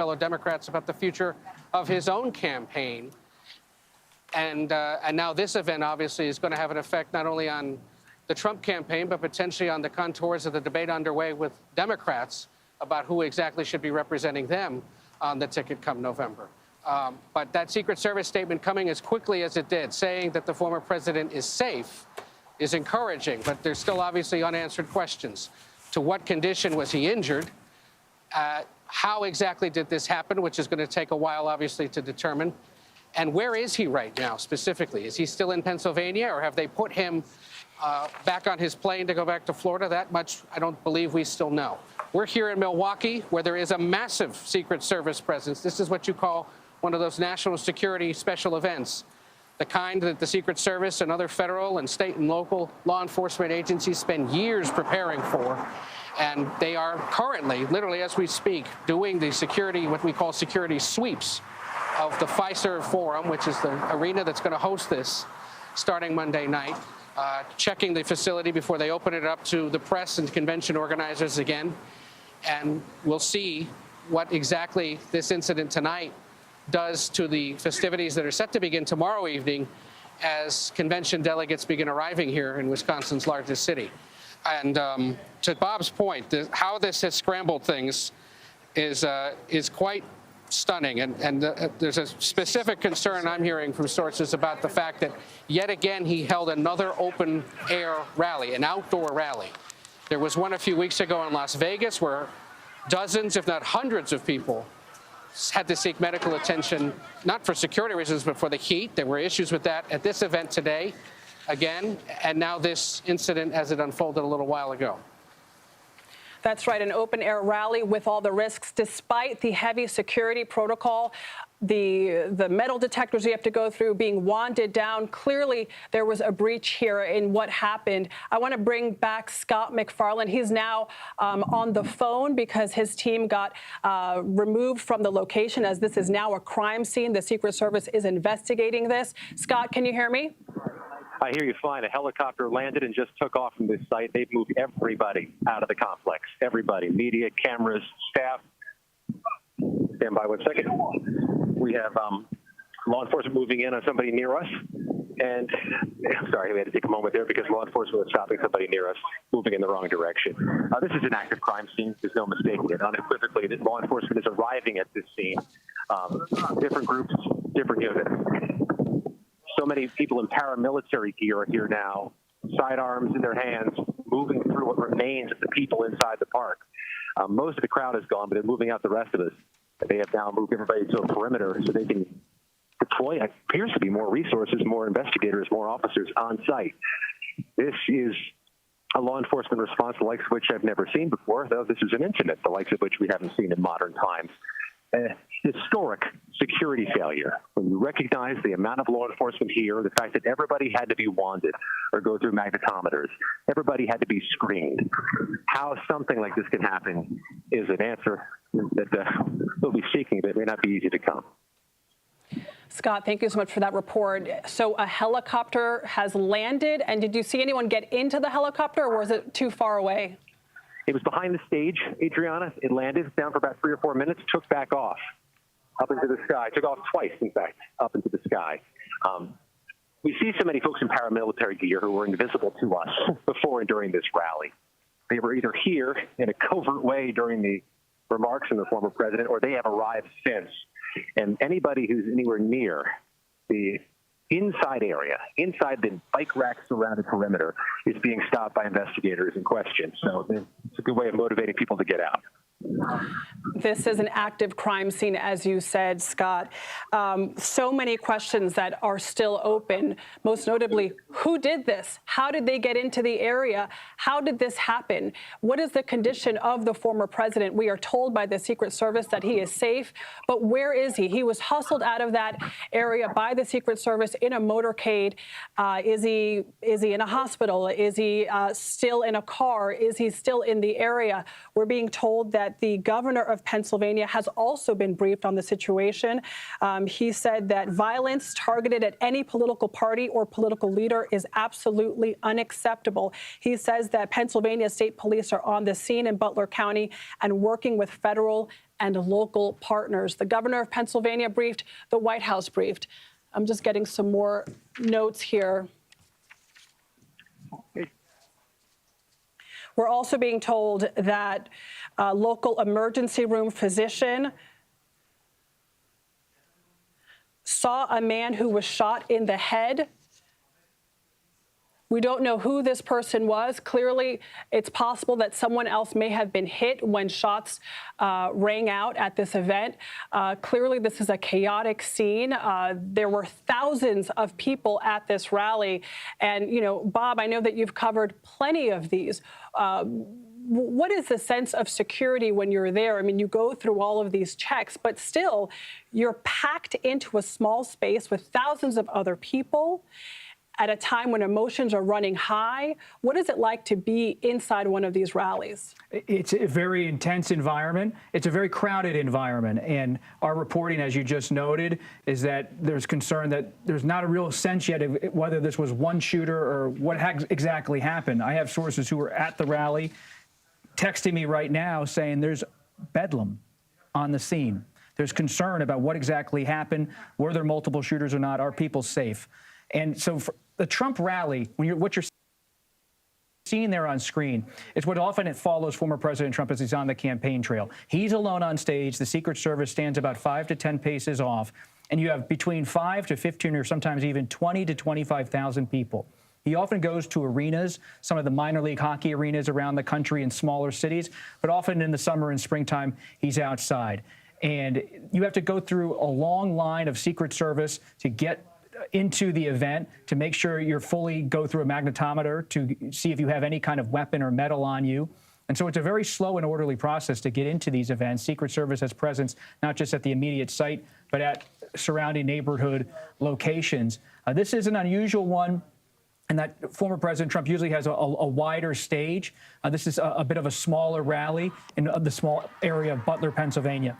fellow Democrats about the future of his own campaign. And now this event obviously is going to have an effect not only on the Trump campaign, but potentially on the contours of the debate underway with Democrats about who exactly should be representing them on the ticket come November. But that Secret Service statement coming as quickly as it did, saying that the former president is safe, is encouraging, but there's still obviously unanswered questions. To what condition was he injured? How exactly did this happen, which is going to take a while, obviously, to determine. And where is he right now, specifically? Is he still in Pennsylvania, or have they put him back on his plane to go back to Florida? That much I don't believe we still know. We're here in Milwaukee, where there is a massive Secret Service presence. This is what you call one of those national security special events, the kind that the Secret Service and other federal and state and local law enforcement agencies spend years preparing for. And they are currently, literally as we speak, doing the security, what we call security sweeps of the Fiserv Forum, which is the arena that's going to host this starting Monday night, checking the facility before they open it up to the press and convention organizers again. And we'll see what exactly this incident tonight does to the festivities that are set to begin tomorrow evening as convention delegates begin arriving here in Wisconsin's largest city. And to Bob's point, how this has scrambled things is quite stunning. And there's a specific concern I'm hearing from sources about the fact that yet again he held another open air rally, an outdoor rally. There was one a few weeks ago in Las Vegas where dozens, if not hundreds of people had to seek medical attention, not for security reasons, but for the heat. There were issues with that at this event today. Again, and now this incident as it unfolded a little while ago. That's right, an open-air rally with all the risks, despite the heavy security protocol, the metal detectors you have to go through being wanded down. Clearly, there was a breach here in what happened. I want to bring back Scott MacFarlane. He's now on the phone because his team got removed from the location, as this is now a crime scene. The Secret Service is investigating this. Scott, can you hear me? I hear you fine. A helicopter landed and just took off from this site. They've moved everybody out of the complex. Everybody, media, cameras, staff. Stand by 1 second. We have law enforcement moving in on somebody near us. And I'm sorry, we had to take a moment there because law enforcement was stopping somebody near us, moving in the wrong direction. This is an active crime scene. There's no mistaking it. Unequivocally, that law enforcement is arriving at this scene. Different groups, different units. So many people in paramilitary gear are here now, sidearms in their hands, moving through what remains of the people inside the park. Most of the crowd is gone, but they're moving out the rest of us. They have now moved everybody to a perimeter so they can deploy, it appears to be, more resources, more investigators, more officers on site. This is a law enforcement response the likes of which I've never seen before, though this is an incident the likes of which we haven't seen in modern times. Historic security failure. When you recognize the amount of law enforcement here, the fact that everybody had to be wanded or go through magnetometers, everybody had to be screened. How something like this can happen is an answer that we'll be seeking, but it may not be easy to come. Scott, thank you so much for that report. So a helicopter has landed, and did you see anyone get into the helicopter, or was it too far away? It was behind the stage, Adriana. It landed down for about 3 or 4 minutes, took back off up into the sky. Took off twice, in fact, up into the sky. We see so many folks in paramilitary gear who were invisible to us before and during this rally. They were either here in a covert way during the remarks from the former president, or they have arrived since. And anybody who's anywhere near the inside area, inside the bike rack surrounded perimeter, is being stopped by investigators and questioned. So it's a good way of motivating people to get out. This is an active crime scene, as you said, Scott. So many questions that are still open, most notably, who did this? How did they get into the area? How did this happen? What is the condition of the former president? We are told by the Secret Service that he is safe, but where is he? He was hustled out of that area by the Secret Service in a motorcade. Is he in a hospital? Is he still in a car? Is he still in the area? We're being told that the governor of Pennsylvania has also been briefed on the situation. He said that violence targeted at any political party or political leader is absolutely unacceptable. He says that Pennsylvania State Police are on the scene in Butler County and working with federal and local partners. The governor of Pennsylvania briefed, the White House briefed. I'm just getting some more notes here. We're also being told that a local emergency room physician saw a man who was shot in the head. We don't know who this person was. Clearly, it's possible that someone else may have been hit when shots rang out at this event. Clearly, this is a chaotic scene. There were thousands of people at this rally. And, you know, Bob, I know that you've covered plenty of these. What is the sense of security when you're there? I mean, you go through all of these checks, but still, you're packed into a small space with thousands of other people at a time when emotions are running high. What is it like to be inside one of these rallies? It's a very intense environment. It's a very crowded environment. And our reporting, as you just noted, is that there's concern that there's not a real sense yet of whether this was one shooter or what exactly happened. I have sources who were at the rally texting me right now saying there's bedlam on the scene. There's concern about what exactly happened. Were there multiple shooters or not? Are people safe? And so for the Trump rally, what you're seeing there on screen is what often it follows former President Trump as he's on the campaign trail. He's alone on stage. The Secret Service stands about 5 to 10 paces off, and you have between 5 to 15 or sometimes even 20 to 25,000 people. He often goes to arenas, some of the minor league hockey arenas around the country in smaller cities, but often in the summer and springtime, he's outside. And you have to go through a long line of Secret Service to get into the event, to make sure you're fully go through a magnetometer to see if you have any kind of weapon or metal on you. And so it's a very slow and orderly process to get into these events. Secret Service has presence not just at the immediate site, but at surrounding neighborhood locations. This is an unusual one, and that former President Trump usually has a wider stage. This is a bit of a smaller rally in the small area of Butler, Pennsylvania.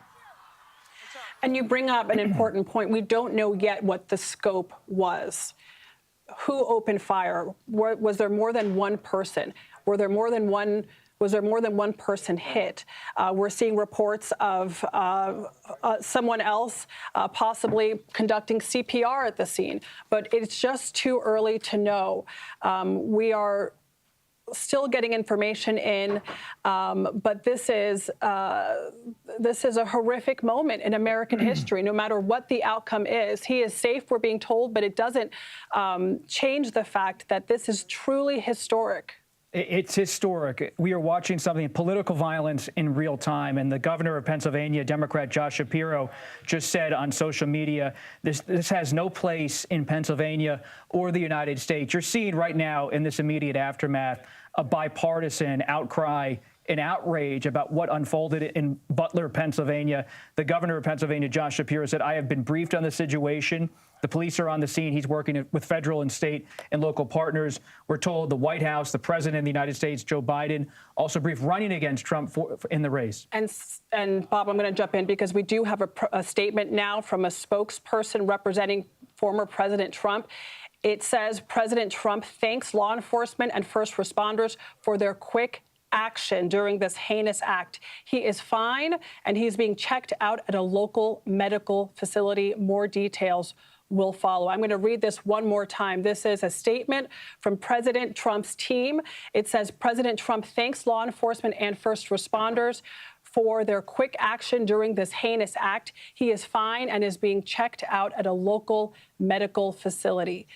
And you bring up an important point. We don't know yet what the scope was. Who opened fire? Was there more than one person? Was there more than one person hit? We're seeing reports of someone else possibly conducting CPR at the scene, but it's just too early to know. We are still getting information in, but this is a horrific moment in American history. No matter what the outcome is, he is safe, we're being told, but it doesn't change the fact that this is truly historic. It's historic. We are watching something, political violence in real time. And the governor of Pennsylvania, Democrat Josh Shapiro, just said on social media, this has no place in Pennsylvania or the United States. You're seeing right now in this immediate aftermath a bipartisan outcry and outrage about what unfolded in Butler, Pennsylvania. The governor of Pennsylvania, Josh Shapiro, said, I have been briefed on the situation. The police are on the scene. He's working with federal and state and local partners. We're told the White House, the president of the United States, Joe Biden, also briefed running against Trump in the race. And Bob, I'm going to jump in because we do have a statement now from a spokesperson representing former President Trump. It says President Trump thanks law enforcement and first responders for their quick action during this heinous act. He is fine, and he's being checked out at a local medical facility. More details will follow. I'm going to read this one more time. This is a statement from President Trump's team. It says President Trump thanks law enforcement and first responders for their quick action during this heinous act. He is fine and is being checked out at a local medical facility.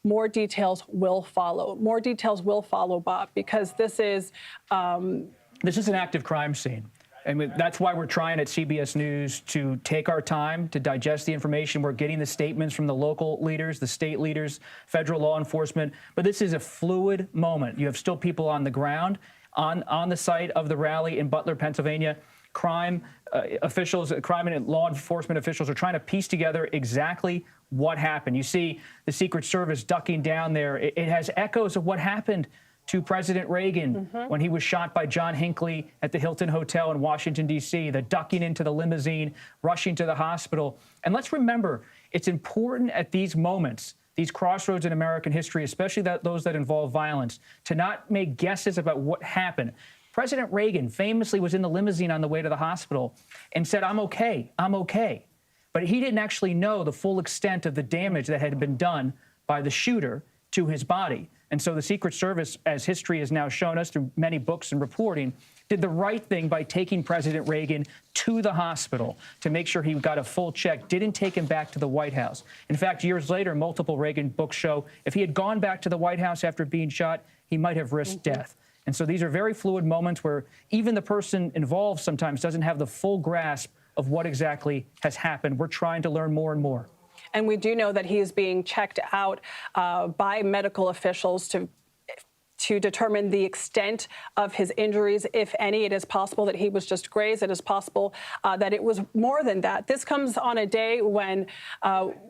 More details will follow. More details will follow, Bob, because this is an active crime scene. And that's why we're trying at CBS News to take our time to digest the information. We're getting the statements from the local leaders, the state leaders, federal law enforcement. But this is a fluid moment. You have still people on the ground on the site of the rally in Butler, Pennsylvania. Crime and law enforcement officials are trying to piece together exactly what happened. You see the Secret Service ducking down there. It has echoes of what happened to President Reagan when he was shot by John Hinckley at the Hilton Hotel in Washington, D.C., the ducking into the limousine, rushing to the hospital. And let's remember, it's important at these moments, these crossroads in American history, especially those that involve violence, to not make guesses about what happened. President Reagan famously was in the limousine on the way to the hospital and said, I'm okay, I'm okay. But he didn't actually know the full extent of the damage that had been done by the shooter to his body. And so the Secret Service, as history has now shown us through many books and reporting, did the right thing by taking President Reagan to the hospital to make sure he got a full check, didn't take him back to the White House. In fact, years later, multiple Reagan books show if he had gone back to the White House after being shot, he might have risked death. And so these are very fluid moments where even the person involved sometimes doesn't have the full grasp of what exactly has happened. We're trying to learn more and more. And we do know that he is being checked out by medical officials to determine the extent of his injuries, if any. It is possible that he was just grazed. It is possible that it was more than that. This comes on a day when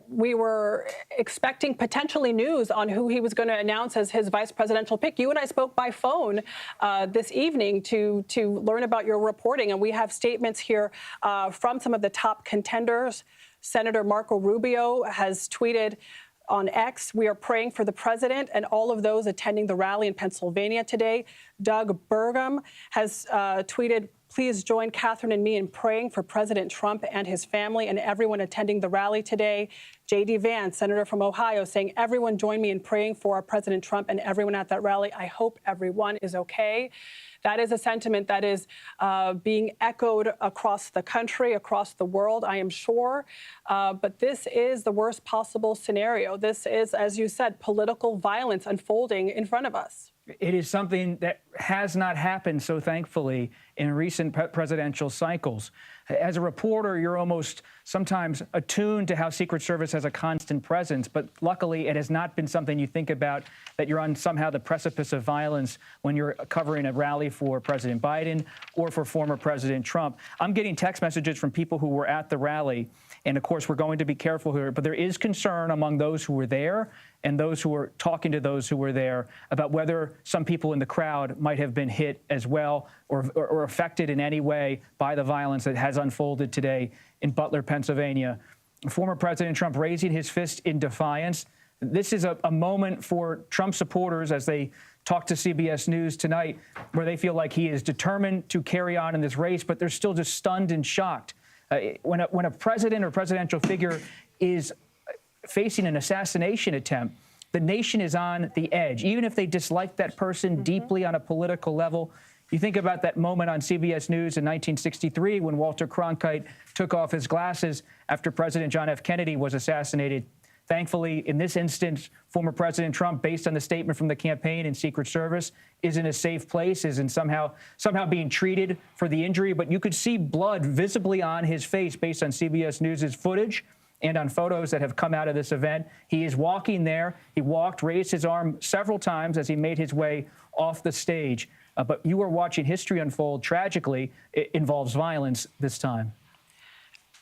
we were expecting potentially news on who he was going to announce as his vice presidential pick. You and I spoke by phone this evening to learn about your reporting, and we have statements here from some of the top contenders. Senator Marco Rubio has tweeted on X, we are praying for the president and all of those attending the rally in Pennsylvania today. Doug Burgum has tweeted, please join Catherine and me in praying for President Trump and his family and everyone attending the rally today. J.D. Vance, senator from Ohio, saying, everyone join me in praying for our President Trump and everyone at that rally. I hope everyone is okay. That is a sentiment that is being echoed across the country, across the world, I am sure. But this is the worst possible scenario. This is, as you said, political violence unfolding in front of us. It is something that has not happened, so thankfully, in recent presidential cycles. As a reporter, you're almost sometimes attuned to how Secret Service has a constant presence, but luckily it has not been something you think about, that you're on somehow the precipice of violence when you're covering a rally for President Biden or for former President Trump. I'm getting text messages from people who were at the rally, and of course we're going to be careful here, but there is concern among those who were there and those who were talking to those who were there about whether some people in the crowd might have been hit as well or affected in any way by the violence that has unfolded today in Butler, Pennsylvania. Former President Trump raising his fist in defiance. This is a moment for Trump supporters as they talk to CBS News tonight, where they feel like he is determined to carry on in this race, but they're still just stunned and shocked. When a president or presidential figure is facing an assassination attempt, the nation is on the edge. Even if they dislike that person deeply on a political level, you think about that moment on CBS News in 1963 when Walter Cronkite took off his glasses after President John F. Kennedy was assassinated. Thankfully, in this instance, former President Trump, based on the statement from the campaign and Secret Service, is in a safe place, is in somehow being treated for the injury. But you could see blood visibly on his face based on CBS News' footage and on photos that have come out of this event. He is walking there. He walked, raised his arm several times as he made his way off the stage. But you are watching history unfold. Tragically, it involves violence this time.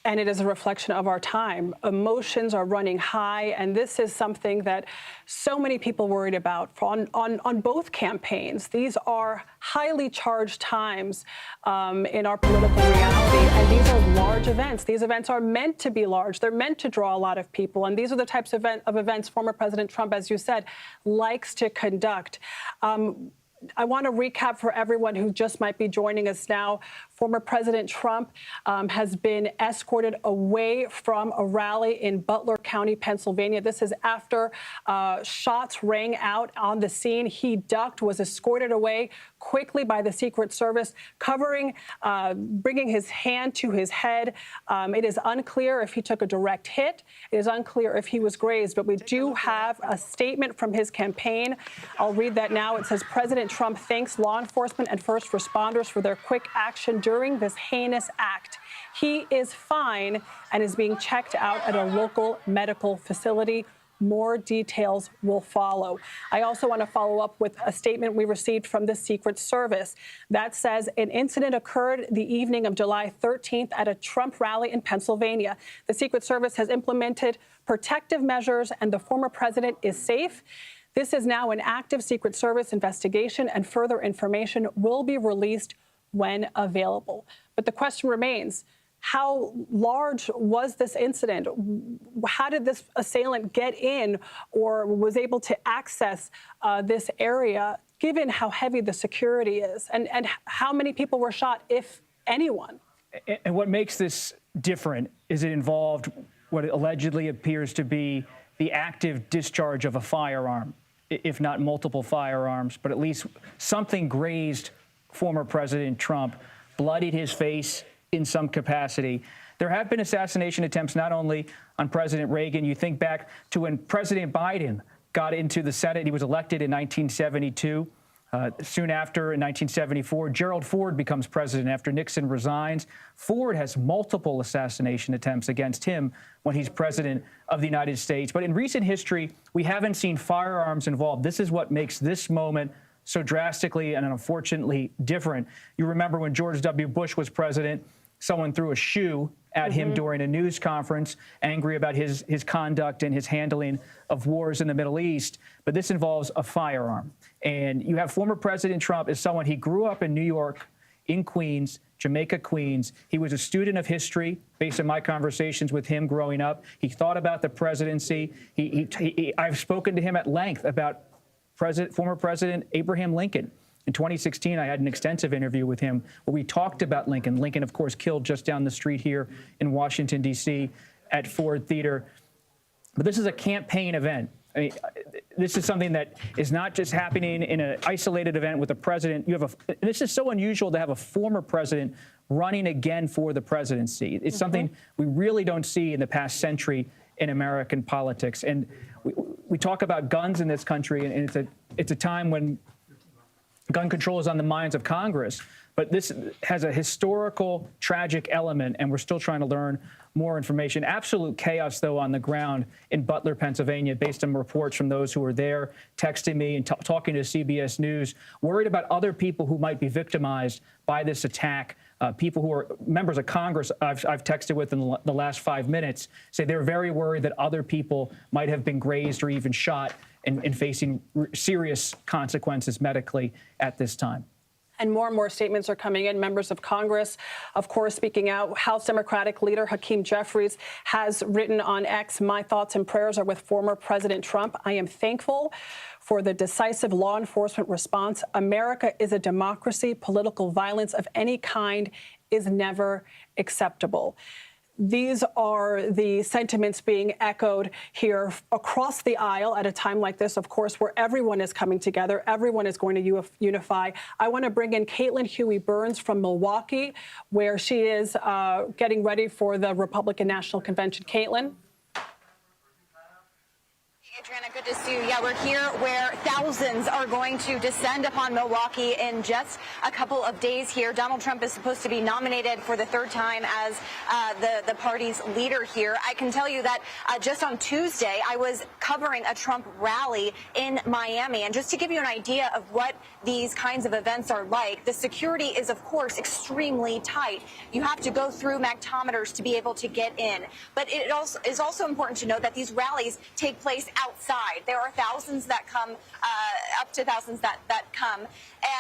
And it is a reflection of our time. Emotions are running high, and this is something that so many people worried about on both campaigns. These are highly charged times in our political reality, and these are large events. These events are meant to be large. They're meant to draw a lot of people, and these are the types of events former President Trump, as you said, likes to conduct. I want to recap for everyone who just might be joining us now. Former President Trump has been escorted away from a rally in Butler County, Pennsylvania. This is after shots rang out on the scene. He ducked, was escorted away quickly by the Secret Service, bringing his hand to his head. It is unclear if he took a direct hit. It is unclear if he was grazed, but we do have a statement from his campaign. I'll read that now. It says, President Trump thanks law enforcement and first responders for their quick action during this heinous act. He is fine and is being checked out at a local medical facility. More details will follow. I also want to follow up with a statement we received from the Secret Service that says an incident occurred the evening of July 13th at a Trump rally in Pennsylvania. The Secret Service has implemented protective measures and the former president is safe. This is now an active Secret Service investigation, and further information will be released when available. But the question remains, How large was this incident? How did this assailant get in or was able to access this area, given how heavy the security is? And how many people were shot, if anyone? And what makes this different is it involved what allegedly appears to be the active discharge of a firearm, if not multiple firearms, but at least something grazed former President Trump, bloodied his face in some capacity. There have been assassination attempts not only on President Reagan. You think back to when President Biden got into the Senate. He was elected in 1972. Soon after, in 1974, Gerald Ford becomes president after Nixon resigns. Ford has multiple assassination attempts against him when he's president of the United States. But in recent history, we haven't seen firearms involved. This is what makes this moment so drastically and unfortunately different. You remember when George W. Bush was president, someone threw a shoe at him during a news conference, angry about his conduct and his handling of wars in the Middle East. But this involves a firearm. And you have former President Trump as someone, he grew up in New York, in Queens, Jamaica, Queens. He was a student of history based on my conversations with him growing up. He thought about the presidency. I've spoken to him at length about former President Abraham Lincoln. In 2016, I had an extensive interview with him where we talked about Lincoln. Lincoln, of course, killed just down the street here in Washington, D.C. at Ford Theater. But this is a campaign event. I mean, this is something that is not just happening in an isolated event with a president. This is so unusual to have a former president running again for the presidency. It's something we really don't see in the past century in American politics. And we talk about guns in this country, and it's a time when gun control is on the minds of Congress. But this has a historical, tragic element, and we're still trying to learn more information. Absolute chaos, though, on the ground in Butler, Pennsylvania, based on reports from those who were there, texting me and talking to CBS News, worried about other people who might be victimized by this attack. People who are members of Congress I've texted with in the last 5 minutes say they're very worried that other people might have been grazed or even shot and facing serious consequences medically at this time. And more statements are coming in. Members of Congress, of course, speaking out. House Democratic leader Hakeem Jeffries has written on X, "My thoughts and prayers are with former President Trump. I am thankful for the decisive law enforcement response. America is a democracy. Political violence of any kind is never acceptable." These are the sentiments being echoed here across the aisle at a time like this, of course, where everyone is coming together. Everyone is going to unify. I want to bring in Caitlin Huey Burns from Milwaukee, where she is getting ready for the Republican National Convention. Caitlin? Adriana, good to see you. Yeah, we're here where thousands are going to descend upon Milwaukee in just a couple of days here. Donald Trump is supposed to be nominated for the third time as the party's leader here. I can tell you that just on Tuesday, I was covering a Trump rally in Miami. And just to give you an idea of what these kinds of events are like, the security is, of course, extremely tight. You have to go through magnetometers to be able to get in. But it is also important to note that these rallies take place outside. There are thousands that come, up to thousands that come,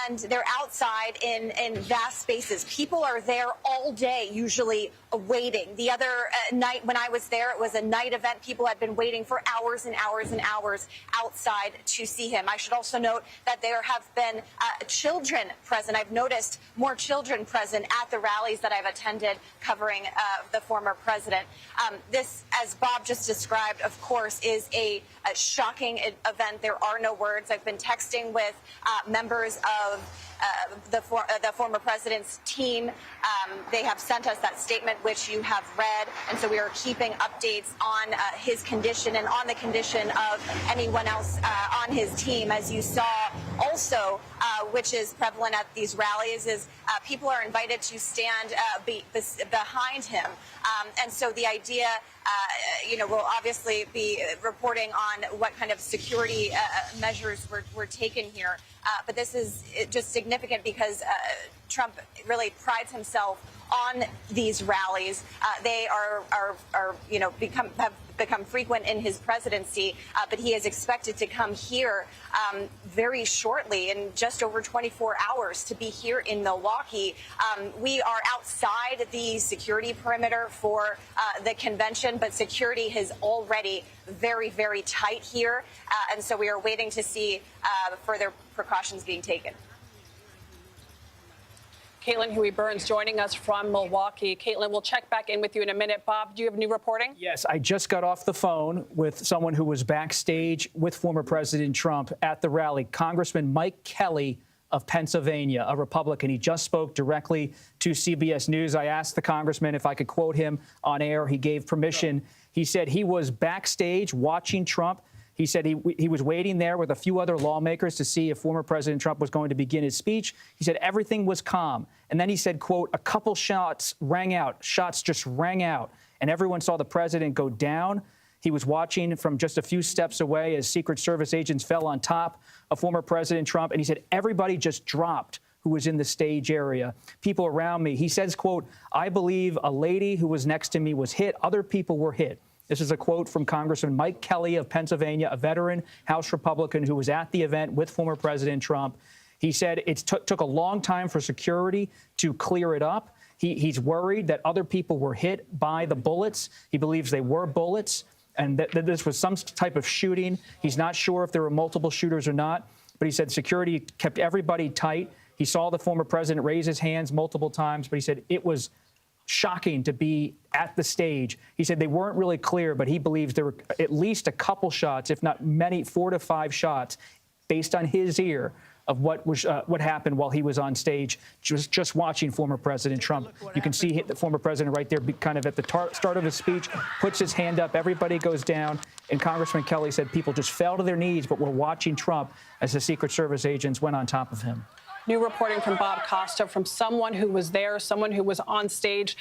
and they're outside in vast spaces. People are there all day, usually waiting. The other night when I was there, it was a night event. People had been waiting for hours and hours and hours outside to see him. I should also note that there have been children present. I've noticed more children present at the rallies that I've attended covering the former president. This, as Bob just described, of course, is a shocking event. There are no words. I've been texting with members of the former president's team. They have sent us that statement, which you have read, and so we are keeping updates on his condition and on the condition of anyone else on his team. As you saw also, which is prevalent at these rallies, is people are invited to stand behind him. And so the idea, we'll obviously be reporting on what kind of security measures were taken here. But this is just significant because Trump really prides himself on these rallies. They are have become frequent in his presidency, but he is expected to come here very shortly, in just over 24 hours, to be here in Milwaukee. We are outside the security perimeter for the convention, but security is already very, very tight here, and so we are waiting to see further precautions being taken. Caitlin Huey-Burns joining us from Milwaukee. Caitlin, we'll check back in with you in a minute. Bob, do you have new reporting? Yes, I just got off the phone with someone who was backstage with former President Trump at the rally, Congressman Mike Kelly of Pennsylvania, a Republican. He just spoke directly to CBS News. I asked the congressman if I could quote him on air. He gave permission. He said he was backstage watching Trump. He said he was waiting there with a few other lawmakers to see if former President Trump was going to begin his speech. He said everything was calm. And then he said, quote, a couple shots rang out. Shots just rang out. And everyone saw the president go down. He was watching from just a few steps away as Secret Service agents fell on top of former President Trump. And he said everybody just dropped who was in the stage area. People around me. He says, quote, I believe a lady who was next to me was hit. Other people were hit. This is a quote from Congressman Mike Kelly of Pennsylvania, a veteran House Republican who was at the event with former President Trump. He said it took a long time for security to clear it up. He's worried that other people were hit by the bullets. He believes they were bullets and that this was some type of shooting. He's not sure if there were multiple shooters or not, but he said security kept everybody tight. He saw the former president raise his hands multiple times, but he said it was shocking to be at the stage. He said they weren't really clear, but he believes there were at least a couple shots, if not many, 4 to 5 shots, based on his ear of what happened while he was on stage, just watching former President Trump. You can see the former president right there, kind of at the start of his speech, puts his hand up, everybody goes down, and Congressman Kelly said people just fell to their knees, but were watching Trump as the Secret Service agents went on top of him. New reporting from Bob Costa, from someone who was there, someone who was on stage,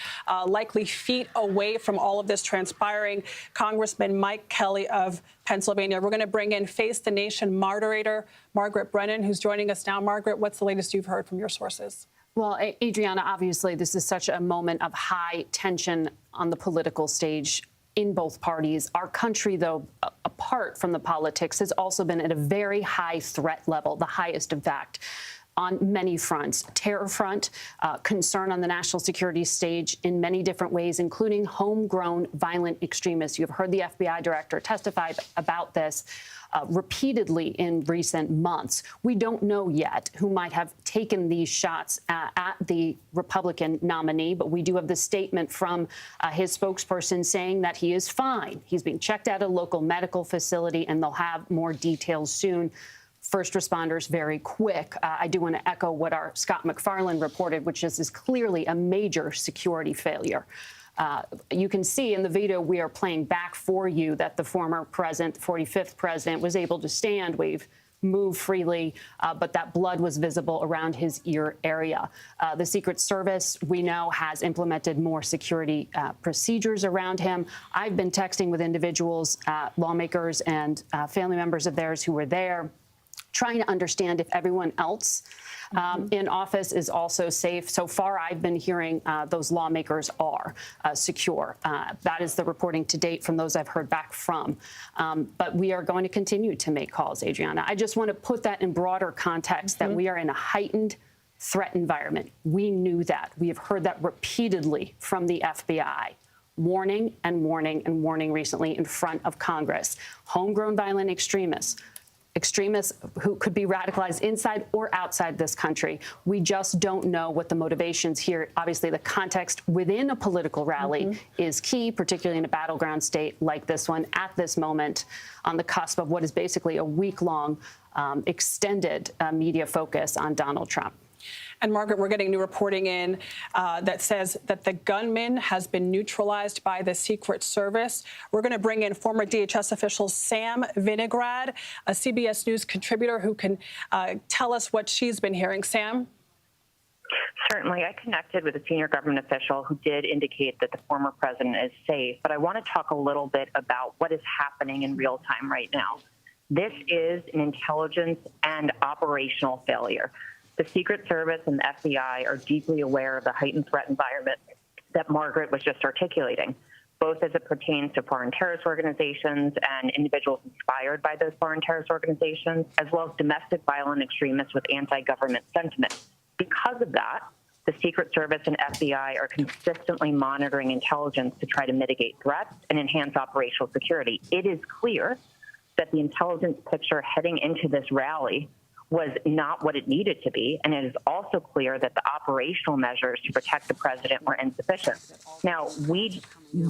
likely feet away from all of this transpiring, Congressman Mike Kelly of Pennsylvania. We're going to bring in Face the Nation moderator Margaret Brennan, who's joining us now. Margaret, what's the latest you've heard from your sources? Well, Adriana, obviously, this is such a moment of high tension on the political stage in both parties. Our country, though, apart from the politics, has also been at a very high threat level, the highest, in fact, on many fronts. Terror front, concern on the national security stage in many different ways, including homegrown violent extremists. You've heard the FBI director testify about this repeatedly in recent months. We don't know yet who might have taken these shots at the Republican nominee, but we do have the statement from his spokesperson saying that he is fine. He's being checked at a local medical facility, and they'll have more details soon. First responders very quick. I do want to echo what our Scott McFarland reported, which is clearly a major security failure. You can see in the video we are playing back for you that the former president, the 45th president, was able to stand, wave, move freely, but that blood was visible around his ear area. The Secret Service, we know, has implemented more security procedures around him. I've been texting with individuals, lawmakers and family members of theirs who were there, trying to understand if everyone else in office is also safe. So far, I've been hearing those lawmakers are secure. That is the reporting to date from those I've heard back from. But we are going to continue to make calls, Adriana. I just want to put that in broader context, that we are in a heightened threat environment. We knew that. We have heard that repeatedly from the FBI. Warning and warning and warning recently in front of Congress. Homegrown violent extremists who could be radicalized inside or outside this country. We just don't know what the motivations here. Obviously, the context within a political rally is key, particularly in a battleground state like this one, at this moment, on the cusp of what is basically a week-long extended media focus on Donald Trump. And Margaret, we're getting new reporting in that says that the gunman has been neutralized by the Secret Service. We're going to bring in former DHS official Sam Vinograd, a CBS News contributor who can tell us what she's been hearing. Sam? Certainly. I connected with a senior government official who did indicate that the former president is safe, but I want to talk a little bit about what is happening in real time right now. This is an intelligence and operational failure. The Secret Service and the FBI are deeply aware of the heightened threat environment that Margaret was just articulating, both as it pertains to foreign terrorist organizations and individuals inspired by those foreign terrorist organizations, as well as domestic violent extremists with anti-government sentiment. Because of that, the Secret Service and FBI are consistently monitoring intelligence to try to mitigate threats and enhance operational security. It is clear that the intelligence picture heading into this rally was not what it needed to be, and it is also clear that the operational measures to protect the president were insufficient. Now, we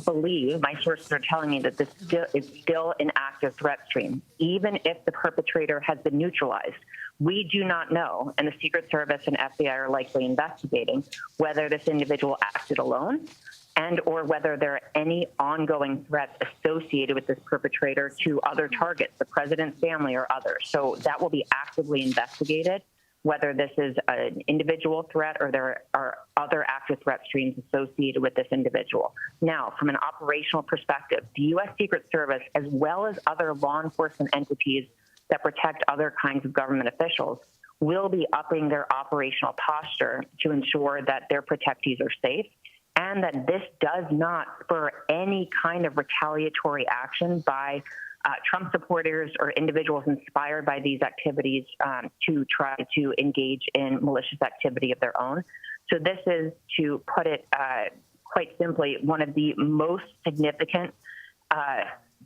believe, my sources are telling me that this is still an active threat stream, even if the perpetrator has been neutralized. We do not know, and the Secret Service and FBI are likely investigating whether this individual acted alone and or whether there are any ongoing threats associated with this perpetrator to other targets, the president's family or others. So that will be actively investigated, whether this is an individual threat or there are other active threat streams associated with this individual. Now, from an operational perspective, the U.S. Secret Service, as well as other law enforcement entities that protect other kinds of government officials, will be upping their operational posture to ensure that their protectees are safe, and that this does not spur any kind of retaliatory action by Trump supporters or individuals inspired by these activities to try to engage in malicious activity of their own. So this is, to put it quite simply, one of the most significant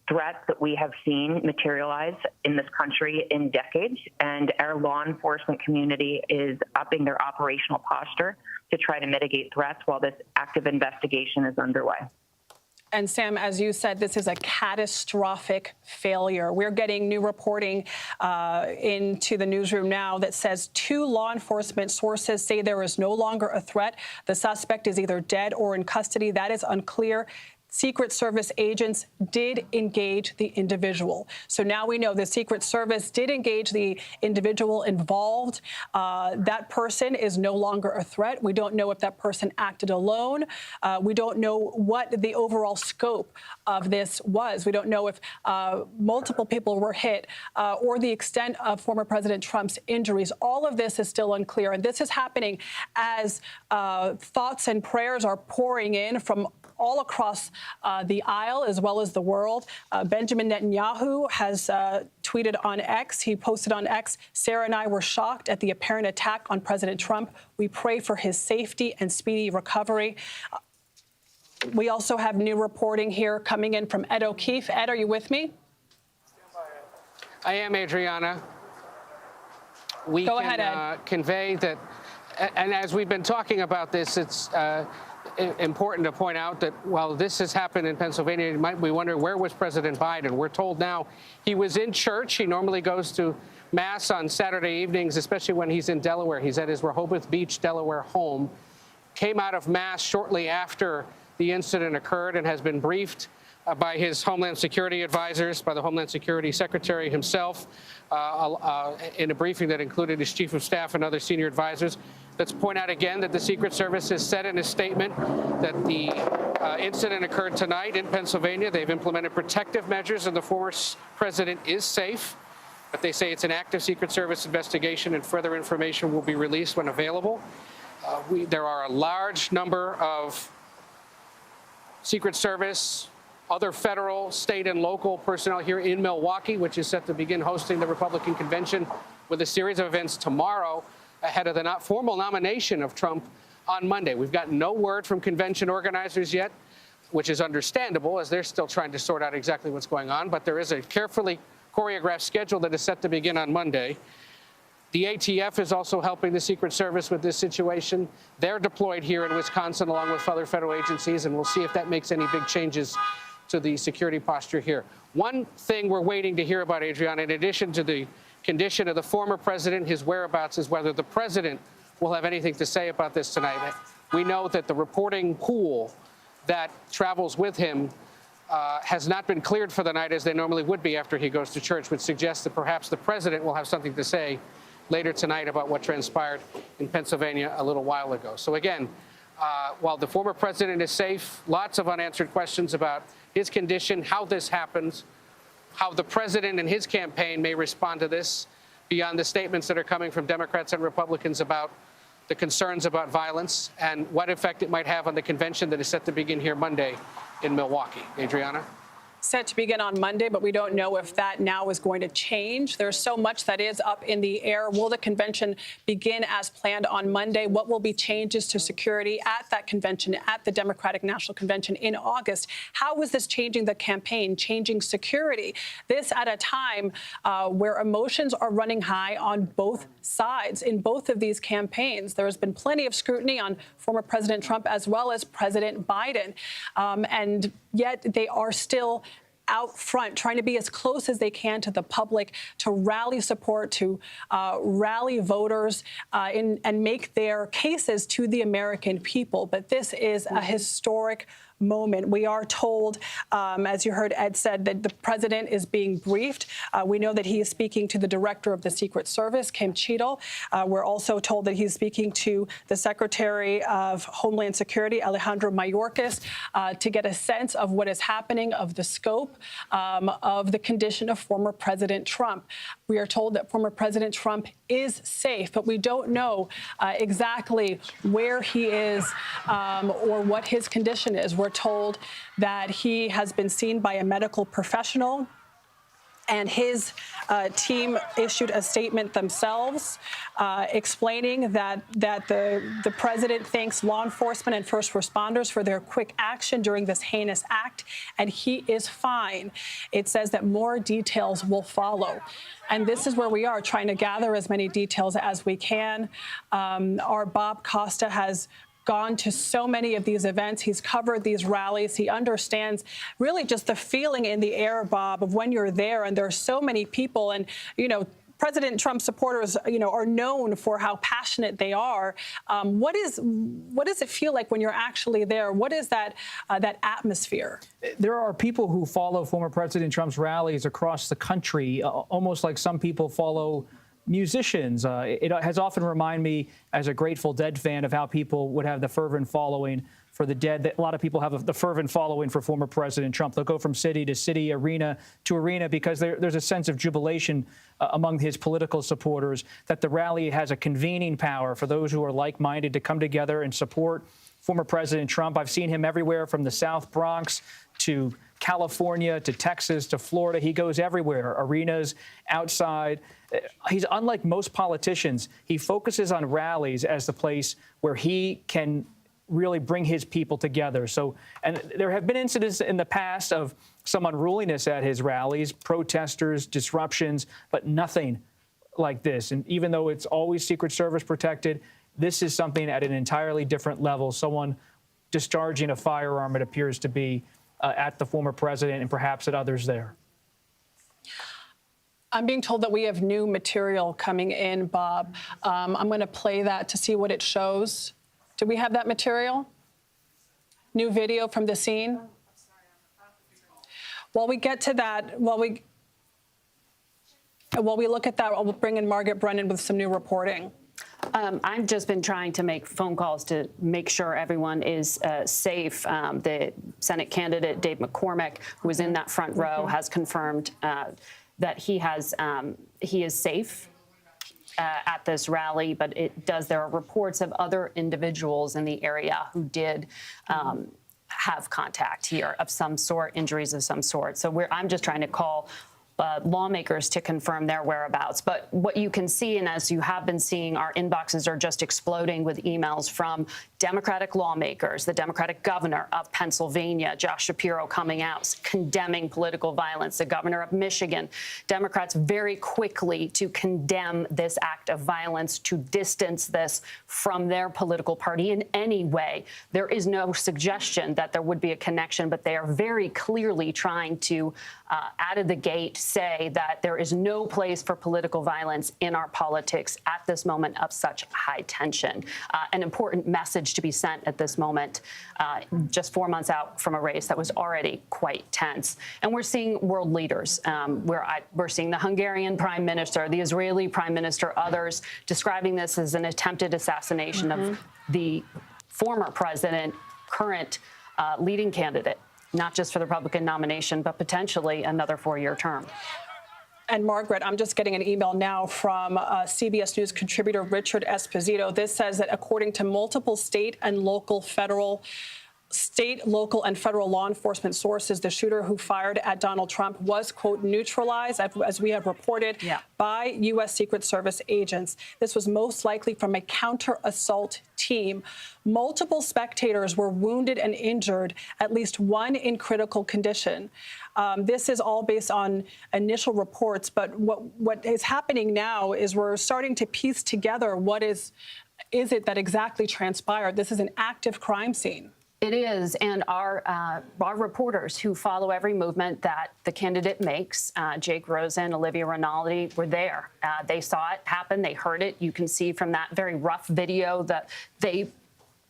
threats that we have seen materialize in this country in decades, and our law enforcement community is upping their operational posture to try to mitigate threats while this active investigation is underway. And Sam, as you said, this is a catastrophic failure. We're getting new reporting into the newsroom now that says 2 law enforcement sources say there is no longer a threat. The suspect is either dead or in custody. That is unclear. Secret Service agents did engage the individual. So now we know the Secret Service did engage the individual involved. That person is no longer a threat. We don't know if that person acted alone. We don't know what the overall scope of this was. We don't know if multiple people were hit or the extent of former President Trump's injuries. All of this is still unclear. And this is happening as thoughts and prayers are pouring in from all across the aisle as well as the world. Benjamin Netanyahu has tweeted on X. He posted on X, "Sarah and I were shocked at the apparent attack on President Trump. We pray for his safety and speedy recovery." We also have new reporting here coming in from Ed O'Keefe. Ed, are you with me? I am, Adriana. We Go can ahead, Ed. Convey that, and as we've been talking about this, it's important to point out that while this has happened in Pennsylvania, we wonder, where was President Biden? We're told now he was in church. He normally goes to Mass on Saturday evenings, especially when he's in Delaware. He's at his Rehoboth Beach, Delaware home. Came out of Mass shortly after the incident occurred and has been briefed by his Homeland Security advisors, by the Homeland Security Secretary himself, in a briefing that included his Chief of Staff and other senior advisors. Let's point out again that the Secret Service has said in a statement that the incident occurred tonight in Pennsylvania. They've implemented protective measures and the former president is safe. But they say it's an active Secret Service investigation and further information will be released when available. There are a large number of Secret Service, other federal, state, and local personnel here in Milwaukee, which is set to begin hosting the Republican convention with a series of events tomorrow ahead of the formal nomination of Trump on Monday. We've got no word from convention organizers yet, which is understandable as they're still trying to sort out exactly what's going on. But there is a carefully choreographed schedule that is set to begin on Monday. The ATF is also helping the Secret Service with this situation. They're deployed here in Wisconsin along with other federal agencies, and we'll see if that makes any big changes to the security posture here. One thing we're waiting to hear about, Adriana, in addition to the condition of the former president, his whereabouts, is whether the president will have anything to say about this tonight. We know that the reporting pool that travels with him has not been cleared for the night as they normally would be after he goes to church, which suggests that perhaps the president will have something to say later tonight about what transpired in Pennsylvania a little while ago. So again, while the former president is safe, lots of unanswered questions about his condition, how this happens, how the president and his campaign may respond to this, beyond the statements that are coming from Democrats and Republicans about the concerns about violence and what effect it might have on the convention that is set to begin here Monday in Milwaukee. Adriana? Set to begin on Monday, but we don't know if that now is going to change. There's so much that is up in the air. Will the convention begin as planned on Monday? What will be changes to security at that convention, at the Democratic National Convention in August? How is this changing the campaign, changing security? This at a time where emotions are running high on both sides in both of these campaigns. There has been plenty of scrutiny on former President Trump as well as President Biden. And yet they are still out front, trying to be as close as they can to the public, to rally support, to rally voters and make their cases to the American people. But this is a historic moment. We are told, as you heard Ed said, that the president is being briefed. We know that he is speaking to the director of the Secret Service, Kim Cheadle. We're also told that he's speaking to the Secretary of Homeland Security, Alejandro Mayorkas, to get a sense of what is happening, of the scope of the condition of former President Trump. We are told that former President Trump is safe, but we don't know exactly where he is or what his condition is. We're told that he has been seen by a medical professional, and his team issued a statement themselves explaining that the president thanks law enforcement and first responders for their quick action during this heinous act, and he is fine. It says that more details will follow. And this is where we are, trying to gather as many details as we can. Our Bob Costa has gone to so many of these events. He's covered these rallies. He understands really just the feeling in the air, Bob, of when you're there and there are so many people. And, you know, President Trump supporters, you know, are known for how passionate they are. What does it feel like when you're actually there? What is that atmosphere? There are people who follow former President Trump's rallies across the country, almost like some people follow musicians. It has often reminded me, as a Grateful Dead fan, of how people would have the fervent following for the Dead. A lot of people have the fervent following for former President Trump. They'll go from city to city, arena to arena, because there's a sense of jubilation among his political supporters that the rally has a convening power for those who are like-minded to come together and support former President Trump. I've seen him everywhere from the South Bronx to California to Texas to Florida. He goes everywhere, arenas, outside. He's unlike most politicians. He focuses on rallies as the place where he can really bring his people together. So, and there have been incidents in the past of some unruliness at his rallies, protesters, disruptions, but nothing like this. And even though it's always Secret Service protected, this is something at an entirely different level. Someone discharging a firearm, it appears to be, at the former president and perhaps at others there. I'm being told that we have new material coming in, Bob. I'm going to play that to see what it shows. Do we have that material? New video from the scene? While we get to that, while we look at that, I'll bring in Margaret Brennan with some new reporting. I've just been trying to make phone calls to make sure everyone is safe. The Senate candidate, Dave McCormick, who was in that front row, has confirmed that he is safe at this rally, but there are reports of other individuals in the area who did have contact here of some sort, injuries of some sort. So I'm just trying to call lawmakers to confirm their whereabouts. But what you can see, and as you have been seeing, our inboxes are just exploding with emails from Democratic lawmakers, the Democratic governor of Pennsylvania, Josh Shapiro, coming out condemning political violence, the governor of Michigan, Democrats very quickly to condemn this act of violence, to distance this from their political party in any way. There is no suggestion that there would be a connection, but they are very clearly trying to, out of the gate, say that there is no place for political violence in our politics at this moment of such high tension. An important message to be sent at this moment, just 4 months out from a race that was already quite tense. And we're seeing world leaders. We're seeing the Hungarian prime minister, the Israeli prime minister, others describing this as an attempted assassination of the former president, current leading candidate, not just for the Republican nomination, but potentially another 4-year term. And Margaret, I'm just getting an email now from CBS News contributor Richard Esposito. This says that according to multiple state, local, and federal law enforcement sources, the shooter who fired at Donald Trump was, quote, neutralized, as we have reported, by U.S. Secret Service agents. This was most likely from a counter-assault team. Multiple spectators were wounded and injured, at least one in critical condition. This is all based on initial reports, but what is happening now is we're starting to piece together what is it that exactly transpired. This is an active crime scene. It is, and our reporters who follow every movement that the candidate makes, Jake Rosen, Olivia Rinaldi, were there. They saw it happen. They heard it. You can see from that very rough video that they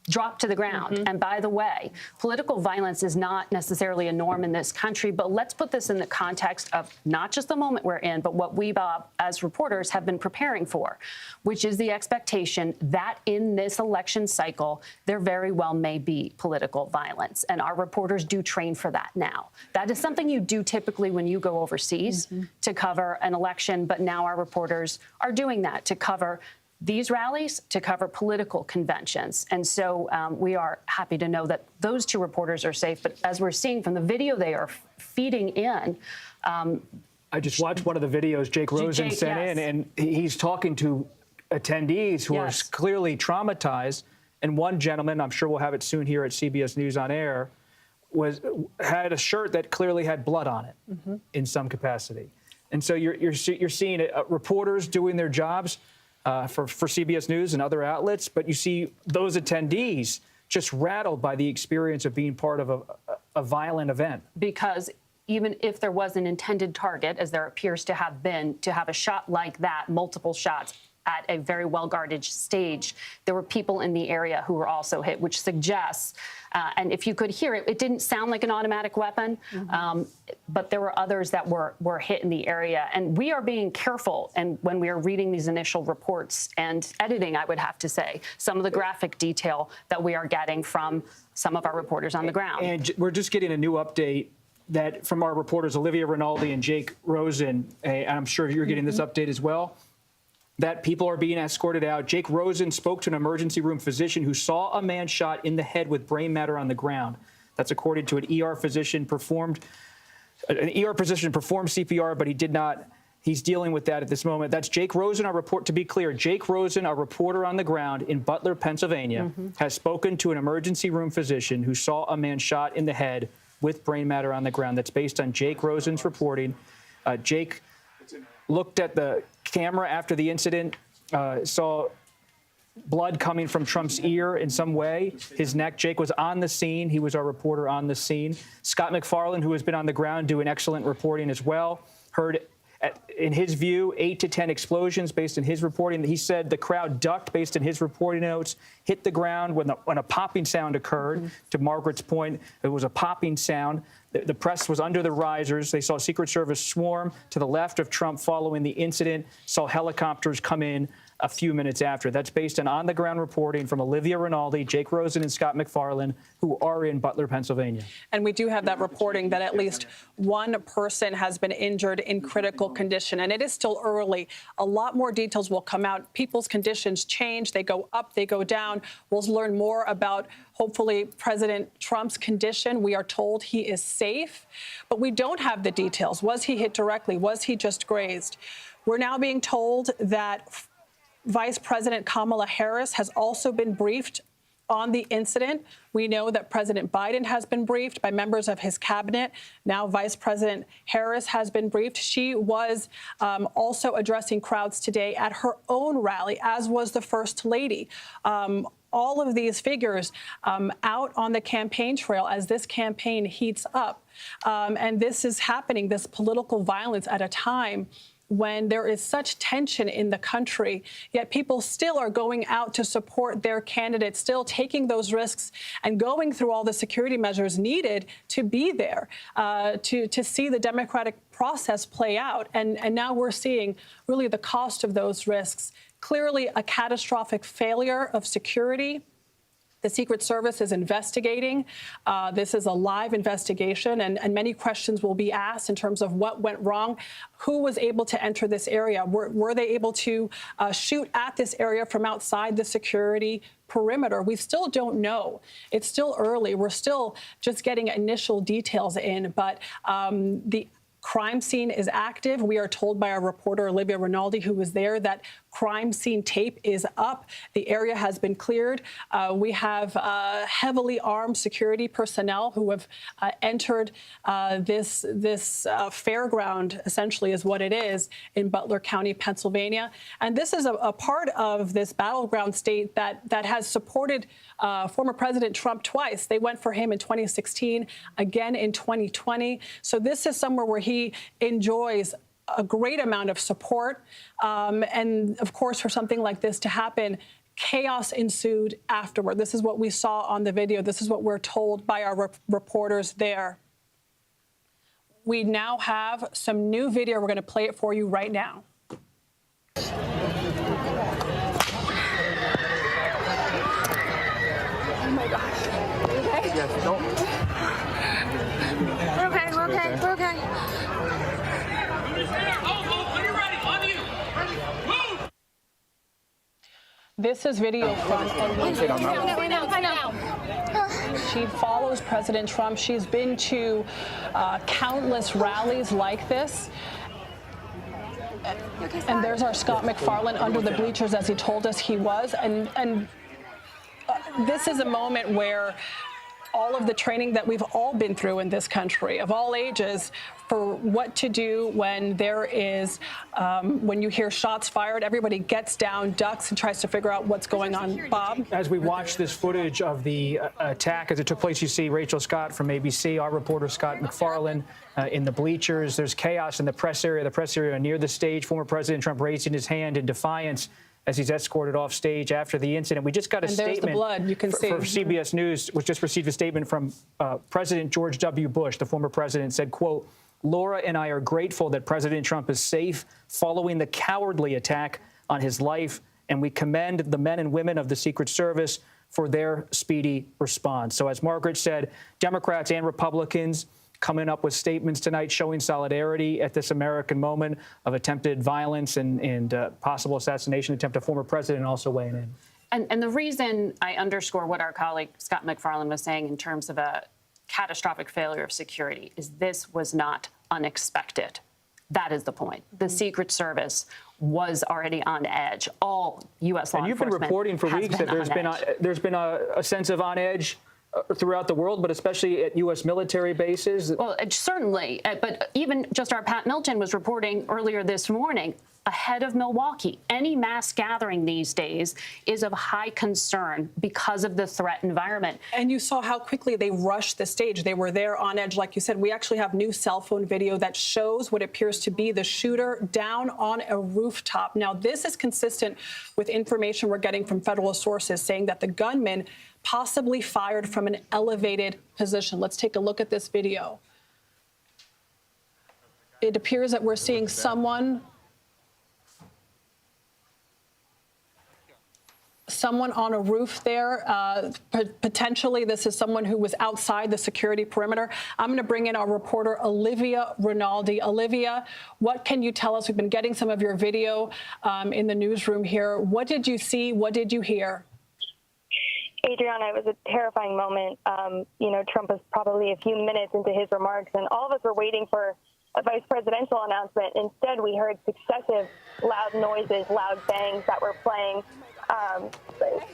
dropped to the ground. And by the way, political violence is not necessarily a norm in this country, but let's put this in the context of not just the moment we're in, but what we, as reporters, have been preparing for, which is the expectation that in this election cycle, there very well may be political violence. And our reporters do train for that now. That is something you do typically when you go overseas to cover an election, but now our reporters are doing that to cover these rallies, to cover political conventions. And so we are happy to know that those two reporters are safe. But as we're seeing from the video they are feeding in. I just watched one of the videos Jake Rosen sent in, and he's talking to attendees who are clearly traumatized. And one gentleman, I'm sure we'll have it soon here at CBS News on Air, had a shirt that clearly had blood on it in some capacity. And so you're seeing reporters doing their jobs for CBS News and other outlets, but you see those attendees just rattled by the experience of being part of a violent event. Because even if there was an intended target, as there appears to have been, to have a shot like that, multiple shots at a very well-guarded stage, there were people in the area who were also hit, which suggests, and if you could hear it, it didn't sound like an automatic weapon, but there were others that were hit in the area. And we are being careful, and when we are reading these initial reports and editing, I would have to say, some of the graphic detail that we are getting from some of our reporters on the ground. And we're just getting a new update that from our reporters, Olivia Rinaldi and Jake Rosen, and I'm sure you're getting this update as well, that people are being escorted out. Jake Rosen spoke to an emergency room physician who saw a man shot in the head with brain matter on the ground. That's according to an ER physician performed CPR, but he did not. He's dealing with that at this moment. That's Jake Rosen, to be clear, Jake Rosen, a reporter on the ground in Butler, Pennsylvania, has spoken to an emergency room physician who saw a man shot in the head with brain matter on the ground. That's based on Jake Rosen's reporting. Jake looked at the camera after the incident, saw blood coming from Trump's ear in some way, his neck. Jake was on the scene. He was our reporter on the scene. Scott McFarland, who has been on the ground doing excellent reporting as well, heard, in his view, 8 to 10 explosions based on his reporting. He said the crowd ducked based on his reporting notes, hit the ground when a popping sound occurred. To Margaret's point, it was a popping sound. The press was under the risers. They saw Secret Service swarm to the left of Trump following the incident, saw helicopters come in a few minutes after. That's based on the ground reporting from Olivia Rinaldi, Jake Rosen, and Scott McFarland, who are in Butler, Pennsylvania. And we do have that reporting that at least one person has been injured in critical condition. And it is still early. A lot more details will come out. People's conditions change. They go up, they go down. We'll learn more about, hopefully, President Trump's condition. We are told he is safe, but we don't have the details. Was he hit directly? Was he just grazed? We're now being told that Vice President Kamala Harris has also been briefed on the incident. We know that President Biden has been briefed by members of his cabinet. Now Vice President Harris has been briefed. She was also addressing crowds today at her own rally, as was the First Lady. All of these figures out on the campaign trail as this campaign heats up. And this is happening, this political violence, at a time when there is such tension in the country, yet people still are going out to support their candidates, still taking those risks and going through all the security measures needed to be there, to see the democratic process play out. And now we're seeing really the cost of those risks. Clearly a catastrophic failure of security, The Secret Service is investigating. This is a live investigation, and many questions will be asked in terms of what went wrong. Who was able to enter this area? Were they able to shoot at this area from outside the security perimeter? We still don't know. It's still early. We're still just getting initial details in, but the crime scene is active. We are told by our reporter, Olivia Rinaldi, who was there, that crime scene tape is up. The area has been cleared. We have heavily armed security personnel who have entered this fairground, essentially is what it is, in Butler County, Pennsylvania. And this is a part of this battleground state that has supported former President Trump twice. They went for him in 2016, again in 2020. So this is somewhere where he enjoys a great amount of support. And of course, for something like this to happen, chaos ensued afterward. This is what we saw on the video. This is what we're told by our reporters there. We now have some new video. We're going to play it for you right now. Oh my gosh. Okay? Yes, don't. We're okay, we're okay, we're okay. This is video from Olivia. She follows President Trump. She's been to countless rallies like this. And there's our Scott McFarland under the bleachers, as he told us he was. And this is a moment where all of the training that we've all been through in this country, of all ages, for what to do when there is, when you hear shots fired, everybody gets down, ducks, and tries to figure out what's going on. Bob? As we watch this footage of the attack as it took place, you see Rachel Scott from ABC, our reporter Scott McFarland in the bleachers. There's chaos in the press area near the stage. Former President Trump raising his hand in defiance as he's escorted off stage after the incident. We just got a statement. There's the blood, you can see. For CBS News, which just received a statement from President George W. Bush. The former president said, quote, "Laura and I are grateful that President Trump is safe following the cowardly attack on his life, and we commend the men and women of the Secret Service for their speedy response." So as Margaret said, Democrats and Republicans coming up with statements tonight showing solidarity at this American moment of attempted violence and possible assassination attempt. A former president also weighing in. And the reason I underscore what our colleague Scott McFarland was saying in terms of a catastrophic failure of security is this was not unexpected. That is the point. The Secret Service was already on edge. All U.S. law enforcement. And you've been reporting for weeks that there's been a sense of on edge throughout the world, but especially at U.S. military bases? Well, certainly. But even just our Pat Milton was reporting earlier this morning, ahead of Milwaukee, any mass gathering these days is of high concern because of the threat environment. And you saw how quickly they rushed the stage. They were there on edge, like you said. We actually have new cell phone video that shows what appears to be the shooter down on a rooftop. Now, this is consistent with information we're getting from federal sources saying that the gunman possibly fired from an elevated position. Let's take a look at this video. It appears that we're seeing someone on a roof there. Potentially, this is someone who was outside the security perimeter. I'm going to bring in our reporter, Olivia Rinaldi. Olivia, what can you tell us? We've been getting some of your video in the newsroom here. What did you see? What did you hear? Adriana, it was a terrifying moment. Trump was probably a few minutes into his remarks, and all of us were waiting for a vice presidential announcement. Instead, we heard successive loud noises, loud bangs that were playing.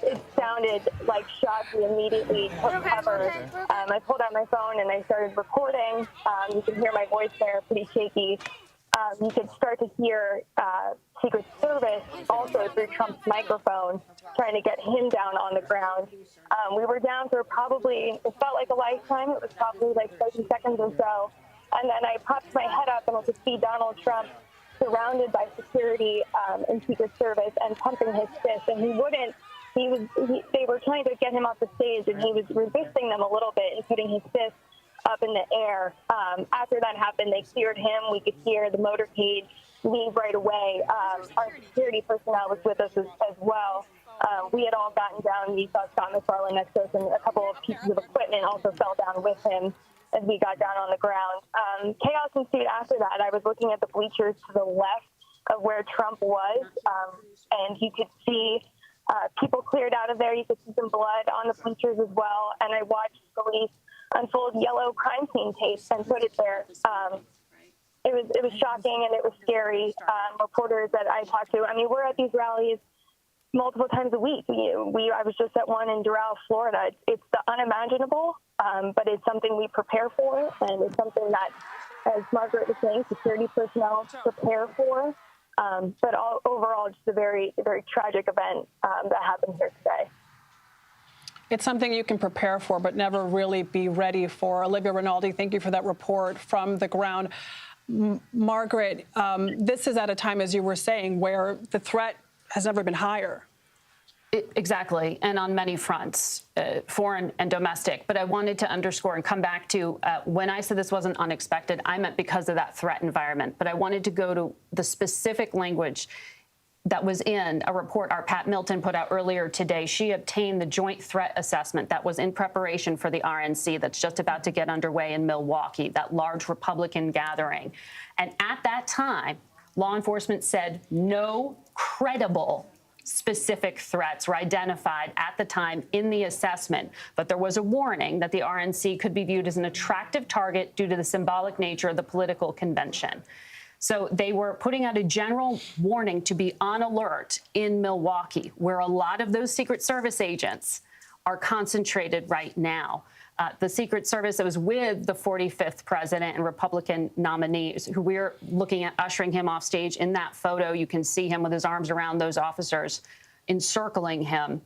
It sounded like shots. We immediately took cover. I pulled out my phone and I started recording. You can hear my voice there, pretty shaky. You could start to hear Secret Service also through Trump's microphone trying to get him down on the ground. We were down for probably, it felt like a lifetime. It was probably like 30 seconds or so. And then I popped my head up and I could see Donald Trump surrounded by security and Secret Service and pumping his fist. And he wouldn't, they were trying to get him off the stage and he was resisting them a little bit and putting his fist up in the air. After that happened, they cleared him. We could hear the motorcade leave right away. Our security personnel was with us as well. We had all gotten down. We saw Scott McFarland next to us, and a couple of pieces of equipment also fell down with him as we got down on the ground. Chaos ensued after that. I was looking at the bleachers to the left of where Trump was, and you could see people cleared out of there. You could see some blood on the bleachers as well. And I watched police unfold yellow crime scene tape and put it there. It was shocking and it was scary. Reporters that I talked to, I mean, we're at these rallies multiple times a week. I was just at one in Doral, Florida. It's the unimaginable, but it's something we prepare for, and it's something that, as Margaret was saying, security personnel prepare for. But overall, just a very, very tragic event that happened here today. It's something you can prepare for, but never really be ready for. Olivia Rinaldi, thank you for that report from the ground. Margaret, this is at a time, as you were saying, where the threat has never been higher. Exactly, and on many fronts, foreign and domestic. But I wanted to underscore and come back to when I said this wasn't unexpected, I meant because of that threat environment. But I wanted to go to the specific language that was in a report our Pat Milton put out earlier today. She obtained the joint threat assessment that was in preparation for the RNC that's just about to get underway in Milwaukee, that large Republican gathering. And at that time, law enforcement said no credible specific threats were identified at the time in the assessment, but there was a warning that the RNC could be viewed as an attractive target due to the symbolic nature of the political convention. So they were putting out a general warning to be on alert in Milwaukee, where a lot of those Secret Service agents are concentrated right now. The Secret Service that was with the 45th president and Republican nominees, who we're looking at ushering him off stage. In that photo, you can see him with his arms around those officers encircling him.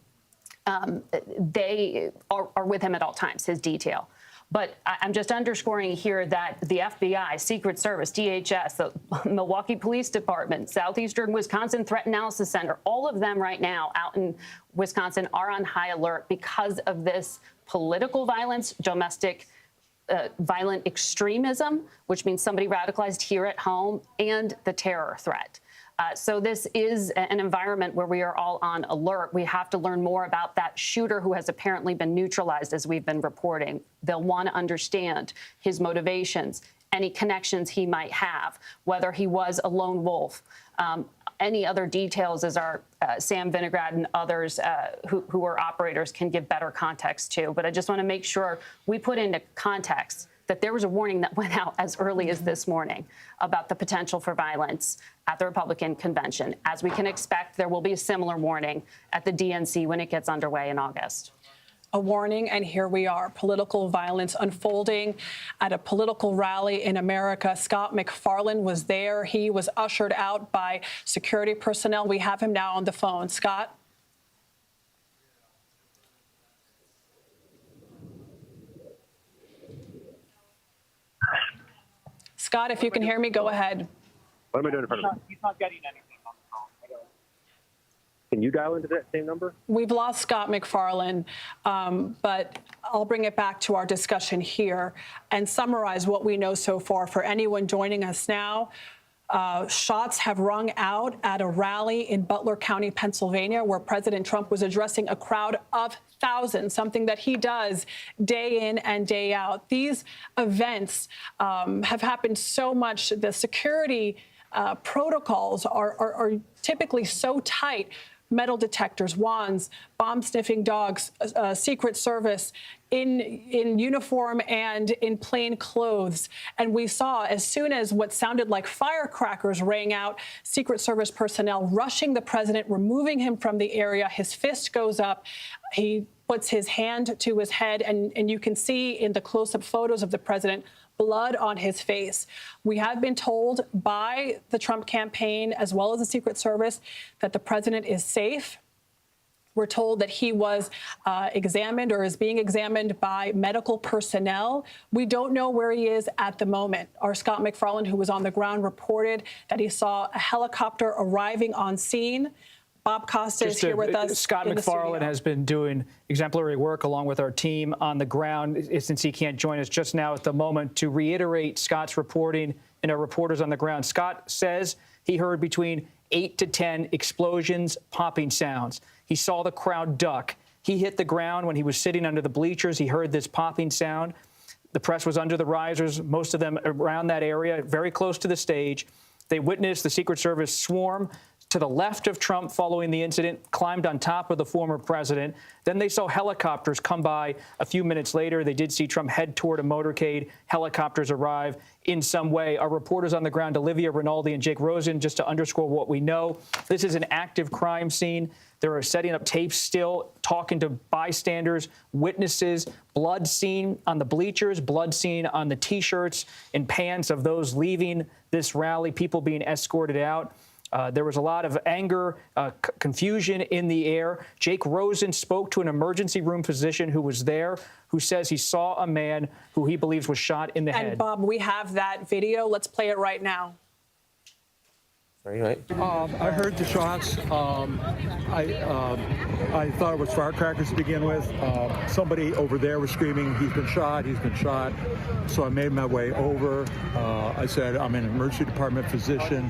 They are with him at all times, his detail. But I'm just underscoring here that the FBI, Secret Service, DHS, the Milwaukee Police Department, Southeastern Wisconsin Threat Analysis Center, all of them right now out in Wisconsin are on high alert because of this political violence, domestic violent extremism, which means somebody radicalized here at home, and the terror threat. So this is an environment where we are all on alert. We have to learn more about that shooter who has apparently been neutralized, as we've been reporting. They'll want to understand his motivations, any connections he might have, whether he was a lone wolf. Any other details, as our Sam Vinograd and others who are operators can give better context to. But I just want to make sure we put into context that there was a warning that went out as early as this morning about the potential for violence at the Republican convention. As we can expect, there will be a similar warning at the DNC when it gets underway in August. A warning, and here we are. Political violence unfolding at a political rally in America. Scott McFarland was there. He was ushered out by security personnel. We have him now on the phone. Scott? Scott, if you can hear me, go ahead. What am I doing in front of him? He's not getting anything on the phone. Can you dial into that same number? We've lost Scott McFarland, but I'll bring it back to our discussion here and summarize what we know so far for anyone joining us now. Shots have rung out at a rally in Butler County, Pennsylvania, where President Trump was addressing a crowd of thousands, something that he does day in and day out. These events have happened so much. The security protocols are typically so tight. Metal detectors, wands, bomb-sniffing dogs, Secret Service in uniform and in plain clothes. And we saw, as soon as what sounded like firecrackers rang out, Secret Service personnel rushing the president, removing him from the area. His fist goes up. He puts his hand to his head, and you can see in the close-up photos of the president blood on his face. We have been told by the Trump campaign, as well as the Secret Service, that the president is safe. We're told that he was examined or is being examined by medical personnel. We don't know where he is at the moment. Our Scott McFarland, who was on the ground, reported that he saw a helicopter arriving on scene. Bob Costa is here with us. Scott McFarland has been doing exemplary work along with our team on the ground, since he can't join us just now at the moment. To reiterate Scott's reporting and our reporters on the ground, Scott says he heard between 8 to 10 explosions, popping sounds. He saw the crowd duck. He hit the ground when he was sitting under the bleachers. He heard this popping sound. The press was under the risers, most of them around that area, very close to the stage. They witnessed the Secret Service swarm to the left of Trump following the incident, climbed on top of the former president. Then they saw helicopters come by a few minutes later. They did see Trump head toward a motorcade. Helicopters arrive in some way. Our reporters on the ground, Olivia Rinaldi and Jake Rosen, just to underscore what we know, this is an active crime scene. They are setting up tapes still, talking to bystanders, witnesses, blood seen on the bleachers, blood seen on the T-shirts and pants of those leaving this rally, people being escorted out. There was a lot of anger, confusion in the air. Jake Rosen spoke to an emergency room physician who was there, who says he saw a man who he believes was shot in the head. And Bob, we have that video. Let's play it right now. I heard the shots. I thought it was firecrackers to begin with. Somebody over there was screaming, "He's been shot, he's been shot." So I made my way over. I said, "I'm an emergency department physician.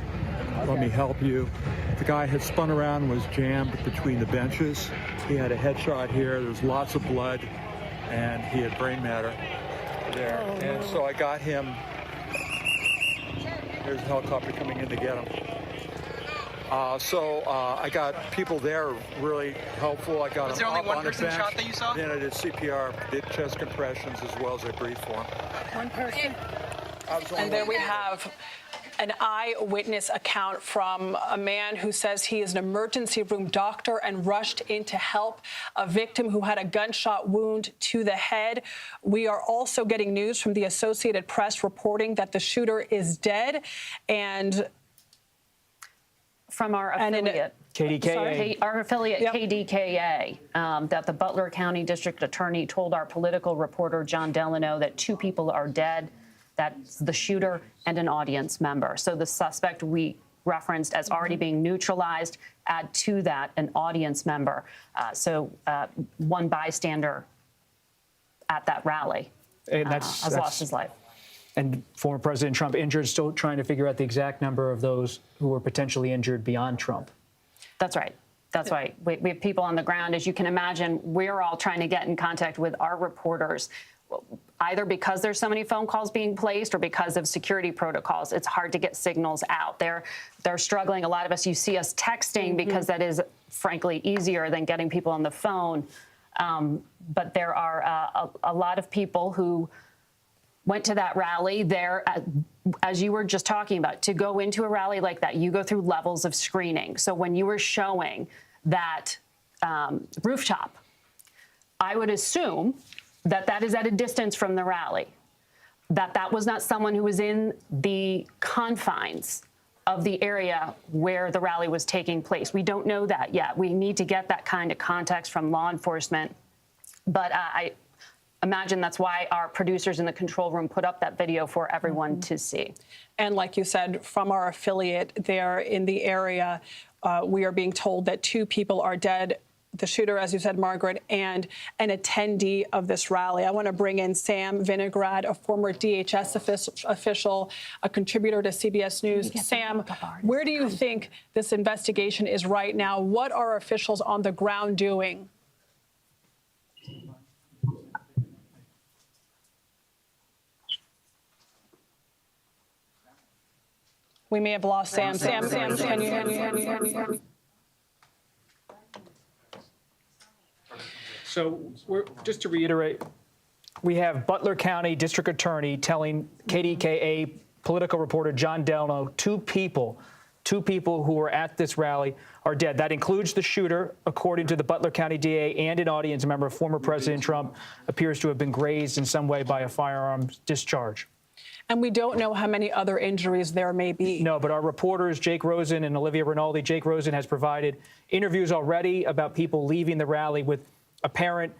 Let me help you." The guy had spun around, was jammed between the benches. He had a headshot here. There was lots of blood, and he had brain matter there. And so I got him. There's a helicopter coming in to get him. I got people there really helpful. I got Was him there only up one on the person bench. shot that you saw? Then I did CPR, did chest compressions as well as I breathed for him. One person. And there we have an eyewitness account from a man who says he is an emergency room doctor and rushed in to help a victim who had a gunshot wound to the head. We are also getting news from the Associated Press reporting that the shooter is dead. And from our affiliate. KDKA. Our affiliate, Yep. KDKA, that the Butler County District Attorney told our political reporter, John Delano, that 2 people are dead. That's the shooter and an audience member. So the suspect we referenced as already being neutralized, add to that an audience member. One bystander at that rally And has lost his life. And former President Trump injured, still trying to figure out the exact number of those who were potentially injured beyond Trump. That's right. That's right. We have people on the ground. As you can imagine, we're all trying to get in contact with our reporters, either because there's so many phone calls being placed or because of security protocols. It's hard to get signals out. They're struggling. A lot of us, you see us texting because that is, frankly, easier than getting people on the phone. But there are a lot of people who went to that rally there, as you were just talking about. To go into a rally like that, you go through levels of screening. So when you were showing that rooftop, I would assume that that is at a distance from the rally, that was not someone who was in the confines of the area where the rally was taking place. We don't know that yet. We need to get that kind of context from law enforcement. But I imagine that's why our producers in the control room put up that video for everyone to see. And like you said, from our affiliate there in the area, we are being told that 2 people are dead. The shooter, as you said, Margaret, and an attendee of this rally. I want to bring in Sam Vinograd, a former DHS official, a contributor to CBS News. Sam, where do you think this investigation is right now? What are officials on the ground doing? We may have lost Sam. Sam, can you? So just to reiterate, we have Butler County District Attorney telling KDKA political reporter John Delano 2 people who were at this rally are dead. That includes the shooter, according to the Butler County DA, and an audience member. Former President Trump appears to have been grazed in some way by a firearm discharge. And we don't know how many other injuries there may be. No, but our reporters, Jake Rosen and Olivia Rinaldi, Jake Rosen has provided interviews already about people leaving the rally with apparent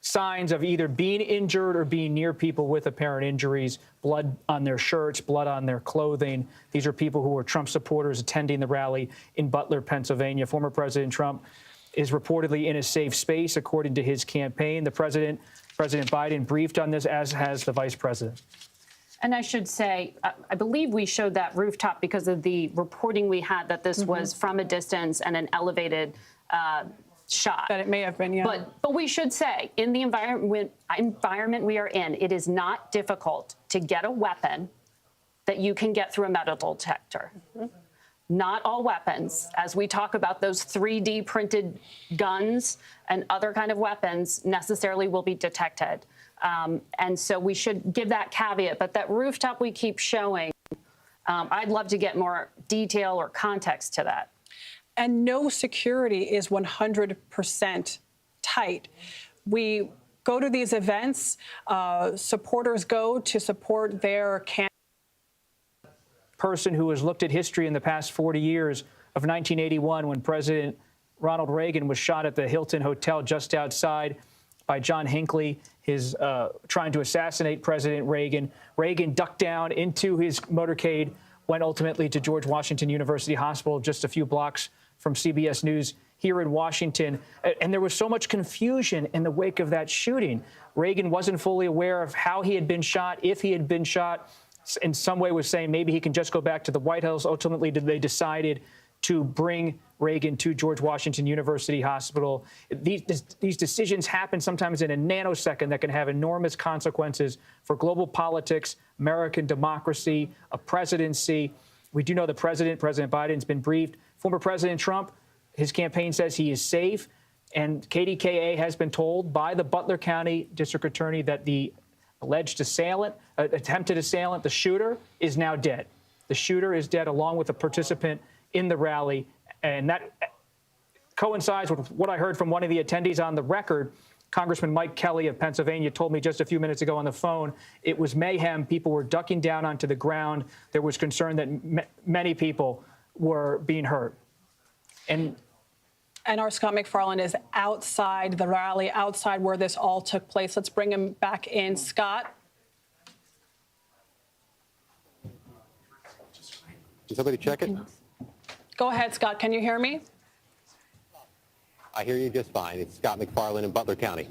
signs of either being injured or being near people with apparent injuries, blood on their shirts, blood on their clothing. These are people who were Trump supporters attending the rally in Butler, Pennsylvania. Former President Trump is reportedly in a safe space, according to his campaign. President Biden, briefed on this, as has the vice president. And I should say, I believe we showed that rooftop because of the reporting we had that this was from a distance and an elevated shot. That it may have been, yeah. But we should say, in the environment we are in, it is not difficult to get a weapon that you can get through a metal detector. Not all weapons, as we talk about those 3D printed guns and other kind of weapons, necessarily will be detected. And so we should give that caveat. But that rooftop we keep showing, I'd love to get more detail or context to that. And no security is 100% tight. We go to these events, supporters go to support their candidate. Person who has looked at history in the past 40 years of 1981 when President Ronald Reagan was shot at the Hilton Hotel just outside by John Hinckley, trying to assassinate President Reagan. Reagan ducked down into his motorcade, went ultimately to George Washington University Hospital, just a few blocks from CBS News here in Washington. And there was so much confusion in the wake of that shooting. Reagan wasn't fully aware of how he had been shot, if he had been shot. In some way was saying maybe he can just go back to the White House. Ultimately, they decided to bring Reagan to George Washington University Hospital. These decisions happen sometimes in a nanosecond that can have enormous consequences for global politics, American democracy, a presidency. We do know the President Biden, has been briefed. Former President Trump, his campaign says he is safe. And KDKA has been told by the Butler County District Attorney that the alleged attempted assailant, the shooter, is now dead. The shooter is dead along with a participant in the rally. And that coincides with what I heard from one of the attendees on the record. Congressman Mike Kelly of Pennsylvania told me just a few minutes ago on the phone, it was mayhem. People were ducking down onto the ground. There was concern that many people were being hurt. And our Scott McFarland is outside the rally, outside where this all took place. Let's bring him back in. Scott? Can somebody check it? Go ahead, Scott. Can you hear me? I hear you just fine. It's Scott McFarland in Butler County.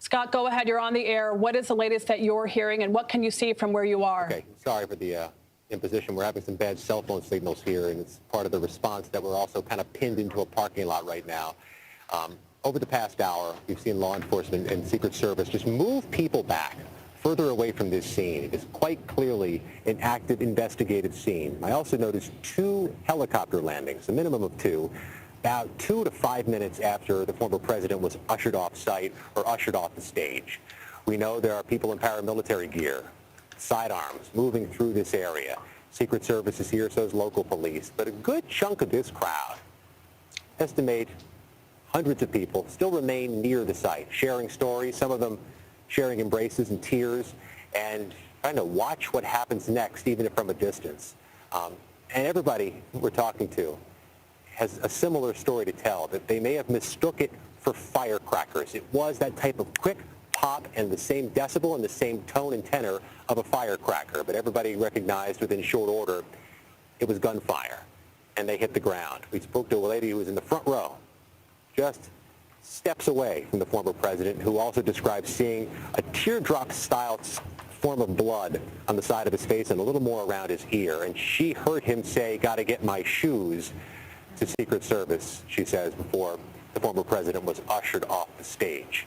Scott, go ahead. You're on the air. What is the latest that you're hearing, and what can you see from where you are? Okay. Sorry for the imposition. We're having some bad cell phone signals here, and it's part of the response that we're also kind of pinned into a parking lot right now. Over the past hour, we've seen law enforcement and Secret Service just move people back further away from this scene. It is quite clearly an active investigative scene. I also noticed 2 helicopter landings, a minimum of 2, about 2 to 5 minutes after the former president was ushered off site or ushered off the stage. We know there are people in paramilitary gear, sidearms, moving through this area. Secret Service is here, so is local police. But a good chunk of this crowd, estimate hundreds of people, still remain near the site, sharing stories, some of them sharing embraces and tears, and trying to watch what happens next, even if from a distance. And everybody we're talking to has a similar story to tell, that they may have mistook it for firecrackers. It was that type of quick pop and the same decibel and the same tone and tenor of a firecracker, but everybody recognized within short order it was gunfire, and they hit the ground. We spoke to a lady who was in the front row, just steps away from the former president, who also described seeing a teardrop-style form of blood on the side of his face and a little more around his ear. And she heard him say, "Gotta get my shoes," to Secret Service, she says, before the former president was ushered off the stage.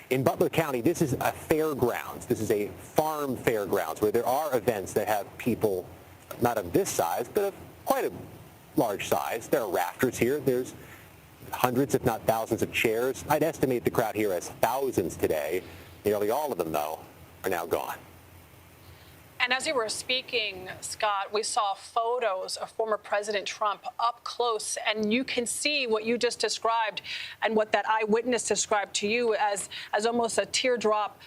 In Butler County, this is a fairgrounds. This is a farm fairgrounds where there are events that have people not of this size, but of quite a large size. There are rafters here. There's hundreds, if not thousands, of chairs. I'd estimate the crowd here as thousands today. Nearly all of them, though, are now gone. And as you were speaking, Scott, we saw photos of former President Trump up close, and you can see what you just described and what that eyewitness described to you as almost a teardrop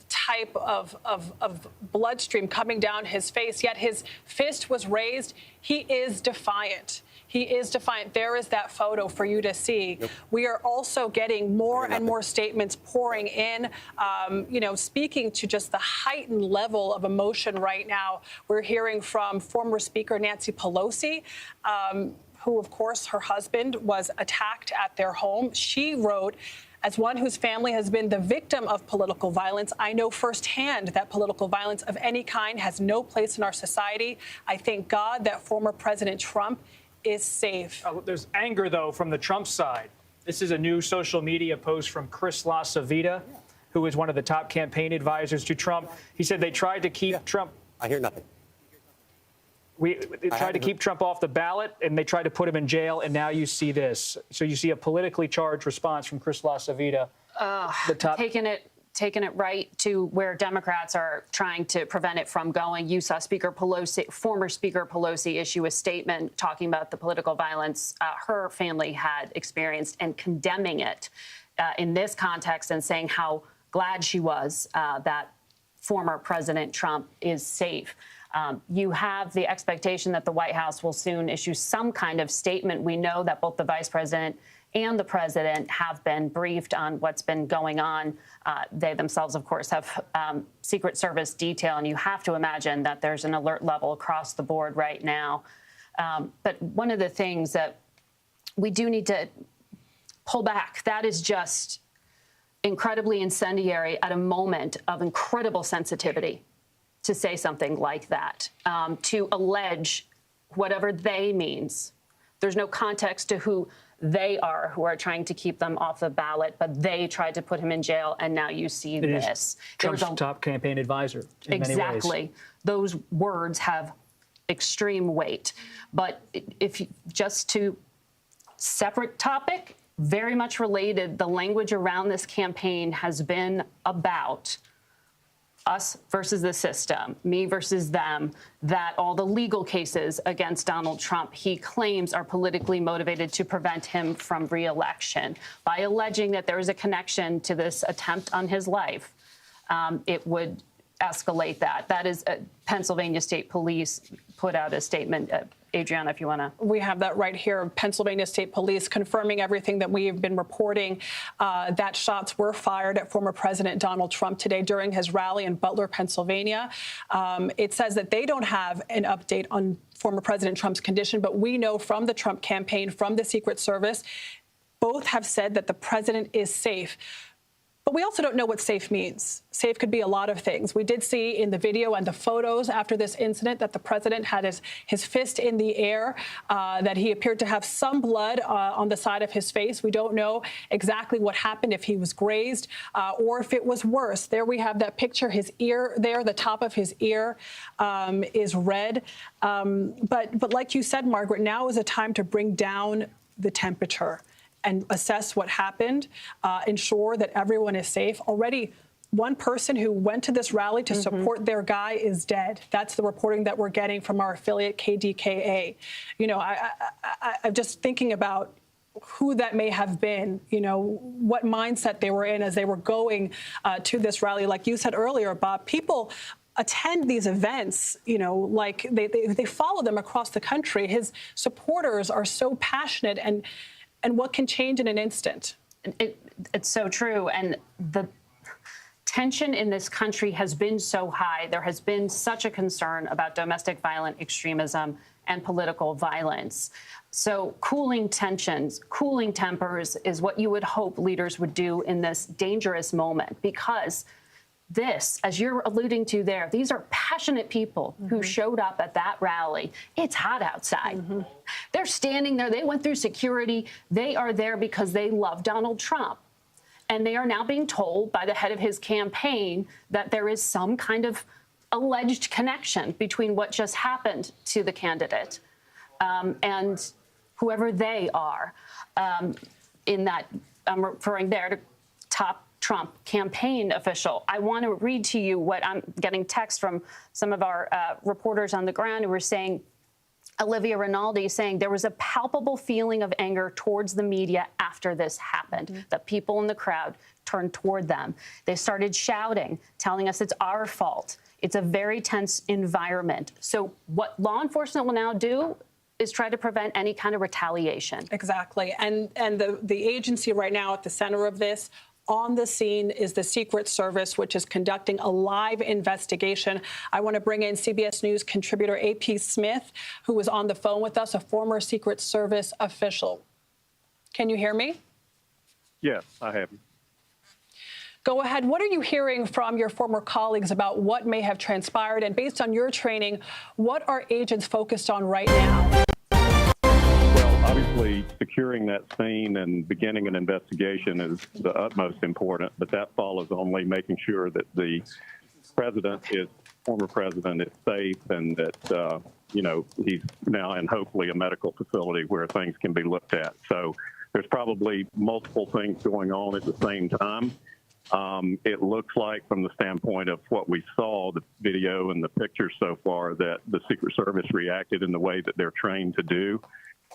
type of bloodstream coming down his face, yet his fist was raised. He is defiant. He is defiant. There is that photo for you to see. Yep. We are also getting more and more statements pouring in, speaking to just the heightened level of emotion right now. We're hearing from former Speaker Nancy Pelosi, who, of course, her husband was attacked at their home. She wrote, "As one whose family has been the victim of political violence, I know firsthand that political violence of any kind has no place in our society. I thank God that former President Trump is safe. There's anger, though, from the Trump side. This is a new social media post from Chris LaCivita, who is one of the top campaign advisors to Trump. He said they tried to keep Trump. I hear nothing. They tried to keep Trump off the ballot, and they tried to put him in jail, and now you see this. So you see a politically charged response from Chris LaCivita. The top. Taking it right to where Democrats are trying to prevent it from going. You saw former Speaker Pelosi issue a statement talking about the political violence her family had experienced and condemning it in this context and saying how glad she was that former President Trump is safe. You have the expectation that the White House will soon issue some kind of statement. We know that both the vice president and the president have been briefed on what's been going on. They themselves, of course, have Secret Service detail, and you have to imagine that there's an alert level across the board right now. But one of the things that we do need to pull back, that is just incredibly incendiary at a moment of incredible sensitivity to say something like that, to allege whatever they means. There's no context to who they are who are trying to keep them off the ballot, but they tried to put him in jail, and now you see this. Trump's top campaign advisor in many ways. Exactly. Those words have extreme weight. But if you, just to separate topic, very much related, the language around this campaign has been about us versus the system, me versus them, that all the legal cases against Donald Trump he claims are politically motivated to prevent him from re-election. By alleging that there is a connection to this attempt on his life, it would escalate that. That is, Pennsylvania State Police put out a statement. Adriana, if you want to. We have that right here. Pennsylvania State Police confirming everything that we have been reporting, that shots were fired at former President Donald Trump today during his rally in Butler, Pennsylvania. It says that they don't have an update on former President Trump's condition, but we know from the Trump campaign, from the Secret Service, both have said that the president is safe. But we also don't know what safe means. Safe could be a lot of things. We did see in the video and the photos after this incident that the president had his fist in the air, that he appeared to have some blood on the side of his face. We don't know exactly what happened, if he was grazed or if it was worse. There we have that picture. His ear there, the top of his ear is red. But like you said, Margaret, now is a time to bring down the temperature and assess what happened, ensure that everyone is safe. Already, one person who went to this rally to support their guy is dead. That's the reporting that we're getting from our affiliate KDKA. You know, I'm just thinking about who that may have been, you know, what mindset they were in as they were going to this rally. Like you said earlier, Bob, people attend these events, you know, like they follow them across the country. His supporters are so passionate, and what can change in an instant. It's so true. And the tension in this country has been so high. There has been such a concern about domestic violent extremism and political violence. So cooling tensions, cooling tempers is what you would hope leaders would do in this dangerous moment, because this, as you're alluding to there, these are passionate people who showed up at that rally. It's hot outside. They're standing there. They went through security. They are there because they love Donald Trump. And they are now being told by the head of his campaign that there is some kind of alleged connection between what just happened to the candidate and whoever they are. In that, I'm referring there to top Trump campaign official. I want to read to you what I'm getting text from some of our reporters on the ground who were saying, Olivia Rinaldi saying there was a palpable feeling of anger towards the media after this happened, that people in the crowd turned toward them. They started shouting, telling us it's our fault. It's a very tense environment. So what law enforcement will now do is try to prevent any kind of retaliation. Exactly. And the agency right now at the center of this, on the scene, is the Secret Service, which is conducting a live investigation. I want to bring in CBS News contributor AP Smith, who was on the phone with us, a former Secret Service official. Can you hear me? Yes, I have. Go ahead. What are you hearing from your former colleagues about what may have transpired? And based on your training, what are agents focused on right now? Obviously, securing that scene and beginning an investigation is the utmost important, but that follows only making sure that the former president is safe and that, he's now in hopefully a medical facility where things can be looked at. So there's probably multiple things going on at the same time. It looks like from the standpoint of what we saw, the video and the pictures so far, that the Secret Service reacted in the way that they're trained to do.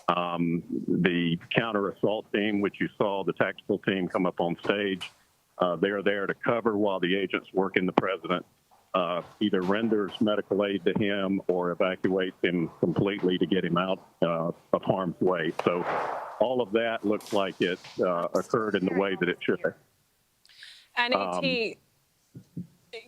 The counter-assault team, which you saw, the tactical team come up on stage, they're there to cover while the agents working the president either renders medical aid to him or evacuates him completely to get him out of harm's way. So all of that looks like it occurred in the way that it should have. And AT,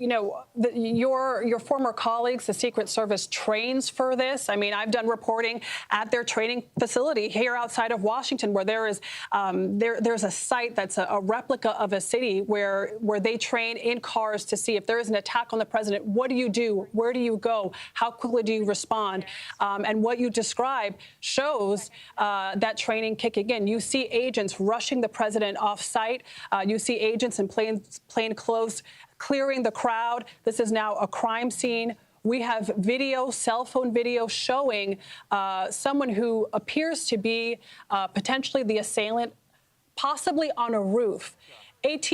your former colleagues, the Secret Service trains for this. I mean, I've done reporting at their training facility here outside of Washington, where there is there's a site that's a replica of a city where they train in cars to see if there is an attack on the president. What do you do? Where do you go? How quickly do you respond? And what you describe shows that training kicking in. You see agents rushing the president off site. You see agents in plain clothes clearing the crowd. This is now a crime scene. We have video, cell phone video, showing someone who appears to be potentially the assailant, possibly on a roof. AT,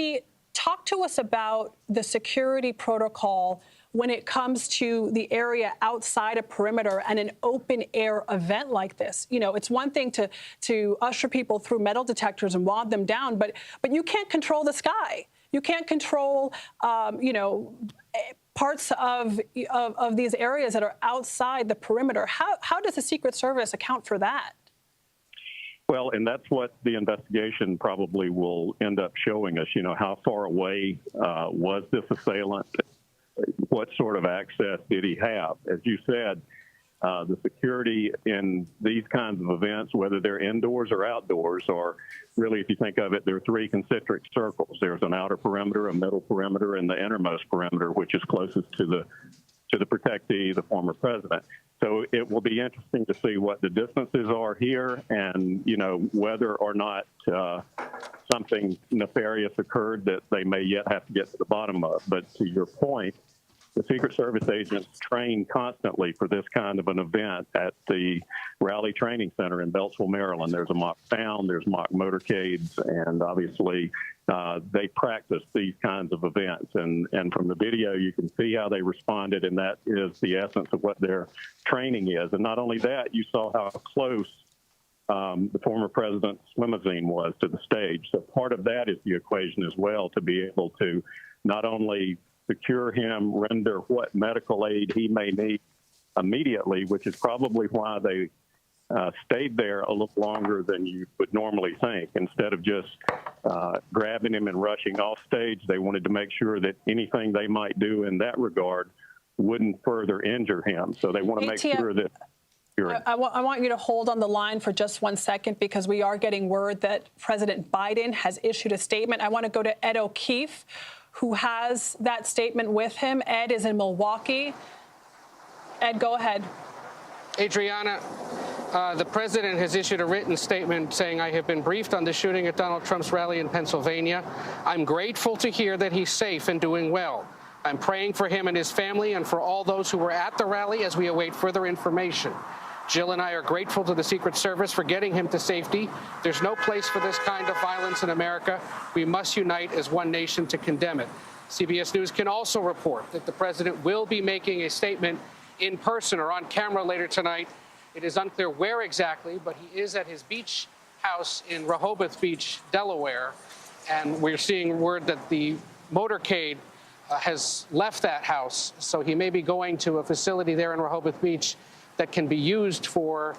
talk to us about the security protocol when it comes to the area outside a perimeter and an open air event like this. It's one thing to usher people through metal detectors and wad them down, but you can't control the sky. You can't control, parts of these areas that are outside the perimeter. How does the Secret Service account for that? Well, and that's what the investigation probably will end up showing us. How far away was this assailant? What sort of access did he have? As you said, the security in these kinds of events, whether they're indoors or outdoors, or really, if you think of it, there are three concentric circles. There's an outer perimeter, a middle perimeter, and the innermost perimeter, which is closest to the protectee, the former president. So it will be interesting to see what the distances are here and, whether or not something nefarious occurred that they may yet have to get to the bottom of. But to your point, the Secret Service agents train constantly for this kind of an event at the Raleigh Training Center in Beltsville, Maryland. There's a mock found, there's mock motorcades, and obviously they practice these kinds of events. And from the video, you can see how they responded, and that is the essence of what their training is. And not only that, you saw how close the former president's limousine was to the stage. So part of that is the equation as well, to be able to not only secure him, render what medical aid he may need immediately, which is probably why they stayed there a little longer than you would normally think. Instead of just grabbing him and rushing off stage, they wanted to make sure that anything they might do in that regard wouldn't further injure him. So they want to make sure that I want you to hold on the line for just 1 second, because we are getting word that President Biden has issued a statement. I want to go to Ed O'Keefe, who has that statement with him. Ed is in Milwaukee. Ed, go ahead. Adriana, the president has issued a written statement saying, I have been briefed on the shooting at Donald Trump's rally in Pennsylvania. I'm grateful to hear that he's safe and doing well. I'm praying for him and his family and for all those who were at the rally as we await further information. Jill and I are grateful to the Secret Service for getting him to safety. There's no place for this kind of violence in America. We must unite as one nation to condemn it. CBS News can also report that the president will be making a statement in person or on camera later tonight. It is unclear where exactly, but he is at his beach house in Rehoboth Beach, Delaware. And we're seeing word that the motorcade has left that house. So he may be going to a facility there in Rehoboth Beach that can be used for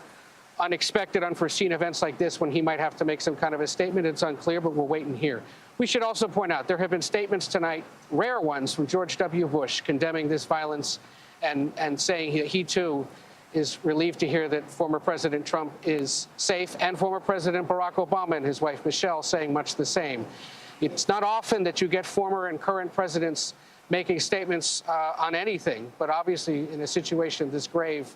unexpected, unforeseen events like this, when he might have to make some kind of a statement. It's unclear, but we'll wait and hear. We should also point out there have been statements tonight, rare ones, from George W. Bush condemning this violence and saying he too is relieved to hear that former President Trump is safe, and former President Barack Obama and his wife Michelle saying much the same. It's not often that you get former and current presidents making statements on anything, but obviously in a situation this grave,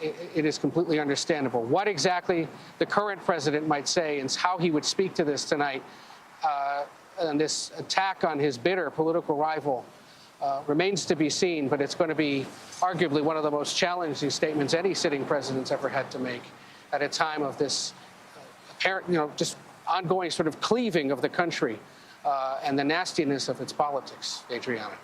it is completely understandable. What exactly the current president might say and how he would speak to this tonight and this attack on his bitter political rival remains to be seen, but it's going to be arguably one of the most challenging statements any sitting president's ever had to make at a time of this apparent, just ongoing sort of cleaving of the country and the nastiness of its politics. Adriana.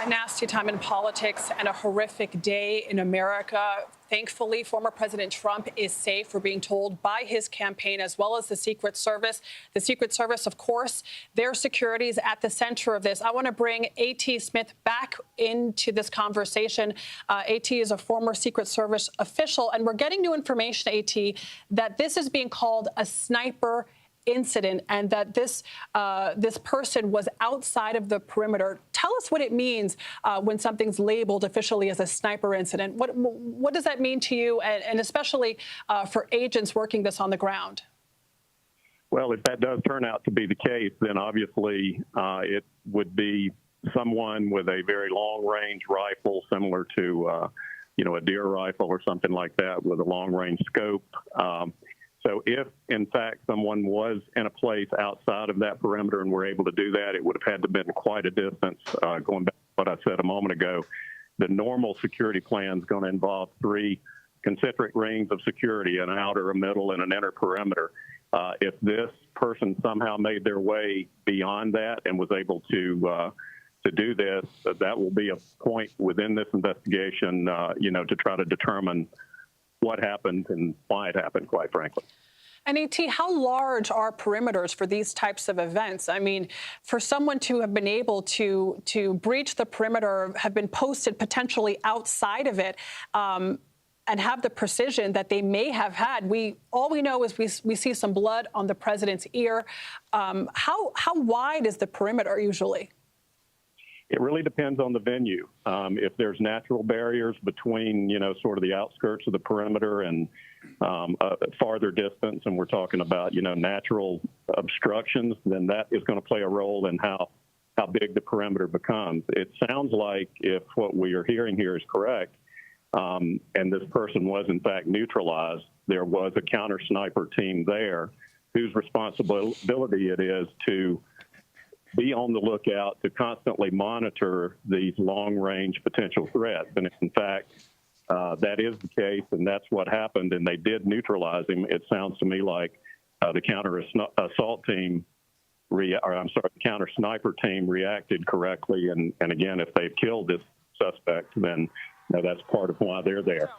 A nasty time in politics and a horrific day in America. Thankfully, former President Trump is safe. We're being told by his campaign as well as the Secret Service. The Secret Service, of course, their security is at the center of this. I want to bring A.T. Smith back into this conversation. A.T. is a former Secret Service official, and we're getting new information, A.T., that this is being called a sniper incident and that this person was outside of the perimeter. Tell us what it means when something's labeled officially as a sniper incident. What does that mean to you, and especially for agents working this on the ground? Well, if that does turn out to be the case, then obviously it would be someone with a very long-range rifle, similar to a deer rifle or something like that, with a long-range scope. So if, in fact, someone was in a place outside of that perimeter and were able to do that, it would have had to have been quite a distance. Going back to what I said a moment ago, the normal security plan is going to involve 3 concentric rings of security, an outer, a middle, and an inner perimeter. If this person somehow made their way beyond that and was able to do this, that will be a point within this investigation, to try to determine what happened and why it happened, quite frankly. And A.T., how large are perimeters for these types of events? I mean, for someone to have been able to breach the perimeter, have been posted potentially outside of it, and have the precision that they may have had. All we know is we see some blood on the president's ear. How wide is the perimeter usually? It really depends on the venue. If there's natural barriers between, sort of the outskirts of the perimeter and a farther distance, and we're talking about, natural obstructions, then that is going to play a role in how big the perimeter becomes. It sounds like, if what we are hearing here is correct, and this person was in fact neutralized, there was a counter sniper team there whose responsibility it is to be on the lookout to constantly monitor these long-range potential threats. And if, in fact, that is the case, and that's what happened, and they did neutralize him, it sounds to me like the counter-assault team, the counter-sniper team reacted correctly. And again, if they've killed this suspect, then that's part of why they're there.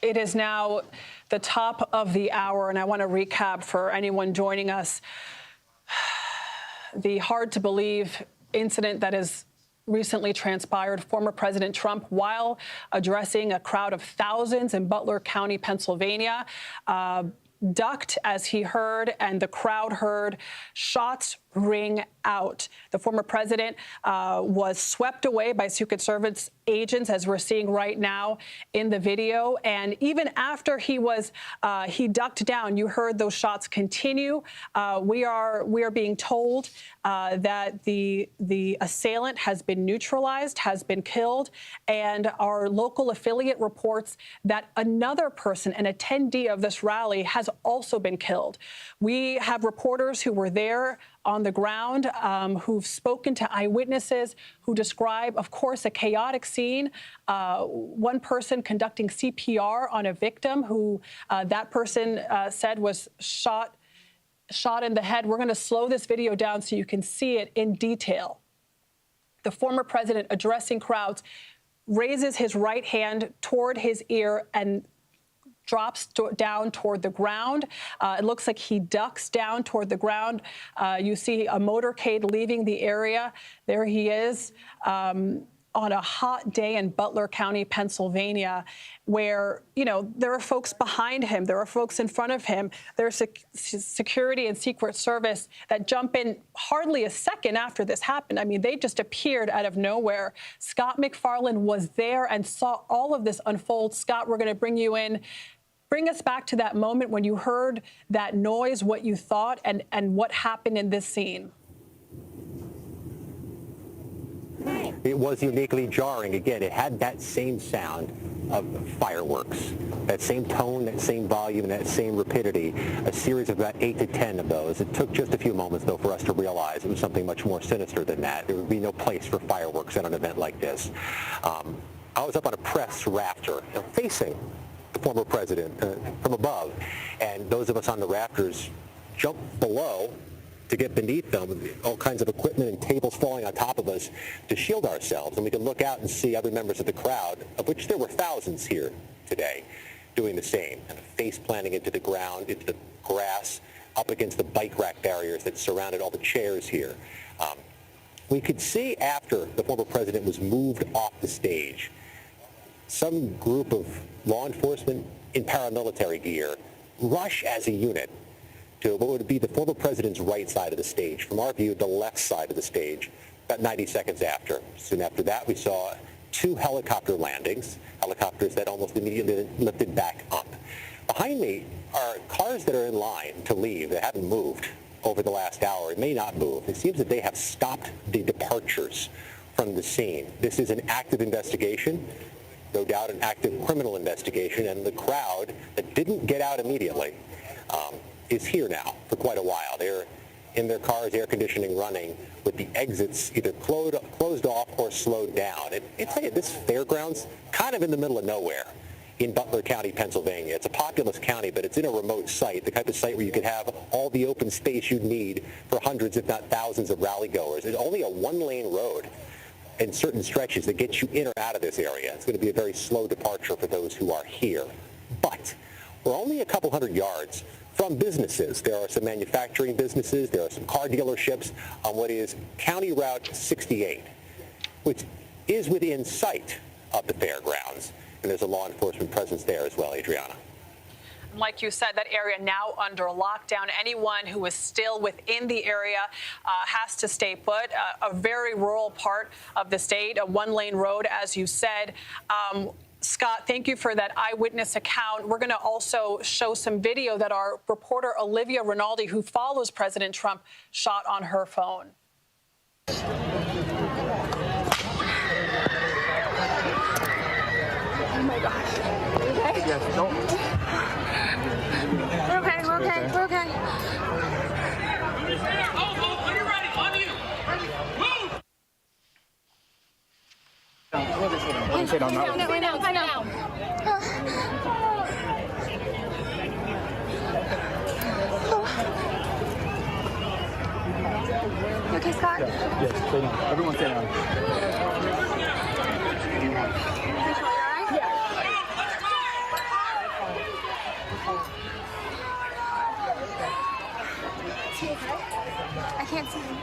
It is now the top of the hour, and I want to recap for anyone joining us the hard-to-believe incident that has recently transpired. Former President Trump, while addressing a crowd of thousands in Butler County, Pennsylvania, ducked as he heard and the crowd heard shots ring out. The former president was swept away by Secret Service agents, as we're seeing right now in the video. And even after he ducked down, you heard those shots continue. We are being told that the assailant has been neutralized, has been killed, and our local affiliate reports that another person, an attendee of this rally, has also been killed. We have reporters who were there on the ground, who've spoken to eyewitnesses who describe, of course, a chaotic scene. One person conducting CPR on a victim who that person said was shot in the head. We're going to slow this video down so you can see it in detail. The former president, addressing crowds, raises his right hand toward his ear and drops down toward the ground. It looks like he ducks down toward the ground. You see a motorcade leaving the area. There he is on a hot day in Butler County, Pennsylvania, where, there are folks behind him. There are folks in front of him. There's security and Secret Service that jump in hardly a second after this happened. I mean, they just appeared out of nowhere. Scott MacFarlane was there and saw all of this unfold. Scott, we're going to bring you in. Bring us back to that moment when you heard that noise, what you thought, and what happened in this scene. Hey. It was uniquely jarring. Again, it had that same sound of fireworks, that same tone, that same volume, and that same rapidity, a series of about 8 to 10 of those. It took just a few moments, though, for us to realize it was something much more sinister than that. There would be no place for fireworks at an event like this. I was up on a press rafter, facing the former president from above, and those of us on the rafters jumped below to get beneath them, with all kinds of equipment and tables falling on top of us to shield ourselves. And we could look out and see other members of the crowd, of which there were thousands here today, doing the same, kind of face planting into the ground, into the grass, up against the bike rack barriers that surrounded all the chairs here. We could see after the former president was moved off the stage, some group of law enforcement in paramilitary gear rush as a unit to what would be the former president's right side of the stage. From our view, the left side of the stage, about 90 seconds after. Soon after that, we saw 2 helicopter landings, helicopters that almost immediately lifted back up. Behind me are cars that are in line to leave that haven't moved over the last hour. It may not move. It seems that they have stopped the departures from the scene. This is an active investigation, no doubt an active criminal investigation, and the crowd that didn't get out immediately is here now for quite a while. They're in their cars, air conditioning running, with the exits either closed off or slowed down. And tell you, this fairgrounds, kind of in the middle of nowhere in Butler County, Pennsylvania. It's a populous county, but it's in a remote site, the type of site where you could have all the open space you'd need for hundreds, if not thousands, of rally goers. It's only a one-lane road in certain stretches that gets you in or out of this area. It's going to be a very slow departure for those who are here. But we're only a couple hundred yards from businesses. There are some manufacturing businesses. There are some car dealerships on what is County Route 68, which is within sight of the fairgrounds. And there's a law enforcement presence there as well, Adriana. Like you said, that area now under lockdown. Anyone who is still within the area has to stay put. A very rural part of the state, a one-lane road, as you said. Scott, thank you for that eyewitness account. We're going to also show some video that our reporter Olivia Rinaldi, who follows President Trump, shot on her phone. Oh my gosh. Okay? Yes, don't. We're okay, we're okay, we're okay. Oh, are you ready? On you. Ready? Move! Sit down. Lay down. You okay, Scott? Yes, stay down. Everyone stay down. I can't see him.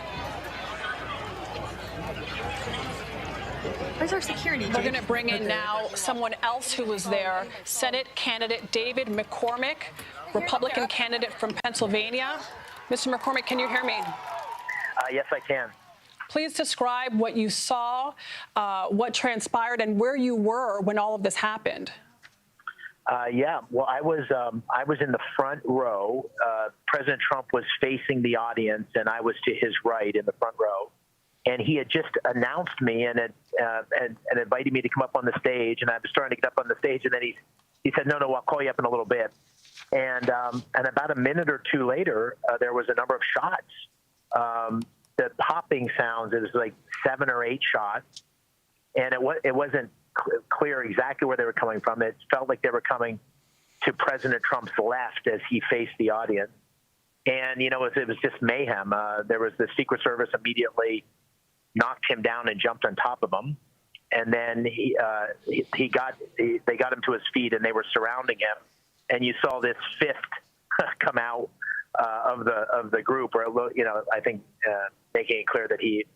Where's our security? We're going to bring in now someone else who was there, Senate candidate David McCormick, Republican candidate from Pennsylvania. Mr. McCormick, can you hear me? Yes, I can. Please describe what you saw, what transpired, and where you were when all of this happened. Yeah, well, I was in the front row. President Trump was facing the audience, and I was to his right in the front row. And he had just announced me and invited me to come up on the stage. And I was starting to get up on the stage, and then he said, "No, I'll call you up in a little bit." And about a minute or two later, there was a number of shots. The popping sounds, it was like 7 or 8 shots, and it wasn't clear exactly where they were coming from. It felt like they were coming to President Trump's left as he faced the audience. And, it was just mayhem. There was the Secret Service immediately knocked him down and jumped on top of him. And then they got him to his feet, and they were surrounding him. And you saw this fist come out of the group, or I think making it clear that he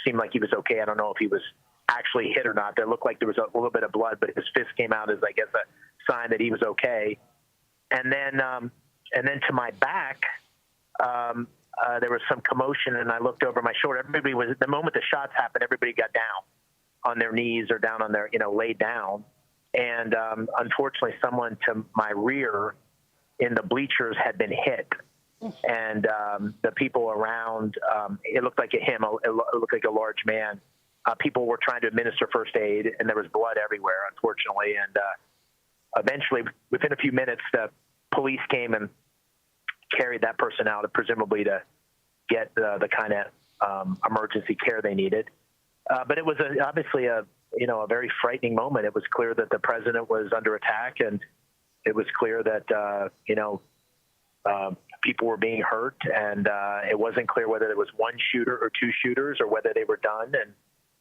seemed like he was okay. I don't know if he was actually hit or not. There looked like there was a little bit of blood, but his fist came out as, I guess, a sign that he was okay. And then to my back, there was some commotion, and I looked over my shoulder. Everybody was, the moment the shots happened, everybody got down on their knees or down on their, laid down. And unfortunately, someone to my rear in the bleachers had been hit. And the people around, it looked like him, it looked like a large man, people were trying to administer first aid, and there was blood everywhere, unfortunately. And eventually, within a few minutes, the police came and carried that person out, presumably to get the kind of emergency care they needed. But it was obviously a very frightening moment. It was clear that the president was under attack, and it was clear that people were being hurt, and it wasn't clear whether there was one shooter or two shooters or whether they were done. And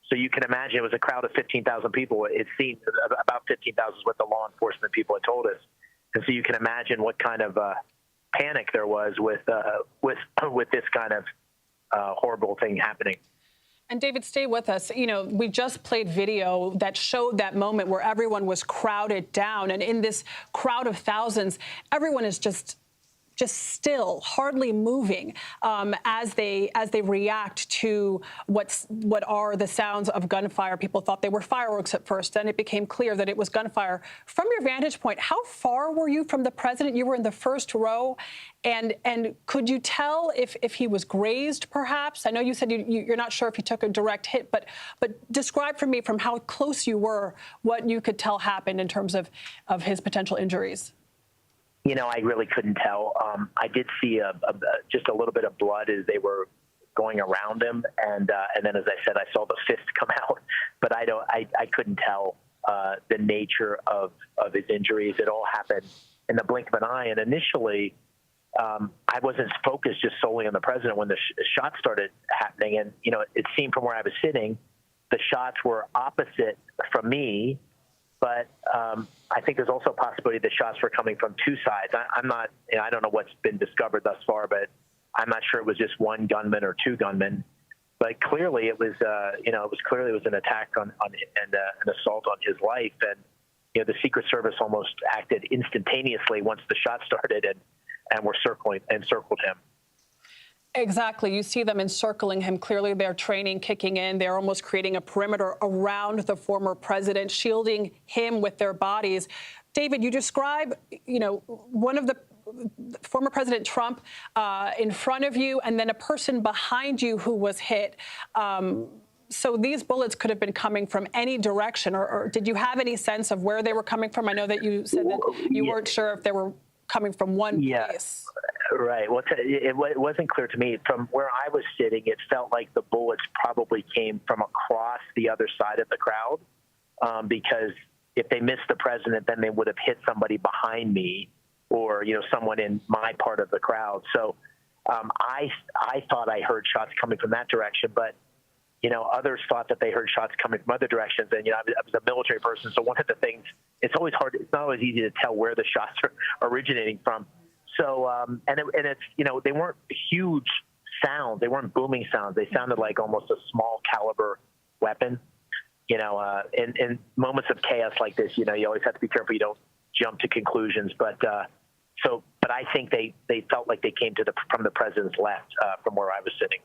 so you can imagine it was a crowd of 15,000 people. It seemed about 15,000 is what the law enforcement people had told us. And so you can imagine what kind of panic there was with this kind of horrible thing happening. And David, stay with us. You know, we just played video that showed that moment where everyone was crowded down. And in this crowd of thousands, everyone is just still, hardly moving as they react to what are the sounds of gunfire. People thought they were fireworks at first. Then it became clear that it was gunfire. From your vantage point, how far were you from the president? You were in the first row. And could you tell if he was grazed, perhaps? I know you said you're not sure if he took a direct hit, but describe for me from how close you were what you could tell happened in terms of his potential injuries. You know, I really couldn't tell. I did see just a little bit of blood as they were going around him, and then, as I said, I saw the fist come out. But I couldn't tell the nature of his injuries. It all happened in the blink of an eye. And initially, I wasn't focused just solely on the president when the shots started happening. And it seemed from where I was sitting, the shots were opposite from me. But I think there's also a possibility the shots were coming from two sides. I'm not, I don't know what's been discovered thus far, but I'm not sure it was just one gunman or two gunmen. But clearly it was, it was an attack on and an assault on his life. And the Secret Service almost acted instantaneously once the shot started and were circled him. Exactly. You see them encircling him. Clearly, their training kicking in. They're almost creating a perimeter around the former president, shielding him with their bodies. David, you describe, one of the former President Trump in front of you and then a person behind you who was hit. So these bullets could have been coming from any direction, or did you have any sense of where they were coming from? I know that you said that you weren't sure if they were coming from one place. Right. Well, it wasn't clear to me. From where I was sitting, it felt like the bullets probably came from across the other side of the crowd, because if they missed the president, then they would have hit somebody behind me or, someone in my part of the crowd. So I thought I heard shots coming from that direction, but others thought that they heard shots coming from other directions. And, I was a military person, so one of the things, it's not always easy to tell where the shots are originating from. So, it's, they weren't huge sounds. They weren't booming sounds. They sounded like almost a small caliber weapon. In moments of chaos like this, you always have to be careful you don't jump to conclusions. But I think they felt like they came from the president's left, from where I was sitting.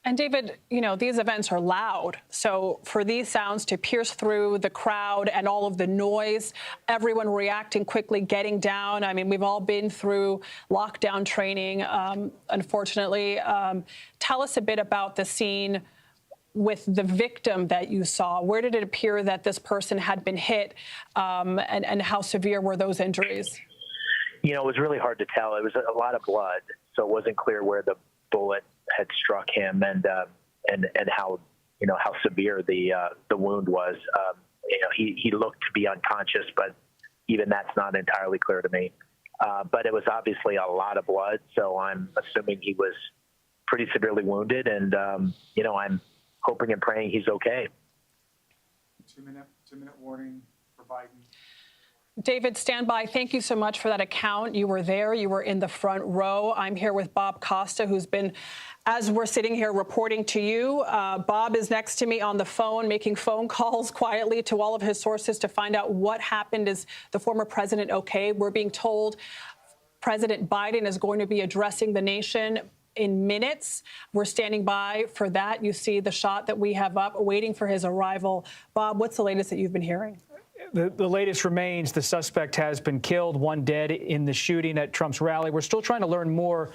And David, these events are loud. So for these sounds to pierce through the crowd and all of the noise, everyone reacting quickly, getting down. I mean, we've all been through lockdown training, unfortunately. Tell us a bit about the scene with the victim that you saw. Where did it appear that this person had been hit, and how severe were those injuries? It was really hard to tell. It was a lot of blood, so it wasn't clear where the bullet had struck him and how how severe the wound was. He looked to be unconscious, but even that's not entirely clear to me. But it was obviously a lot of blood, so I'm assuming he was pretty severely wounded, and I'm hoping and praying he's okay. 2-minute warning for Biden. David, stand by. Thank you so much for that account. You were there. You were in the front row. I'm here with Bob Costa, who's been, as we're sitting here, reporting to you. Bob is next to me on the phone, making phone calls quietly to all of his sources to find out what happened. Is the former president okay? We're being told President Biden is going to be addressing the nation in minutes. We're standing by for that. You see the shot that we have up, waiting for his arrival. Bob, what's the latest that you've been hearing? The latest remains the suspect has been killed, one dead in the shooting at Trump's rally. We're still trying to learn more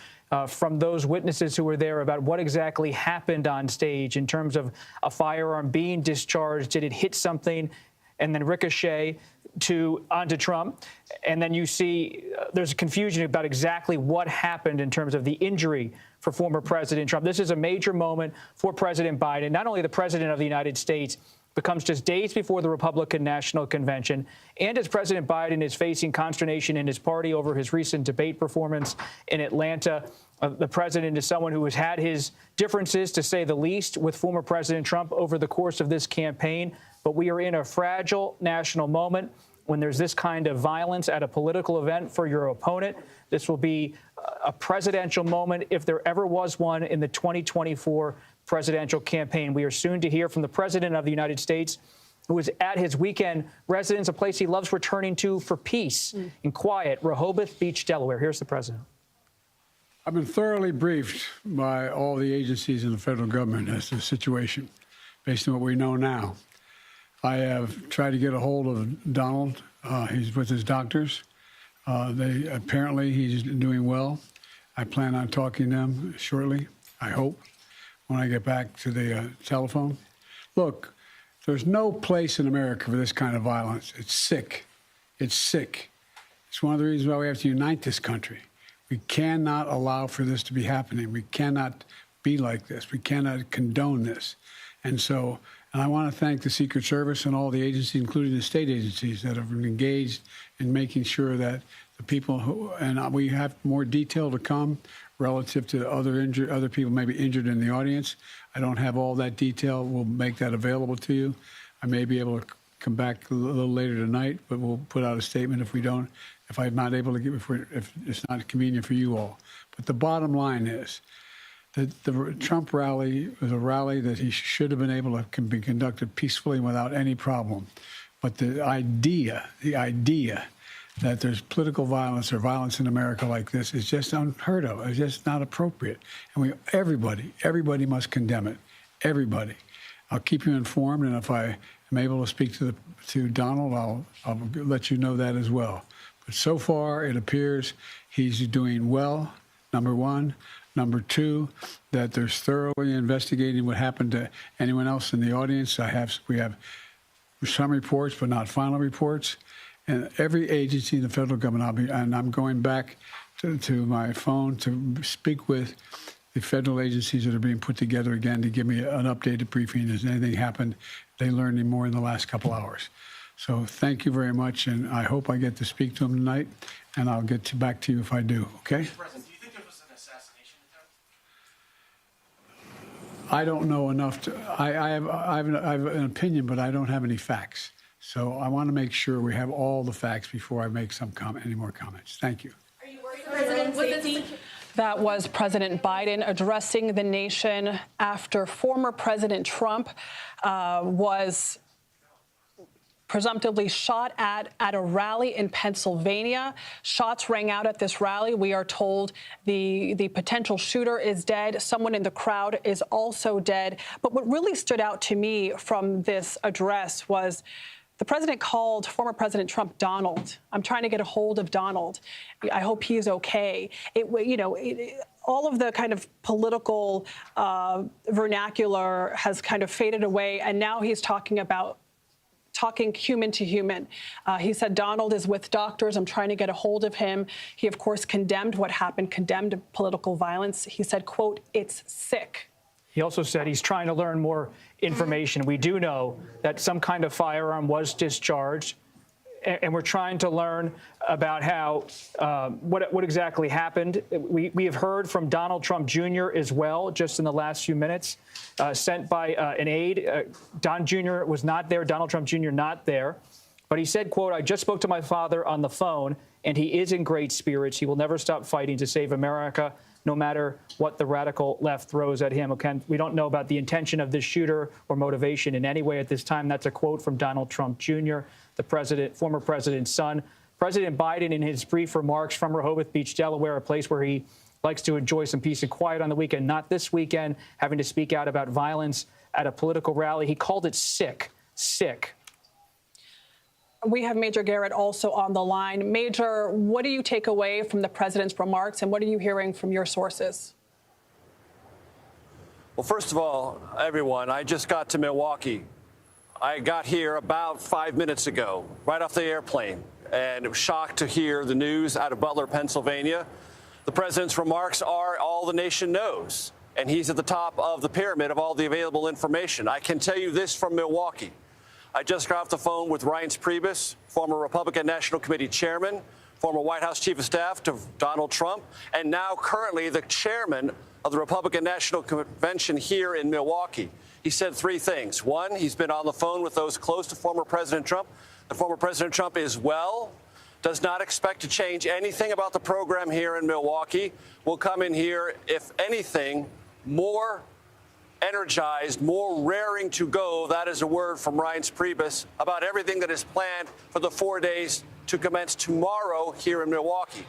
from those witnesses who were there about what exactly happened on stage in terms of a firearm being discharged. Did it hit something and then ricochet onto Trump? And then you see there's confusion about exactly what happened in terms of the injury for former President Trump. This is a major moment for President Biden, not only the president of the United States, becomes just days before the Republican National Convention, and as President Biden is facing consternation in his party over his recent debate performance in Atlanta. The president is someone who has had his differences, to say the least, with former President Trump over the course of this campaign. But we are in a fragile national moment when there's this kind of violence at a political event for your opponent. This will be a presidential moment, if there ever was one, in the 2024 presidential campaign. We are soon to hear from the President of the United States, who is at his weekend residence, a place he loves returning to for peace and quiet, Rehoboth Beach, Delaware. Here's the President. I've been thoroughly briefed by all the agencies in the federal government as to the situation, based on what we know now. I have tried to get a hold of Donald. He's with his doctors. Apparently he's doing well. I plan on talking to them shortly, I hope, when I get back to the telephone. Look, there's no place in America for this kind of violence. It's sick. It's sick. It's one of the reasons why we have to unite this country. We cannot allow for this to be happening. We cannot be like this. We cannot condone this. And I want to thank the Secret Service and all the agencies, including the state agencies, that have been engaged in making sure that the people and we have more detail to come relative to other people maybe injured in the audience. I don't have all that detail. We'll make that available to you. I may be able to come back a little later tonight, but we'll put out a statement if I'm not able to if it's not convenient for you all. But the bottom line is that the Trump rally was a rally that he should have been able to be conducted peacefully without any problem. But the idea that there's political violence or violence in America like this is just unheard of. It's just not appropriate. And everybody must condemn it. Everybody. I'll keep you informed, and if I am able to speak to Donald, I'll let you know that as well. But so far, it appears he's doing well, number one. Number two, that they're thoroughly investigating what happened to anyone else in the audience. We have some reports, but not final reports. And every agency in the federal government, I'm going back to my phone to speak with the federal agencies that are being put together again to give me an updated briefing. Has anything happened? They learned any more in the last couple hours. So thank you very much, and I hope I get to speak to them tonight, and I'll get back to you if I do, okay? Mr. President, do you think it was an assassination attempt? I don't know enough to. I have an opinion, but I don't have any facts. So I want to make sure we have all the facts before I make any more comments. Thank you. Are you worried about President safety? That was President Biden addressing the nation after former President Trump was presumptively shot at a rally in Pennsylvania. Shots rang out at this rally. We are told the potential shooter is dead. Someone in the crowd is also dead. But what really stood out to me from this address was the president called former President Trump Donald. I'm trying to get a hold of Donald. I hope he's okay. All of the kind of political vernacular has kind of faded away, and now he's talking human to human. He said Donald is with doctors. I'm trying to get a hold of him. He, of course, condemned what happened, condemned political violence. He said, quote, "It's sick." He also said he's trying to learn more information. We do know that some kind of firearm was discharged, and we're trying to learn about how what exactly happened. We have heard from Donald Trump Jr. as well, just in the last few minutes, sent by an aide. Don Jr. was not there. Donald Trump Jr. not there. But he said, quote, "I just spoke to my father on the phone, and he is in great spirits. He will never stop fighting to save America, no matter what the radical left throws at him." Okay, we don't know about the intention of this shooter or motivation in any way at this time. That's a quote from Donald Trump Jr., the former president's son. President Biden, in his brief remarks from Rehoboth Beach, Delaware, a place where he likes to enjoy some peace and quiet on the weekend, not this weekend, having to speak out about violence at a political rally. He called it sick. We have Major Garrett also on the line. Major, what do you take away from the president's remarks, and what are you hearing from your sources? Well, first of all, everyone, I just got to Milwaukee. I got here about 5 minutes ago, right off the airplane, and was shocked to hear the news out of Butler, Pennsylvania. The president's remarks are all the nation knows, and he's at the top of the pyramid of all the available information. I can tell you this from Milwaukee. I just got off the phone with Reince Priebus, former Republican National Committee chairman, former White House chief of staff to Donald Trump, and now currently the chairman of the Republican National Convention here in Milwaukee. He said three things. One, he's been on the phone with those close to former President Trump. The former President Trump is well, does not expect to change anything about the program here in Milwaukee, will come in here, if anything, more energized, more raring to go. That is a word from Reince Priebus about everything that is planned for the 4 days to commence tomorrow here in Milwaukee.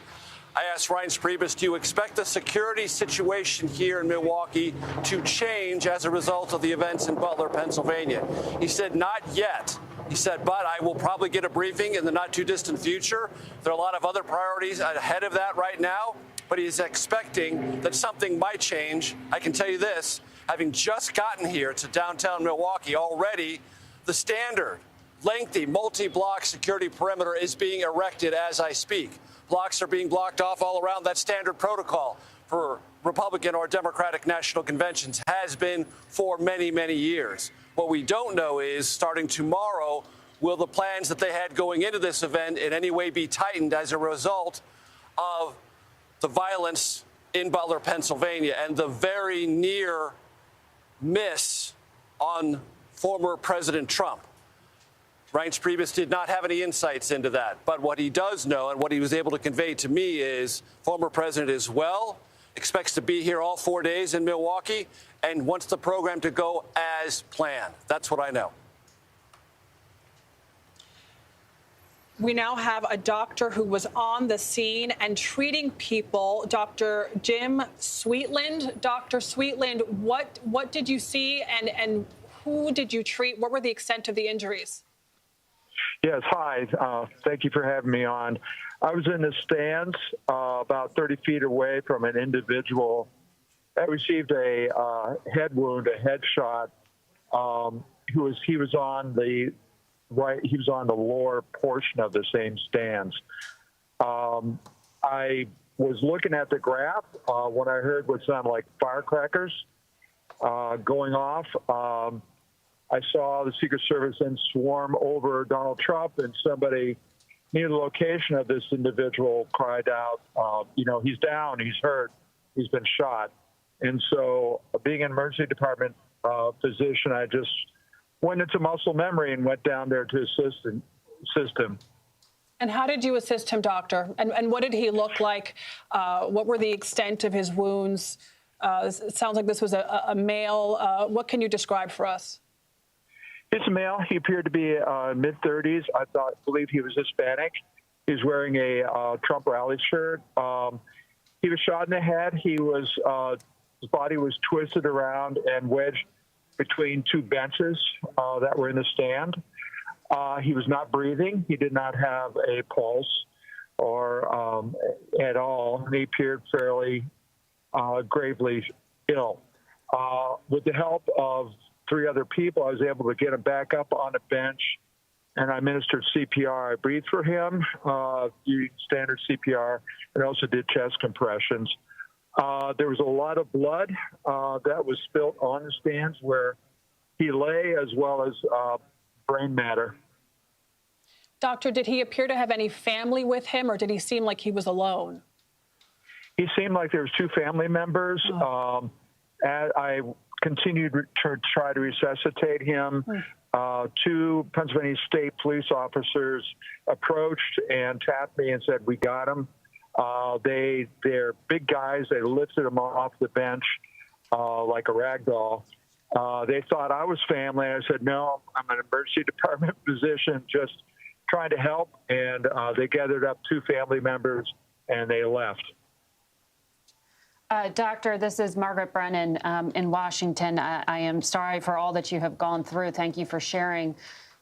I asked Reince Priebus, do you expect the security situation here in Milwaukee to change as a result of the events in Butler, Pennsylvania? He said, not yet. He said, but I will probably get a briefing in the not too distant future. There are a lot of other priorities ahead of that right now, but he's expecting that something might change. I can tell you this, having just gotten here to downtown Milwaukee, already the standard lengthy multi-block security perimeter is being erected as I speak. Blocks are being blocked off all around. That standard protocol for Republican or Democratic national conventions has been for many, many years. What we don't know is, starting tomorrow, will the plans that they had going into this event in any way be tightened as a result of the violence in Butler, Pennsylvania, and the very near miss on former President Trump. Reince Priebus did not have any insights into that. But what he does know and what he was able to convey to me is former president is well, expects to be here all 4 days in Milwaukee, and wants the program to go as planned. That's what I know. We now have a doctor who was on the scene and treating people, Dr. Jim Sweetland. Dr. Sweetland, what did you see and who did you treat? What were the extent of the injuries? Yes, hi. Thank you for having me on. I was in the stands about 30 feet away from an individual that received a head wound, a headshot. He was on the right. He was on the lower portion of the same stands. I was looking at the graph when I heard what sounded like firecrackers going off. I saw the Secret Service then swarm over Donald Trump, and somebody near the location of this individual cried out, he's down, he's hurt, he's been shot. And so being an emergency department physician, I just went into muscle memory and went down there to assist him. And how did you assist him, doctor? And what did he look like? What were the extent of his wounds? It sounds like this was a male. What can you describe for us? He's a male. He appeared to be mid-30s. I believe he was Hispanic. He was wearing a Trump rally shirt. He was shot in the head. His body was twisted around and wedged between two benches that were in the stand. He was not breathing. He did not have a pulse or at all. He appeared fairly gravely ill. With the help of 3 other people, I was able to get him back up on a bench, and I administered CPR. I breathed for him, standard CPR, and also did chest compressions. There was a lot of blood that was spilt on the stands where he lay, as well as brain matter. Doctor, did he appear to have any family with him, or did he seem like he was alone? He seemed like there was 2 family members. I continued to try to resuscitate him. 2 Pennsylvania State police officers approached and tapped me and said, "We got him." They're big guys. They lifted him off the bench like a rag doll. They thought I was family. I said, "No, I'm an emergency department physician just trying to help." And they gathered up 2 family members and they left. Doctor, this is Margaret Brennan in Washington. I am sorry for all that you have gone through. Thank you for sharing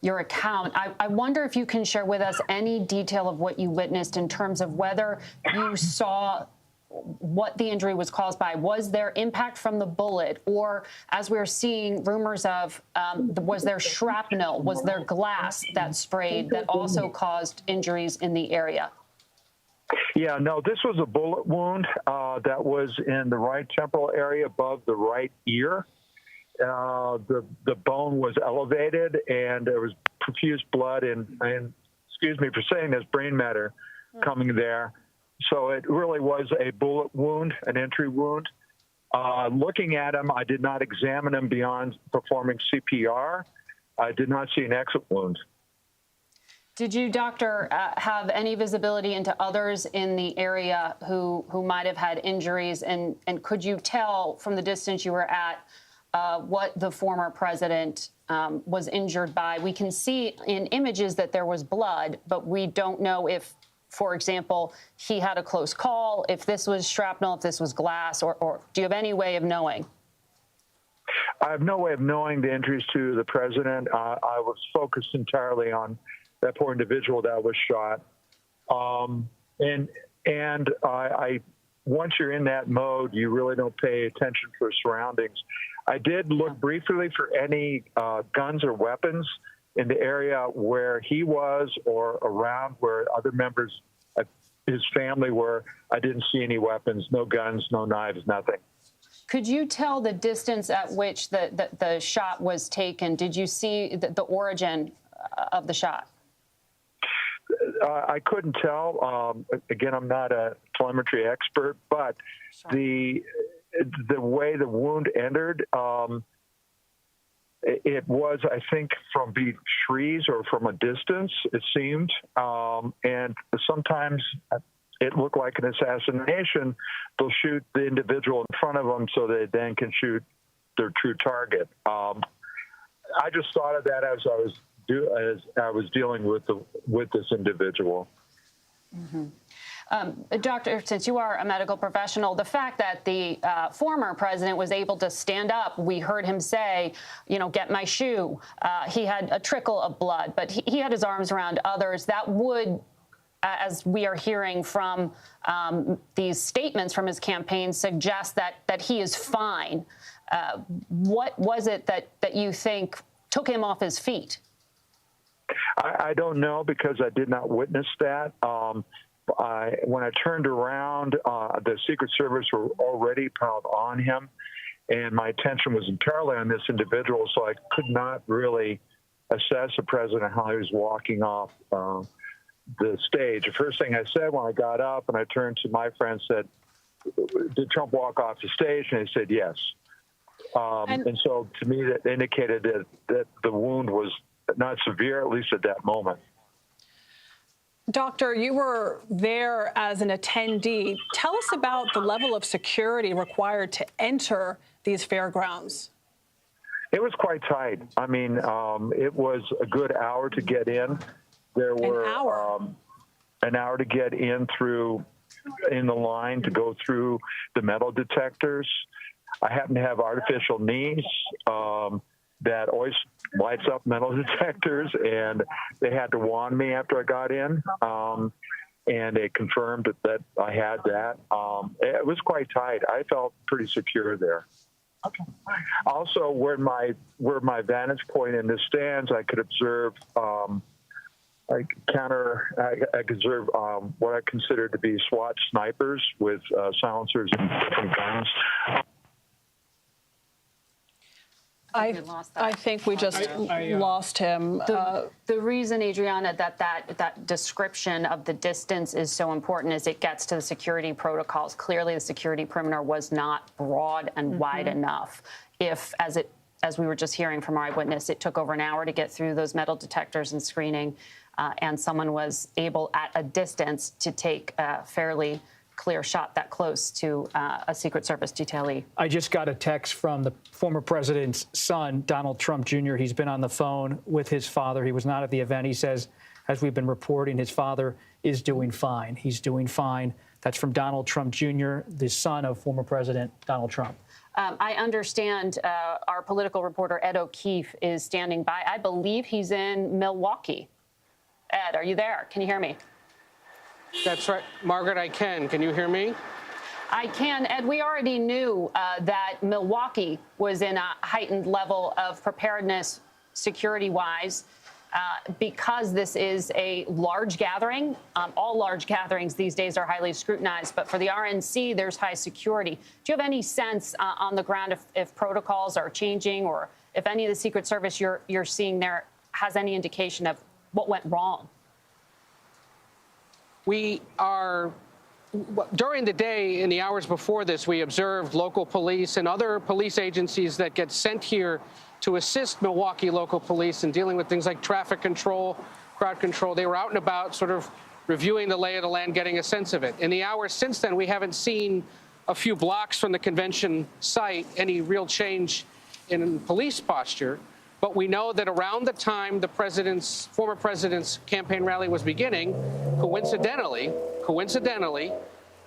your account. I wonder if you can share with us any detail of what you witnessed in terms of whether you saw what the injury was caused by. Was there impact from the bullet, or, as we're seeing rumors of, was there shrapnel, was there glass that sprayed that also caused injuries in the area? Yeah, no, this was a bullet wound that was in the right temporal area above the right ear. The bone was elevated, and there was profuse blood and excuse me for saying this, brain matter coming there. So it really was a bullet wound, an entry wound. Looking at him, I did not examine him beyond performing CPR. I did not see an exit wound. Did you, doctor, have any visibility into others in the area who might have had injuries? And could you tell from the distance you were at what the former president was injured by? We can see in images that there was blood, but we don't know if, for example, he had a close call, if this was shrapnel, if this was glass, or do you have any way of knowing? I have no way of knowing the injuries to the president. I was focused entirely on that poor individual that was shot. And once you're in that mode, you really don't pay attention to surroundings. I did look briefly for any guns or weapons in the area where he was or around where other members of his family were. I didn't see any weapons, no guns, no knives, nothing. Could you tell the distance at which the shot was taken? Did you see the origin of the shot? I couldn't tell. Again, I'm not a telemetry expert, but the way the wound entered, it was, I think, from being trees or from a distance, it seemed. And sometimes it looked like an assassination. They'll shoot the individual in front of them so they then can shoot their true target. I just thought of that as I was dealing with this individual. Mm-hmm. Doctor, since you are a medical professional, the fact that the former president was able to stand up, we heard him say, you know, get my shoe. He had a trickle of blood, but he had his arms around others. That would, as we are hearing from these statements from his campaign, suggest that he is fine. What was it that you think took him off his feet? I don't know, because I did not witness that. When I turned around, the Secret Service were already piled on him, and my attention was entirely on this individual, so I could not really assess the president how he was walking off the stage. The first thing I said when I got up and I turned to my friend said, did Trump walk off the stage? And he said yes. And so to me, that indicated that the wound was not severe, at least at that moment. Doctor, you were there as an attendee. Tell us about the level of security required to enter these fairgrounds. It was quite tight. I mean, it was a good hour to get in. There were an hour to get in the line to go through the metal detectors. I happen to have artificial knees that always lights up metal detectors, and they had to wand me after I got in, and they confirmed that I had that. It was quite tight. I felt pretty secure there. Okay. Also, where my vantage point in the stands, I could observe I could observe what I consider to be SWAT snipers with silencers and different guns. I think we just lost him. The reason, Adriana, that description of the distance is so important is it gets to the security protocols. Clearly, the security perimeter was not broad and wide enough. If, as we were just hearing from our eyewitness, it took over an hour to get through those metal detectors and screening, and someone was able at a distance to take a fairly clear shot that close to a Secret Service detailee. I just got a text from the former president's son, Donald Trump Jr. He's been on the phone with his father. He was not at the event. He says, as we've been reporting, his father is doing fine. He's doing fine. That's from Donald Trump Jr., the son of former President Donald Trump. I understand our political reporter, Ed O'Keefe, is standing by. I believe he's in Milwaukee. Ed, are you there? Can you hear me? That's right. Margaret, I can. Can you hear me? I can. Ed, we already knew that Milwaukee was in a heightened level of preparedness security-wise because this is a large gathering. All large gatherings these days are highly scrutinized, but for the RNC, there's high security. Do you have any sense on the ground if protocols are changing or if any of the Secret Service you're seeing there has any indication of what went wrong? We are, during the day, in the hours before this, we observed local police and other police agencies that get sent here to assist Milwaukee local police in dealing with things like traffic control, crowd control. They were out and about sort of reviewing the lay of the land, getting a sense of it. In the hours since then, we haven't seen a few blocks from the convention site any real change in police posture. But we know that around the time the former president's campaign rally was beginning, coincidentally,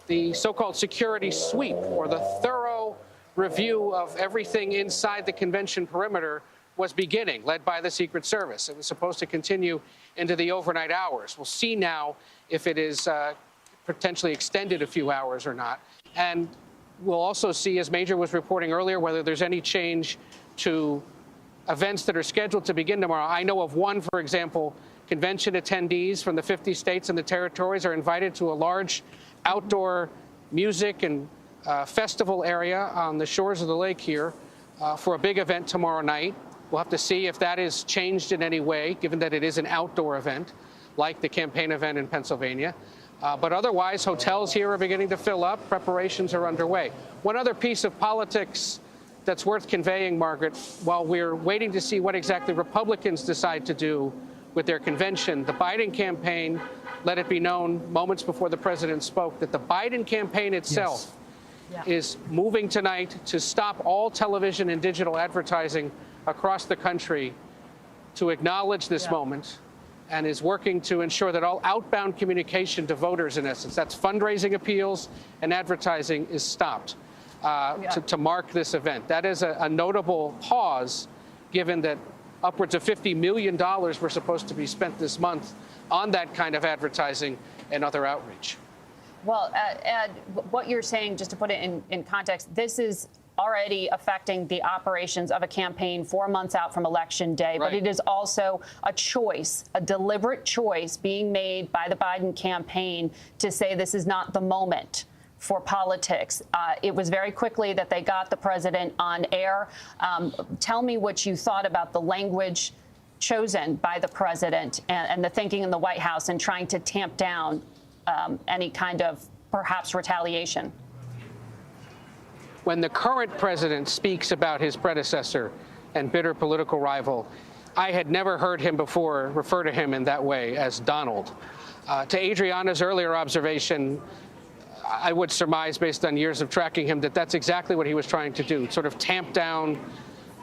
the so-called security sweep, or the thorough review of everything inside the convention perimeter, was beginning, led by the Secret Service. It was supposed to continue into the overnight hours. We'll see now if it is potentially extended a few hours or not. And we'll also see, as Major was reporting earlier, whether there's any change to events that are scheduled to begin tomorrow. I know of one, for example, convention attendees from the 50 states and the territories are invited to a large outdoor music and festival area on the shores of the lake here for a big event tomorrow night. We'll have to see if that is changed in any way, given that it is an outdoor event, like the campaign event in Pennsylvania. But otherwise, hotels here are beginning to fill up. Preparations are underway. One other piece of politics that's worth conveying, Margaret, while we're waiting to see what exactly Republicans decide to do with their convention, the Biden campaign let it be known moments before the president spoke that the Biden campaign itself is moving tonight to stop all television and digital advertising across the country to acknowledge this moment, and is working to ensure that all outbound communication to voters, in essence, that's fundraising appeals and advertising, is stopped. To mark this event. That is a notable pause, given that upwards of $50 million were supposed to be spent this month on that kind of advertising and other outreach. Well, Ed, what you're saying, just to put it in context, this is already affecting the operations of a campaign 4 months out from Election Day, but it is also a choice, a deliberate choice being made by the Biden campaign to say this is not the moment for politics. It was very quickly that they got the president on air. Tell me what you thought about the language chosen by the president and the thinking in the White House and trying to tamp down any kind of perhaps retaliation. When the current president speaks about his predecessor and bitter political rival, I had never heard him before refer to him in that way, as Donald. To Adriana's earlier observation, I would surmise, based on years of tracking him, that that's exactly what he was trying to do, sort of tamp down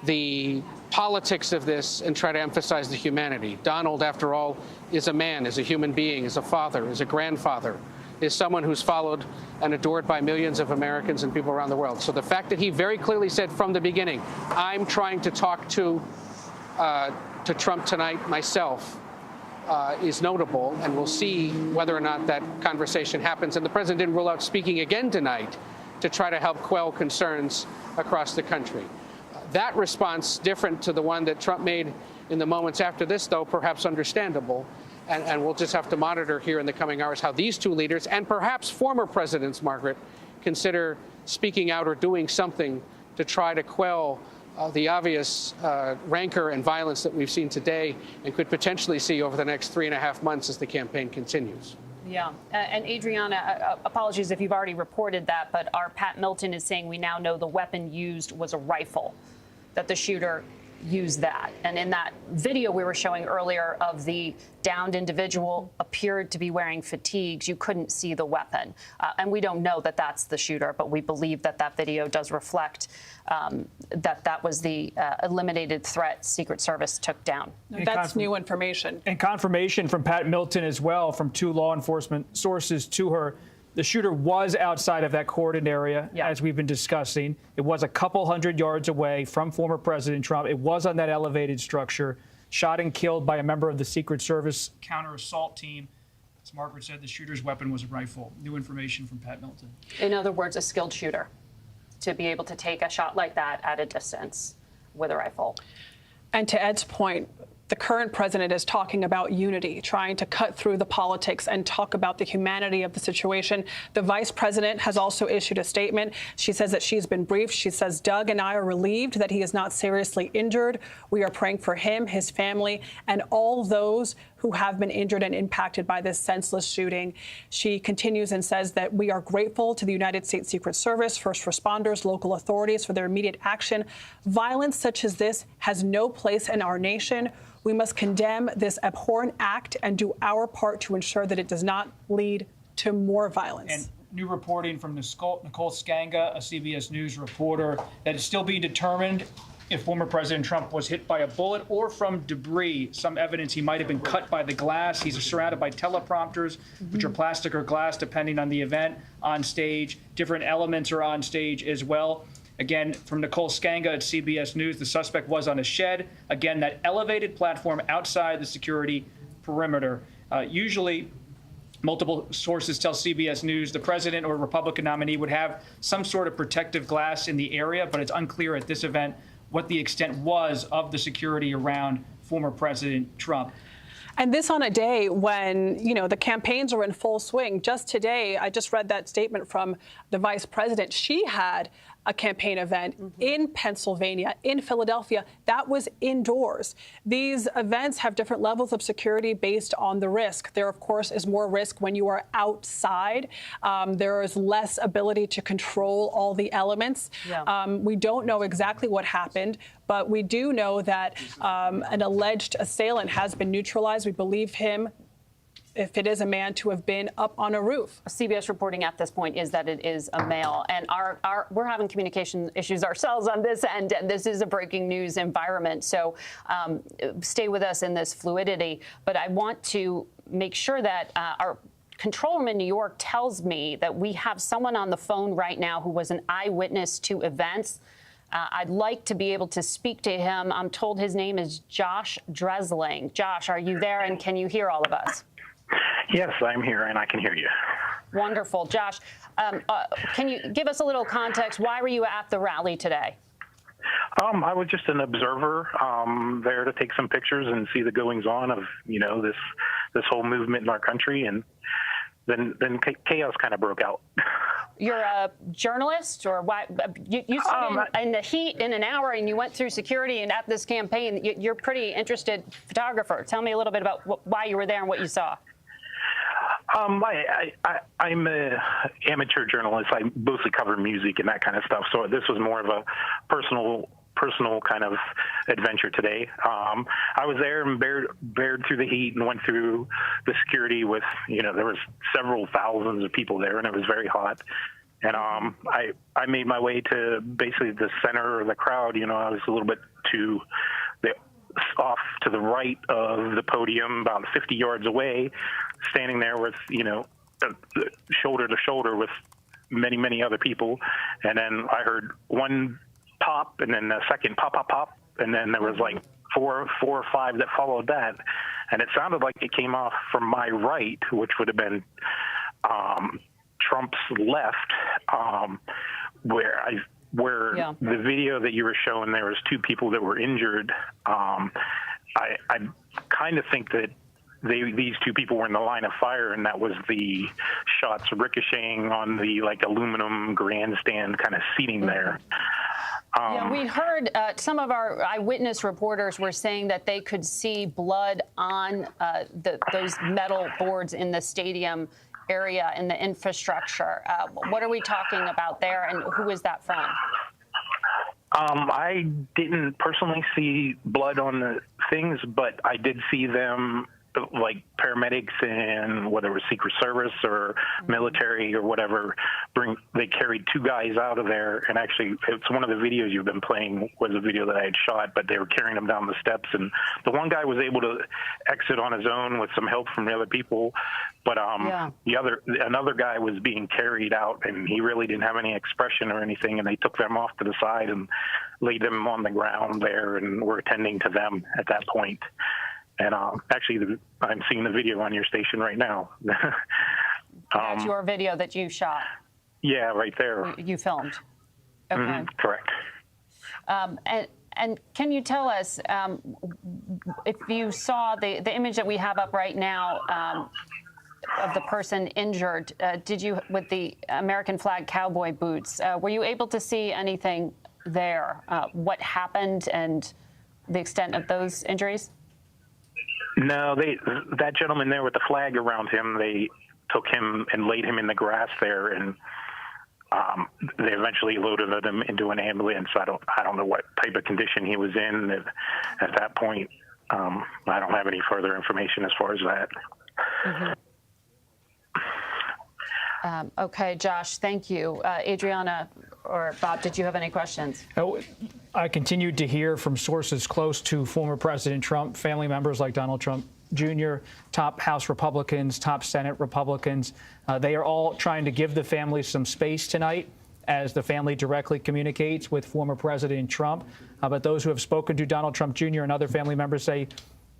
the politics of this and try to emphasize the humanity. Donald, after all, is a man, is a human being, is a father, is a grandfather, is someone who's followed and adored by millions of Americans and people around the world. So the fact that he very clearly said from the beginning, I'm trying to talk to Trump tonight myself, is notable, and we'll see whether or not that conversation happens. And the president didn't rule out speaking again tonight to try to help quell concerns across the country. That response, different to the one that Trump made in the moments after this, though perhaps understandable. And we'll just have to monitor here in the coming hours how these two leaders, and perhaps former presidents, Margaret, consider speaking out or doing something to try to quell the obvious rancor and violence that we've seen today and could potentially see over the next 3.5 months as the campaign continues. Yeah. And Adriana, apologies if you've already reported that, but our Pat Milton is saying we now know the weapon used was a rifle, that the shooter used that. And in that video we were showing earlier of the downed individual appeared to be wearing fatigues, you couldn't see the weapon. And we don't know that that's the shooter, but we believe that that video does reflect that was the eliminated threat Secret Service took down. That's new information. And confirmation from Pat Milton as well, from 2 law enforcement sources to her, The shooter was outside of that cordoned area, as we've been discussing. It was a couple hundred yards away from former President Trump. It was on that elevated structure, shot and killed by a member of the Secret Service counter-assault team. As Margaret said, the shooter's weapon was a rifle. New information from Pat Milton. In other words, a skilled shooter to be able to take a shot like that at a distance with a rifle. And to Ed's point, the current president is talking about unity, trying to cut through the politics and talk about the humanity of the situation. The vice president has also issued a statement. She says that she's been briefed. She says, Doug and I are relieved that he is not seriously injured. We are praying for him, his family, and all those who have been injured and impacted by this senseless shooting. She continues and says that we are grateful to the United States Secret Service, first responders, local authorities for their immediate action. Violence such as this has no place in our nation. We must condemn this abhorrent act and do our part to ensure that it does not lead to more violence. And new reporting from Nicole Skanga, a CBS News reporter, that it's still being determined if former President Trump was hit by a bullet or from debris. Some evidence he might have been cut by the glass. He's surrounded by teleprompters, which are plastic or glass, depending on the event on stage. Different elements are on stage as well. Again, from Nicole Skanga at CBS News, the suspect was on a shed. Again, that elevated platform outside the security perimeter. Usually, multiple sources tell CBS News the president or Republican nominee would have some sort of protective glass in the area, but it's unclear at this event what the extent was of the security around former President Trump. And this on a day when, the campaigns are in full swing. Just today, I just read that statement from the vice president. She had a campaign event in Pennsylvania, in Philadelphia, that was indoors. These events have different levels of security based on the risk. There, of course, is more risk when you are outside. There is less ability to control all the elements. We don't know exactly what happened, but we do know that an alleged assailant has been neutralized. We believe him, if it is a man, to have been up on a roof. CBS reporting at this point is that it is a male, and we're having communication issues ourselves on this end, and this is a breaking news environment. So stay with us in this fluidity. But I want to make sure that our control room in New York tells me that we have someone on the phone right now who was an eyewitness to events. I'd like to be able to speak to him. I'm told his name is Josh Dresling. Josh, are you there, and can you hear all of us? Yes, I'm here, and I can hear you. Wonderful. Josh, can you give us a little context? Why were you at the rally today? I was just an observer there to take some pictures and see the goings-on of, this whole movement in our country, and then chaos kind of broke out. You're a journalist, or why? You stood in the heat in an hour, and you went through security and at this campaign. You're a pretty interested photographer. Tell me a little bit about why you were there and what you saw. I'm an amateur journalist. I mostly cover music and that kind of stuff. So this was more of a personal kind of adventure today. I was there and bared through the heat and went through the security with, there was several thousands of people there, and it was very hot. And I made my way to basically the center of the crowd. I was a little bit off to the right of the podium, about 50 yards away, standing there with, shoulder to shoulder with many, many other people. And then I heard one pop, and then a second pop, pop, pop. And then there was like four or five that followed that. And it sounded like it came off from my right, which would have been Trump's left, where the video that you were showing, there was two people that were injured. I kind of think that these two people were in the line of fire, and that was the shots ricocheting on the aluminum grandstand kind of seating there. We heard some of our eyewitness reporters were saying that they could see blood on those metal boards in the stadium area in the infrastructure. What are we talking about there, and who is that from? I didn't personally see blood on the things, but I did see them like paramedics and whether it was Secret Service or military or whatever, they carried two guys out of there. And actually, it's one of the videos you've been playing was a video that I had shot, but they were carrying him down the steps. And the one guy was able to exit on his own with some help from the other people. But another guy was being carried out, and he really didn't have any expression or anything. And they took them off to the side and laid them on the ground there, and were attending to them at that point. And actually, I'm seeing the video on your station right now. That's your video that you shot. Yeah, right there. You filmed. Okay. Correct. And can you tell us if you saw the image that we have up right now of the person injured? Did you, with the American flag cowboy boots, were you able to see anything there? What happened and the extent of those injuries? No, that gentleman there with the flag around him, they took him and laid him in the grass there, and they eventually loaded him into an ambulance. I don't know what type of condition he was in at that point. I don't have any further information as far as that. Okay, Josh, thank you. Adriana or Bob, did you have any questions? I continued to hear from sources close to former President Trump, family members like Donald Trump Jr., top House Republicans, top Senate Republicans. They are all trying to give the family some space tonight as the family directly communicates with former President Trump. But those who have spoken to Donald Trump Jr. and other family members say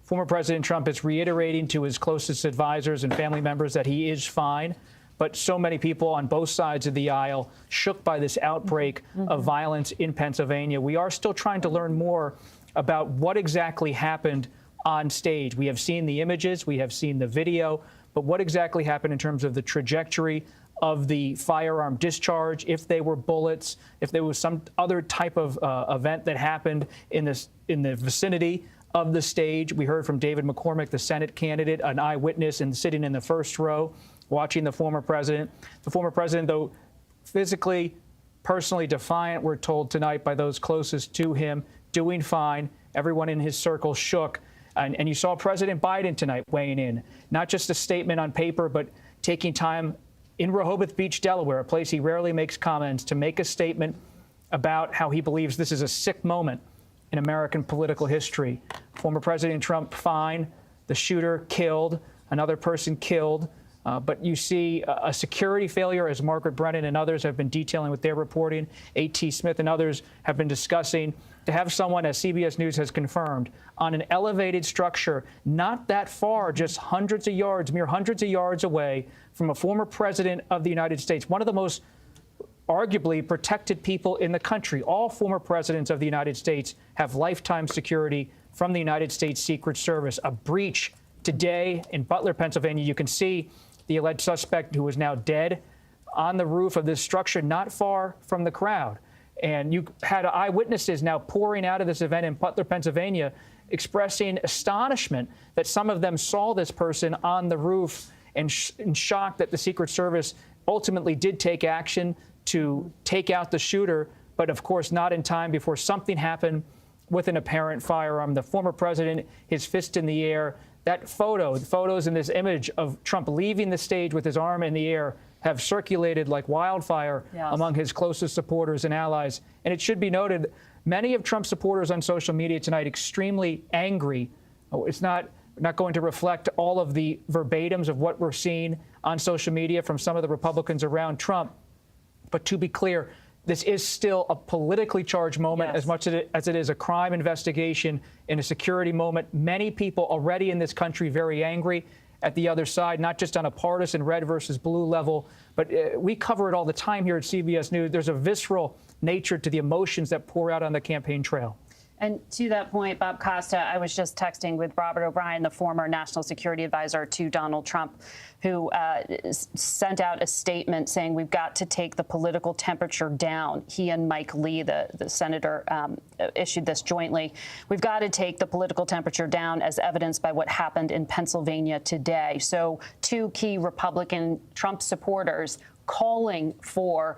former President Trump is reiterating to his closest advisors and family members that he is fine. But so many people on both sides of the aisle shook by this outbreak of violence in Pennsylvania. We are still trying to learn more about what exactly happened on stage. We have seen the images, we have seen the video, but what exactly happened in terms of the trajectory of the firearm discharge, if they were bullets, if there was some other type of event that happened in the vicinity of the stage. We heard from David McCormick, the Senate candidate, an eyewitness and sitting in the first row, watching the former president. The former president, though physically, personally defiant, we're told tonight by those closest to him, doing fine. Everyone in his circle shook. And you saw President Biden tonight weighing in, not just a statement on paper, but taking time in Rehoboth Beach, Delaware, a place he rarely makes comments, to make a statement about how he believes this is a sick moment in American political history. Former President Trump fine, the shooter killed, another person killed. But you see a security failure, as Margaret Brennan and others have been detailing with their reporting. A.T. Smith and others have been discussing, to have someone, as CBS News has confirmed, on an elevated structure not that far, just hundreds of yards, mere hundreds of yards away from a former president of the United States, one of the most arguably protected people in the country. All former presidents of the United States have lifetime security from the United States Secret Service. A breach today in Butler, Pennsylvania. You can see the alleged suspect, who is now dead, on the roof of this structure not far from the crowd. And you had eyewitnesses now pouring out of this event in Butler, Pennsylvania, expressing astonishment that some of them saw this person on the roof, and shocked that the Secret Service ultimately did take action to take out the shooter, but of course not in time before something happened with an apparent firearm. The former president, his fist in the air. That photo, the photos in this image of Trump leaving the stage with his arm in the air, have circulated like wildfire among his closest supporters and allies. And it should be noted, many of Trump's supporters on social media tonight extremely angry. It's not going to reflect all of the verbatims of what we're seeing on social media from some of the Republicans around Trump. But to be clear, this is still a politically charged moment as much as it is a crime investigation and a security moment. Many people already in this country very angry at the other side, not just on a partisan red versus blue level, but we cover it all the time here at CBS News. There's a visceral nature to the emotions that pour out on the campaign trail. And to that point, Bob Costa, I was just texting with Robert O'Brien, the former national security advisor to Donald Trump, who sent out a statement saying we've got to take the political temperature down. He and Mike Lee, the senator, issued this jointly. We've got to take the political temperature down, as evidenced by what happened in Pennsylvania today. So two key Republican Trump supporters calling for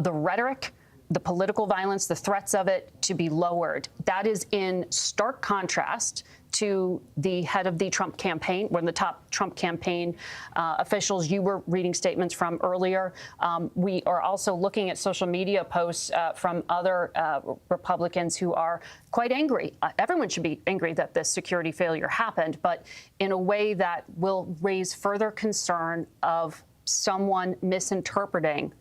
the rhetoric the political violence, the threats of it, to be lowered. That is in stark contrast to the head of the Trump campaign, one of the top Trump campaign officials you were reading statements from earlier. We are also looking at social media posts from other Republicans who are quite angry. Everyone should be angry that this security failure happened, but in a way that will raise further concern of someone misinterpreting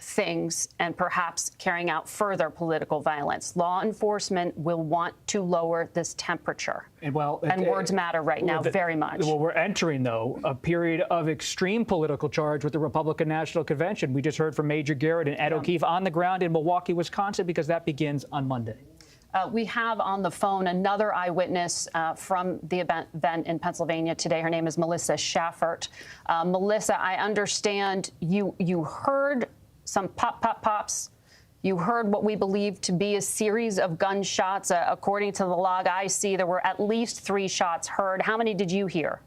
things and perhaps carrying out further political violence. Law enforcement will want to lower this temperature. And words matter right now very much. Well, we're entering, though, a period of extreme political charge with the Republican National Convention. We just heard from Major Garrett and Ed O'Keefe on the ground in Milwaukee, Wisconsin, because that begins on Monday. We have on the phone another eyewitness from the event in Pennsylvania today. Her name is Melissa Schaffert. Melissa, I understand you heard some pops. You heard what we believe to be a series of gunshots. According to the log I see, there were at least 3 shots heard. How many did you hear?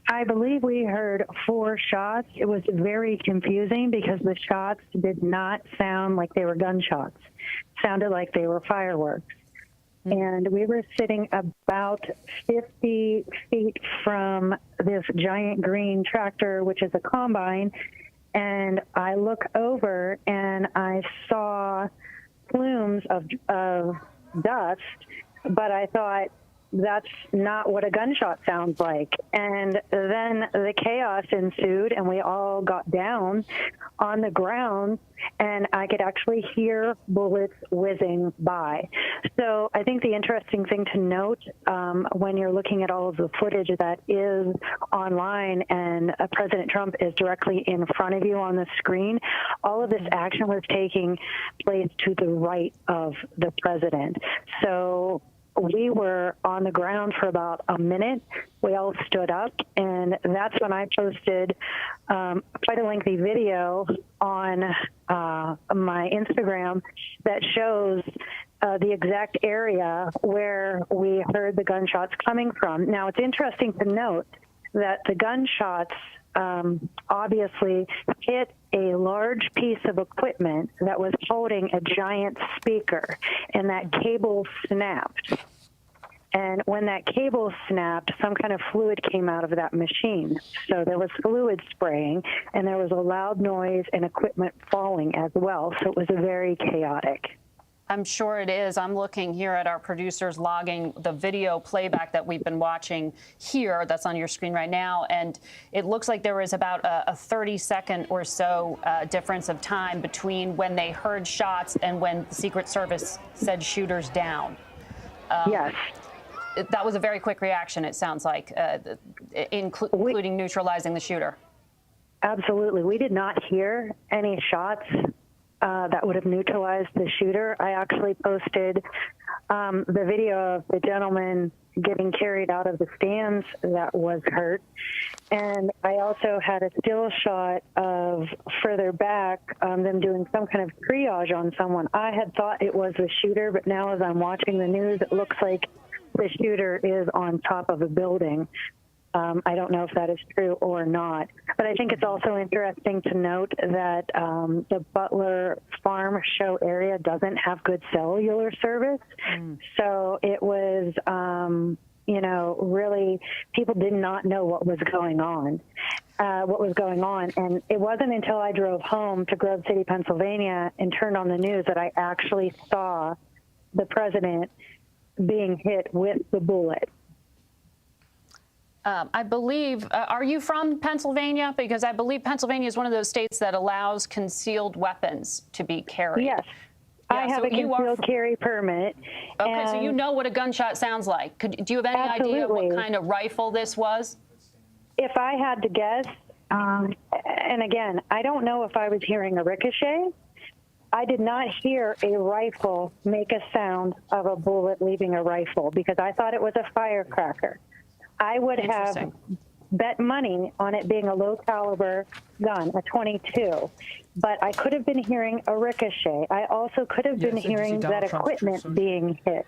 I believe we heard 4 shots. It was very confusing because the shots did not sound like they were gunshots. It sounded like they were fireworks. And we were sitting about 50 feet from this giant green tractor, which is a combine. And I look over and I saw plumes of dust, but I thought, that's not what a gunshot sounds like. And then the chaos ensued, and we all got down on the ground, and I could actually hear bullets whizzing by. So I think the interesting thing to note when you're looking at all of the footage that is online and President Trump is directly in front of you on the screen, all of this action was taking place to the right of the president. So we were on the ground for about a minute. We all stood up, and that's when I posted quite a lengthy video on my Instagram that shows the exact area where we heard the gunshots coming from. Now, it's interesting to note that the gunshots obviously hit a large piece of equipment that was holding a giant speaker, and that cable snapped. And when that cable snapped, some kind of fluid came out of that machine. So there was fluid spraying, and there was a loud noise and equipment falling as well. So it was very chaotic. I'm sure it is. I'm looking here at our producers logging the video playback that we've been watching here that's on your screen right now. And it looks like there was about a 30-second or so difference of time between when they heard shots and when the Secret Service said shooters down. Yes. That was a very quick reaction, it sounds like, including neutralizing the shooter. Absolutely. We did not hear any shots that would have neutralized the shooter. I actually posted the video of the gentleman getting carried out of the stands that was hurt. And I also had a still shot of further back, them doing some kind of triage on someone. I had thought it was the shooter, but now as I'm watching the news, it looks like the shooter is on top of a building. I don't know if that is true or not. But I think it's also interesting to note that the Butler Farm Show area doesn't have good cellular service. So it was, really people did not know what was going on. And it wasn't until I drove home to Grove City, Pennsylvania, and turned on the news that I actually saw the president being hit with the bullet. I believe, are you from Pennsylvania? Because I believe Pennsylvania is one of those states that allows concealed weapons to be carried. Yes. I have a concealed carry permit. Okay, so you know what a gunshot sounds like. Do you have any idea what kind of rifle this was? If I had to guess, and again, I don't know if I was hearing a ricochet. I did not hear a rifle make a sound of a bullet leaving a rifle because I thought it was a firecracker. I would have bet money on it being a low caliber gun, a .22, but I could have been hearing a ricochet. I also could have been hearing that equipment being hit.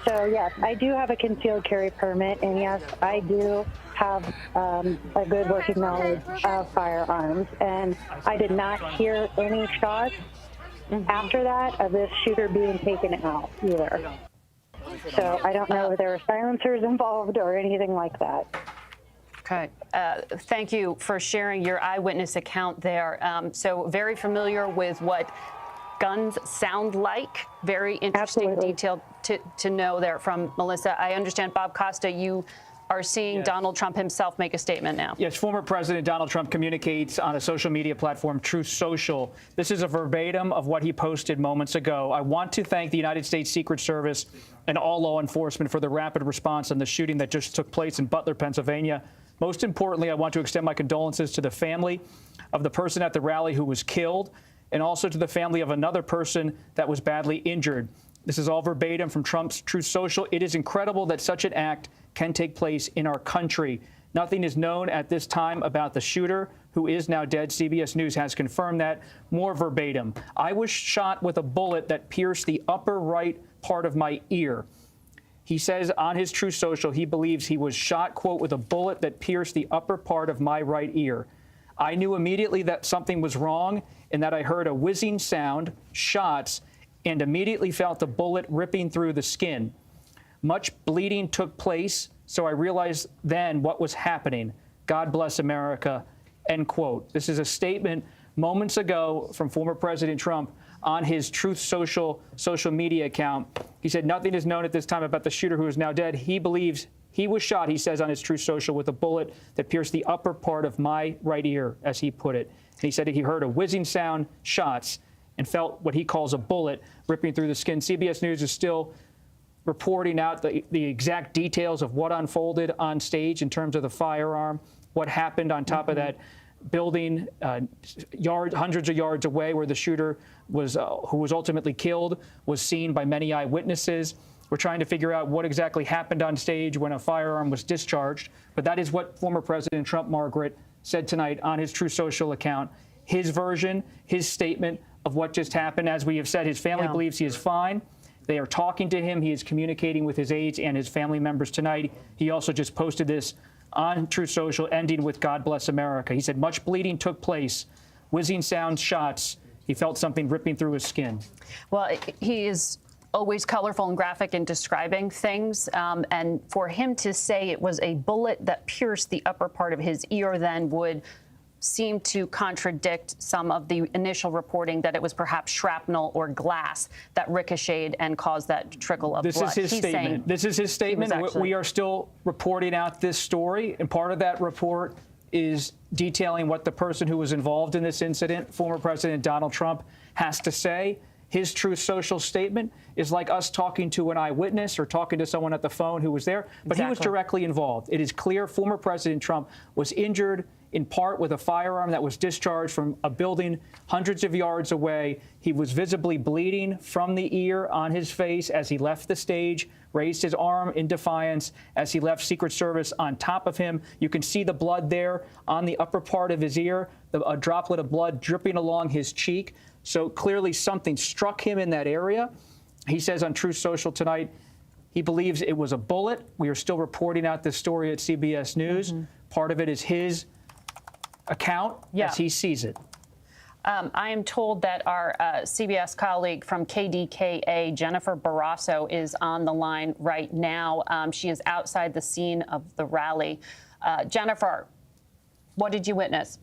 So yes, I do have a concealed carry permit, and yes, I do have a good working knowledge of firearms, and I did not hear any shots. after that of this shooter being taken out either. So I don't know if there were silencers involved or anything like that. Okay. Thank you for sharing your eyewitness account there. So very familiar with what guns sound like. Very interesting detail to know there from Melissa. I understand, Bob Costa, you are seeing Donald Trump himself make a statement now. Yes, former President Donald Trump communicates on a social media platform, Truth Social. This is a verbatim of what he posted moments ago. I want to thank the United States Secret Service and all law enforcement for the rapid response on the shooting that just took place in Butler, Pennsylvania. Most importantly, I want to extend my condolences to the family of the person at the rally who was killed, and also to the family of another person that was badly injured. This is all verbatim from Trump's Truth Social. It is incredible that such an act can take place in our country. Nothing is known at this time about the shooter, who is now dead. CBS News has confirmed that. More verbatim. I was shot with a bullet that pierced the upper right part of my ear. He says on his Truth Social he believes he was shot, quote, with a bullet that pierced the upper part of my right ear. I knew immediately that something was wrong and that I heard a whizzing sound, shots, and immediately felt the bullet ripping through the skin. Much bleeding took place, so I realized then what was happening. God bless America, end quote. This is a statement moments ago from former President Trump on his Truth Social media account. He said nothing is known at this time about the shooter who is now dead. He believes he was shot, he says on his Truth Social, with a bullet that pierced the upper part of my right ear, as he put it. And he said he heard a whizzing sound, shots, and felt what he calls a bullet ripping through the skin. CBS News is still reporting out the exact details of what unfolded on stage in terms of the firearm, what happened on top of that building, hundreds of yards away where the shooter was, who was ultimately killed, was seen by many eyewitnesses. We're trying to figure out what exactly happened on stage when a firearm was discharged. But that is what former President Trump, Margaret, said tonight on his Truth Social account. His version, his statement of what just happened. As we have said, his family believes he is fine. They are talking to him. He is communicating with his aides and his family members tonight. He also just posted this on Truth Social, ending with God bless America. He said much bleeding took place, whizzing sounds, shots. He felt something ripping through his skin. Well, he is always colorful and graphic in describing things. And for him to say it was a bullet that pierced the upper part of his ear then would seem to contradict some of the initial reporting that it was perhaps shrapnel or glass that ricocheted and caused that trickle of blood. This is his statement. This is his statement. We are still reporting out this story, and part of that report is detailing what the person who was involved in this incident, former President Donald Trump, has to say. His Truth Social statement is like us talking to an eyewitness or talking to someone at the phone who was there, but he was directly involved. It is clear former President Trump was injured in part with a firearm that was discharged from a building hundreds of yards away. He was visibly bleeding from the ear on his face as he left the stage, raised his arm in defiance as he left Secret Service on top of him. You can see the blood there on the upper part of his ear, a droplet of blood dripping along his cheek. So clearly something struck him in that area. He says on Truth Social tonight, he believes it was a bullet. We are still reporting out this story at CBS News. Part of it is his account as he sees it. I am told that our CBS colleague from KDKA, Jennifer Barrasso, is on the line right now. She is outside the scene of the rally. Jennifer, what did you witness?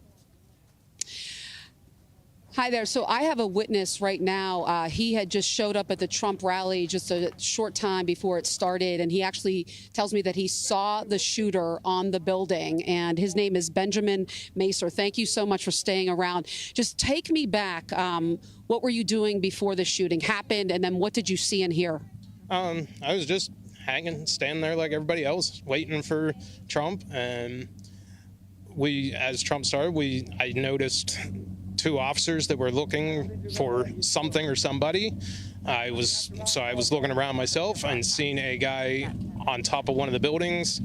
Hi there. So I have a witness right now. He had just showed up at the Trump rally just a short time before it started, and he actually tells me that he saw the shooter on the building, and his name is Benjamin Macer. Thank you so much for staying around. Just take me back. What were you doing before the shooting happened, and then what did you see and hear? I was just standing there like everybody else, waiting for Trump, and as Trump started, I noticed two officers that were looking for something or somebody. I was looking around myself and seeing a guy on top of one of the buildings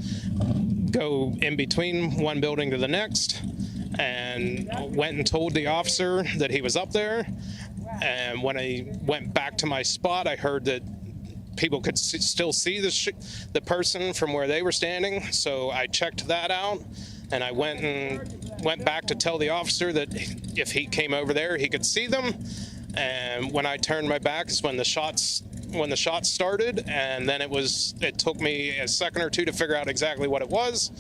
go in between one building to the next, and went and told the officer that he was up there. And when I went back to my spot, I heard that people could still see the person from where they were standing. So I checked that out. And I went back to tell the officer that if he came over there, he could see them. And when I turned my back is when the shots started, and then it took me a second or two to figure out exactly what it was.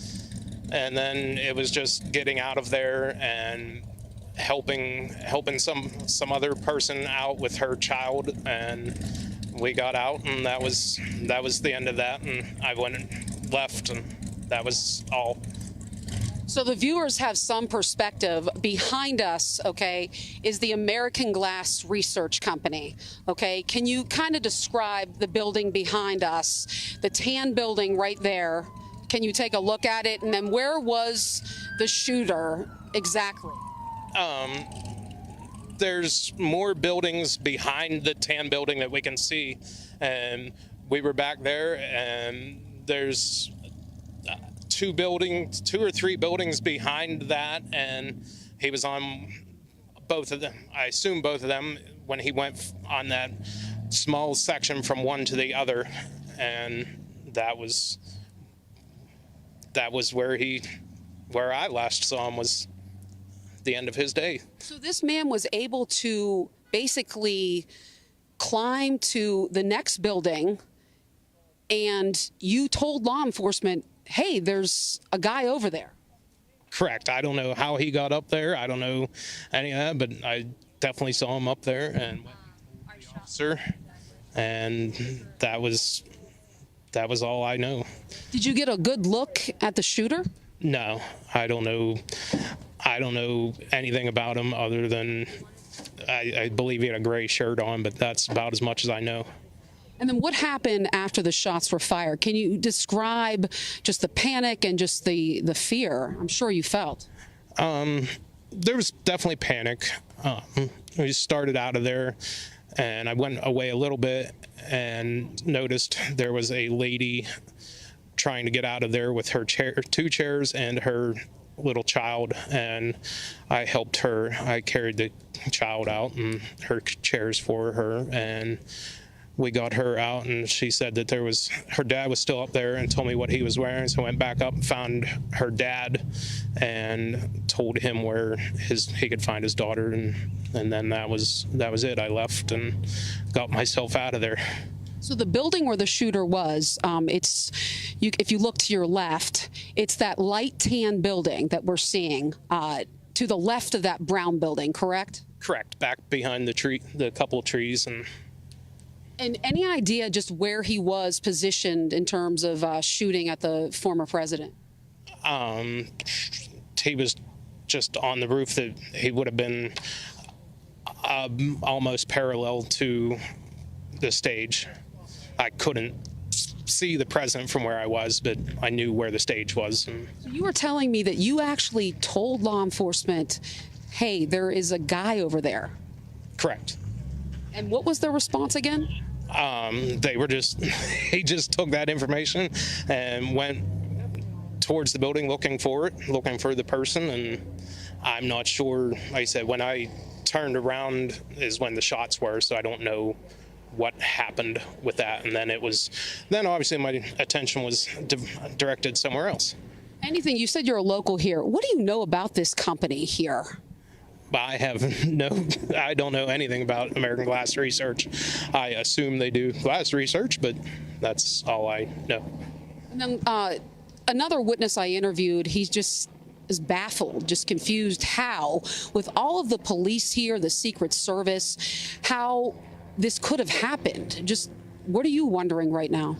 And then it was just getting out of there and helping some other person out with her child, and we got out, and that was the end of that. And I went and left, and that was all. So the viewers have some perspective. Behind us, okay, is the American Glass Research Company. Okay, can you kind of describe the building behind us, the tan building right there? Can you take a look at it? And then where was the shooter exactly? There's more buildings behind the tan building that we can see, and we were back there, and there's two or three buildings behind that, and he was on both of them. I assume both of them when he went on that small section from one to the other, and that was where I last saw him, was the end of his day. So this man was able to basically climb to the next building, and you told law enforcement, hey, there's a guy over there. Correct. I don't know how he got up there. I don't know any of that, but I definitely saw him up there and went to the officer, and that was all I know. Did you get a good look at the shooter? No, I don't know anything about him other than I believe he had a gray shirt on, but that's about as much as I know. And then what happened after the shots were fired? Can you describe just the panic and just the fear I'm sure you felt? There was definitely panic. We started out of there, and I went away a little bit and noticed there was a lady trying to get out of there with her two chairs and her little child, and I helped her. I carried the child out and her chairs for her, and we got her out, and she said that her dad was still up there and told me what he was wearing. So I went back up and found her dad and told him where he could find his daughter, and then that was it. I left and got myself out of there. So the building where the shooter was, if you look to your left, it's that light tan building that we're seeing to the left of that brown building, correct? Correct. Back behind the couple of trees. And any idea just where he was positioned in terms of shooting at the former president? He was just on the roof. That he would have been almost parallel to the stage. I couldn't see the president from where I was, but I knew where the stage was. So you were telling me that you actually told law enforcement, hey, there is a guy over there. Correct. And what was their response again? He just took that information and went towards the building looking for the person. And I'm not sure, like I said, when I turned around is when the shots were, so I don't know what happened with that. And then obviously my attention was directed somewhere else. Anything, you said you're a local here. What do you know about this company here? I don't know anything about American Glass Research. I assume they do glass research, but that's all I know. And then another witness I interviewed, he just is baffled, just confused how, with all of the police here, the Secret Service, how this could have happened. Just what are you wondering right now?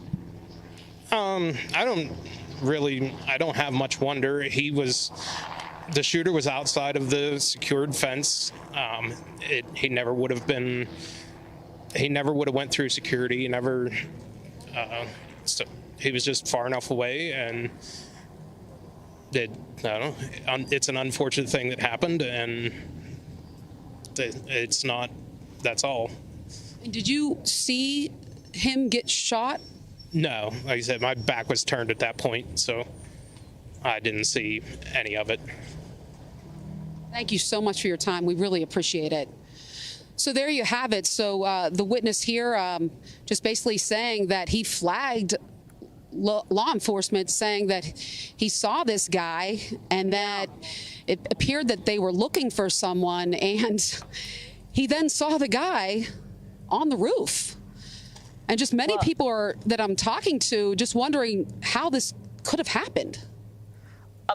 I don't have much wonder. The shooter was outside of the secured fence. He never would have went through security. So he was just far enough away, and it's an unfortunate thing that happened, and that's all. Did you see him get shot? No, like I said, my back was turned at that point, so I didn't see any of it. Thank you so much for your time. We really appreciate it. So there you have it. So the witness here just basically saying that he flagged law enforcement, saying that he saw this guy and that it appeared that they were looking for someone, and he then saw the guy on the roof. And just many people that I'm talking to just wondering how this could have happened.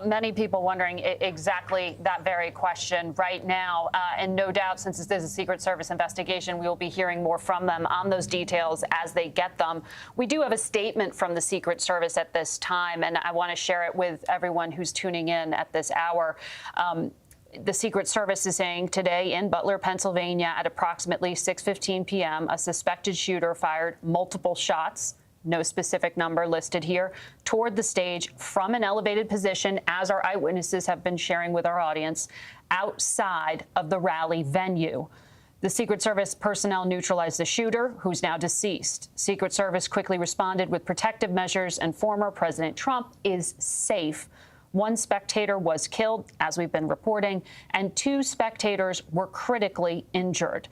Many people wondering exactly that very question right now. And no doubt, since this is a Secret Service investigation, we will be hearing more from them on those details as they get them. We do have a statement from the Secret Service at this time, and I want to share it with everyone who's tuning in at this hour. The Secret Service is saying today in Butler, Pennsylvania, at approximately 6:15 p.m., a suspected shooter fired multiple shots, no specific number listed here, toward the stage from an elevated position, as our eyewitnesses have been sharing with our audience, outside of the rally venue. The Secret Service personnel neutralized the shooter, who's now deceased. Secret Service quickly responded with protective measures, and former President Trump is safe. One spectator was killed, as we've been reporting, and 2 spectators were critically injured.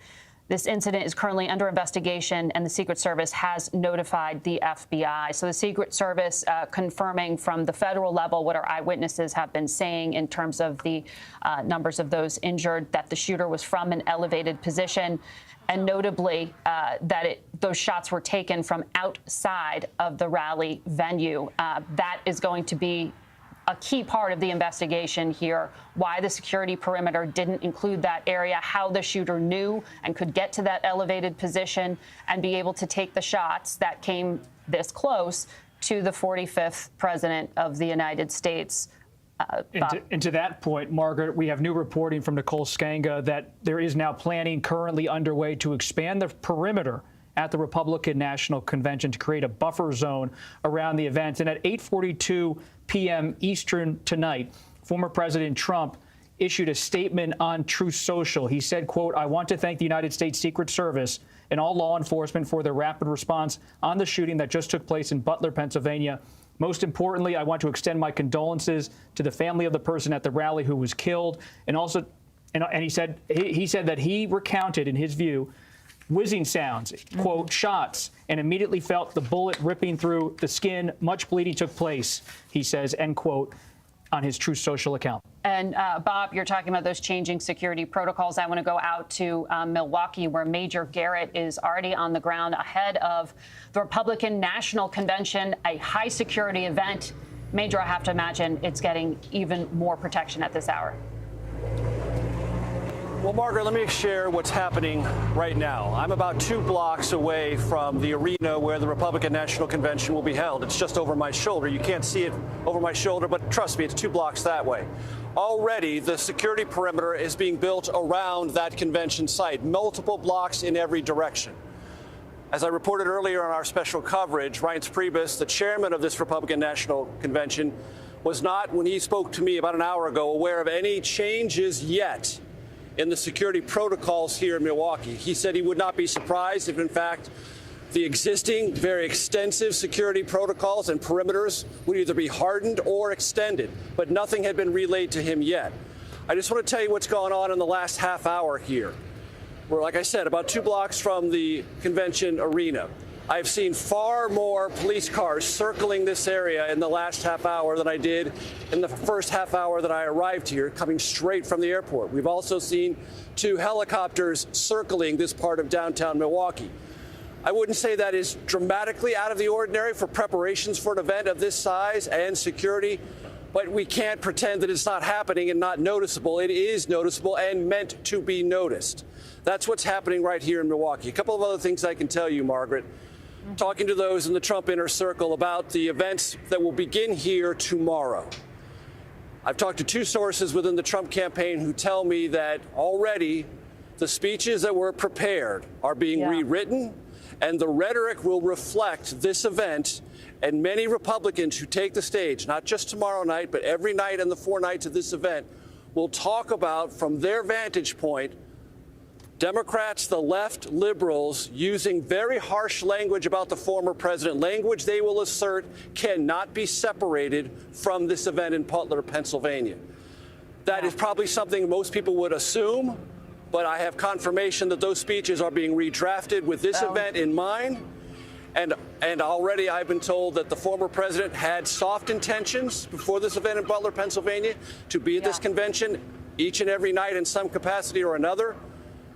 This incident is currently under investigation, and the Secret Service has notified the FBI. So the Secret Service confirming from the federal level what our eyewitnesses have been saying in terms of the numbers of those injured, that the shooter was from an elevated position, and notably that those shots were taken from outside of the rally venue. That is going to be a key part of the investigation here, why the security perimeter didn't include that area, how the shooter knew and could get to that elevated position and be able to take the shots that came this close to the 45th president of the United States. And to that point, Margaret, we have new reporting from Nicole Skanga that there is now planning currently underway to expand the perimeter at the Republican National Convention to create a buffer zone around the event. And at 8:42 p.m. Eastern tonight, former President Trump issued a statement on Truth Social. He said, quote, "I want to thank the United States Secret Service and all law enforcement for their rapid response on the shooting that just took place in Butler, Pennsylvania. Most importantly, I want to extend my condolences to the family of the person at the rally who was killed." And also, and he said that he recounted, in his view, whizzing sounds, quote, shots, and immediately felt the bullet ripping through the skin. Much bleeding took place, he says, end quote, on his Truth Social account. And Bob, you're talking about those changing security protocols. I want to go out to Milwaukee, where Major Garrett is already on the ground ahead of the Republican National Convention, a high security event. Major, I have to imagine it's getting even more protection at this hour. Well, Margaret, let me share what's happening right now. I'm about 2 blocks away from the arena where the Republican National Convention will be held. It's just over my shoulder. You can't see it over my shoulder, but trust me, it's 2 blocks that way. Already, the security perimeter is being built around that convention site, multiple blocks in every direction. As I reported earlier on our special coverage, Reince Priebus, the chairman of this Republican National Convention, was not, when he spoke to me about an hour ago, aware of any changes yet in the security protocols here in Milwaukee. He said he would not be surprised if, in fact, the existing very extensive security protocols and perimeters would either be hardened or extended, but nothing had been relayed to him yet. I just want to tell you what's gone on in the last half hour here. We're, like I said, about 2 blocks from the convention arena. I've seen far more police cars circling this area in the last half hour than I did in the first half hour that I arrived here, coming straight from the airport. We've also seen 2 helicopters circling this part of downtown Milwaukee. I wouldn't say that is dramatically out of the ordinary for preparations for an event of this size and security, but we can't pretend that it's not happening and not noticeable. It is noticeable and meant to be noticed. That's what's happening right here in Milwaukee. A couple of other things I can tell you, Margaret. Talking to those in the Trump inner circle about the events that will begin here tomorrow. I've talked to 2 sources within the Trump campaign who tell me that already the speeches that were prepared are being rewritten, and the rhetoric will reflect this event, and many Republicans who take the stage, not just tomorrow night, but every night in the 4 nights of this event, will talk about, from their vantage point, Democrats, the left, liberals, using very harsh language about the former president, language they will assert cannot be separated from this event in Butler, Pennsylvania. That is probably something most people would assume, but I have confirmation that those speeches are being redrafted with this event in mind. And already I've been told that the former president had soft intentions before this event in Butler, Pennsylvania, to be at this convention each and every night in some capacity or another.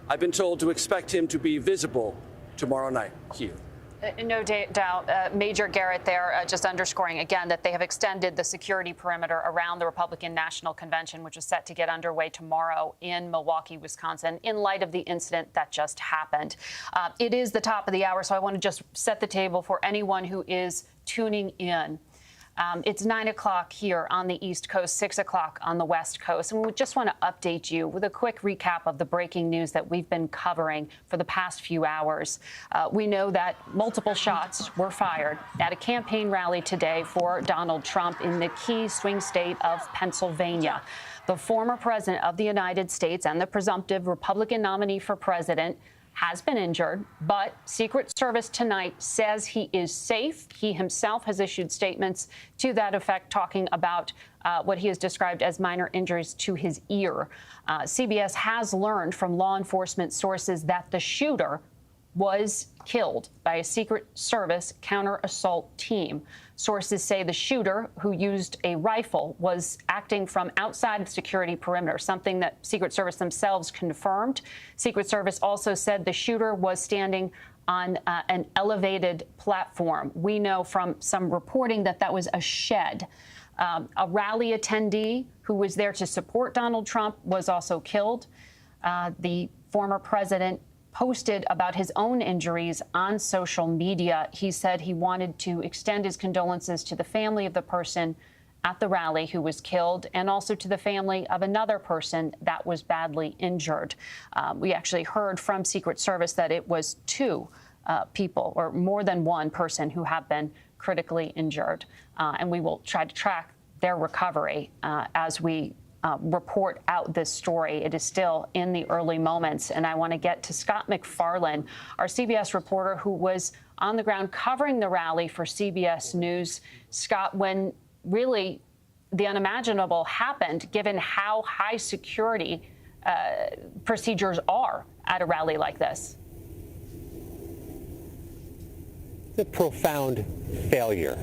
I've been told to expect him to be visible tomorrow night here. No doubt. Major Garrett there just underscoring again that they have extended the security perimeter around the Republican National Convention, which is set to get underway tomorrow in Milwaukee, Wisconsin, in light of the incident that just happened. It is the top of the hour, so I want to just set the table for anyone who is tuning in. It's 9 o'clock here on the East Coast, 6 o'clock on the West Coast. And we just want to update you with a quick recap of the breaking news that we've been covering for the past few hours. We know that multiple shots were fired at a campaign rally today for Donald Trump in the key swing state of Pennsylvania. The former president of the United States and the presumptive Republican nominee for president has been injured, but Secret Service tonight says he is safe. He himself has issued statements to that effect, talking about what he has described as minor injuries to his ear. CBS has learned from law enforcement sources that the shooter was killed by a Secret Service counter-assault team. Sources say the shooter, who used a rifle, was acting from outside of security perimeter, something that Secret Service themselves confirmed. Secret Service also said the shooter was standing on an elevated platform. We know from some reporting that that was a shed. A rally attendee who was there to support Donald Trump was also killed. The former president posted about his own injuries on social media. He said he wanted to extend his condolences to the family of the person at the rally who was killed, and also to the family of another person that was badly injured. We actually heard from Secret Service that it was two people, or more than one person, who have been critically injured. And we will try to track their recovery as we report out this story. It is still in the early moments. And I want to get to Scott MacFarlane, our CBS reporter who was on the ground covering the rally for CBS News. Scott, when really the unimaginable happened, given how high security procedures are at a rally like this. The profound failure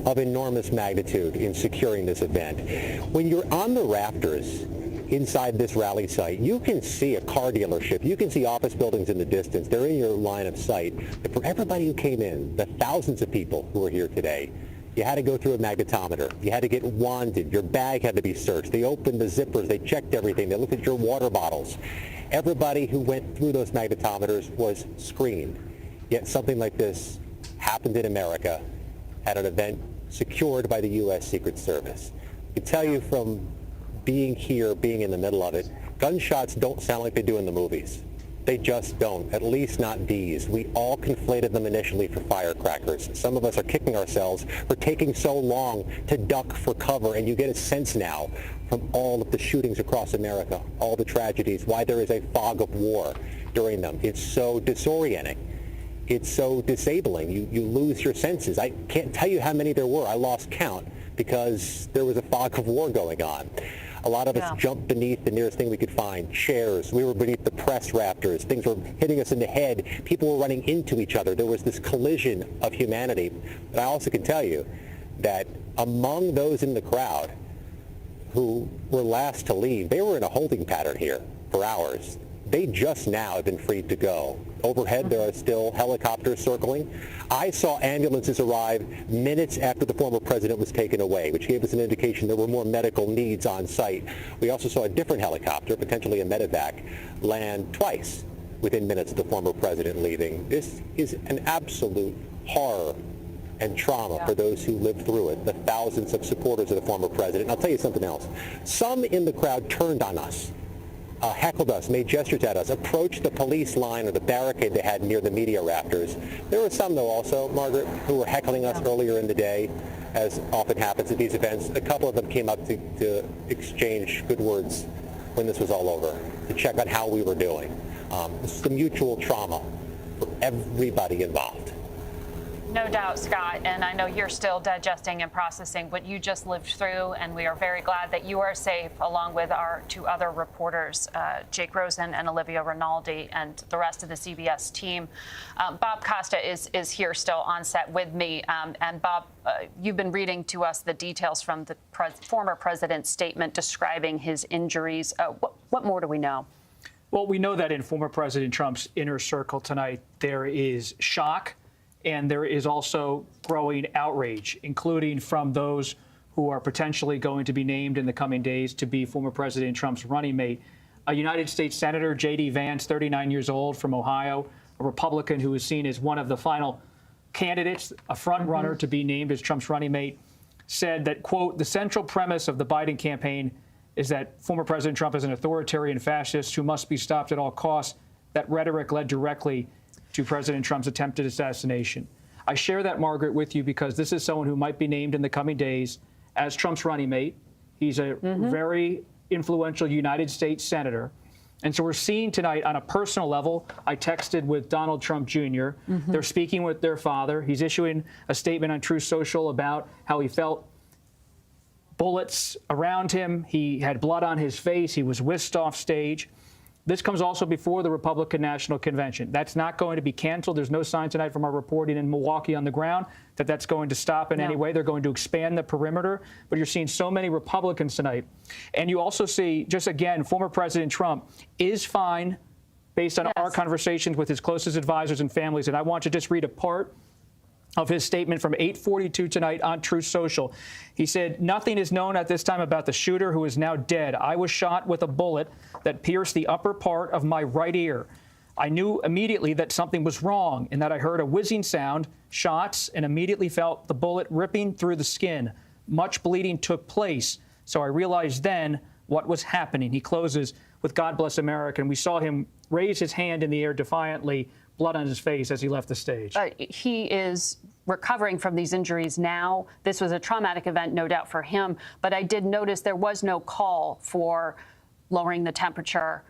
of enormous magnitude in securing this event. When you're on the rafters inside this rally site, you can see a car dealership, you can see office buildings in the distance. They're in your line of sight. But for everybody who came in, the thousands of people who are here today, you had to go through a magnetometer. You had to get wanded. Your bag had to be searched. They opened the zippers. They checked everything. They looked at your water bottles. Everybody who went through those magnetometers was screened. Yet something like this happened in America at an event secured by the U.S. Secret Service. I can tell you from being here, being in the middle of it, gunshots don't sound like they do in the movies. They just don't, at least not these. We all conflated them initially for firecrackers. Some of us are kicking ourselves for taking so long to duck for cover, and you get a sense now from all of the shootings across America, all the tragedies, why there is a fog of war during them. It's so disorienting. It's so disabling. You lose your senses. I can't tell you how many there were. I lost count because there was a fog of war going on. A lot of us jumped beneath the nearest thing we could find, chairs. We were beneath the press rafters. Things were hitting us in the head. People were running into each other. There was this collision of humanity. But I also can tell you that among those in the crowd who were last to leave, they were in a holding pattern here for hours. They just now have been freed to go. Overhead, there are still helicopters circling. I saw ambulances arrive minutes after the former president was taken away, which gave us an indication there were more medical needs on site. We also saw a different helicopter, potentially a medevac, land twice within minutes of the former president leaving. This is an absolute horror and trauma for those who lived through it, the thousands of supporters of the former president. And I'll tell you something else. Some in the crowd turned on us. Heckled us, made gestures at us, approached the police line or the barricade they had near the media rafters. There were some, though, also, Margaret, who were heckling us earlier in the day, as often happens at these events. A couple of them came up to exchange good words when this was all over, to check on how we were doing. This is the mutual trauma for everybody involved. No doubt, Scott, and I know you're still digesting and processing what you just lived through, and we are very glad that you are safe, along with our two other reporters, Jake Rosen and Olivia Rinaldi, and the rest of the CBS team. Bob Costa is here still on set with me. And Bob, you've been reading to us the details from the former president's statement describing his injuries. What more do we know? Well, we know that in former President Trump's inner circle tonight, there is shock and there is also growing outrage, including from those who are potentially going to be named in the coming days to be former President Trump's running mate. A United States Senator, J.D. Vance, 39 years old, from Ohio, a Republican who is seen as one of the final candidates, a front runner to be named as Trump's running mate, said that, quote, the central premise of the Biden campaign is that former President Trump is an authoritarian fascist who must be stopped at all costs. That rhetoric led directly to President Trump's attempted assassination. I share that, Margaret, with you because this is someone who might be named in the coming days as Trump's running mate. He's a very influential United States senator. And so we're seeing tonight on a personal level, I texted with Donald Trump Jr. They're speaking with their father. He's issuing a statement on Truth Social about how he felt bullets around him. He had blood on his face. He was whisked off stage. This comes also before the Republican National Convention. That's not going to be canceled. There's no sign tonight from our reporting in Milwaukee on the ground that that's going to stop in any way. They're going to expand the perimeter. But you're seeing so many Republicans tonight. And you also see, just again, former President Trump is fine based on our conversations with his closest advisors and families. And I want to just read a part of his statement from 8:42 tonight on Truth Social. He said, nothing is known at this time about the shooter who is now dead. I was shot with a bullet that pierced the upper part of my right ear. I knew immediately that something was wrong and that I heard a whizzing sound, shots, and immediately felt the bullet ripping through the skin. Much bleeding took place, so I realized then what was happening. He closes with God Bless America, and we saw him raise his hand in the air defiantly, blood on his face as he left the stage. He is recovering from these injuries now. This was a traumatic event, no doubt, for him. But I did notice there was no call for lowering the temperature,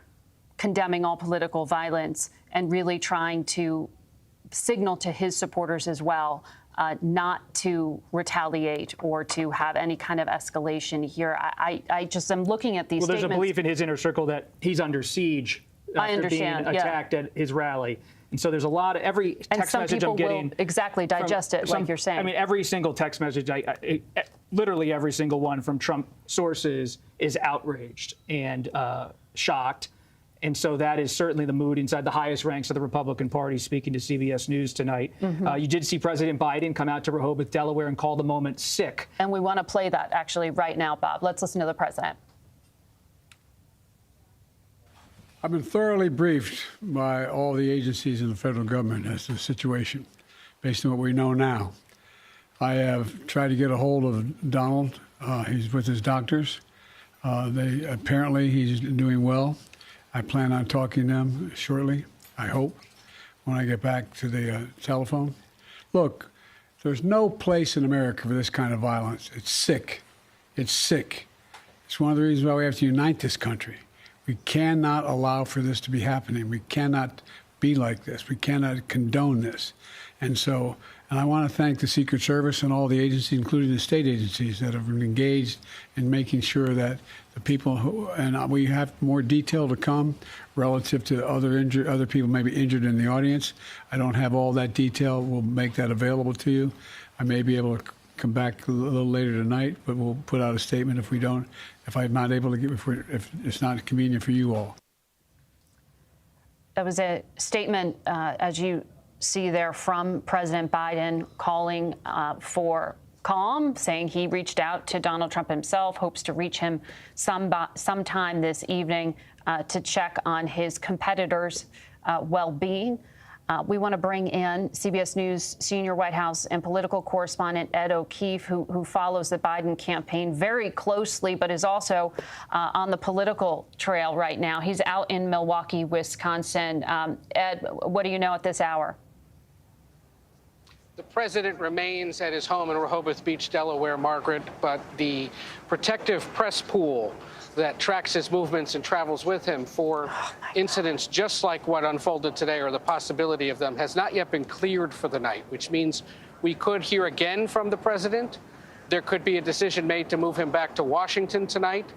condemning all political violence, and really trying to signal to his supporters as well not to retaliate or to have any kind of escalation here. I just am looking at these statements. There's a belief in his inner circle that he's under siege after being attacked at his rally. And so there's a lot of every text message I'm getting. Will exactly digest it, like you're saying. I mean, every single text message, literally every single one from Trump sources is outraged and shocked. And so that is certainly the mood inside the highest ranks of the Republican Party, speaking to CBS News tonight. You did see President Biden come out to Rehoboth, Delaware, and call the moment sick. And we want to play that actually right now, Bob. Let's listen to the president. I've been thoroughly briefed by all the agencies in the federal government as to the situation, based on what we know now. I have tried to get a hold of Donald. He's with his doctors. Apparently he's doing well. I plan on talking to them shortly, I hope, when I get back to the telephone. Look, there's no place in America for this kind of violence. It's sick. It's sick. It's one of the reasons why we have to unite this country. We cannot allow for this to be happening. We cannot be like this. We cannot condone this. And I want to thank the Secret Service and all the agencies, including the state agencies, that have been engaged in making sure that the people who, and we have more detail to come relative to other people maybe injured in the audience. I don't have all that detail. We'll make that available to you. I may be able to come back a little later tonight, but we'll put out a statement if I'm not able to if it's not convenient for you all. That was a statement, as you see there, from President Biden calling for calm, saying he reached out to Donald Trump himself, hopes to reach him sometime this evening to check on his competitors' well-being. We want to bring in CBS News senior White House and political correspondent Ed O'Keefe, who follows the Biden campaign very closely, but is also on the political trail right now. He's out in Milwaukee, Wisconsin. Ed, what do you know at this hour? The president remains at his home in Rehoboth Beach, Delaware, Margaret, but the protective press pool that tracks his movements and travels with him for incidents just like what unfolded today, or the possibility of them, has not yet been cleared for the night, which means we could hear again from the president. There could be a decision made to move him back to Washington tonight.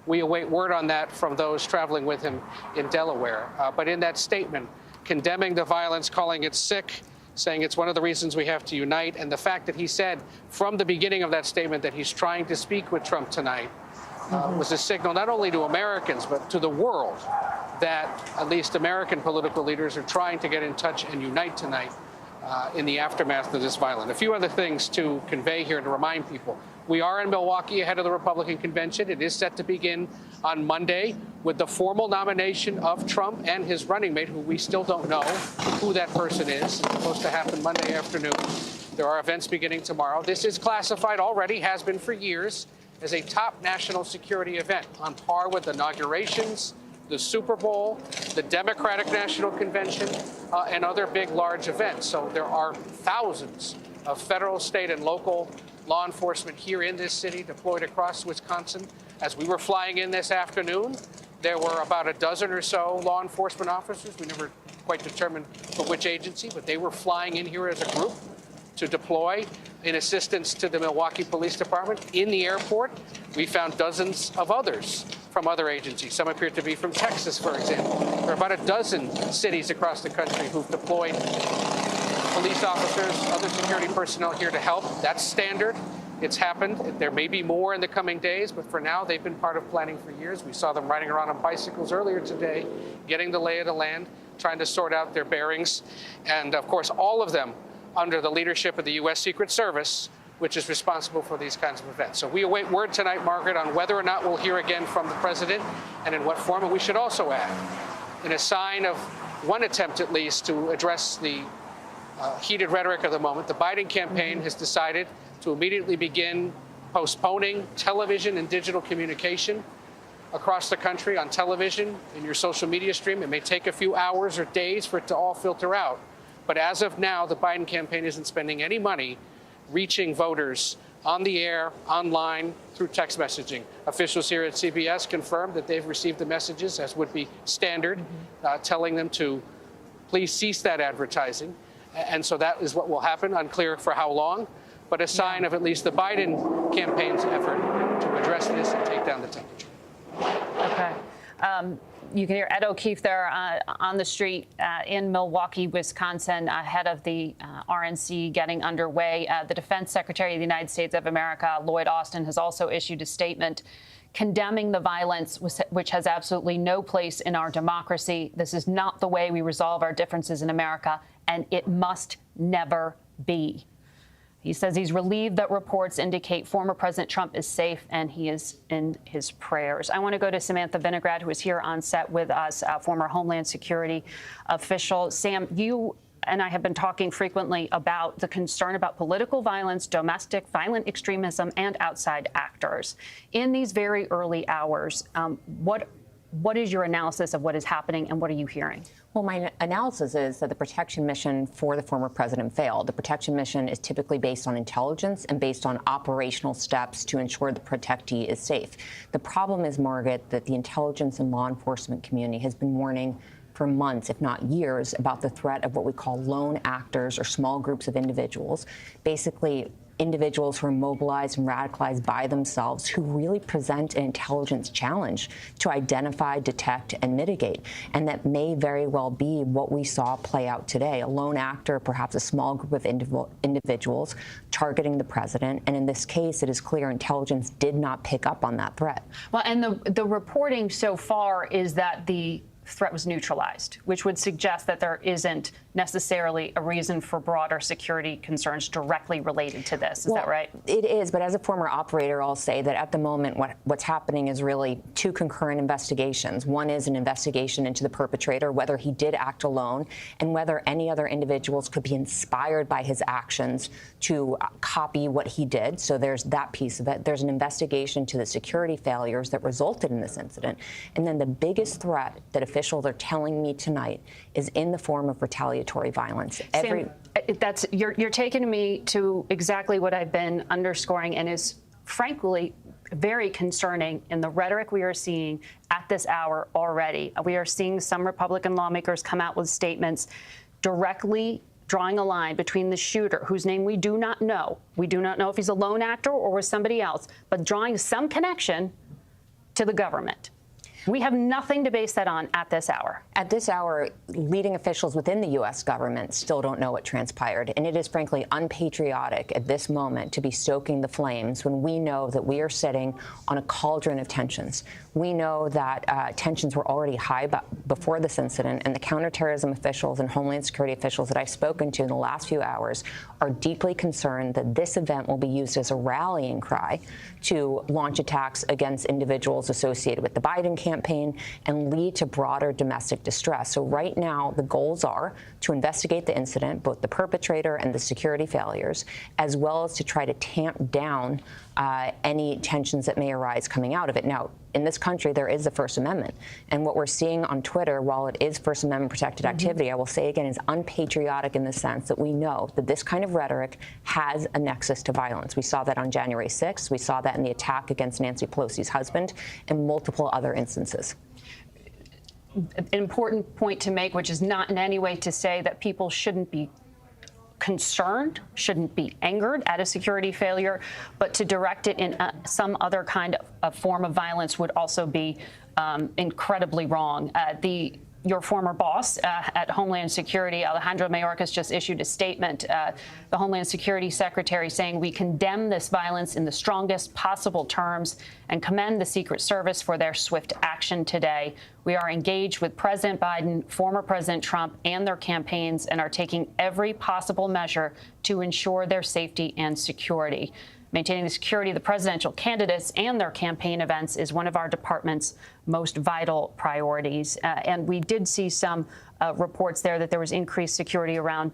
We await word on that from those traveling with him in Delaware. But in that statement, condemning the violence, calling it sick, saying it's one of the reasons we have to unite, and the fact that he said from the beginning of that statement that he's trying to speak with Trump tonight was a signal not only to Americans but to the world that at least American political leaders are trying to get in touch and unite tonight in the aftermath of this violence. A few other things to convey here to remind people. We are in Milwaukee ahead of the Republican convention. It is set to begin on Monday with the formal nomination of Trump and his running mate, who we still don't know who that person is. It's supposed to happen Monday afternoon. There are events beginning tomorrow. This is classified already, has been for years, as a top national security event on par with inaugurations, the Super Bowl, the Democratic National Convention, and other big, large events. So there are thousands of federal, state, and local law enforcement here in this city deployed across Wisconsin. As we were flying in this afternoon, there were about a dozen or so law enforcement officers. We never quite determined for which agency, but they were flying in here as a group to deploy in assistance to the Milwaukee Police Department. In the airport, we found dozens of others from other agencies. Some appear to be from Texas, for example. There are about a dozen cities across the country who've deployed police officers, other security personnel here to help. That's standard. It's happened. There may be more in the coming days, but for now, they've been part of planning for years. We saw them riding around on bicycles earlier today, getting the lay of the land, trying to sort out their bearings. And of course, all of them under the leadership of the U.S. Secret Service, which is responsible for these kinds of events. So we await word tonight, Margaret, on whether or not we'll hear again from the president and in what form. And we should also add, in a sign of one attempt at least to address the heated rhetoric of the moment, the Biden campaign has decided to immediately begin postponing television and digital communication across the country on television, in your social media stream. It may take a few hours or days for it to all filter out. But as of now, the Biden campaign isn't spending any money reaching voters on the air, online, through text messaging. Officials here at CBS confirmed that they've received the messages, as would be standard, telling them to please cease that advertising. And so that is what will happen, unclear for how long, but a sign of at least the Biden campaign's effort to address this and take down the temperature. Okay. You can hear Ed O'Keefe there on the street in Milwaukee, Wisconsin, ahead of the RNC getting underway. The Defense Secretary of the United States of America, Lloyd Austin, has also issued a statement condemning the violence, which has absolutely no place in our democracy. This is not the way we resolve our differences in America, and it must never be. He says he's relieved that reports indicate former President Trump is safe and he is in his prayers. I want to go to Samantha Vinograd, who is here on set with us, former Homeland Security official. Sam, you and I have been talking frequently about the concern about political violence, domestic violent extremism, and outside actors. In these very early hours, what is your analysis of what is happening and what are you hearing? Well, my analysis is that the protection mission for the former president failed. The protection mission is typically based on intelligence and based on operational steps to ensure the protectee is safe. The problem is, Margaret, that the intelligence and law enforcement community has been warning for months, if not years, about the threat of what we call lone actors or small groups of individuals, basically individuals who are mobilized and radicalized by themselves, who really present an intelligence challenge to identify, detect, and mitigate. And that may very well be what we saw play out today. A lone actor, perhaps a small group of individuals targeting the president. And in this case, it is clear intelligence did not pick up on that threat. Well, and the reporting so far is that the threat was neutralized, which would suggest that there isn't necessarily a reason for broader security concerns directly related to this. Is that right? It is, but as a former operator, I'll say that at the moment what's happening is really two concurrent investigations. One is an investigation into the perpetrator, whether he did act alone, and whether any other individuals could be inspired by his actions to copy what he did. So there's that piece of it. There's an investigation to the security failures that resulted in this incident. And then the biggest threat that officials are telling me tonight is in the form of retaliatory violence. Sam, you're taking me to exactly what I've been underscoring and is frankly very concerning in the rhetoric we are seeing at this hour already. We are seeing some Republican lawmakers come out with statements directly drawing a line between the shooter, whose name we do not know. We do not know if he's a lone actor or was somebody else, but drawing some connection to the government. We have nothing to base that on at this hour. At this hour, leading officials within the U.S. government still don't know what transpired. And it is frankly unpatriotic at this moment to be stoking the flames when we know that we are sitting on a cauldron of tensions. We know that tensions were already high before this incident, and the counterterrorism officials and Homeland Security officials that I've spoken to in the last few hours are deeply concerned that this event will be used as a rallying cry to launch attacks against individuals associated with the Biden campaign and lead to broader domestic distress. So right now, the goals are to investigate the incident, both the perpetrator and the security failures, as well as to try to tamp down any tensions that may arise coming out of it. Now, in this country, there is the First Amendment. And what we're seeing on Twitter, while it is First Amendment protected activity, I will say again, is unpatriotic in the sense that we know that this kind of rhetoric has a nexus to violence. We saw that on January 6th. We saw that in the attack against Nancy Pelosi's husband and multiple other instances. An important point to make, which is not in any way to say that people shouldn't be concerned, shouldn't be angered at a security failure, but to direct it in some other kind of form of violence would also be incredibly wrong. Your former boss at Homeland Security, Alejandro Mayorkas, just issued a statement, the Homeland Security Secretary, saying we condemn this violence in the strongest possible terms and commend the Secret Service for their swift action today. We are engaged with President Biden, former President Trump, and their campaigns and are taking every possible measure to ensure their safety and security. Maintaining the security of the presidential candidates and their campaign events is one of our department's most vital priorities. And we did see some reports there that there was increased security around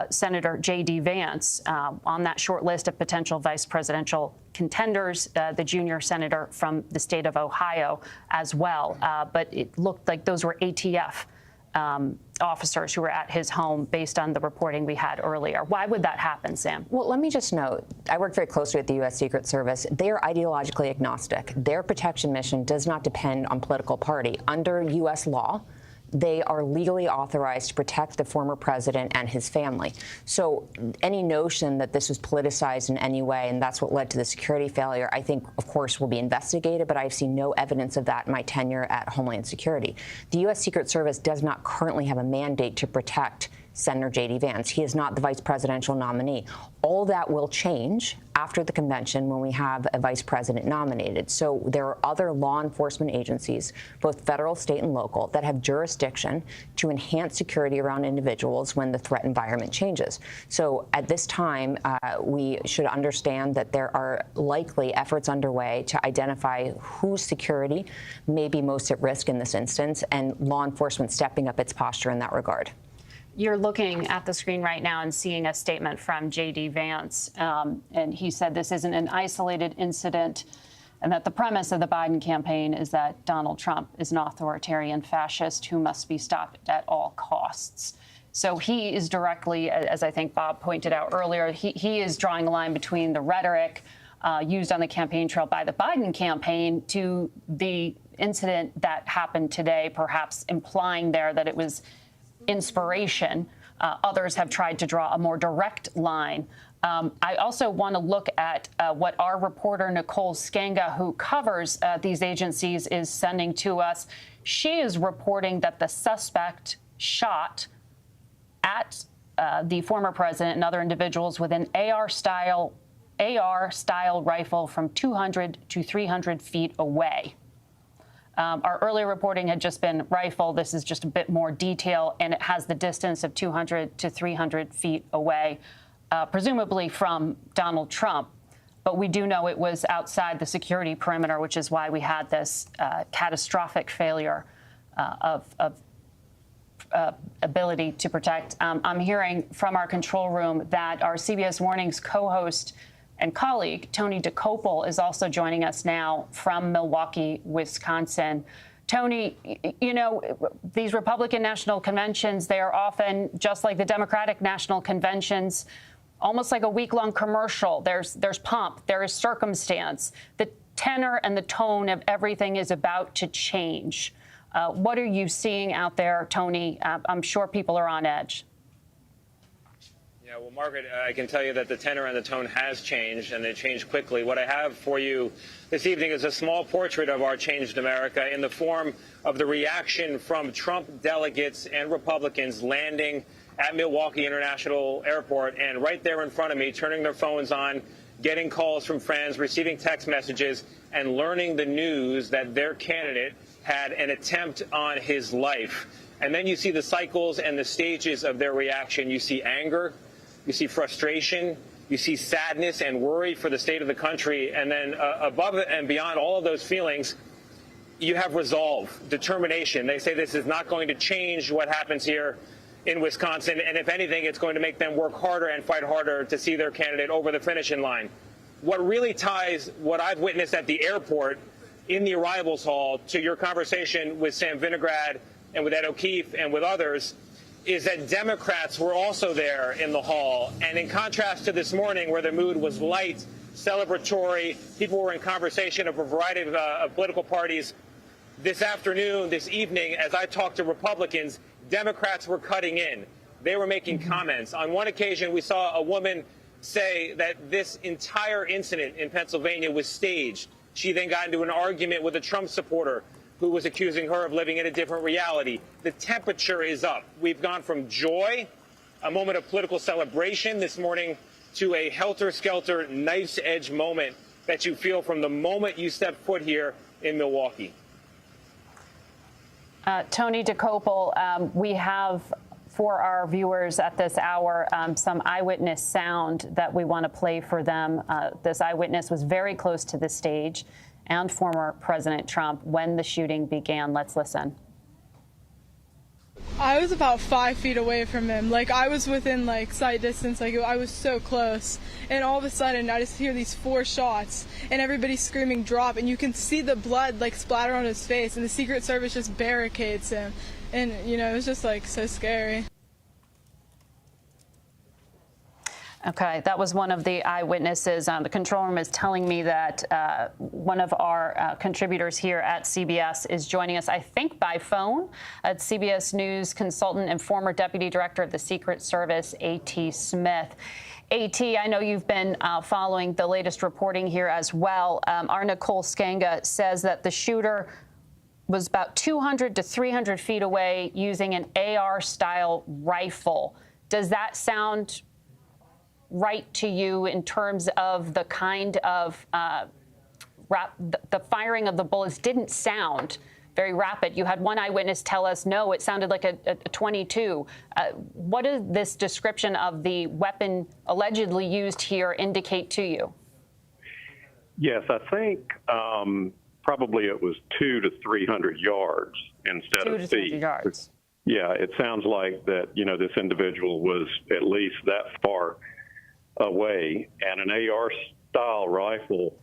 Senator J.D. Vance on that short list of potential vice presidential contenders, the junior senator from the state of Ohio as well. But it looked like those were ATF officers who were at his home based on the reporting we had earlier. Why would that happen, Sam? Well, let me just note, I work very closely with the U.S. Secret Service. They are ideologically agnostic. Their protection mission does not depend on political party. Under U.S. law, they are legally authorized to protect the former president and his family. So any notion that this was politicized in any way, and that's what led to the security failure, I think, of course, will be investigated, but I've seen no evidence of that in my tenure at Homeland Security. The U.S. Secret Service does not currently have a mandate to protect Senator J.D. Vance. He is not the vice presidential nominee. All that will change after the convention when we have a vice president nominated. So there are other law enforcement agencies, both federal, state, and local, that have jurisdiction to enhance security around individuals when the threat environment changes. So at this time, we should understand that there are likely efforts underway to identify whose security may be most at risk in this instance, and law enforcement stepping up its posture in that regard. You're looking at the screen right now and seeing a statement from J.D. Vance, and he said this isn't an isolated incident and that the premise of the Biden campaign is that Donald Trump is an authoritarian fascist who must be stopped at all costs. So he is directly, as I think Bob pointed out earlier, he is drawing a line between the rhetoric used on the campaign trail by the Biden campaign to the incident that happened today, perhaps implying there that it was inspiration. Others have tried to draw a more direct line. I also want to look at what our reporter, Nicole Skanga, who covers these agencies, is sending to us. She is reporting that the suspect shot at the former president and other individuals with an AR-style rifle from 200 to 300 feet away. Our earlier reporting had just been rifle. This is just a bit more detail, and it has the distance of 200 to 300 feet away, presumably from Donald Trump. But we do know it was outside the security perimeter, which is why we had this catastrophic failure of ability to protect. I'm hearing from our control room that our CBS Mornings co-host and colleague, Tony Dokoupil, is also joining us now from Milwaukee, Wisconsin. Tony, you know, these Republican national conventions, they are often, just like the Democratic national conventions, almost like a week-long commercial. There's pomp, there is circumstance. The tenor and the tone of everything is about to change. What are you seeing out there, Tony? I'm sure people are on edge. Yeah, Well, Margaret, I can tell you that the tenor and the tone has changed, and it changed quickly. What I have for you this evening is a small portrait of our changed America in the form of the reaction from Trump delegates and Republicans landing at Milwaukee International Airport, and right there in front of me, turning their phones on, getting calls from friends, receiving text messages, and learning the news that their candidate had an attempt on his life. And then you see the cycles and the stages of their reaction. You see anger, you see frustration, you see sadness and worry for the state of the country. And then above and beyond all of those feelings, you have resolve, determination. They say this is not going to change what happens here in Wisconsin. And if anything, it's going to make them work harder and fight harder to see their candidate over the finishing line. What really ties what I've witnessed at the airport in the arrivals hall to your conversation with Sam Vinograd and with Ed O'Keefe and with others is that Democrats were also there in the hall. And in contrast to this morning, where the mood was light, celebratory, people were in conversation of a variety of political parties, this afternoon, this evening, as I talked to Republicans, Democrats were cutting in. They were making comments. On one occasion, we saw a woman say that this entire incident in Pennsylvania was staged. She then got into an argument with a Trump supporter who was accusing her of living in a different reality. The temperature is up. We've gone from joy, a moment of political celebration this morning, to a helter-skelter, knife's-edge moment that you feel from the moment you step foot here in Milwaukee. Tony Dokoupil, we have for our viewers at this hour some eyewitness sound that we want to play for them. This eyewitness was very close to the stage and former President Trump when the shooting began. Let's listen. I was about 5 feet away from him. Like, I was within, like, sight distance. Like, I was so close. And all of a sudden, I just hear these 4 shots, and everybody's screaming, drop. And you can see the blood, like, splatter on his face, and the Secret Service just barricades him. And, you know, it was just, like, so scary. Okay, that was one of the eyewitnesses. The control room is telling me that one of our contributors here at CBS is joining us, I think, by phone. At CBS News consultant and former deputy director of the Secret Service, A.T. Smith. A.T., I know you've been following the latest reporting here as well. Our Nicole Sganga says that the shooter was about 200 to 300 feet away using an AR-style rifle. Does that sound right to you in terms of the kind of the firing of the bullets didn't sound very rapid? You had one eyewitness tell us, no, it sounded like a 22. What does this description of the weapon allegedly used here indicate to you? Yes, I think probably it was 200 to 300 yards instead of feet. 200 to 300 yards. Yeah, it sounds like that, you know, this individual was at least that far away, and an AR-style rifle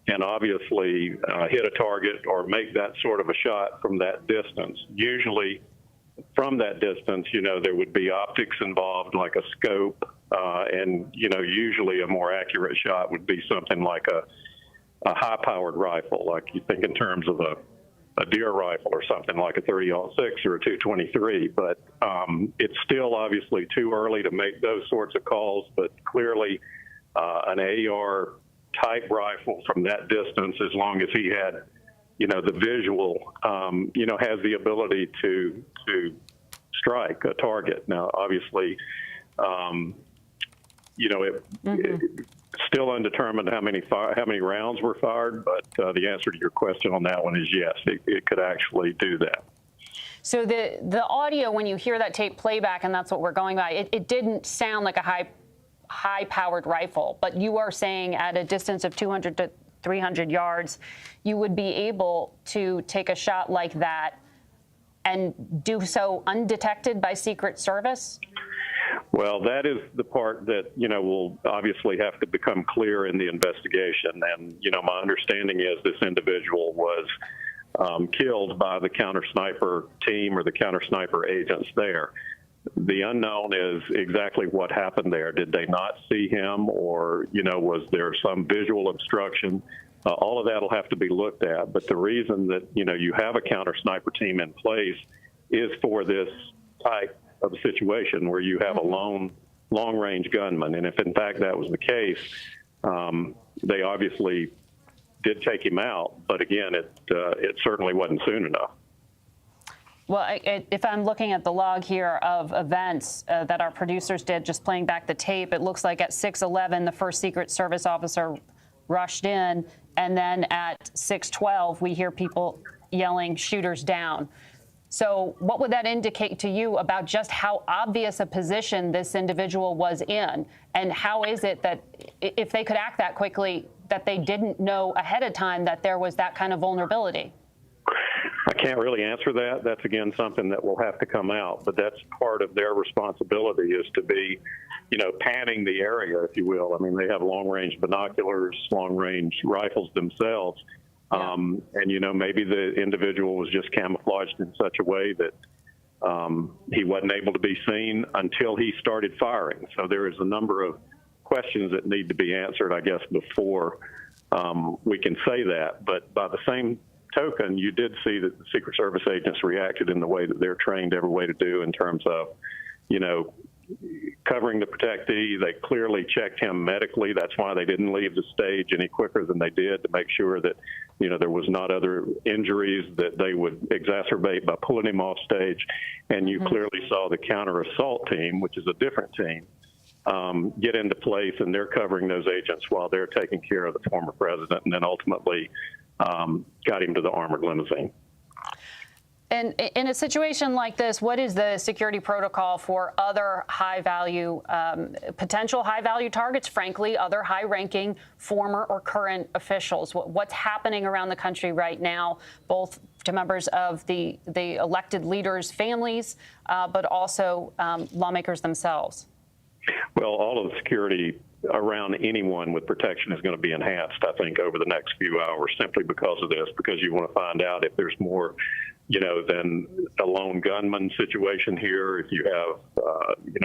can obviously hit a target or make that sort of a shot from that distance. Usually from that distance, you know, there would be optics involved, like a scope, and, you know, usually a more accurate shot would be something like a high-powered rifle, like you think in terms of a deer rifle or something like a 30-06 or a 223, but it's still obviously too early to make those sorts of calls, but clearly an AR-type rifle from that distance, as long as he had, you know, the visual, you know, has the ability to strike a target. Now, obviously, you know, it's still undetermined how many rounds were fired, but the answer to your question on that one is yes, it could actually do that. So the audio, when you hear that tape playback, and that's what we're going by, it didn't sound like a high-powered rifle, but you are saying at a distance of 200 to 300 yards, you would be able to take a shot like that and do so undetected by Secret Service? Well, that is the part that, you know, will obviously have to become clear in the investigation. And, you know, my understanding is this individual was killed by the counter-sniper team or the counter-sniper agents there. The unknown is exactly what happened there. Did they not see him, or, you know, was there some visual obstruction? All of that will have to be looked at. But the reason that, you know, you have a counter-sniper team in place is for this type of a situation where you have a lone long-range gunman. And if in fact that was the case, they obviously did take him out. But again, it certainly wasn't soon enough. Well, if I'm looking at the log here of events that our producers did, just playing back the tape, it looks like at 6:11, the first Secret Service officer rushed in, and then at 6:12, we hear people yelling, "Shooters down." So what would that indicate to you about just how obvious a position this individual was in? And how is it that if they could act that quickly, that they didn't know ahead of time that there was that kind of vulnerability? I can't really answer that. That's, again, something that will have to come out. But that's part of their responsibility, is to be, panning the area, if you will. I mean, they have long-range binoculars, long-range rifles themselves. And, maybe the individual was just camouflaged in such a way that he wasn't able to be seen until he started firing. So there is a number of questions that need to be answered, I guess, before we can say that. But by the same token, you did see that the Secret Service agents reacted in the way that they're trained every way to do, in terms of, covering the protectee. They clearly checked him medically. That's why they didn't leave the stage any quicker than they did, to make sure that, there was not other injuries that they would exacerbate by pulling him off stage. And you clearly saw the counter-assault team, which is a different team, get into place, and they're covering those agents while they're taking care of the former president, and then ultimately got him to the armored limousine. And in a situation like this, what is the security protocol for other high-value, potential high-value targets, frankly, other high-ranking former or current officials? What's happening around the country right now, both to members of the elected leaders' families, but also lawmakers themselves? Well, all of the security around anyone with protection is going to be enhanced, I think, over the next few hours, simply because of this, because you want to find out if there's more, than a lone gunman situation here, if you have,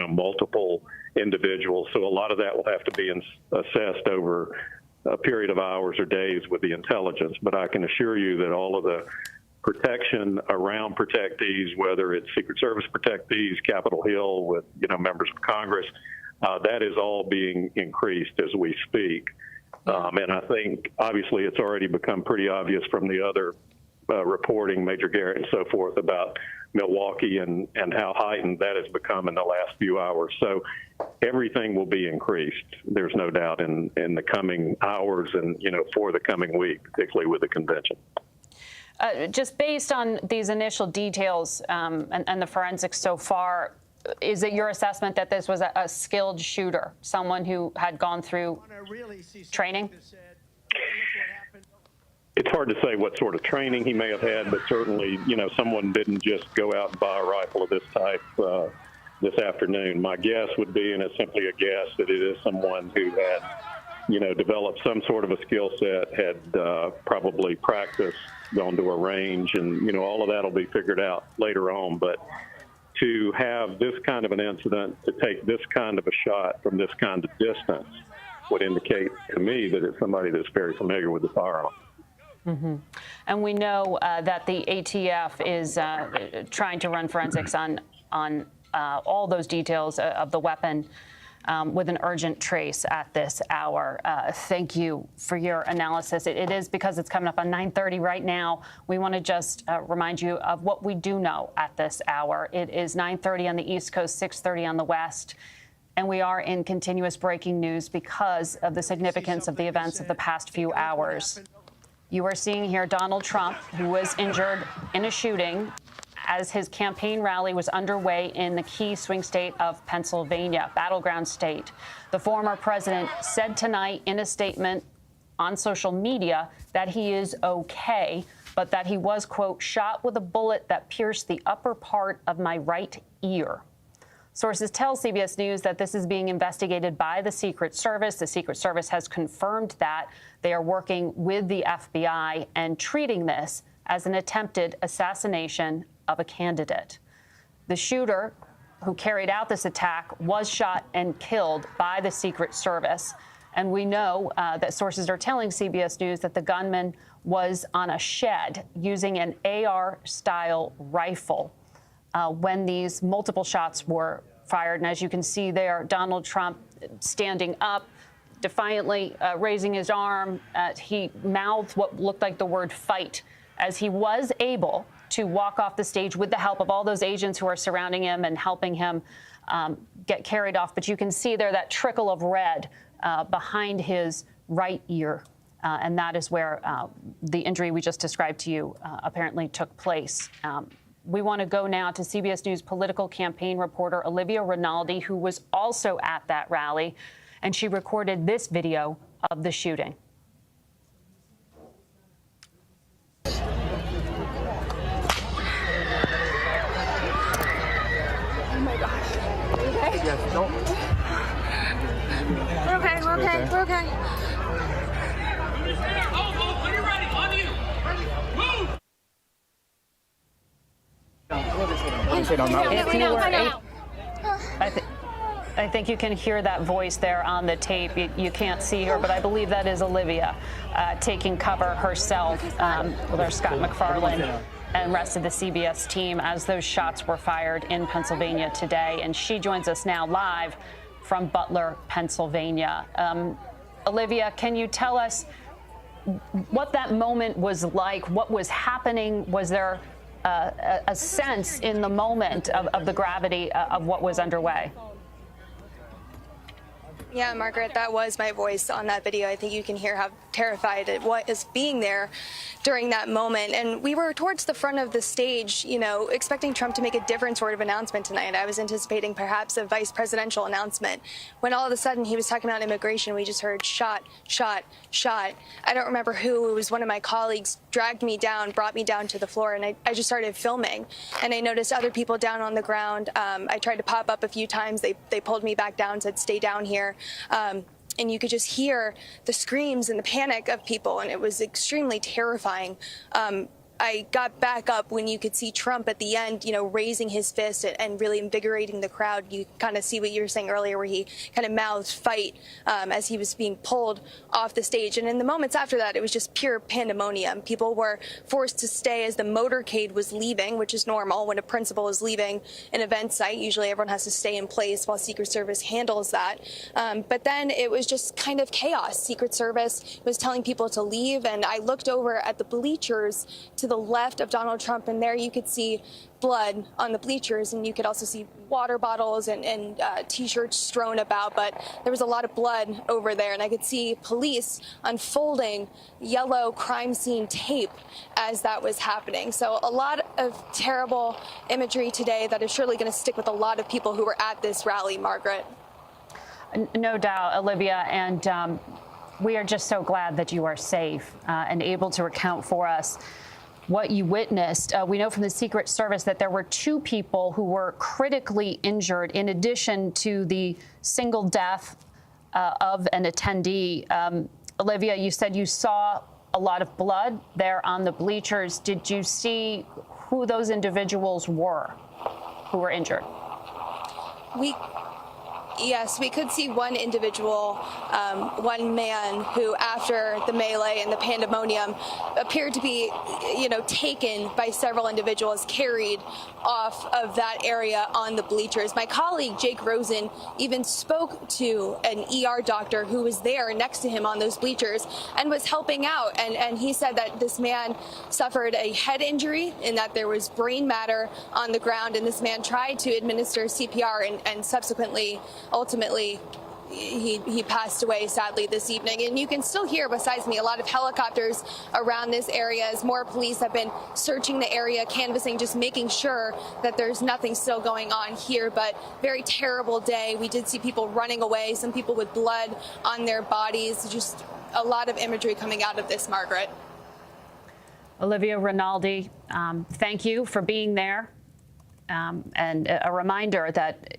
multiple individuals. So a lot of that will have to be assessed over a period of hours or days with the intelligence. But I can assure you that all of the protection around protectees, whether it's Secret Service protectees, Capitol Hill with, members of Congress, that is all being increased as we speak. And I think, obviously, it's already become pretty obvious from the other reporting, Major Garrett and so forth, about Milwaukee and how heightened that has become in the last few hours. So everything will be increased, there's no doubt, in the coming hours and, for the coming week, particularly with the convention. Just based on these initial details and the forensics so far, is it your assessment that this was a skilled shooter, someone who had gone through training? It's hard to say what sort of training he may have had, but certainly, someone didn't just go out and buy a rifle of this type this afternoon. My guess would be, and it's simply a guess, that it is someone who had, developed some sort of a skill set, had probably practiced, gone to a range, and, all of that will be figured out later on. But to have this kind of an incident, to take this kind of a shot from this kind of distance, would indicate to me that it's somebody that's very familiar with the firearm. Mm-hmm. And we know that the ATF is trying to run forensics on all those details of the weapon with an urgent trace at this hour. Thank you for your analysis. It is because it's coming up on 9:30 right now. We want to just remind you of what we do know at this hour. It is 9:30 on the East Coast, 6:30 on the West. And we are in continuous breaking news because of the significance of the events of the past few hours. You are seeing here Donald Trump, who was injured in a shooting as his campaign rally was underway in the key swing state of Pennsylvania, battleground state. The former president said tonight in a statement on social media that he is okay, but that he was, quote, shot with a bullet that pierced the upper part of my right ear. Sources tell CBS News that this is being investigated by the Secret Service. The Secret Service has confirmed that they are working with the FBI and treating this as an attempted assassination of a candidate. The shooter who carried out this attack was shot and killed by the Secret Service. And we know that sources are telling CBS News that the gunman was on a shed using an AR-style rifle when these multiple shots were fired. And as you can see there, Donald Trump standing up, defiantly raising his arm. He mouthed what looked like the word fight as he was able to walk off the stage with the help of all those agents who are surrounding him and helping him get carried off. But you can see there that trickle of red behind his right ear. And that is where the injury we just described to you apparently took place. We want to go now to CBS News political campaign reporter Olivia Rinaldi, who was also at that rally, and she recorded this video of the shooting. Oh my gosh. Are you okay? Yes, don't. We're okay, we're okay, we're okay. When you're ready, on you. Move! I think you can hear that voice there on the tape. You can't see her, but I believe that is Olivia taking cover herself with our Scott McFarland and rest of the CBS team as those shots were fired in Pennsylvania today. And she joins us now live from Butler, Pennsylvania. Olivia, can you tell us what that moment was like? What was happening? Was there a sense in the moment of the gravity of what was underway? Yeah, Margaret, that was my voice on that video. I think you can hear how terrified it was being there during that moment. And we were towards the front of the stage, you know, expecting Trump to make a different sort of announcement tonight. I was anticipating perhaps a vice presidential announcement. When all of a sudden he was talking about immigration, we just heard shot, shot, shot. I don't remember who. It was one of my colleagues dragged me down, brought me down to the floor, and I just started filming. And I noticed other people down on the ground. I tried to pop up a few times. They pulled me back down, said, stay down here. And you could just hear the screams and the panic of people, and it was extremely terrifying. I got back up when you could see Trump at the end, you know, raising his fist and really invigorating the crowd. You kind of see what you were saying earlier, where he kind of mouthed fight as he was being pulled off the stage. And in the moments after that, it was just pure pandemonium. People were forced to stay as the motorcade was leaving, which is normal when a principal is leaving an event site. Usually everyone has to stay in place while Secret Service handles that. But then it was just kind of chaos. Secret Service was telling people to leave, and I looked over at the bleachers to the left of Donald Trump, and there you could see blood on the bleachers, and you could also see water bottles and T-shirts strewn about, but there was a lot of blood over there, and I could see police unfolding yellow crime scene tape as that was happening. So a lot of terrible imagery today that is surely going to stick with a lot of people who were at this rally, Margaret. No doubt, Olivia, and we are just so glad that you are safe and able to recount for us what you witnessed. We know from the Secret Service that there were 2 people who were critically injured, in addition to the single death of an attendee. Olivia, you said you saw a lot of blood there on the bleachers. Did you see who those individuals were who were injured? Yes, we could see one individual, one man who, after the melee and the pandemonium, appeared to be, you know, taken by several individuals, carried off of that area on the bleachers. My colleague, Jake Rosen, even spoke to an ER doctor who was there next to him on those bleachers and was helping out. And he said that this man suffered a head injury and that there was brain matter on the ground. And this man tried to administer CPR and subsequently, ultimately, he passed away, sadly, this evening. And you can still hear, besides me, a lot of helicopters around this area as more police have been searching the area, canvassing, just making sure that there's nothing still going on here. But very terrible day. We did see people running away, some people with blood on their bodies. Just a lot of imagery coming out of this, Margaret. Olivia Rinaldi, thank you for being there. And a reminder that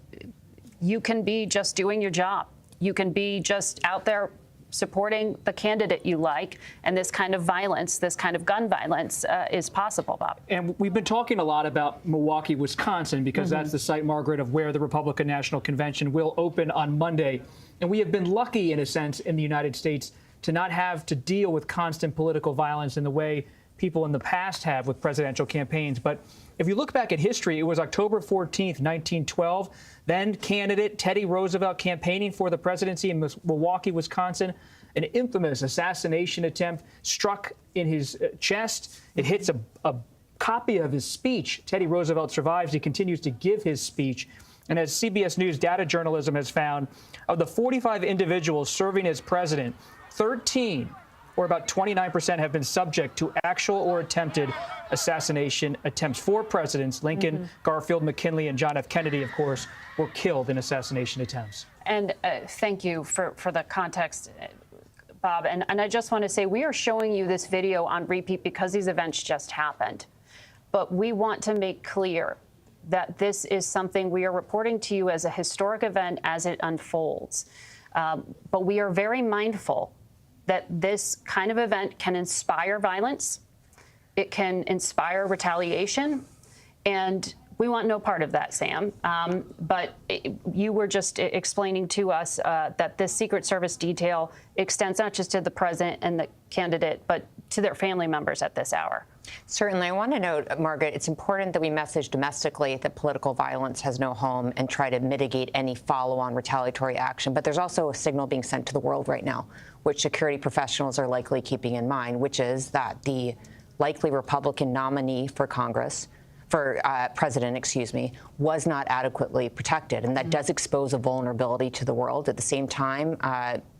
you can be just doing your job. You can be just out there supporting the candidate you like, and this kind of violence, this kind of gun violence is possible, Bob. And we've been talking a lot about Milwaukee, Wisconsin, because that's the site, Margaret, of where the Republican National Convention will open on Monday. And we have been lucky, in a sense, in the United States to not have to deal with constant political violence in the way people in the past have with presidential campaigns. But if you look back at history, it was October 14th, 1912. Then candidate Teddy Roosevelt campaigning for the presidency in Milwaukee, Wisconsin. An infamous assassination attempt struck in his chest. It hits a copy of his speech. Teddy Roosevelt survives. He continues to give his speech. And as CBS News data journalism has found, of the 45 individuals serving as president, 13, or about 29%, have been subject to actual or attempted assassination attempts. 4 presidents, Lincoln, Garfield, McKinley, and John F. Kennedy, of course, were killed in assassination attempts. And thank you for the context, Bob. And I just want to say we are showing you this video on repeat because these events just happened. But we want to make clear that this is something we are reporting to you as a historic event as it unfolds. But we are very mindful that this kind of event can inspire violence, it can inspire retaliation, and we want no part of that, Sam. But you were just explaining to us that this Secret Service detail extends not just to the president and the candidate, but to their family members at this hour. Certainly. I want to note, Margaret, it's important that we message domestically that political violence has no home and try to mitigate any follow-on retaliatory action. But there's also a signal being sent to the world right now, which security professionals are likely keeping in mind, which is that the likely Republican nominee for president, was not adequately protected. And that does expose a vulnerability to the world. At the same time,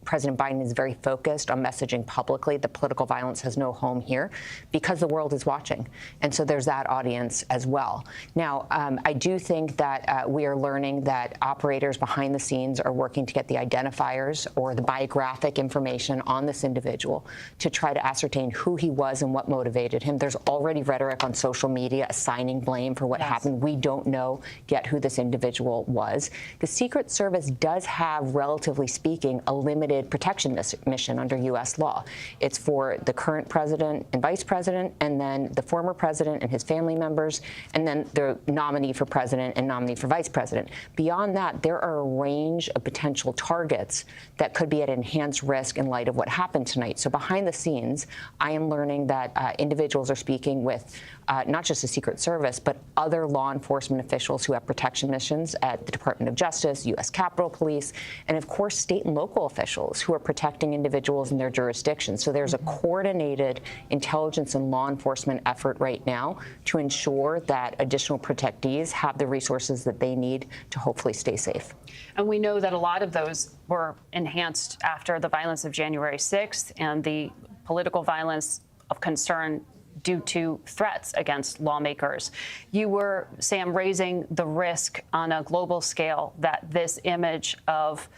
President Biden is very focused on messaging publicly that political violence has no home here because the world is watching. And so there's that audience as well. Now, I do think that we are learning that operators behind the scenes are working to get the identifiers or the biographic information on this individual to try to ascertain who he was and what motivated him. There's already rhetoric on social media assigning blame for what happened. We don't know yet who this individual was. The Secret Service does have, relatively speaking, a limited protection mission under U.S. law. It's for the current president and vice president, and then the former president and his family members, and then the nominee for president and nominee for vice president. Beyond that, there are a range of potential targets that could be at enhanced risk in light of what happened tonight. So behind the scenes, I am learning that individuals are speaking with not just the Secret Service, but other law enforcement officials who have protection missions at the Department of Justice, U.S. Capitol Police, and of course, state and local officials who are protecting individuals in their jurisdictions. So there's a coordinated intelligence and law enforcement effort right now to ensure that additional protectees have the resources that they need to hopefully stay safe. And we know that a lot of those were enhanced after the violence of January 6th and the political violence of concern due to threats against lawmakers. You were, Sam, raising the risk on a global scale that this image of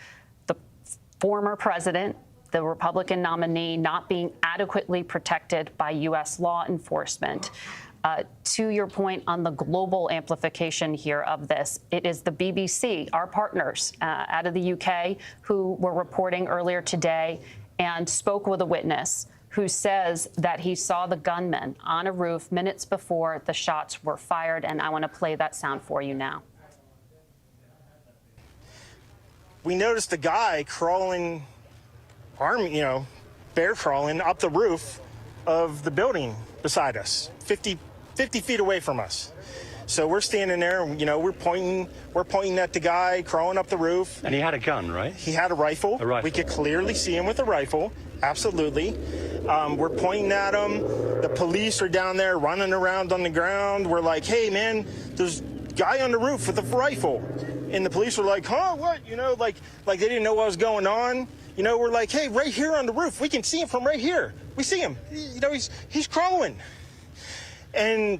the former president, the Republican nominee, not being adequately protected by U.S. law enforcement. To your point on the global amplification here of this, it is the BBC, our partners out of the UK, who were reporting earlier today and spoke with a witness who says that he saw the gunman on a roof minutes before the shots were fired. And I want to play that sound for you now. We noticed a guy crawling, bear crawling up the roof of the building beside us, 50 feet away from us. So we're standing there, we're pointing at the guy crawling up the roof. And he had a gun, right? He had a rifle. We could clearly see him with a rifle. Absolutely. We're pointing at him. The police are down there running around on the ground. We're like, hey, man, there's a guy on the roof with a rifle. And the police were like, huh, what? Like they didn't know what was going on. We're like, hey, right here on the roof. We can see him from right here. We see him. He's crawling. And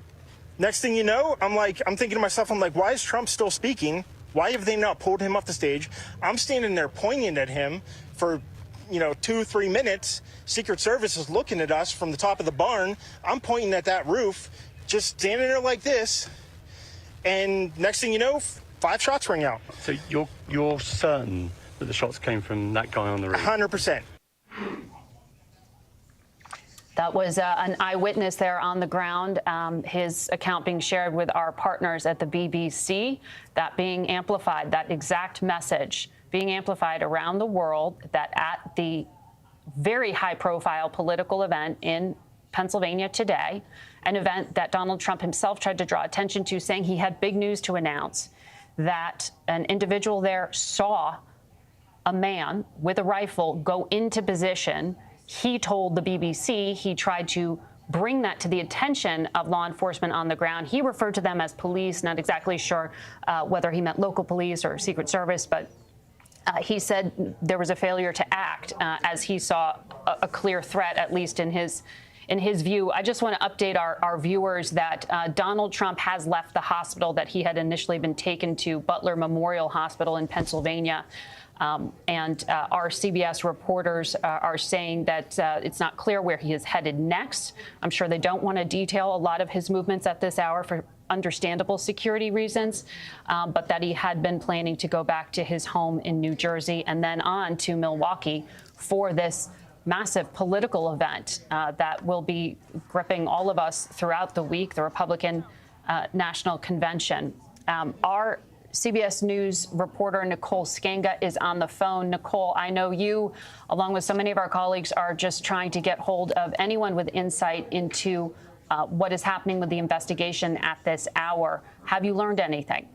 next thing you know, I'm thinking to myself, why is Trump still speaking? Why have they not pulled him off the stage? I'm standing there pointing at him for 2-3 minutes. Secret Service is looking at us from the top of the barn. I'm pointing at that roof, just standing there like this. And next thing you know, 5 shots ring out. So you're certain that the shots came from that guy on the roof? 100%. That was an eyewitness there on the ground, his account being shared with our partners at the BBC, that being amplified, that exact message being amplified around the world, that at the very high-profile political event in Pennsylvania today, an event that Donald Trump himself tried to draw attention to, saying he had big news to announce, that an individual there saw a man with a rifle go into position. He told the BBC he tried to bring that to the attention of law enforcement on the ground. He referred to them as police, not exactly sure whether he meant local police or Secret Service, but he said there was a failure to act as he saw a clear threat, at least in his view. I just want to update our viewers that Donald Trump has left the hospital that he had initially been taken to, Butler Memorial Hospital in Pennsylvania. And our CBS reporters are saying that it's not clear where he is headed next. I'm sure they don't want to detail a lot of his movements at this hour for understandable security reasons, but that he had been planning to go back to his home in New Jersey and then on to Milwaukee for this massive political event that will be gripping all of us throughout the week, the Republican National Convention. Our CBS News reporter Nicole Sganga is on the phone. Nicole, I know you, along with so many of our colleagues, are just trying to get hold of anyone with insight into what is happening with the investigation at this hour. Have you learned anything?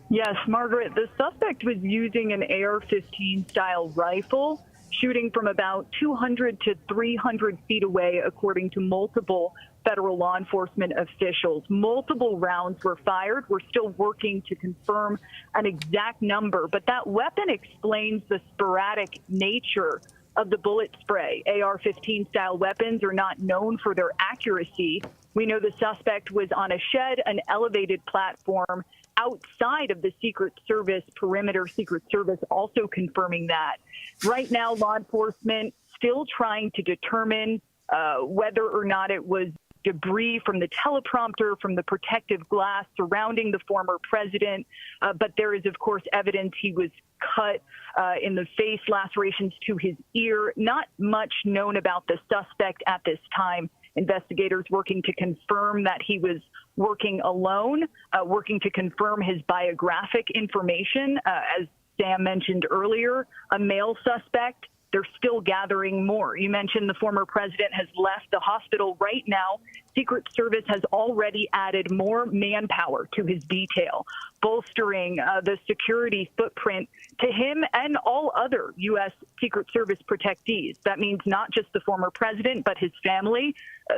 Yes, Margaret, the suspect was using an AR-15 style rifle, shooting from about 200 to 300 feet away, according to multiple federal law enforcement officials. Multiple rounds were fired. We're still working to confirm an exact number, but that weapon explains the sporadic nature of the bullet spray. AR-15 style weapons are not known for their accuracy. We know the suspect was on a shed, an elevated platform outside of the Secret Service perimeter. Secret Service also confirming that. Right now, law enforcement still trying to determine whether or not it was debris from the teleprompter, from the protective glass surrounding the former president. But there is, of course, evidence he was cut in the face, lacerations to his ear. Not much known about the suspect at this time. Investigators working to confirm that he was working alone, working to confirm his biographic information. As Sam mentioned earlier, a male suspect. They're still gathering more. You mentioned the former president has left the hospital. Right now, Secret Service has already added more manpower to his detail, bolstering the security footprint to him and all other U.S. Secret Service protectees. That means not just the former president, but his family,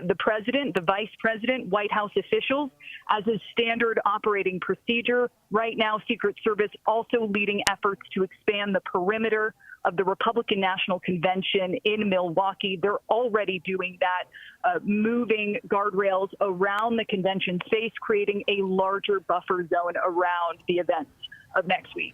the president, the vice president, White House officials. As a standard operating procedure, right now, Secret Service also leading efforts to expand the perimeter of the Republican National Convention in Milwaukee. They're already doing that, moving guardrails around the convention space, creating a larger buffer zone around the events of next week.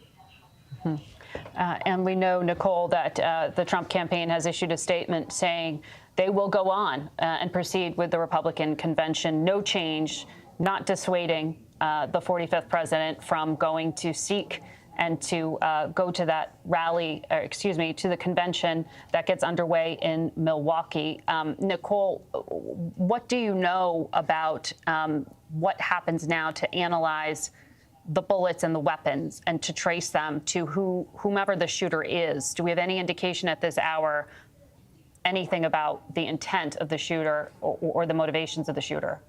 And we know, Nicole, that the Trump campaign has issued a statement saying they will go on and proceed with the Republican convention. No change, not dissuading the 45th president from going to seek and to go to that rally, to the convention that gets underway in Milwaukee. Nicole, what do you know about what happens now to analyze the bullets and the weapons and to trace them to whomever the shooter is? Do we have any indication at this hour anything about the intent of the shooter or the motivations of the shooter?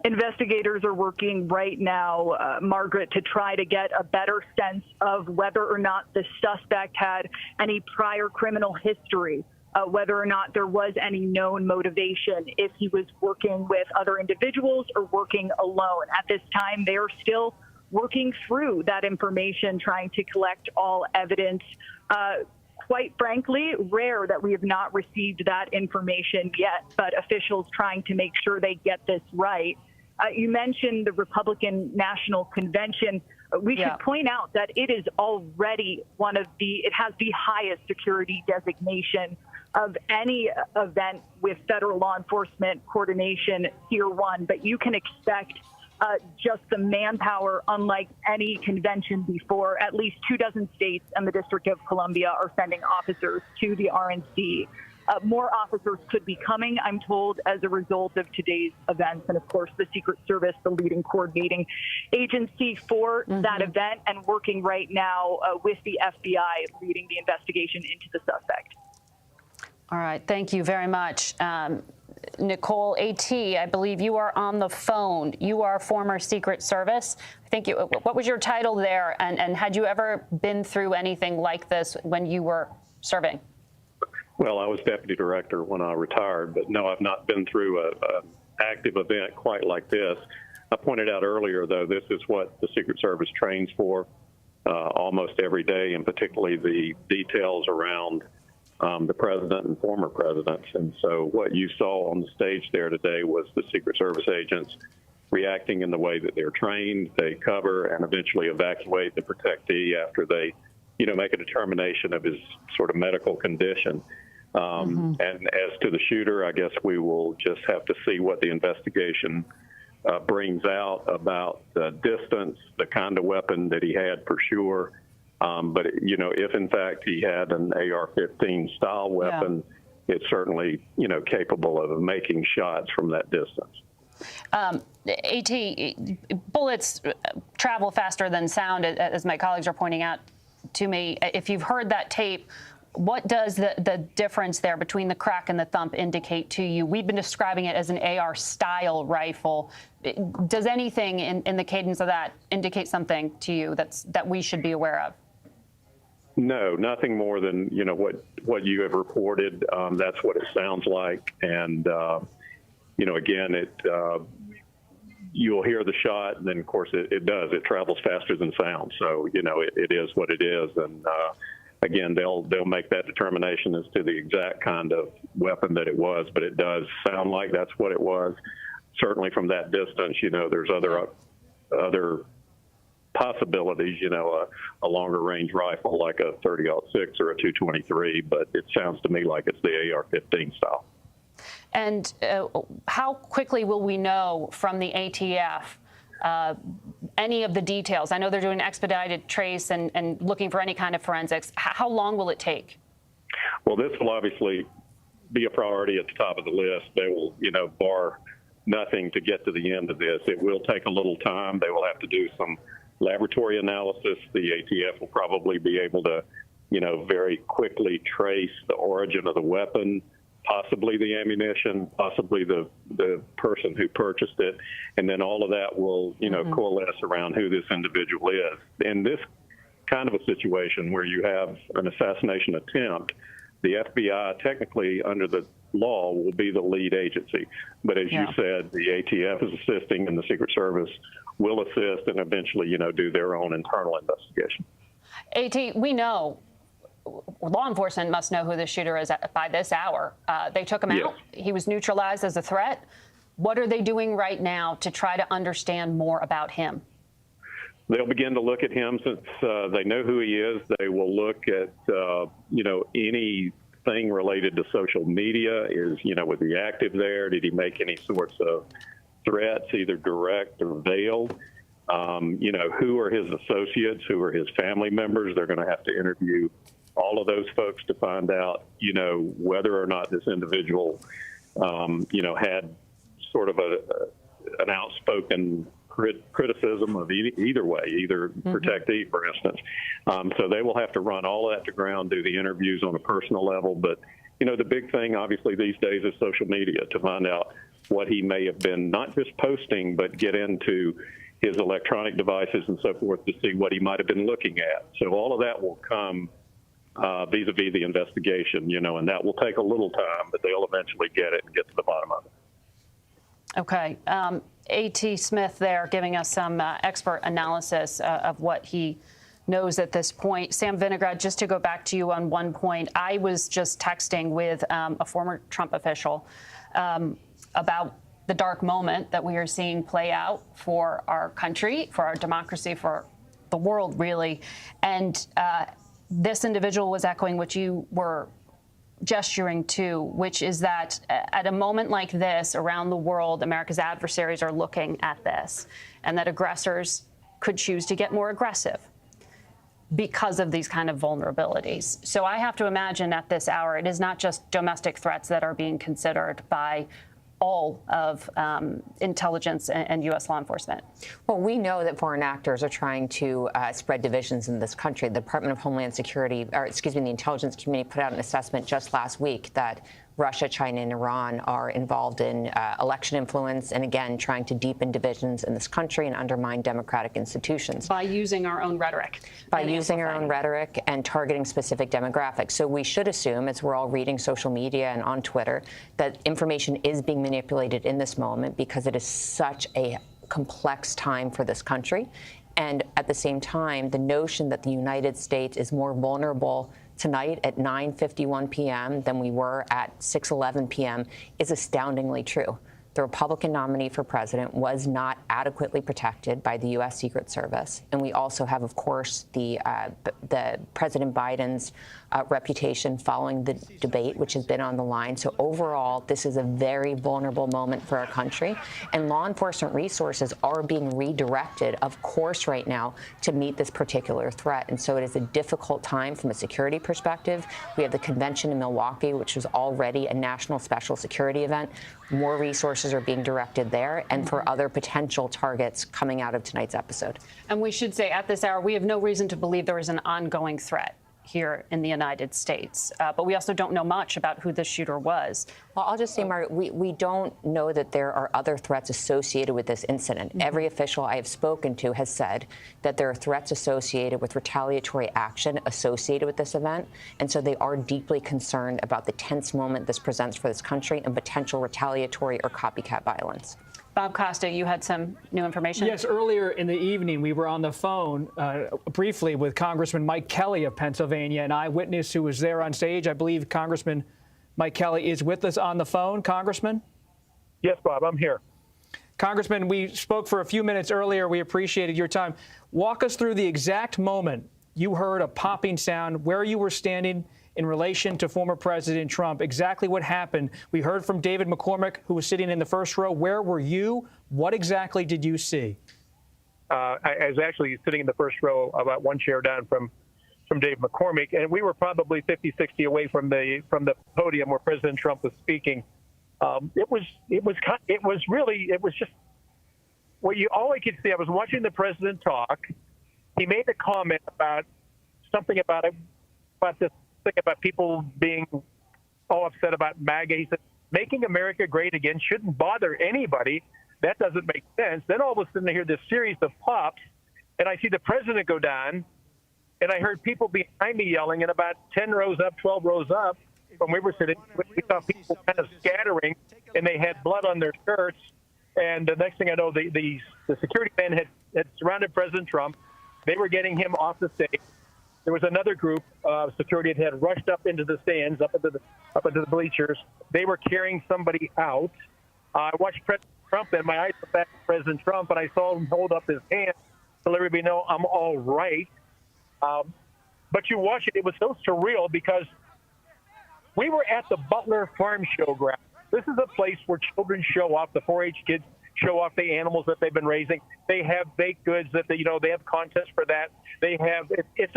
Investigators are working right now, Margaret, to try to get a better sense of whether or not the suspect had any prior criminal history, whether or not there was any known motivation, if he was working with other individuals or working alone. At this time, they are still working through that information, trying to collect all evidence. Quite frankly, rare that we have not received that information yet, but officials trying to make sure they get this right. You mentioned the Republican National Convention. We should point out that it is already it has the highest security designation of any event with federal law enforcement coordination, Tier 1, but you can expect just the manpower unlike any convention before. At least 24 states and the District of Columbia are sending officers to the RNC. More officers could be coming, I'm told, as a result of today's events. And of course, the Secret Service, the leading coordinating agency for that event, and working right now with the FBI leading the investigation into the suspect. All right. Thank you very much. Nicole, AT, I believe you are on the phone. You are former Secret Service. I think what was your title there? And had you ever been through anything like this when you were serving? Well, I was deputy director when I retired, but no, I've not been through an active event quite like this. I pointed out earlier, though, this is what the Secret Service trains for almost every day, and particularly the details around the president and former presidents. And so what you saw on the stage there today was the Secret Service agents reacting in the way that they're trained. They cover and eventually evacuate the protectee after they, make a determination of his sort of medical condition. And as to the shooter, I guess we will just have to see what the investigation brings out about the distance, the kind of weapon that he had for sure. But, if in fact he had an AR-15 style weapon, it's certainly, capable of making shots from that distance. AT, bullets travel faster than sound, as my colleagues are pointing out to me. If you've heard that tape, what does the difference there between the crack and the thump indicate to you? We've been describing it as an AR-style rifle. Does anything in the cadence of that indicate something to you that we should be aware of? No, nothing more than, what you have reported. That's what it sounds like. And, again, you'll hear the shot, and then, of course, it does. It travels faster than sound. So, it is what it is. And, again, they'll make that determination as to the exact kind of weapon that it was, but it does sound like that's what it was. Certainly from that distance, there's other possibilities, a longer range rifle like a 30-06 or a 223, but it sounds to me like it's the AR-15 style. And how quickly will we know from the ATF any of the details? I know they're doing expedited trace and looking for any kind of forensics. How long will it take? Well, this will obviously be a priority at the top of the list. They will, bar nothing to get to the end of this. It will take a little time. They will have to do some laboratory analysis. The ATF will probably be able to, very quickly trace the origin of the weapon, possibly the ammunition, possibly the person who purchased it, and then all of that will, coalesce around who this individual is. In this kind of a situation where you have an assassination attempt, the FBI, technically under the law, will be the lead agency. But as you said, the ATF is assisting, and the Secret Service will assist and eventually, do their own internal investigation. AT, we know law enforcement must know who the shooter is by this hour. They took him out. He was neutralized as a threat. What are they doing right now to try to understand more about him? They'll begin to look at him since they know who he is. They will look at, anything related to social media. Was he active there? Did he make any sorts of threats, either direct or veiled? Who are his associates? Who are his family members? They're going to have to interview all of those folks to find out, whether or not this individual, had sort of an outspoken criticism of either way, either protectee, for instance. So they will have to run all of that to ground, do the interviews on a personal level. But, the big thing, obviously, these days is social media, to find out what he may have been not just posting, but get into his electronic devices and so forth to see what he might have been looking at. So all of that will come vis-a-vis the investigation, and that will take a little time, but they'll eventually get it and get to the bottom of it. Okay. A.T. Smith there giving us some expert analysis of what he knows at this point. Sam Vinograd, just to go back to you on one point, I was just texting with a former Trump official about the dark moment that we are seeing play out for our country, for our democracy, for the world, really. And this individual was echoing what you were gesturing to, which is that at a moment like this around the world, America's adversaries are looking at this, and that aggressors could choose to get more aggressive because of these kind of vulnerabilities. So I have to imagine at this hour, it is not just domestic threats that are being considered by all of intelligence and U.S. law enforcement? Well, we know that foreign actors are trying to spread divisions in this country. The Department of Homeland Security, or excuse me, the intelligence community put out an assessment just last week that Russia, China, and Iran are involved in election influence and, again, trying to deepen divisions in this country and undermine democratic institutions. By using our own rhetoric. By using our own rhetoric and targeting specific demographics. So we should assume, as we're all reading social media and on Twitter, that information is being manipulated in this moment because it is such a complex time for this country. And at the same time, the notion that the United States is more vulnerable tonight at 9:51 p.m. than we were at 6:11 p.m. is astoundingly true. The Republican nominee for president was not adequately protected by the U.S. Secret Service. And we also have, of course, the President Biden's reputation following the debate, which has been on the line. So overall, this is a very vulnerable moment for our country. And law enforcement resources are being redirected, of course, right now to meet this particular threat. And so it is a difficult time from a security perspective. We have the convention in Milwaukee, which was already a national special security event. More resources are being directed there and for other potential targets coming out of tonight's episode. And we should say at this hour, we have no reason to believe there is an ongoing threat here in the United States. But we also don't know much about who the shooter was. Well, I'll just say, Margaret, we don't know that there are other threats associated with this incident. Mm-hmm. Every official I have spoken to has said that there are threats associated with retaliatory action associated with this event. And so they are deeply concerned about the tense moment this presents for this country and potential retaliatory or copycat violence. Bob Costa, you had some new information? Yes, earlier in the evening, we were on the phone briefly with Congressman Mike Kelly of Pennsylvania, an eyewitness who was there on stage. I believe Congressman Mike Kelly is with us on the phone. Congressman? Yes, Bob, I'm here. Congressman, we spoke for a few minutes earlier. We appreciated your time. Walk us through the exact moment you heard a popping sound, where you were standing in relation to former President Trump, exactly what happened. We heard from David McCormick, who was sitting in the first row. Where were you? What exactly did you see? I was actually sitting in the first row, about one chair down from Dave McCormick, and we were probably 50, 60 away from the podium where President Trump was speaking. It was just all I could see. I was watching the president talk. He made a comment about something about this thing about people being all upset about MAGA. He said, making America great again shouldn't bother anybody. That doesn't make sense. Then all of a sudden I hear this series of pops, and I see the president go down, and I heard people behind me yelling, and about 10 rows up, 12 rows up from where we were sitting, we saw people kind of scattering, and they had blood on their shirts. And the next thing I know, the security men had surrounded President Trump. They were getting him off the stage. There was another group of security that had rushed up into the stands, up into the bleachers. They were carrying somebody out. I watched President Trump, and my eyes went back to President Trump, and I saw him hold up his hand to let everybody know I'm all right. But you watch it, it was so surreal because we were at the Butler Farm Show ground. This is a place where children show off, the 4-H kids show off the animals that they've been raising. They have baked goods that they have contests for that. They have it's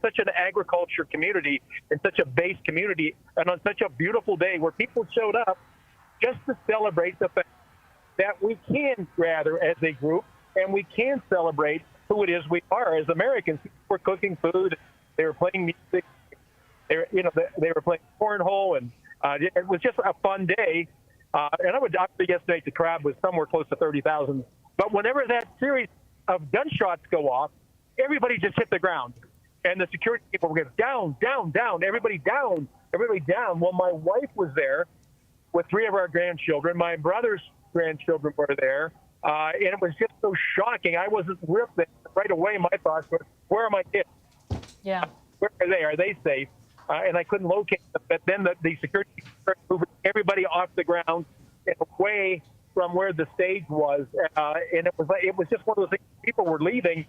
such an agriculture community and such a base community, and on such a beautiful day where people showed up just to celebrate the fact that we can gather as a group and we can celebrate who it is we are as Americans. We're cooking food. They were playing music. They were playing cornhole, and it was just a fun day. And I would guess the crowd was somewhere close to 30,000. But whenever that series of gunshots go off, everybody just hit the ground. And the security people were going down, down, down, everybody down, everybody down. Well, my wife was there with 3 of our grandchildren. My brother's grandchildren were there. And it was just so shocking. I wasn't with them. Right away, my thoughts were, where are my kids? Yeah. Where are they? Are they safe? And I couldn't locate them. But then the security started moving everybody off the ground and away from where the stage was. And it was just one of those things. People were leaving.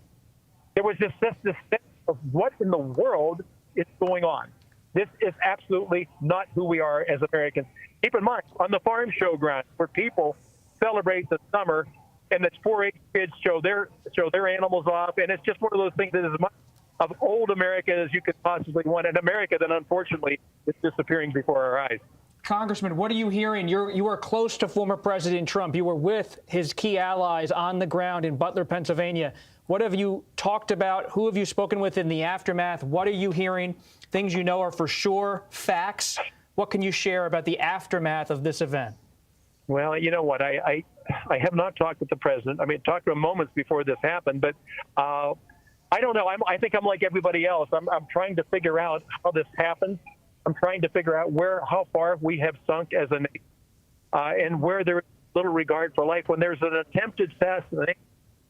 There was just this sense of what in the world is going on. This is absolutely not who we are as Americans. Keep in mind, on the farm show ground, where people celebrate the summer, and the 4-H kids show their animals off, and it's just one of those things that is as much of old America as you could possibly want, an America that unfortunately is disappearing before our eyes. Congressman, what are you hearing? You are close to former President Trump. You were with his key allies on the ground in Butler, Pennsylvania. What have you talked about? Who have you spoken with in the aftermath? What are you hearing? Things you know are for sure facts. What can you share about the aftermath of this event? Well, you know what? I have not talked with the president. I mean, talked to him moments before this happened, but I don't know. I think I'm like everybody else. I'm trying to figure out how this happened. I'm trying to figure out how far we have sunk as a nation, and where there is little regard for life. When there's an attempted assassination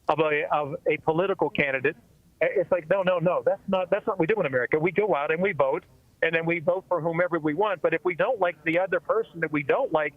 of a political candidate, it's like, no, that's not what we do in America. We go out and we vote, and then we vote for whomever we want. But if we don't like the other person that we don't like,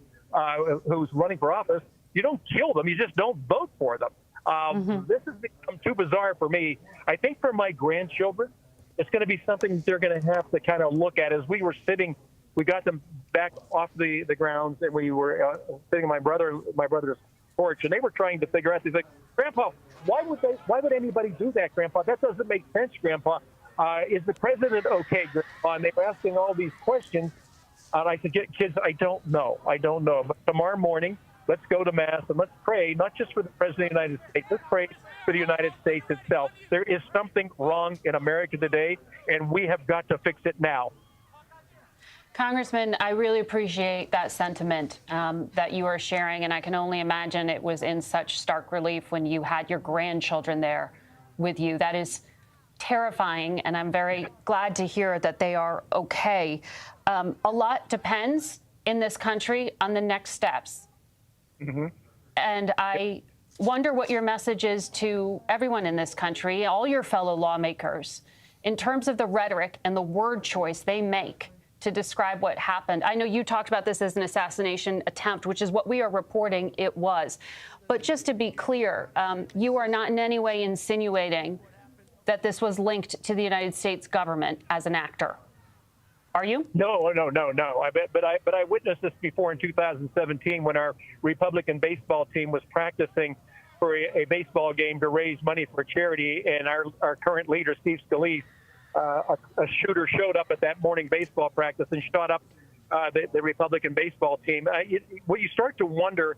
who's running for office, you don't kill them. You just don't vote for them. This has become too bizarre for me. I think for my grandchildren, it's going to be something they're going to have to kind of look at. As we were sitting, we got them back off the grounds, and we were sitting on my brother's porch, and they were trying to figure out. He's like, Grandpa, why would anybody do that, Grandpa? That doesn't make sense, Grandpa. Is the president okay, Grandpa? And they were asking all these questions. And I said, kids, I don't know. But tomorrow morning, let's go to Mass and let's pray, not just for the President of the United States, let's pray for the United States itself. There is something wrong in America today, and we have got to fix it now. Congressman, I really appreciate that sentiment that you are sharing, and I can only imagine it was in such stark relief when you had your grandchildren there with you. That is terrifying, and I'm very glad to hear that they are okay. A lot depends in this country on the next steps. And I wonder what your message is to everyone in this country, all your fellow lawmakers, in terms of the rhetoric and the word choice they make to describe what happened. I know you talked about this as an assassination attempt, which is what we are reporting it was. But just to be clear, you are not in any way insinuating that this was linked to the United States government as an actor. Are you? No. But I witnessed this before in 2017 when our Republican baseball team was practicing for a baseball game to raise money for charity, and our current leader, Steve Scalise, a shooter showed up at that morning baseball practice and shot up the Republican baseball team. What you start to wonder,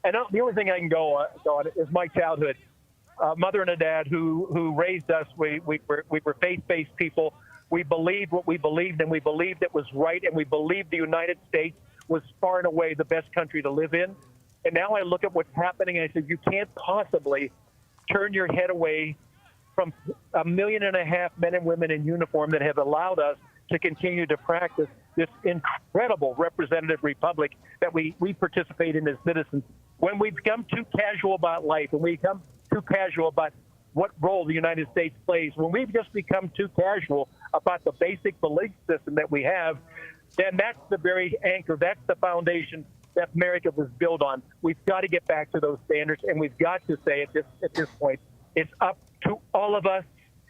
and the only thing I can go on is my childhood. Mother and a dad who raised us. We were faith-based people. We believed what we believed, and we believed it was right, and we believed the United States was far and away the best country to live in. And now I look at what's happening, and I said, you can't possibly turn your head away from 1.5 million men and women in uniform that have allowed us to continue to practice this incredible representative republic that we participate in as citizens. When we become too casual about life, when we become too casual about what role the United States plays, when we've just become too casual about the basic belief system that we have, then that's the very anchor, that's the foundation that America was built on. We've got to get back to those standards, and we've got to say at this point, it's up to all of us.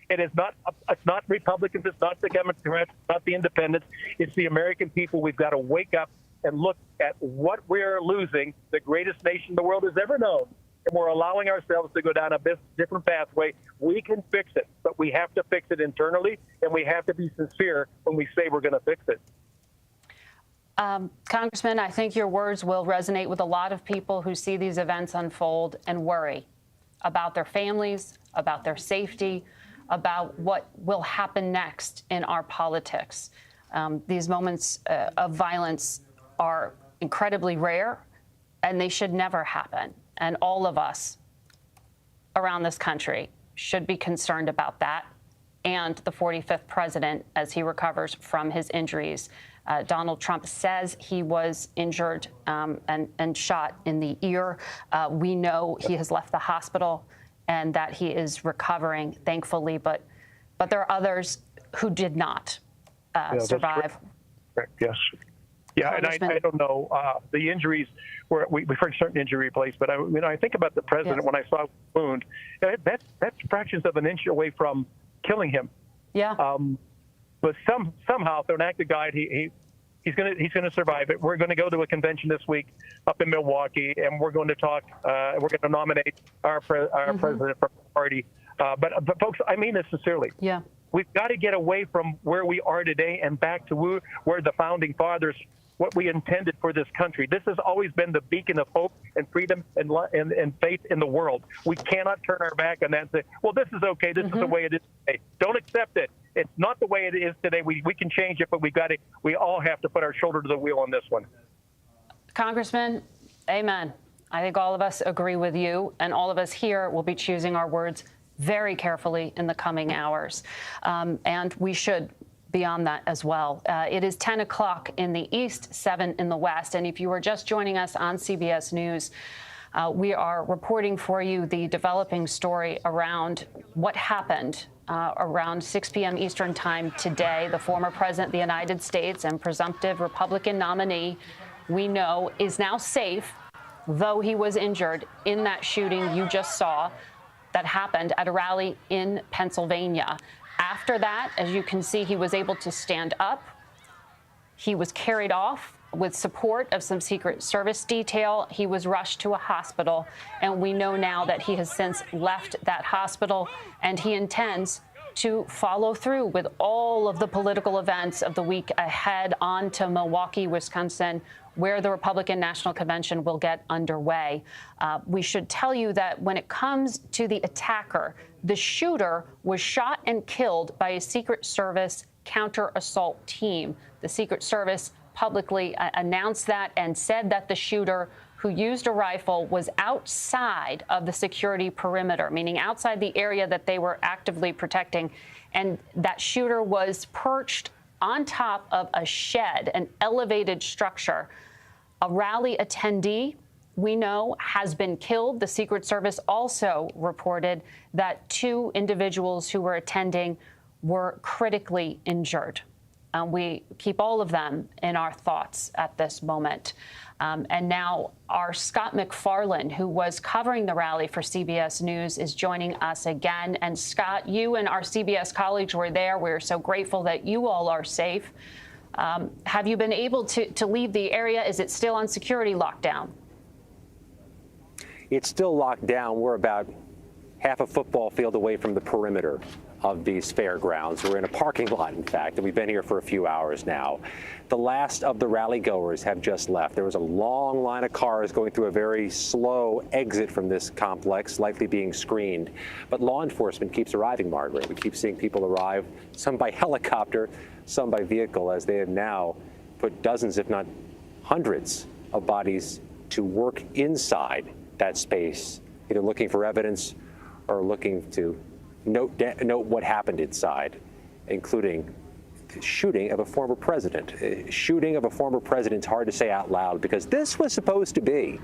It's not Republicans, it's not the Democrats, it's not the independents, it's the American people. We've got to wake up and look at what we're losing, the greatest nation the world has ever known, and we're allowing ourselves to go down a different pathway. We can fix it, but we have to fix it internally, and we have to be sincere when we say we're going to fix it. Congressman, I think your words will resonate with a lot of people who see these events unfold and worry about their families, about their safety, about what will happen next in our politics. These moments of violence are incredibly rare, and they should never happen. And all of us around this country should be concerned about that and the 45th president as he recovers from his injuries. Donald Trump says he was injured and shot in the ear. We know he has left the hospital and that he is recovering, thankfully, but there are others who did not survive. Correct. Yes. Yeah, and I don't know the injuries. We've heard certain injury replays, but I think about the president when I saw the wound. That's fractions of an inch away from killing him. Yeah. But somehow, through an act of God, he's gonna survive it. We're going to go to a convention this week up in Milwaukee, and we're going to talk. We're going to nominate our president for the party. But folks, I mean this sincerely. Yeah. We've got to get away from where we are today and back to where the founding fathers what we intended for this country. This has always been the beacon of hope and freedom and faith in the world. We cannot turn our back on that and say, well, this is okay. This is the way it is today. Don't accept it. It's not the way it is today. We can change it, but we all have to put our shoulder to the wheel on this one. Congressman, amen. I think all of us agree with you, and all of us here will be choosing our words very carefully in the coming hours. And we should beyond that as well. It is 10 o'clock in the East, 7 in the West. And if you are just joining us on CBS News, we are reporting for you the developing story around what happened around 6 p.m. Eastern time today. The former president of the United States and presumptive Republican nominee, we know, is now safe, though he was injured in that shooting you just saw that happened at a rally in Pennsylvania. After that, as you can see, he was able to stand up. He was carried off with support of some Secret Service detail. He was rushed to a hospital, and we know now that he has since left that hospital, and he intends to follow through with all of the political events of the week ahead on to Milwaukee, Wisconsin, where the Republican National Convention will get underway. We should tell you that when it comes to the attacker, the shooter was shot and killed by a Secret Service counter-assault team. The Secret Service publicly announced that and said that the shooter, who used a rifle, was outside of the security perimeter, meaning outside the area that they were actively protecting. And that shooter was perched on top of a shed, an elevated structure. A rally attendee, we know, has been killed. The Secret Service also reported that 2 individuals who were attending were critically injured. We keep all of them in our thoughts at this moment. And now our Scott MacFarlane, who was covering the rally for CBS News, is joining us again. And Scott, you and our CBS colleagues were there. We're so grateful that you all are safe. Have you been able to leave the area? Is it still on security lockdown? It's still locked down. We're about half a football field away from the perimeter of these fairgrounds. We're in a parking lot, in fact, and we've been here for a few hours now. The last of the rally goers have just left. There was a long line of cars going through a very slow exit from this complex, likely being screened. But law enforcement keeps arriving, Margaret. We keep seeing people arrive, some by helicopter, some by vehicle, as they have now put dozens, if not hundreds, of bodies to work inside that space, either looking for evidence or looking to note what happened inside, including the shooting of a former president. Shooting of a former president's hard to say out loud because this was supposed to be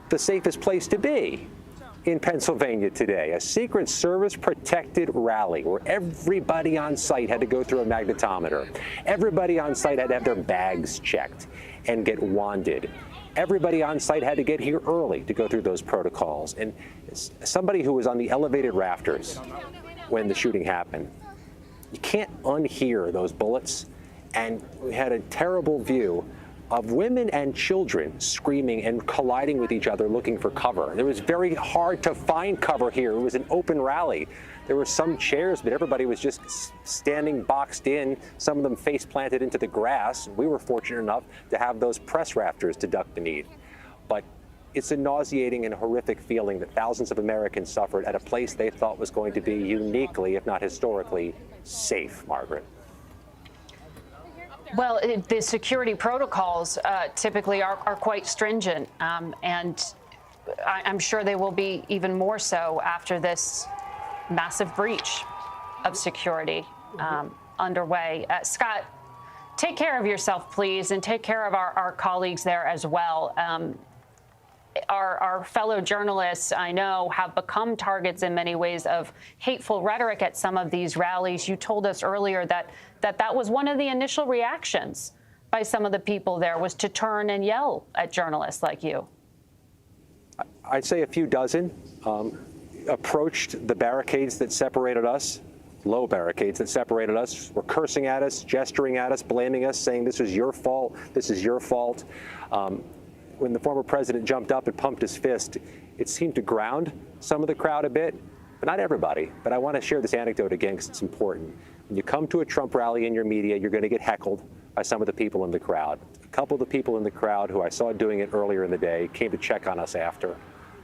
the safest place to be in Pennsylvania today, a Secret Service protected rally where everybody on site had to go through a magnetometer. Everybody on site had to have their bags checked and get wanded. Everybody on site had to get here early to go through those protocols. And somebody who was on the elevated rafters when the shooting happened, you can't unhear those bullets. And we had a terrible view of women and children screaming and colliding with each other looking for cover. It was very hard to find cover here. It was an open rally. There were some chairs, but everybody was just standing boxed in, some of them face planted into the grass. We were fortunate enough to have those press rafters to duck beneath. But it's a nauseating and horrific feeling that thousands of Americans suffered at a place they thought was going to be uniquely, if not historically, safe, Margaret. Well, the security protocols typically are quite stringent, and I'm sure they will be even more so after this massive breach of security underway. Scott, take care of yourself, please, and take care of our colleagues there as well. Our fellow journalists, I know, have become targets in many ways of hateful rhetoric at some of these rallies. You told us earlier that was one of the initial reactions by some of the people there, was to turn and yell at journalists like you. I'd say a few dozen approached the barricades that separated us, low barricades that separated us, were cursing at us, gesturing at us, blaming us, saying this is your fault, this is your fault. When the former president jumped up and pumped his fist, it seemed to ground some of the crowd a bit, but not everybody. But I want to share this anecdote again because it's important. When you come to a Trump rally in your media, you're going to get heckled by some of the people in the crowd. A couple of the people in the crowd who I saw doing it earlier in the day came to check on us after.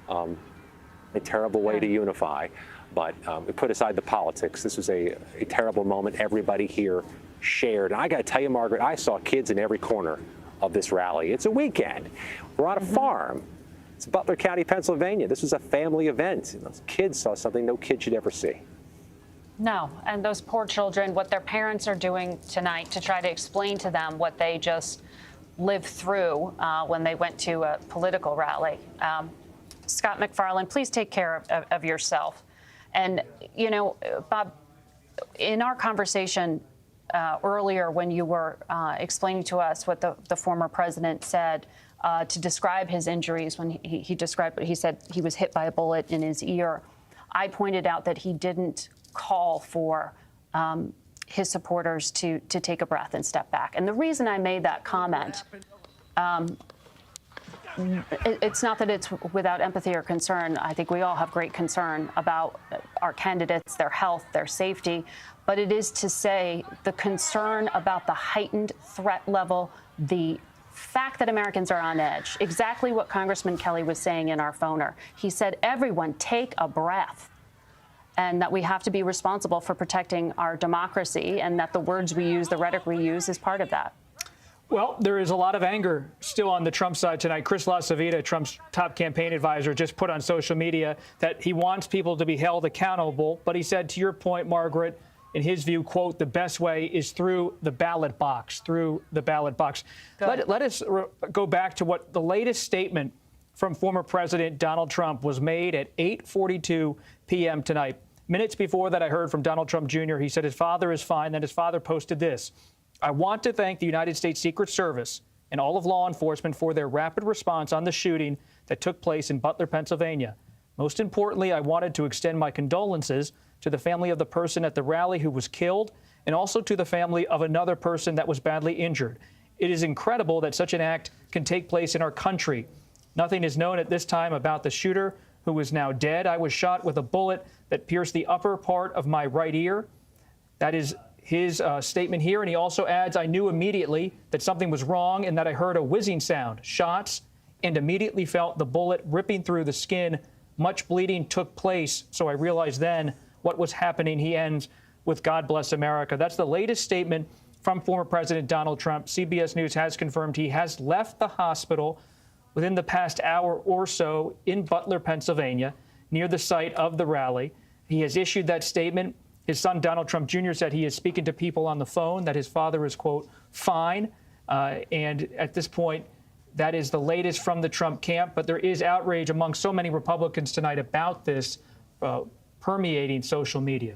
A terrible way to unify, but we put aside the politics. This was a terrible moment everybody here shared. And I got to tell you, Margaret, I saw kids in every corner of this rally. It's a weekend. We're on a farm. It's Butler County, Pennsylvania. This was a family event. And those kids saw something no kid should ever see. No, and those poor children, what their parents are doing tonight to try to explain to them what they just lived through when they went to a political rally. Scott McFarland, please take care of yourself. And, you know, Bob, in our conversation earlier when you were explaining to us what the former president said to describe his injuries, when he described what he said, he was hit by a bullet in his ear. I pointed out that he didn't call for his supporters to take a breath and step back. And the reason I made that comment, it's not that it's without empathy or concern. I think we all have great concern about our candidates, their health, their safety. But it is to say the concern about the heightened threat level, the fact that Americans are on edge, exactly what Congressman Kelly was saying in our phoner. He said, everyone take a breath, and that we have to be responsible for protecting our democracy, and that the words we use, the rhetoric we use is part of that. Well, there is a lot of anger still on the Trump side tonight. Chris LaCivita, Trump's top campaign advisor, just put on social media that he wants people to be held accountable. But he said, to your point, Margaret, in his view, quote, the best way is through the ballot box, Let us go back to what the latest statement from former President Donald Trump was made at 8:42 p.m. tonight. Minutes before that, I heard from Donald Trump Jr. He said his father is fine. Then his father posted this. I want to thank the United States Secret Service and all of law enforcement for their rapid response on the shooting that took place in Butler, Pennsylvania. Most importantly, I wanted to extend my condolences to the family of the person at the rally who was killed, and also to the family of another person that was badly injured. It is incredible that such an act can take place in our country. Nothing is known at this time about the shooter, who is now dead. I was shot with a bullet that pierced the upper part of my right ear. That is his statement here. And he also adds, I knew immediately that something was wrong and that I heard a whizzing sound, shots, and immediately felt the bullet ripping through the skin. Much bleeding took place, so I realized then what was happening. He ends with God bless America. That's the latest statement from former President Donald Trump. CBS News has confirmed he has left the hospital within the past hour or so in Butler, Pennsylvania, near the site of the rally. He has issued that statement. His son, Donald Trump Jr., said he is speaking to people on the phone, that his father is, quote, fine. And at this point, that is the latest from the Trump camp. But there is outrage among so many Republicans tonight about this permeating social media.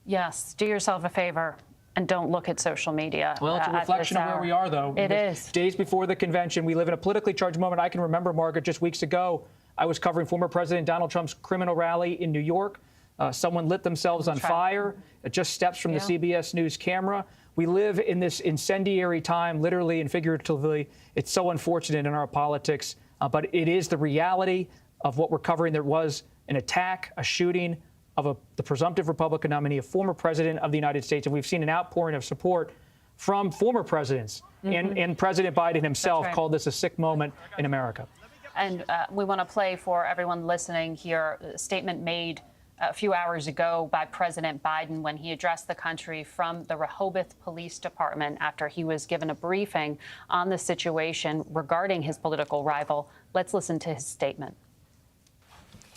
Yes, do yourself a favor and don't look at social media. Well, it's a reflection of where we are, though. It is. Days before the convention, we live in a politically charged moment. I can remember, Margaret, just weeks ago, I was covering former President Donald Trump's criminal rally in New York. Someone lit themselves on fire, just steps from the CBS News camera. We live in this incendiary time, literally and figuratively. It's so unfortunate in our politics, but it is the reality of what we're covering. There was an attack, a shooting of the presumptive Republican nominee, a former president of the United States, and we've seen an outpouring of support from former presidents. And President Biden himself called this a sick moment in America. And we want to play for everyone listening here a statement made a few hours ago by President Biden when he addressed the country from the Rehoboth Police Department after he was given a briefing on the situation regarding his political rival. Let's listen to his statement.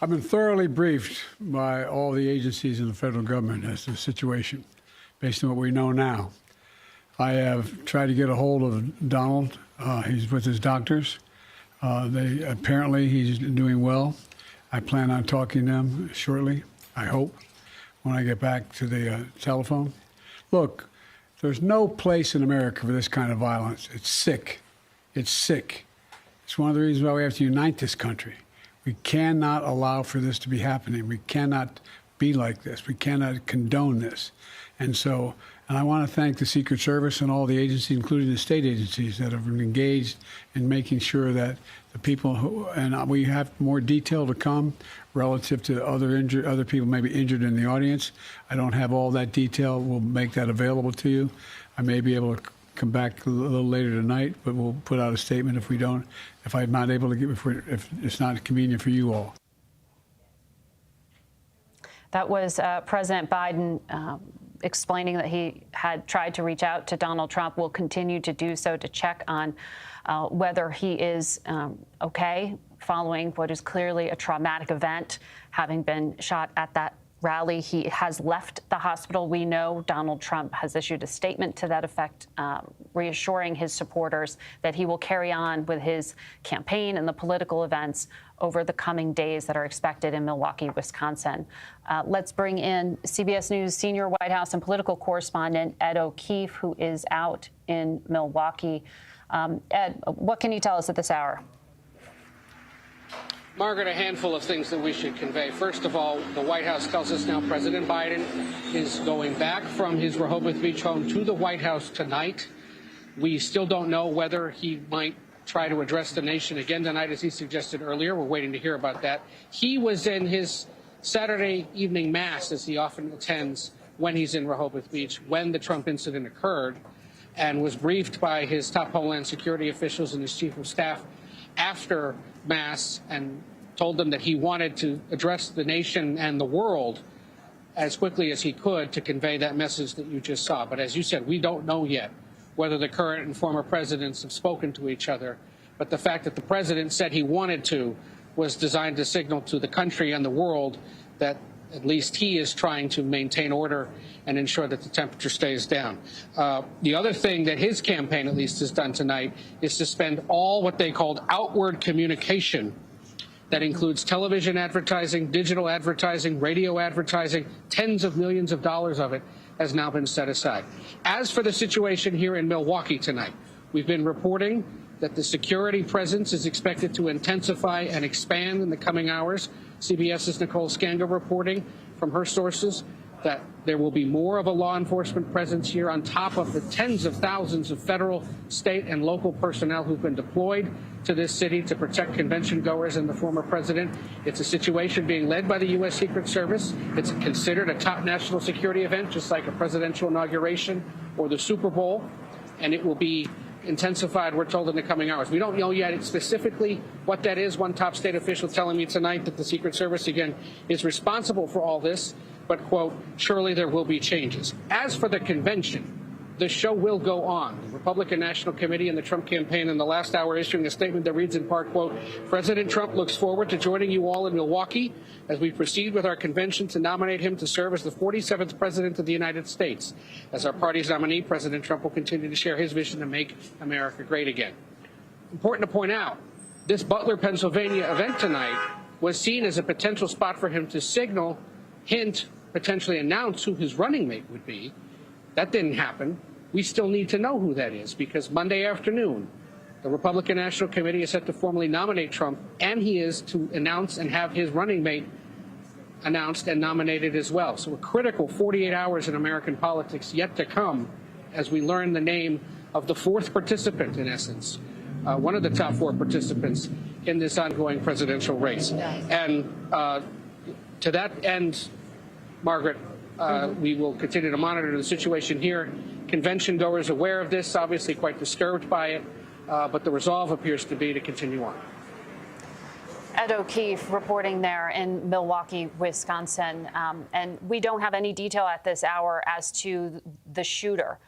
I've been thoroughly briefed by all the agencies in the federal government as to the situation, based on what we know now. I have tried to get a hold of Donald. He's with his doctors. Apparently he's doing well. I plan on talking to him shortly, I hope, when I get back to the telephone. Look, there's no place in America for this kind of violence. It's sick. It's sick. It's one of the reasons why we have to unite this country. We cannot allow for this to be happening. We cannot be like this. We cannot condone this. And I want to thank the Secret Service and all the agencies, including the state agencies, that have been engaged in making sure that the people who, and we have more detail to come relative to other people maybe injured in the audience. I don't have all that detail. We'll make that available to you. I may be able to come back a little later tonight, but we'll put out a statement if we don't, if I'm not able to if it's not convenient for you all. That was President Biden explaining that he had tried to reach out to Donald Trump, will continue to do so to check on whether he is okay following what is clearly a traumatic event, having been shot at that rally. He has left the hospital. We know Donald Trump has issued a statement to that effect, reassuring his supporters that he will carry on with his campaign and the political events over the coming days that are expected in Milwaukee, Wisconsin. Let's bring in CBS News senior White House and political correspondent Ed O'Keefe, who is out in Milwaukee. Ed, what can you tell us at this hour? Margaret, a handful of things that we should convey. First of all, the White House tells us now President Biden is going back from his Rehoboth Beach home to the White House tonight. We still don't know whether he might try to address the nation again tonight, as he suggested earlier. We're waiting to hear about that. He was in his Saturday evening mass, as he often attends when he's in Rehoboth Beach, when the Trump incident occurred, and was briefed by his top Homeland Security officials and his chief of staff after Mass, and told them that he wanted to address the nation and the world as quickly as he could to convey that message that you just saw. But as you said, we don't know yet whether the current and former presidents have spoken to each other. But the fact that the president said he wanted to was designed to signal to the country and the world that at least he is trying to maintain order and ensure that the temperature stays down. The other thing that his campaign, at least, has done tonight is to spend all what they called outward communication. That includes television advertising, digital advertising, radio advertising. Tens of millions of dollars of it has now been set aside. As for the situation here in Milwaukee tonight, we've been reporting that the security presence is expected to intensify and expand in the coming hours. CBS's Nicole Scango reporting from her sources that there will be more of a law enforcement presence here on top of the tens of thousands of federal, state, and local personnel who've been deployed to this city to protect convention goers and the former president. It's a situation being led by the U.S. Secret Service. It's considered a top national security event, just like a presidential inauguration or the Super Bowl, and it will be intensified, we're told, in the coming hours. We don't know yet specifically what that is. One top state official telling me tonight that the Secret Service, again, is responsible for all this, but, quote, surely there will be changes. As for the convention, the show will go on. The Republican National Committee and the Trump campaign in the last hour issuing a statement that reads in part, quote, President Trump looks forward to joining you all in Milwaukee as we proceed with our convention to nominate him to serve as the 47th President of the United States. As our party's nominee, President Trump will continue to share his vision to make America great again. Important to point out, this Butler, Pennsylvania event tonight was seen as a potential spot for him to signal, hint, potentially announce who his running mate would be. That didn't happen. We still need to know who that is, because Monday afternoon, the Republican National Committee is set to formally nominate Trump, and he is to announce and have his running mate announced and nominated as well. So a critical 48 hours in American politics yet to come as we learn the name of the fourth participant, in essence, one of the top four participants in this ongoing presidential race. And to that end, Margaret, we will continue to monitor the situation here. Convention goers aware of this, obviously quite disturbed by it, but the resolve appears to be to continue on. Ed O'Keefe reporting there in Milwaukee, Wisconsin. And we don't have any detail at this hour as to the shooter,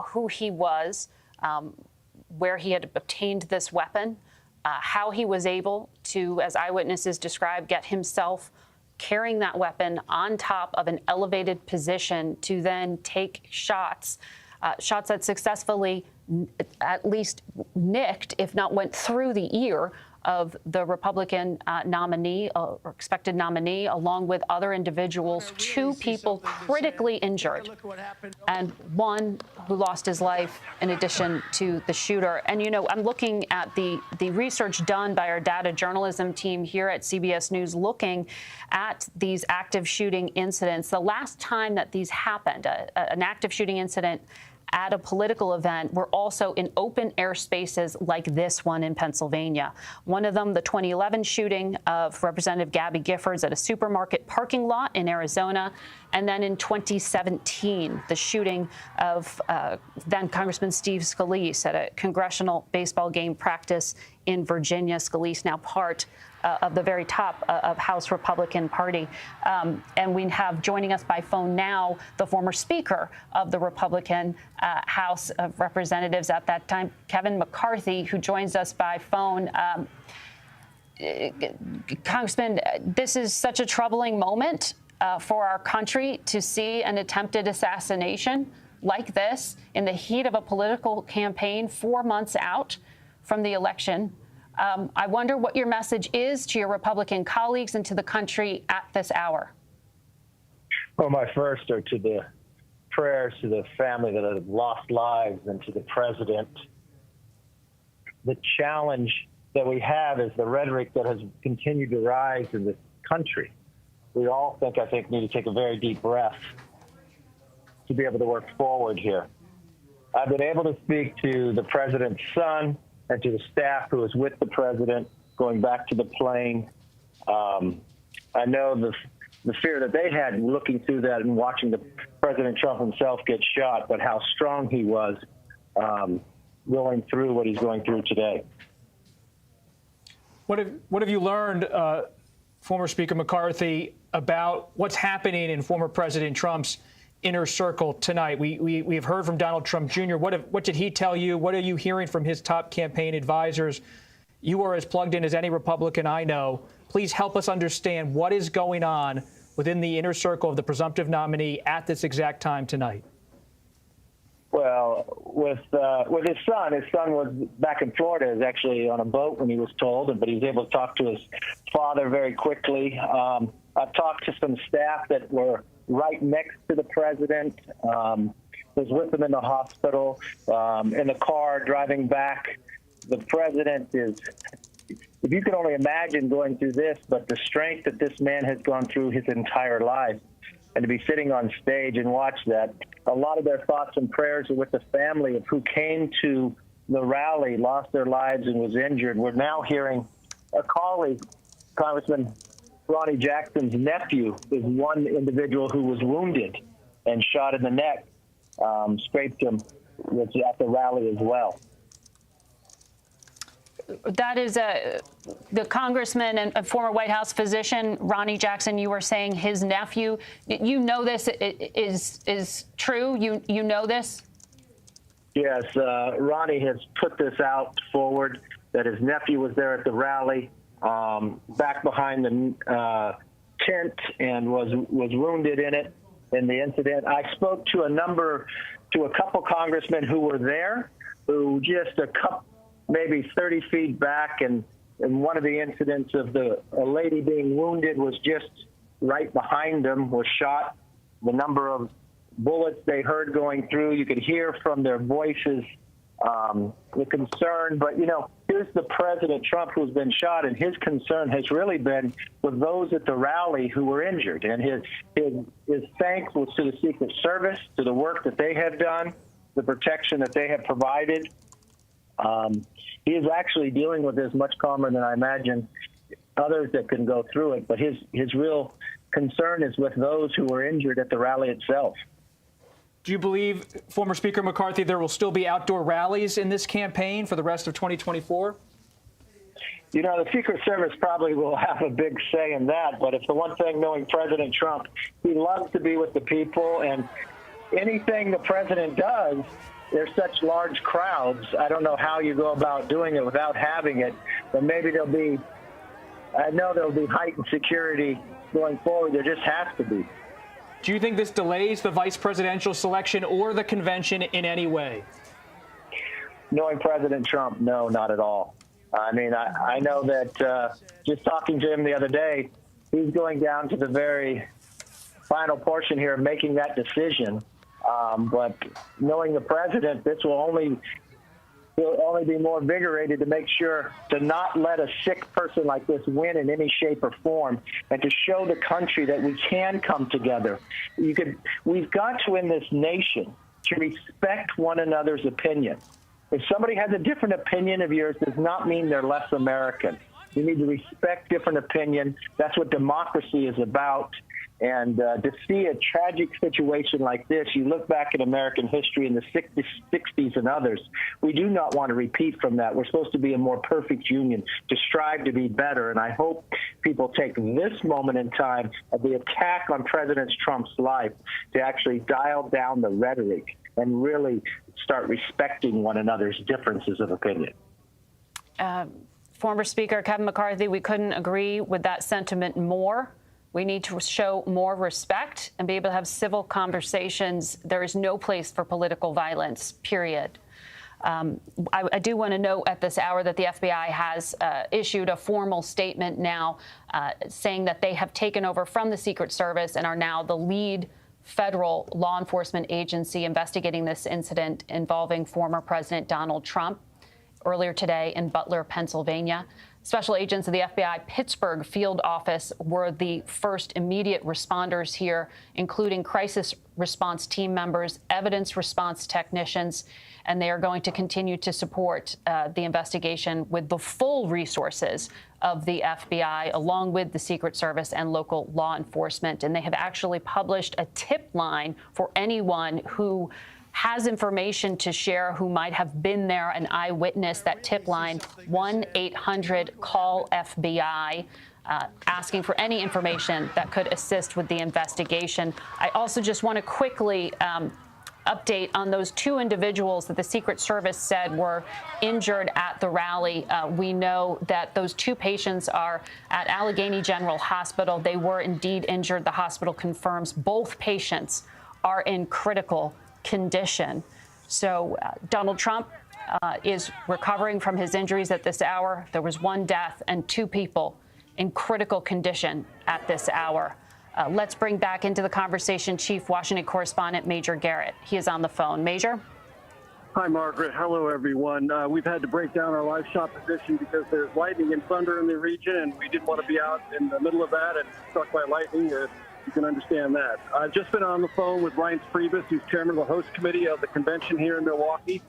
who he was, where he had obtained this weapon, how he was able to, as eyewitnesses described, get himself carrying that weapon on top of an elevated position to then take shots, shots that successfully at least nicked, if not went through the ear of the Republican nominee or expected nominee, along with other individuals, two people critically injured, and one who lost his life in addition to the shooter. And, you know, I'm looking at the research done by our data journalism team here at CBS News, looking at these active shooting incidents. The last time that these happened, an active shooting incident at a political event were also in open air spaces like this one in Pennsylvania. One of them, the 2011 shooting of Representative Gabby Giffords at a supermarket parking lot in Arizona. And then in 2017, the shooting of then Congressman Steve Scalise at a congressional baseball game practice in Virginia. Scalise now part of the very top of House Republican Party. And we have joining us by phone now the former Speaker of the Republican House of Representatives at that time, Kevin McCarthy, who joins us by phone. Congressman, this is such a troubling moment for our country to see an attempted assassination like this in the heat of a political campaign 4 months out from the election. I wonder what your message is to your Republican colleagues and to the country at this hour. Well, my first are to the prayers to the family that have lost lives and to the president. The challenge that we have is the rhetoric that has continued to rise in this country. We all I think, need to take a very deep breath to be able to work forward here. I've been able to speak to the president's son and to the staff who was with the president going back to the plane. I know the fear that they had looking through that and watching the President Trump himself get shot, but how strong he was going through what he's going through today. What have you learned, former Speaker McCarthy, about what's happening in former President Trump's inner circle tonight? We've heard from Donald Trump Jr. What did he tell you? What are you hearing from his top campaign advisors? You are as plugged in as any Republican I know. Please help us understand what is going on within the inner circle of the presumptive nominee at this exact time tonight. Well, with his son was back in Florida, is actually on a boat when he was told, but he was able to talk to his father very quickly. I've talked to some staff that were right next to the president, was with him in the hospital, in the car driving back. The president is, if you can only imagine going through this, but the strength that this man has gone through his entire life, and to be sitting on stage and watch that, a lot of their thoughts and prayers are with the family of who came to the rally, lost their lives, and was injured. We're now hearing a colleague, Congressman Ronnie Jackson's nephew, is one individual who was wounded and shot in the neck, scraped him, was at the rally as well. That is the congressman and former White House physician, Ronnie Jackson. You were saying his nephew. You know this is true? You know this? Yes, Ronnie has put this out forward that his nephew was there at the rally, back behind the tent, and was wounded in it, in the incident. I spoke to a couple congressmen who were there, who just maybe 30 feet back, and one of the incidents of a lady being wounded was just right behind them, was shot. The number of bullets they heard going through, you could hear from their voices the concern. But, here's the President Trump who's been shot, and his concern has really been with those at the rally who were injured. And his thanks was to the Secret Service, to the work that they have done, the protection that they have provided. He is actually dealing with this much calmer than I imagine others that can go through it. But his real concern is with those who were injured at the rally itself. Do you believe, former Speaker McCarthy, there will still be outdoor rallies in this campaign for the rest of 2024? The Secret Service probably will have a big say in that. But it's the one thing, knowing President Trump, he loves to be with the people. And anything the president does, there's such large crowds. I don't know how you go about doing it without having it, but maybe I know there'll be heightened security going forward. There just has to be. Do you think this delays the vice presidential selection or the convention in any way? Knowing President Trump, no, not at all. I mean, I know that just talking to him the other day, he's going down to the very final portion here of making that decision. But knowing the president, this will only be more invigorated to make sure to not let a sick person like this win in any shape or form, and to show the country that we can come together. We've got to, in this nation, to respect one another's opinion. If somebody has a different opinion of yours, does not mean they're less American. We need to respect different opinion. That's what democracy is about. And to see a tragic situation like this, you look back at American history in the 60s and others, we do not want to repeat from that. We're supposed to be a more perfect union, to strive to be better. And I hope people take this moment in time of the attack on President Trump's life to actually dial down the rhetoric and really start respecting one another's differences of opinion. Former Speaker Kevin McCarthy, we couldn't agree with that sentiment more. We need to show more respect and be able to have civil conversations. There is no place for political violence, period. I do want to note at this hour that the FBI has issued a formal statement now saying that they have taken over from the Secret Service and are now the lead federal law enforcement agency investigating this incident involving former President Donald Trump. Earlier today in Butler, Pennsylvania, special agents of the FBI Pittsburgh field office were the first immediate responders here, including crisis response team members, evidence response technicians, and they are going to continue to support the investigation with the full resources of the FBI, along with the Secret Service and local law enforcement. And they have actually published a tip line for anyone who has information to share, who might have been there, an eyewitness. That tip line, 1-800-CALL-FBI, asking for any information that could assist with the investigation. I also just want to quickly update on those two individuals that the Secret Service said were injured at the rally. We know that those two patients are at Allegheny General Hospital. They were indeed injured. The hospital confirms both patients are in critical condition. So Donald Trump is recovering from his injuries at this hour. There was one death and two people in critical condition at this hour. Let's bring back into the conversation Chief Washington Correspondent Major Garrett. He is on the phone. Major? Hi, Margaret. Hello, everyone. We've had to break down our live shot position because there's lightning and thunder in the region, and we didn't want to be out in the middle of that and struck by lightning. You can understand that. I've just been on the phone with Reince Priebus, who's chairman of the host committee of the convention here in Milwaukee.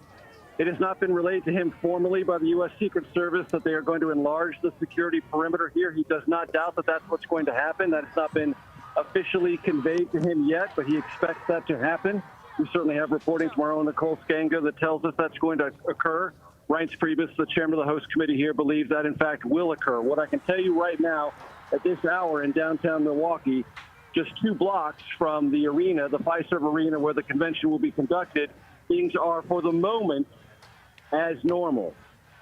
It has not been relayed to him formally by the U.S. Secret Service that they are going to enlarge the security perimeter here. He does not doubt that that's what's going to happen. That has not been officially conveyed to him yet, but he expects that to happen. We certainly have reporting from our own Nicole Skanga that tells us that's going to occur. Reince Priebus, the chairman of the host committee here, believes that, in fact, will occur. What I can tell you right now, at this hour in downtown Milwaukee, just 2 blocks from the arena, the Fiserv Arena, where the convention will be conducted, things are, for the moment, as normal.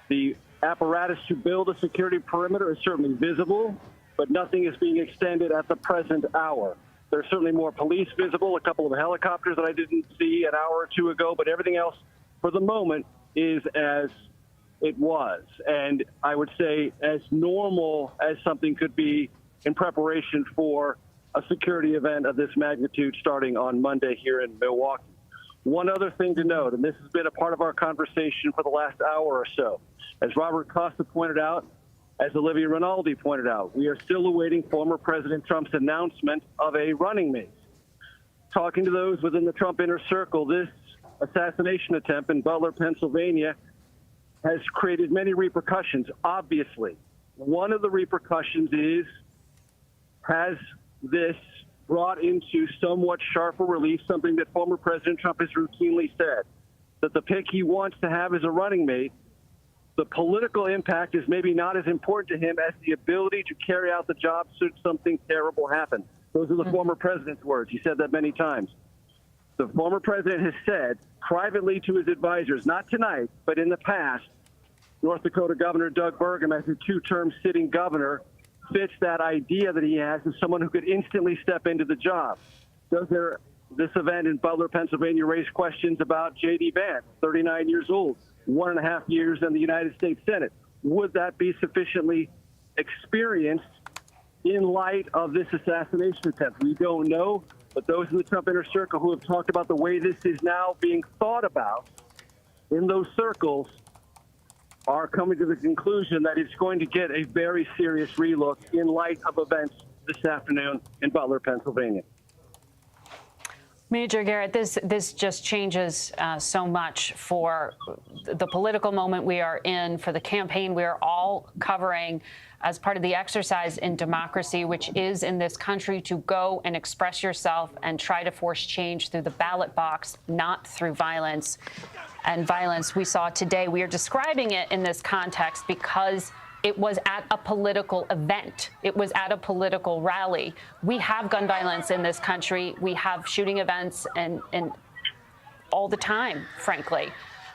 The apparatus to build a security perimeter is certainly visible, but nothing is being extended at the present hour. There's certainly more police visible, a couple of helicopters that I didn't see an hour or two ago, but everything else, for the moment, is as it was. And I would say as normal as something could be in preparation for a security event of this magnitude starting on Monday here in Milwaukee. One other thing to note, and this has been a part of our conversation for the last hour or so. As Robert Costa pointed out, as Olivia Rinaldi pointed out, we are still awaiting former President Trump's announcement of a running mate. Talking to those within the Trump inner circle, this assassination attempt in Butler, Pennsylvania, has created many repercussions, obviously. One of the repercussions is, has this brought into somewhat sharper relief something that former President Trump has routinely said, that the pick he wants to have as a running mate, the political impact is maybe not as important to him as the ability to carry out the job should something terrible happen. Those are the former president's words. He said that many times. The former president has said privately to his advisors, not tonight, but in the past, North Dakota Governor Doug Burgum, as a 2-term sitting governor, fits that idea that he has as someone who could instantly step into the job. Does this event in Butler, Pennsylvania, raise questions about J.D. Vance, 39 years old, 1.5 years in the United States Senate? Would that be sufficiently experienced in light of this assassination attempt? We don't know, but those in the Trump inner circle who have talked about the way this is now being thought about in those circles are coming to the conclusion that it's going to get a very serious relook in light of events this afternoon in Butler, Pennsylvania. Major Garrett, this just changes so much for the political moment we are in, for the campaign we are all covering as part of the exercise in democracy, which is in this country to go and express yourself and try to force change through the ballot box, not through violence. And violence we saw today, we are describing it in this context because it was at a political event. It was at a political rally. We have gun violence in this country. We have shooting events and all the time, frankly.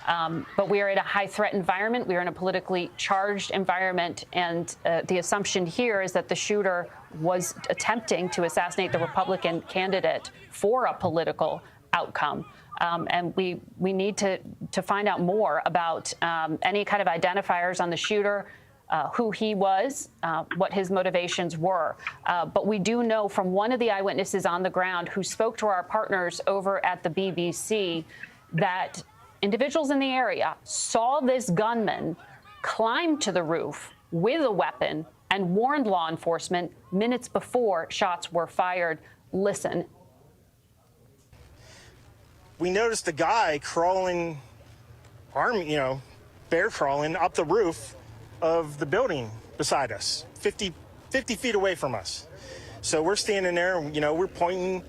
But we are in a high-threat environment. We are in a politically charged environment. And the assumption here is that the shooter was attempting to assassinate the Republican candidate for a political outcome. And we need to find out more about any kind of identifiers on the shooter, who he was, what his motivations were. But we do know from one of the eyewitnesses on the ground who spoke to our partners over at the BBC that individuals in the area saw this gunman climb to the roof with a weapon and warned law enforcement minutes before shots were fired. Listen. We noticed a guy crawling, bear crawling up the roof of the building beside us, 50 feet away from us. So we're standing there, we're pointing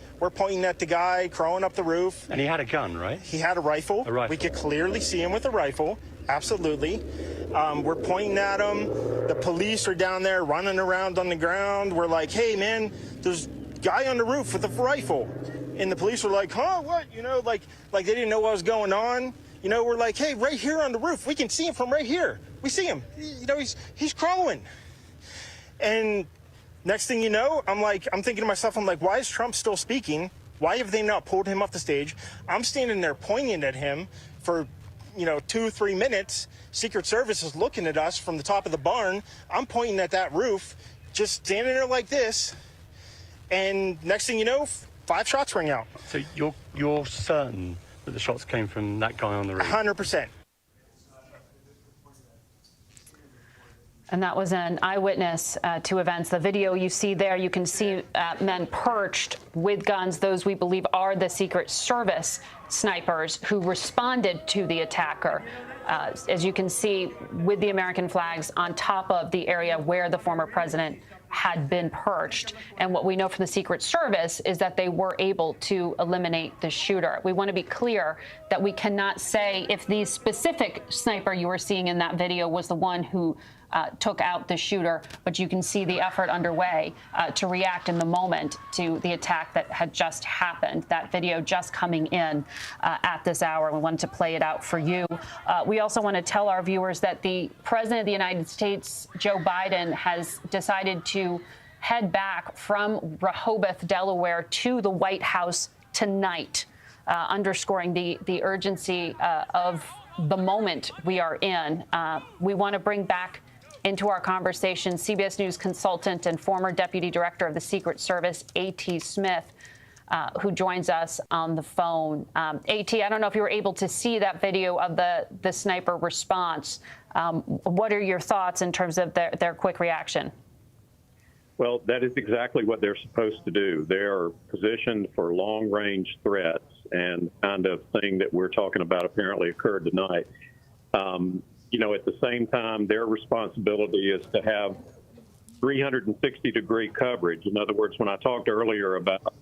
at the guy crawling up the roof. And he had a gun, right? He had a rifle. A rifle. We could clearly see him with a rifle. Absolutely. We're pointing at him. The police are down there running around on the ground. We're like, hey, man, there's a guy on the roof with a rifle. And the police were like, huh, what? Like they didn't know what was going on. We're like, hey, right here on the roof. We can see him from right here. We see him. He's crawling. And next thing you know, I'm thinking to myself, why is Trump still speaking? Why have they not pulled him off the stage? I'm standing there pointing at him for, 2-3 minutes. Secret Service is looking at us from the top of the barn. I'm pointing at that roof, just standing there like this. And next thing you know, 5 shots ring out. So you're certain that the shots came from that guy on the roof? 100%. And that was an eyewitness to events. The video you see there, you can see men perched with guns. Those we believe are the Secret Service snipers who responded to the attacker. As you can see, with the American flags on top of the area where the former president had been perched. And what we know from the Secret Service is that they were able to eliminate the shooter. We want to be clear that we cannot say if the specific sniper you were seeing in that video was the one who took out the shooter, but you can see the effort underway to react in the moment to the attack that had just happened. That video just coming in at this hour. We wanted to play it out for you. We also want to tell our viewers that the President of the United States, Joe Biden, has decided to head back from Rehoboth, Delaware, to the White House tonight, underscoring the urgency of the moment we are in. We want to bring back into our conversation CBS News consultant and former deputy director of the Secret Service, A.T. Smith, who joins us on the phone. A.T., I don't know if you were able to see that video of the sniper response. What are your thoughts in terms of their quick reaction? Well, that is exactly what they're supposed to do. They are positioned for long-range threats, and the kind of thing that we're talking about apparently occurred tonight. At the same time, their responsibility is to have 360-degree coverage. In other words, when I talked earlier about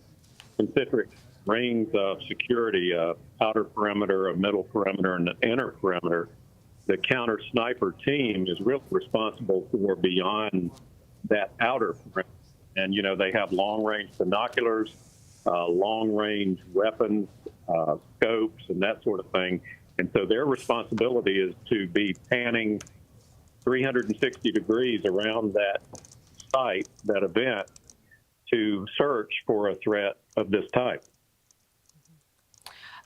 concentric rings of security, a outer perimeter, a middle perimeter, and an inner perimeter, the counter sniper team is really responsible for beyond that outer perimeter. And, they have long-range binoculars, long-range weapons, scopes, and that sort of thing. And so their responsibility is to be panning 360 degrees around that site, that event, to search for a threat of this type.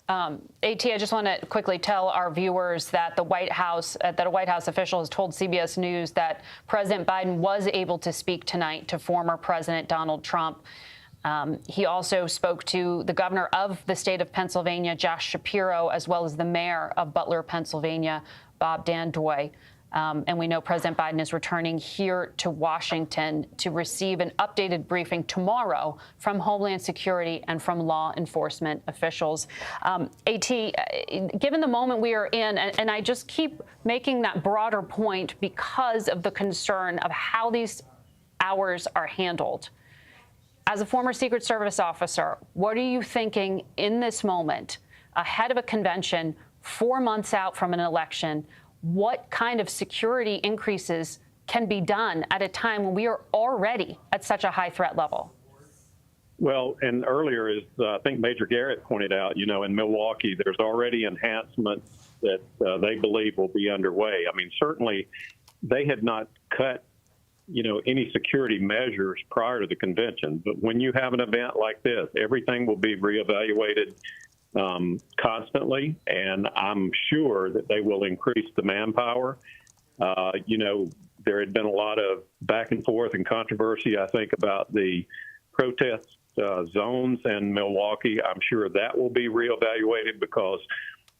A.T., I just want to quickly tell our viewers that a White House official has told CBS News that President Biden was able to speak tonight to former President Donald Trump. He also spoke to the governor of the state of Pennsylvania, Josh Shapiro, as well as the mayor of Butler, Pennsylvania, Bob Dandoy. And we know President Biden is returning here to Washington to receive an updated briefing tomorrow from Homeland Security and from law enforcement officials. AT, given the moment we are in, and I just keep making that broader point because of the concern of how these hours are handled. As a former Secret Service officer, what are you thinking in this moment ahead of a convention 4 months out from an election? What kind of security increases can be done at a time when we are already at such a high threat level? Well, and earlier, as I think Major Garrett pointed out, in Milwaukee, there's already enhancements that they believe will be underway. I mean, certainly they had not cut, any security measures prior to the convention. But when you have an event like this, everything will be reevaluated constantly, and I'm sure that they will increase the manpower. There had been a lot of back and forth and controversy, I think, about the protest zones in Milwaukee. I'm sure that will be reevaluated because,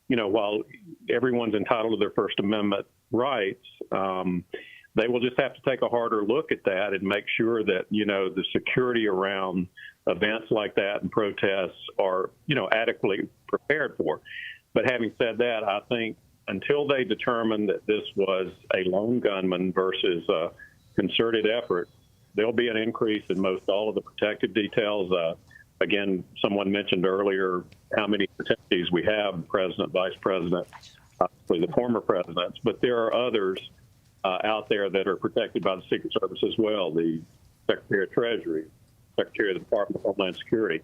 while everyone's entitled to their First Amendment rights, they will just have to take a harder look at that and make sure that, the security around events like that and protests are, adequately prepared for. But having said that, I think until they determine that this was a lone gunman versus a concerted effort, there'll be an increase in most all of the protective details. Again, someone mentioned earlier how many protectees we have, President, Vice President, obviously the former presidents, but there are others out there that are protected by the Secret Service as well, the Secretary of Treasury, Secretary of the Department of Homeland Security.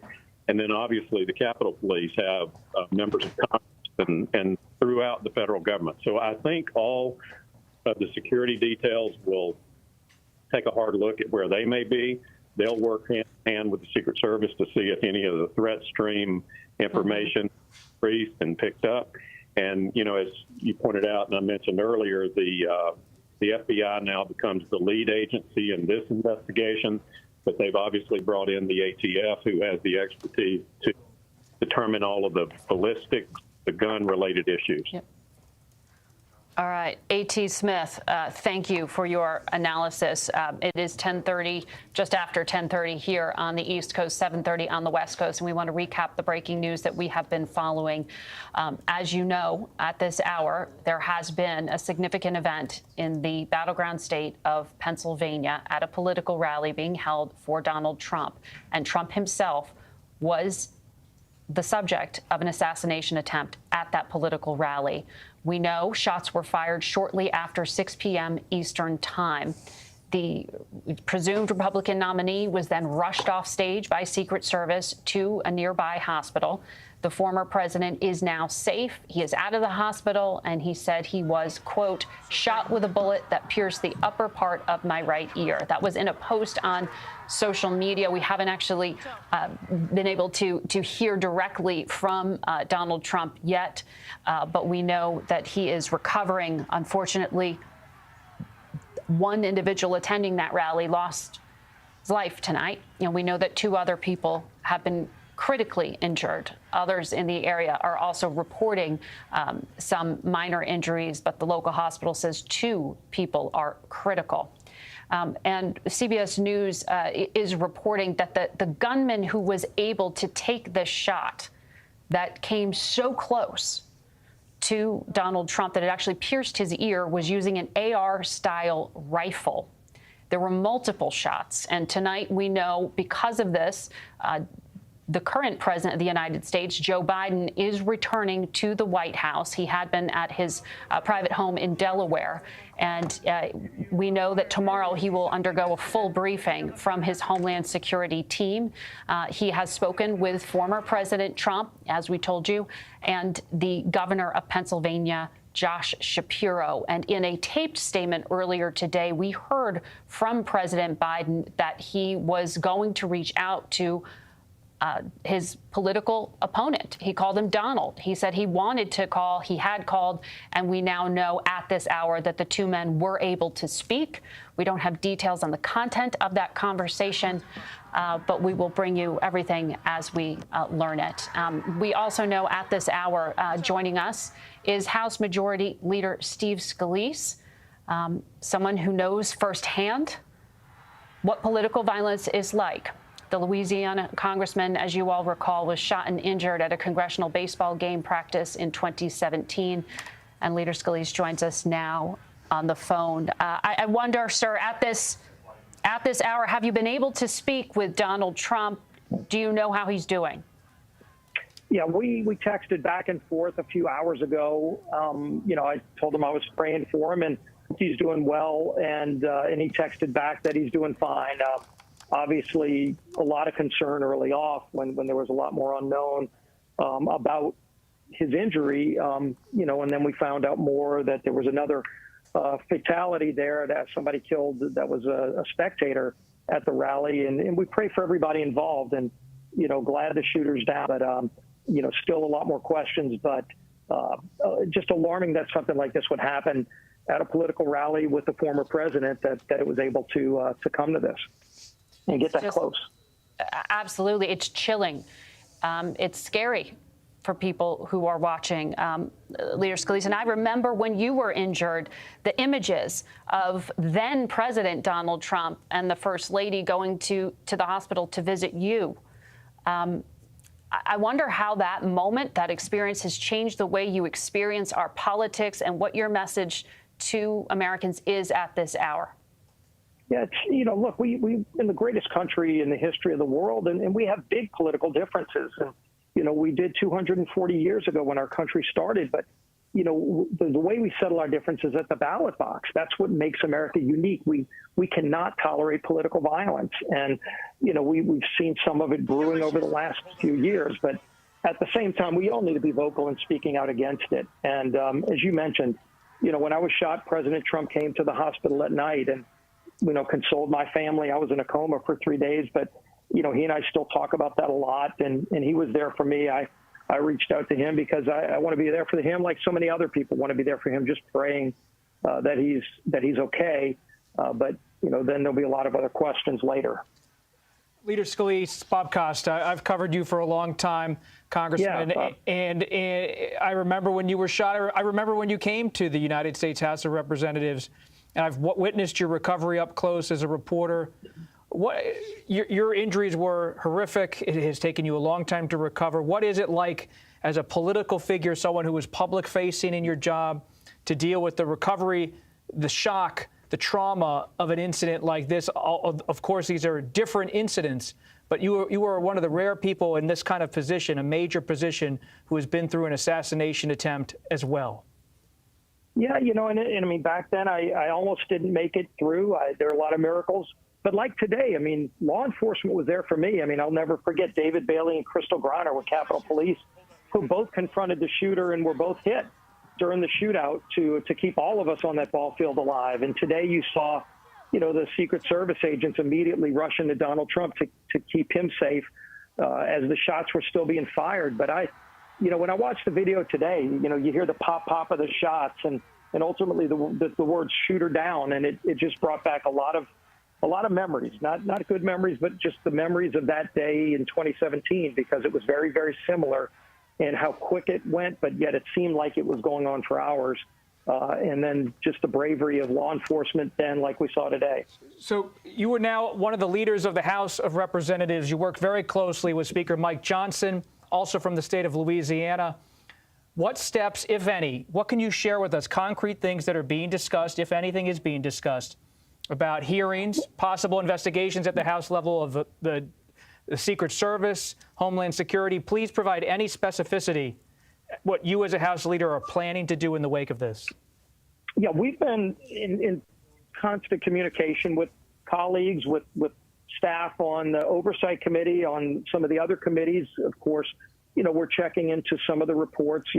And then obviously the Capitol Police have members of Congress and throughout the federal government. So I think all of the security details will take a hard look at where they may be. They'll work hand in hand with the Secret Service to see if any of the threat stream information increased and picked up. And, as you pointed out and I mentioned earlier, the FBI now becomes the lead agency in this investigation, but they've obviously brought in the ATF, who has the expertise to determine all of the ballistics, the gun-related issues. Yep. All right, A.T. Smith, thank you for your analysis. It is 10:30, just after 10:30 here on the East Coast, 7:30 on the West Coast, and we want to recap the breaking news that we have been following. As you know, at this hour, there has been a significant event in the battleground state of Pennsylvania at a political rally being held for Donald Trump, and Trump himself was the subject of an assassination attempt at that political rally. We know shots were fired shortly after 6 p.m. Eastern time. The presumed Republican nominee was then rushed off stage by Secret Service to a nearby hospital. The former president is now safe. He is out of the hospital, and he said he was, quote, shot with a bullet that pierced the upper part of my right ear. That was in a post on social media. We haven't actually been able to hear directly from Donald Trump yet, but we know that he is recovering. Unfortunately, one individual attending that rally lost his life tonight. We know that 2 other people have been critically injured. Others in the area are also reporting some minor injuries, but the local hospital says 2 people are critical. And CBS News is reporting that the gunman who was able to take this shot that came so close to Donald Trump that it actually pierced his ear was using an AR-style rifle. There were multiple shots, and tonight we know because of this, the current president of the United States, Joe Biden, is returning to the White House. He had been at his private home in Delaware. And we know that tomorrow he will undergo a full briefing from his Homeland Security team. He has spoken with former President Trump, as we told you, and the governor of Pennsylvania, Josh Shapiro. And in a taped statement earlier today, we heard from President Biden that he was going to reach out to his political opponent. He called him Donald. He said he wanted to call, he had called, and we now know at this hour that the 2 men were able to speak. We don't have details on the content of that conversation, but we will bring you everything as we learn it. We also know at this hour, joining us is House Majority Leader Steve Scalise. someone who knows firsthand what political violence is like. The Louisiana congressman, as you all recall, was shot and injured at a congressional baseball game practice in 2017. And Leader Scalise joins us now on the phone. I wonder, sir, at this hour, have you been able to speak with Donald Trump? Do you know how he's doing? Yeah, we texted back and forth a few hours ago. I told him I was praying for him and he's doing well. And he texted back that he's doing fine. Obviously, a lot of concern early off when there was a lot more unknown about his injury, and then we found out more that there was another fatality there, that somebody killed that was a spectator at the rally. And we pray for everybody involved and, glad the shooter's down, but, still a lot more questions, but just alarming that something like this would happen at a political rally with the former president, that it was able to come to this and get that close. Absolutely. It's chilling. It's scary for people who are watching. Leader Scalise, and I remember when you were injured, the images of then President Donald Trump and the First Lady going to the hospital to visit you. I wonder how that moment, that experience, has changed the way you experience our politics and what your message to Americans is at this hour. Yeah, look, we in the greatest country in the history of the world, and we have big political differences. And, we did 240 years ago when our country started. But, the way we settle our differences at the ballot box, that's what makes America unique. We cannot tolerate political violence. And, we've seen some of it brewing over the last few years. But at the same time, we all need to be vocal in speaking out against it. And as you mentioned, when I was shot, President Trump came to the hospital at night and, consoled my family. I was in a coma for 3 days, but, he and I still talk about that a lot. And he was there for me. I reached out to him because I want to be there for him, like so many other people want to be there for him, just praying that he's okay. But, then there'll be a lot of other questions later. Leader Scalise, Bob Costa, I've covered you for a long time, Congressman, and I remember when you were shot. I remember when you came to the United States House of Representatives, and I've witnessed your recovery up close as a reporter. Your injuries were horrific. It has taken you a long time to recover. What is it like as a political figure, someone who is public-facing in your job, to deal with the recovery, the shock, the trauma of an incident like this? Of course, these are different incidents, but you are one of the rare people in this kind of position, a major position, who has been through an assassination attempt as well. Yeah, and I mean, back then I almost didn't make it through. There are a lot of miracles. But like today, I mean, law enforcement was there for me. I mean, I'll never forget David Bailey and Crystal Griner with Capitol Police, who both confronted the shooter and were both hit during the shootout to keep all of us on that ball field alive. And today you saw, the Secret Service agents immediately rush into Donald Trump to keep him safe as the shots were still being fired. But when I watched the video today, you hear the pop of the shots and ultimately the words "shooter down," and it just brought back a lot of memories, not good memories, but just the memories of that day in 2017, because it was very, very similar in how quick it went, but yet it seemed like it was going on for hours. And then just the bravery of law enforcement then, like we saw today. So you are now one of the leaders of the House of Representatives. You work very closely with Speaker Mike Johnson, also from the state of Louisiana. What steps, if any, what can you share with us, concrete things that are being discussed, if anything is being discussed, about hearings, possible investigations at the House level of the Secret Service, Homeland Security? Please provide any specificity what you as a House leader are planning to do in the wake of this. Yeah, we've been in constant communication with colleagues, with staff on the Oversight Committee, on some of the other committees. Of course, we're checking into some of the reports.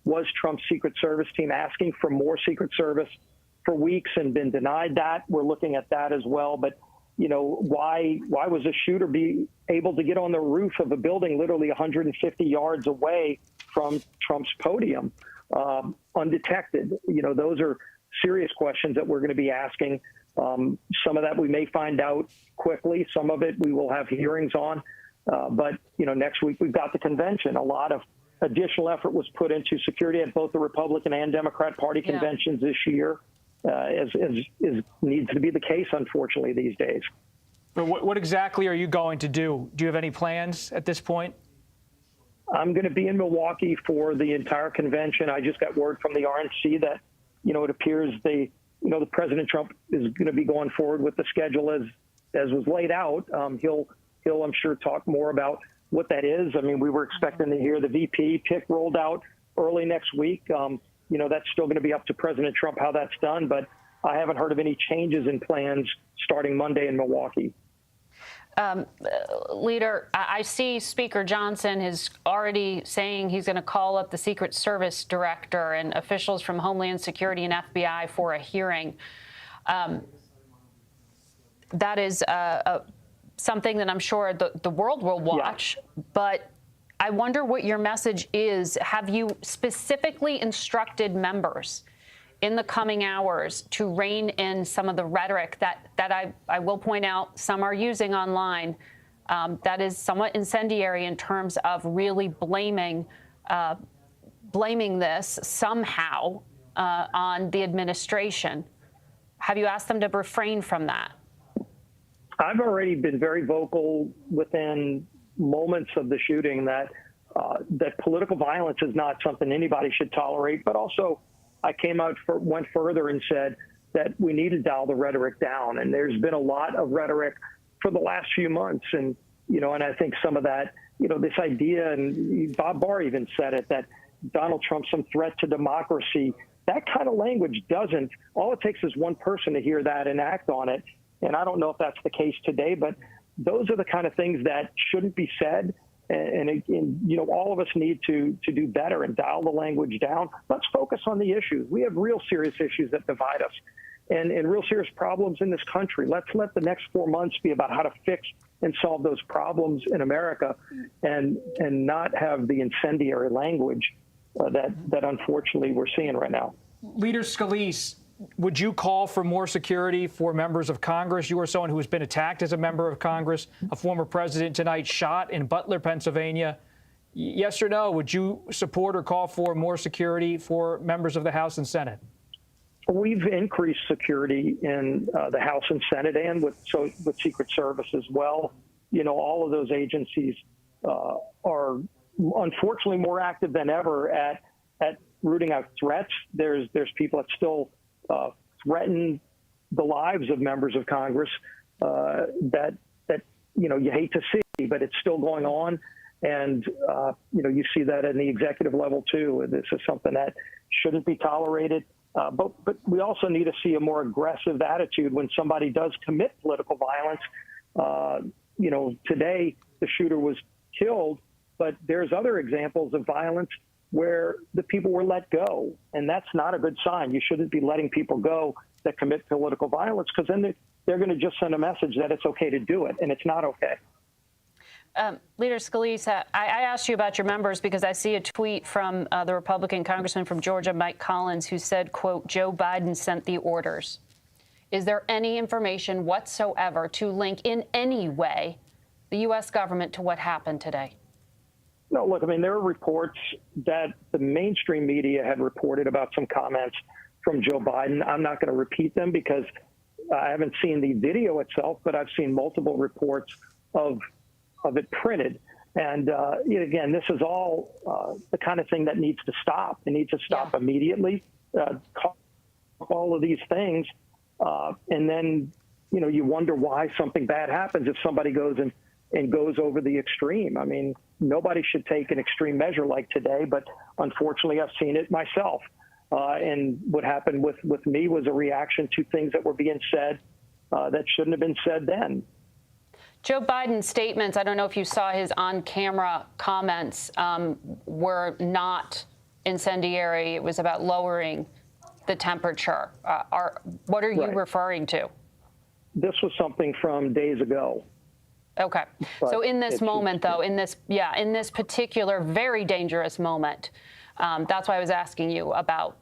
Was Trump's Secret Service team asking for more Secret Service for weeks and been denied that? We're looking at that as well. But, why was a shooter be able to get on the roof of a building literally 150 yards away from Trump's podium undetected? Those are serious questions that we're going to be asking. Some of that we may find out quickly. Some of it we will have hearings on. But, next week we've got the convention. A lot of additional effort was put into security at both the Republican and Democrat Party conventions this year. as needs to be the case, unfortunately, these days. But what exactly are you going to do? Do you have any plans at this point? I'm going to be in Milwaukee for the entire convention. I just got word from the RNC that, it appears the President Trump is going to be going forward with the schedule as was laid out. He'll, I'm sure, talk more about what that is. I mean, we were expecting to hear the VP pick rolled out early next week. That's still going to be up to President Trump how that's done, but I haven't heard of any changes in plans starting Monday in Milwaukee. Leader, I see Speaker Johnson is already saying he's going to call up the Secret Service director and officials from Homeland Security and FBI for a hearing. That is something that I'm sure the world will watch, but I wonder what your message is. Have you specifically instructed members in the coming hours to rein in some of the rhetoric that I will point out some are using online that is somewhat incendiary in terms of really blaming this somehow on the administration? Have you asked them to refrain from that? I've already been very vocal within moments of the shooting that political violence is not something anybody should tolerate, but also I went further and said that we need to dial the rhetoric down. And there's been a lot of rhetoric for the last few months. And, and I think some of that, this idea, and Bob Barr even said it, that Donald Trump's some threat to democracy. That kind of language all it takes is one person to hear that and act on it. And I don't know if that's the case today, but those are the kind of things that shouldn't be said. And all of us need to do better and dial the language down. Let's focus on the issues. We have real serious issues that divide us and real serious problems in this country. Let's let the next 4 months be about how to fix and solve those problems in America and not have the incendiary language that unfortunately we're seeing right now. Leader Scalise, would you call for more security for members of Congress? You are someone who has been attacked as a member of Congress, a former president tonight shot in Butler, Pennsylvania. Yes or no? Would you support or call for more security for members of the House and Senate? We've increased security in the House and Senate and with Secret Service as well. All of those agencies are unfortunately more active than ever at rooting out threats. There's people that still threaten the lives of members of Congress that you hate to see, but it's still going on. And, you see that in the executive level, too. This is something that shouldn't be tolerated. But we also need to see a more aggressive attitude when somebody does commit political violence. Today the shooter was killed, but there's other examples of violence where the people were let go. And that's not a good sign. You shouldn't be letting people go that commit political violence, because then they're going to just send a message that it's okay to do it, and it's not okay. Leader Scalise, I asked you about your members because I see a tweet from the Republican congressman from Georgia, Mike Collins, who said, quote, Joe Biden sent the orders. Is there any information whatsoever to link in any way the U.S. government to what happened today? No, look, I mean, there are reports that the mainstream media had reported about some comments from Joe Biden. I'm not going to repeat them because I haven't seen the video itself, but I've seen multiple reports of it printed. And again, this is all the kind of thing that needs to stop. It needs to stop immediately. All of these things, and then you wonder why something bad happens if somebody goes and goes over the extreme. I mean, nobody should take an extreme measure like today, but unfortunately, I've seen it myself. And what happened with me was a reaction to things that were being said that shouldn't have been said then. Joe Biden's statements, I don't know if you saw his on-camera comments, were not incendiary. It was about lowering the temperature. What are you referring to? This was something from days ago. Okay. But so in this moment, though, in this particular very dangerous moment, that's why I was asking you about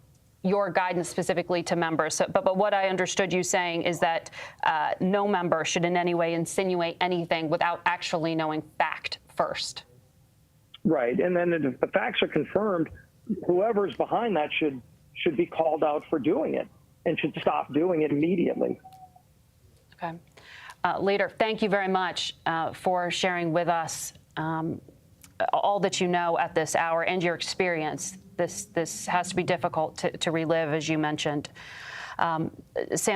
your guidance specifically to members. So, but what I understood you saying is that no member should in any way insinuate anything without actually knowing fact first. Right. And then if the facts are confirmed, whoever's behind that should be called out for doing it. and should stop doing it immediately. Okay. Leader, thank you very much for sharing with us all that you know at this hour and your experience. This has to be difficult to relive, as you mentioned. Sam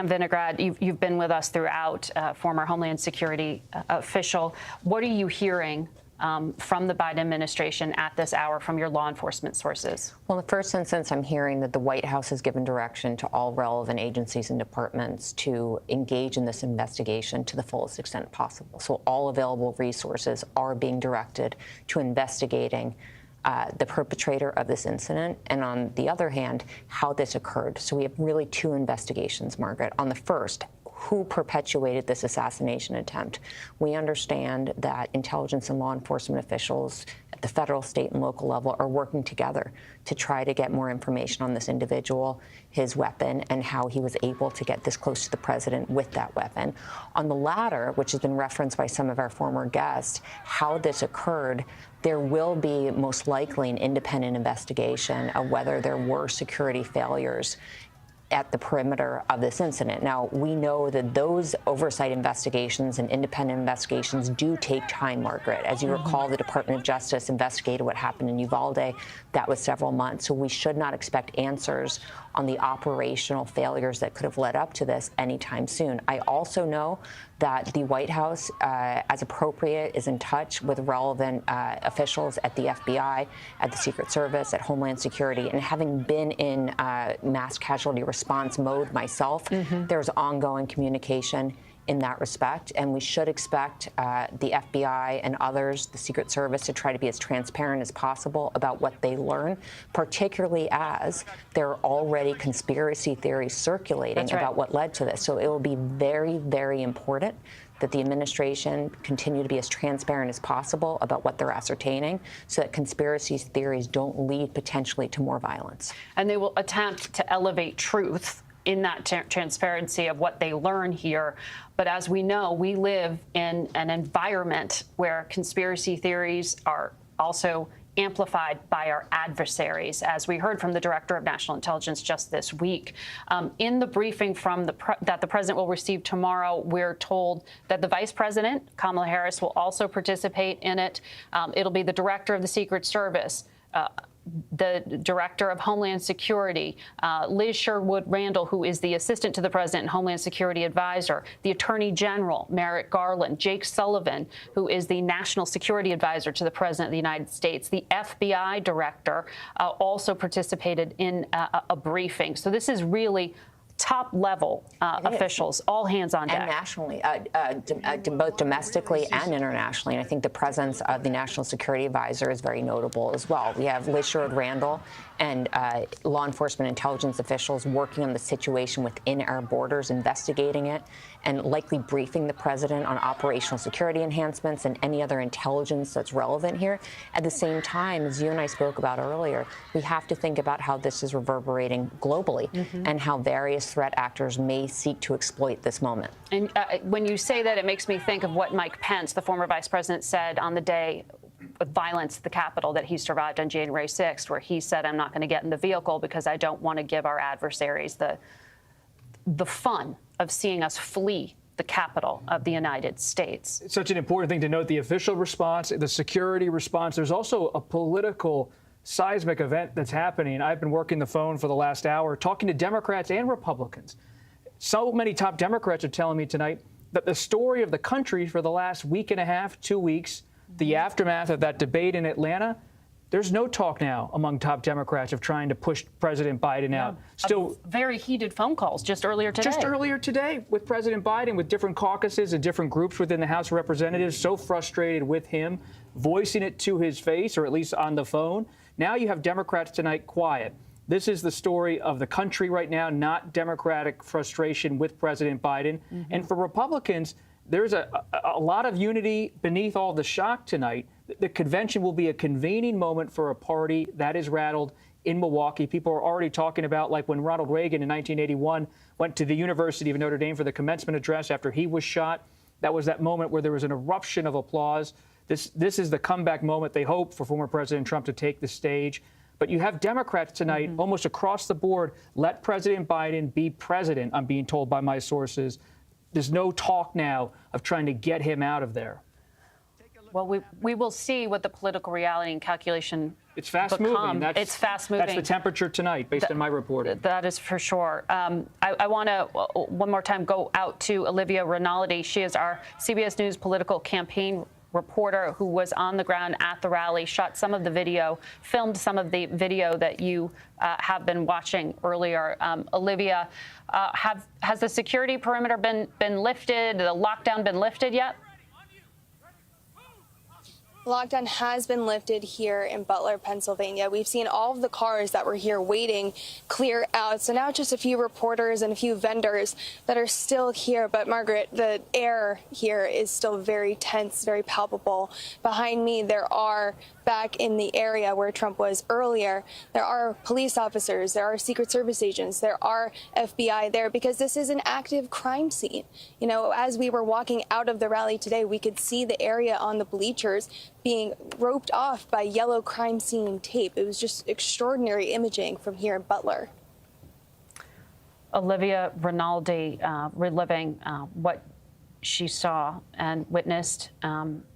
Vinograd, you've been with us throughout, former Homeland Security official. What are you hearing from the Biden administration at this hour from your law enforcement sources? Well, in the first instance, I'm hearing that the White House has given direction to all relevant agencies and departments to engage in this investigation to the fullest extent possible. So all available resources are being directed to investigating the perpetrator of this incident, and on the other hand, how this occurred. So we have really two investigations, Margaret. On the first, who perpetuated this assassination attempt? We understand that intelligence and law enforcement officials at the federal, state, and local level are working together to try to get more information on this individual, his weapon, and how he was able to get this close to the president with that weapon. On the latter, which has been referenced by some of our former guests, how this occurred, there will be most likely an independent investigation of whether there were security failures at the perimeter of this incident. Now, we know that those oversight investigations and independent investigations do take time, Margaret. As you recall, the Department of Justice investigated what happened in Uvalde. That was several months. So we should not expect answers on the operational failures that could have led up to this anytime soon. I also know that the White House, as appropriate, is in touch with relevant officials at the FBI, at the Secret Service, at Homeland Security, and having been in mass casualty response mode myself, there's ongoing communication in that respect, and we should expect the FBI and others, the Secret Service, to try to be as transparent as possible about what they learn, particularly as there are already conspiracy theories circulating about what led to this. So it will be very, very important that the administration continue to be as transparent as possible about what they're ascertaining so that conspiracy theories don't lead potentially to more violence. And they will attempt to elevate truth in that transparency of what they learn here. But as we know, we live in an environment where conspiracy theories are also amplified by our adversaries, as we heard from the Director of National Intelligence just this week. In the briefing that the president will receive tomorrow, we're told that the Vice President, Kamala Harris, will also participate in it. It'll be the Director of the Secret Service, the Director of Homeland Security, Liz Sherwood Randall, who is the Assistant to the President and Homeland Security Advisor, the Attorney General, Merrick Garland, Jake Sullivan, who is the National Security Advisor to the President of the United States. The FBI Director also participated in a briefing. So this is really top-level officials, all hands on deck. And nationally, both domestically and internationally. And I think the presence of the National Security Advisor is very notable as well. We have Liz Sherwood Randall and law enforcement intelligence officials working on the situation within our borders, investigating it, and likely briefing the president on operational security enhancements and any other intelligence that's relevant here. At the same time, as you and I spoke about earlier, we have to think about how this is reverberating globally and how various threat actors may seek to exploit this moment. And when you say that, it makes me think of what Mike Pence, the former vice president, said on the day of violence at the Capitol that he survived on January 6th, where he said, I'm not going to get in the vehicle because I don't want to give our adversaries the fun of seeing us flee the capital of the United States. It's such an important thing to note, the official response, the security response. There's also a political seismic event that's happening. I've been working the phone for the last hour, talking to Democrats and Republicans. So many top Democrats are telling me tonight that the story of the country for the last week and a half, 2 weeks, the aftermath of that debate in Atlanta, there's no talk now among top Democrats of trying to push President Biden out. Still very heated phone calls just earlier today. Just earlier today with President Biden, with different caucuses and different groups within the House of Representatives, so frustrated with him, voicing it to his face, or at least on the phone. Now you have Democrats tonight quiet. This is the story of the country right now, not Democratic frustration with President Biden. And for Republicans, there's a lot of unity beneath all the shock tonight. The convention will be a convening moment for a party that is rattled in Milwaukee. People are already talking about, like when Ronald Reagan in 1981 went to the University of Notre Dame for the commencement address after he was shot. That was that moment where there was an eruption of applause. This is the comeback moment they hope for former President Trump to take the stage. But you have Democrats tonight almost across the board, let President Biden be president, I'm being told by my sources. There's no talk now of trying to get him out of there. Well, we will see what the political reality and calculation It's fast moving. It's fast moving. That's the temperature tonight, based on my reporting. That is for sure. I want to, one more time, go out to Olivia Rinaldi. She is our CBS News political campaign reporter who was on the ground at the rally, shot some of the video, filmed some of the video that you have been watching earlier. Olivia, has the security perimeter been lifted, the lockdown been lifted yet? Lockdown has been lifted here in Butler, Pennsylvania. We've seen all of the cars that were here waiting clear out. So now just a few reporters and a few vendors that are still here. But Margaret, the air here is still very tense, very palpable. Behind me, there are, back in the area where Trump was earlier, there are police officers, there are Secret Service agents, there are FBI there, because this is an active crime scene. You know, as we were walking out of the rally today, we could see the area on the bleachers being roped off by yellow crime scene tape. It was just extraordinary imaging from here in Butler. Olivia Rinaldi reliving what she saw and witnessed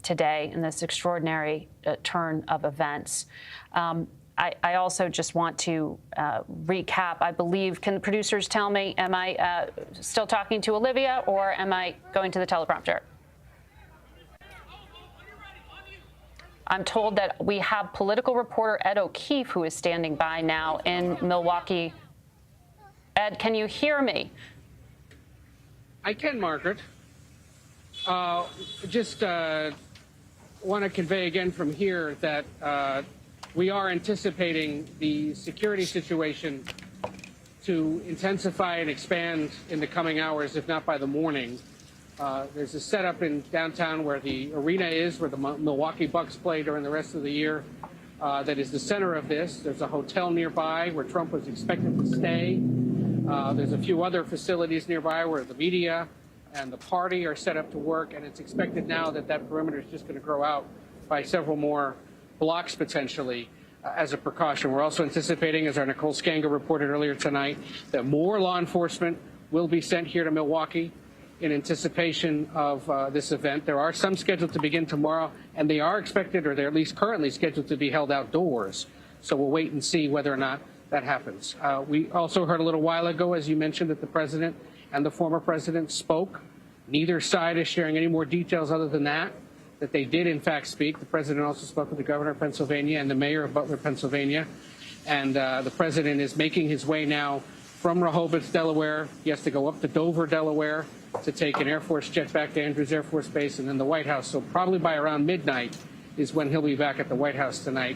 today in this extraordinary turn of events. I also just want to recap. I believe, can the producers tell me, am I still talking to Olivia or am I going to the teleprompter? I'm told that we have political reporter Ed O'Keefe, who is standing by now in Milwaukee. Ed, can you hear me? I can, Margaret. Just want to convey again from here that we are anticipating the security situation to intensify and expand in the coming hours, if not by the morning. There's a setup in downtown where the arena is, where the Milwaukee Bucks play during the rest of the year. That is the center of this. There's a hotel nearby where Trump was expected to stay. There's a few other facilities nearby where the media and the party are set up to work, and it's expected now that that perimeter is just going to grow out by several more blocks potentially as a precaution. We're also anticipating, as our Nicole Skanga reported earlier tonight, that more law enforcement will be sent here to Milwaukee in anticipation of this event. There are some scheduled to begin tomorrow, and they are expected, or they're at least currently scheduled to be held outdoors. So we'll wait and see whether or not that happens. We also heard a little while ago, as you mentioned, that the president and the former president spoke. Neither side is sharing any more details other than that they did in fact speak. The president also spoke with the governor of Pennsylvania and the mayor of Butler, Pennsylvania. And the president is making his way now from Rehoboth, Delaware. He has to go up to Dover, Delaware, to take an Air Force jet back to Andrews Air Force Base and then the White House. So probably by around midnight is when he'll be back at the White House tonight.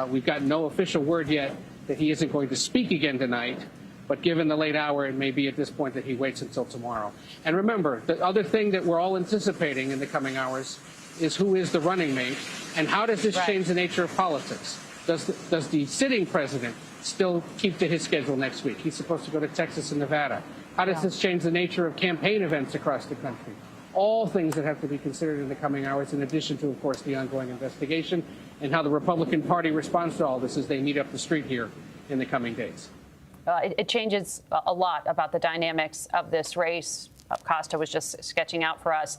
We've got no official word yet that he isn't going to speak again tonight. But given the late hour, it may be at this point that he waits until tomorrow. And remember, the other thing that we're all anticipating in the coming hours is who is the running mate, and how does this change the nature of politics? Does the sitting president still keep to his schedule next week? He's supposed to go to Texas and Nevada. How does this change the nature of campaign events across the country? All things that have to be considered in the coming hours, in addition to, of course, the ongoing investigation and how the Republican Party responds to all this as they meet up the street here in the coming days. It changes a lot about the dynamics of this race. Costa was just sketching out for us.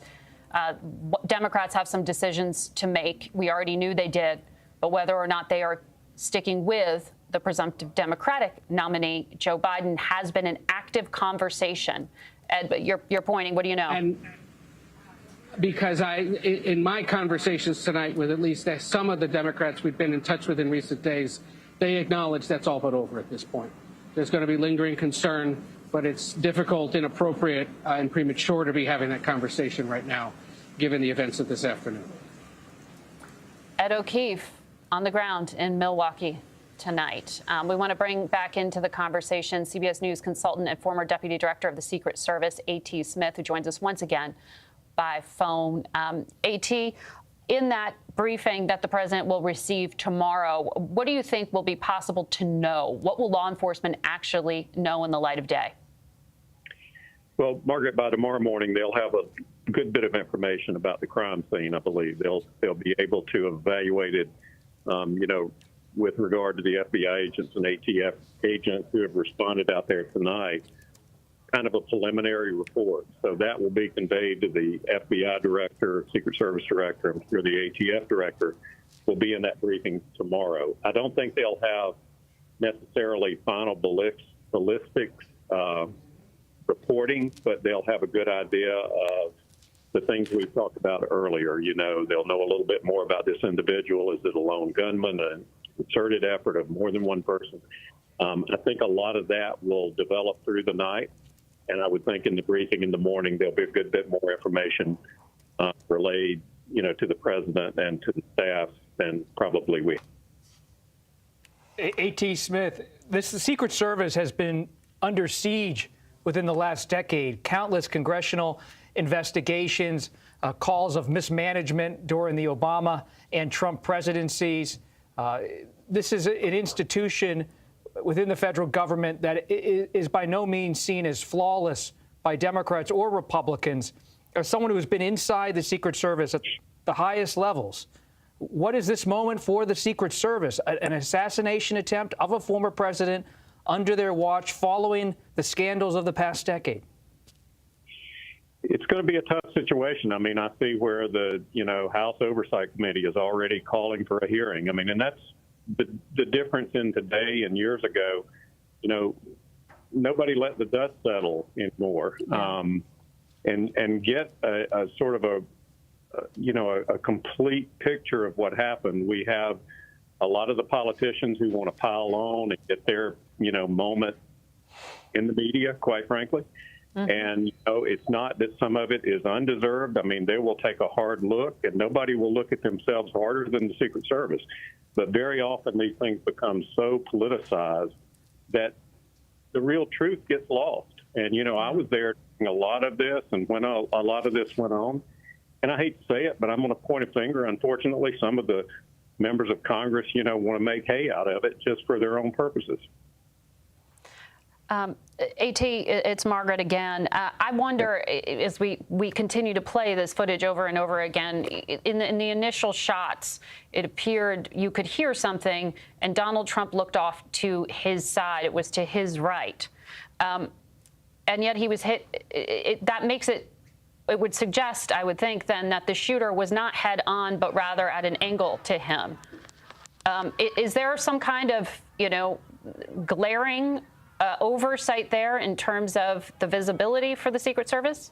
Democrats have some decisions to make. We already knew they did, but whether or not they are sticking with the presumptive Democratic nominee, Joe Biden, has been an active conversation. Ed, but you're pointing, what do you know? And because in my conversations tonight with at least some of the Democrats we've been in touch with in recent days, they acknowledge that's all but over at this point. There's going to be lingering concern, but it's difficult, inappropriate, and premature to be having that conversation right now, given the events of this afternoon. Ed O'Keefe on the ground in Milwaukee tonight. We want to bring back into the conversation CBS News consultant and former deputy director of the Secret Service, A.T. Smith, who joins us once again by phone. A.T., in that briefing that the president will receive tomorrow, what do you think will be possible to know? What will law enforcement actually know in the light of day? Well, Margaret, by tomorrow morning, they'll have a good bit of information about the crime scene, I believe. They'll be able to evaluate it, with regard to the FBI agents and ATF agents who have responded out there tonight, kind of a preliminary report. So that will be conveyed to the FBI director, Secret Service director, I'm sure the ATF director will be in that briefing tomorrow. I don't think they'll have necessarily final ballistics reporting, but they'll have a good idea of the things we talked about earlier. You know, they'll know a little bit more about this individual. Is it a lone gunman, an concerted effort of more than one person? I think a lot of that will develop through the night, and I would think in the briefing in the morning there'll be a good bit more information relayed, you know, to the president and to the staff than probably we. A.T. Smith, the Secret Service has been under siege within the last decade. Countless congressional investigations, calls of mismanagement during the Obama and Trump presidencies. This is an institution within the federal government that is by no means seen as flawless by Democrats or Republicans. As someone who has been inside the Secret Service at the highest levels, what is this moment for the Secret Service? An assassination attempt of a former president under their watch following the scandals of the past decade? It's going to be a tough situation. I mean, I see where the, you know, House Oversight Committee is already calling for a hearing. I mean, and that's the difference in today and years ago. You know, nobody let the dust settle anymore, and get a sort of a complete picture of what happened. We have a lot of the politicians who want to pile on and get their, you know, moment in the media, quite frankly. And, you know, it's not that some of it is undeserved. I mean, they will take a hard look, and nobody will look at themselves harder than the Secret Service. But very often these things become so politicized that the real truth gets lost. And, you know, I was there during a lot of this, and when a lot of this went on, and I hate to say it, but I'm going to point a finger. Unfortunately, some of the members of Congress, you know, want to make hay out of it just for their own purposes. A.T., it's Margaret again. I wonder, as we continue to play this footage over and over again, in the initial shots, it appeared you could hear something, and Donald Trump looked off to his side. It was to his right. And yet he was hit. That makes it would suggest, I would think, then, that the shooter was not head on, but rather at an angle to him. Is there some kind of, you know, glaring oversight there in terms of the visibility for the Secret Service?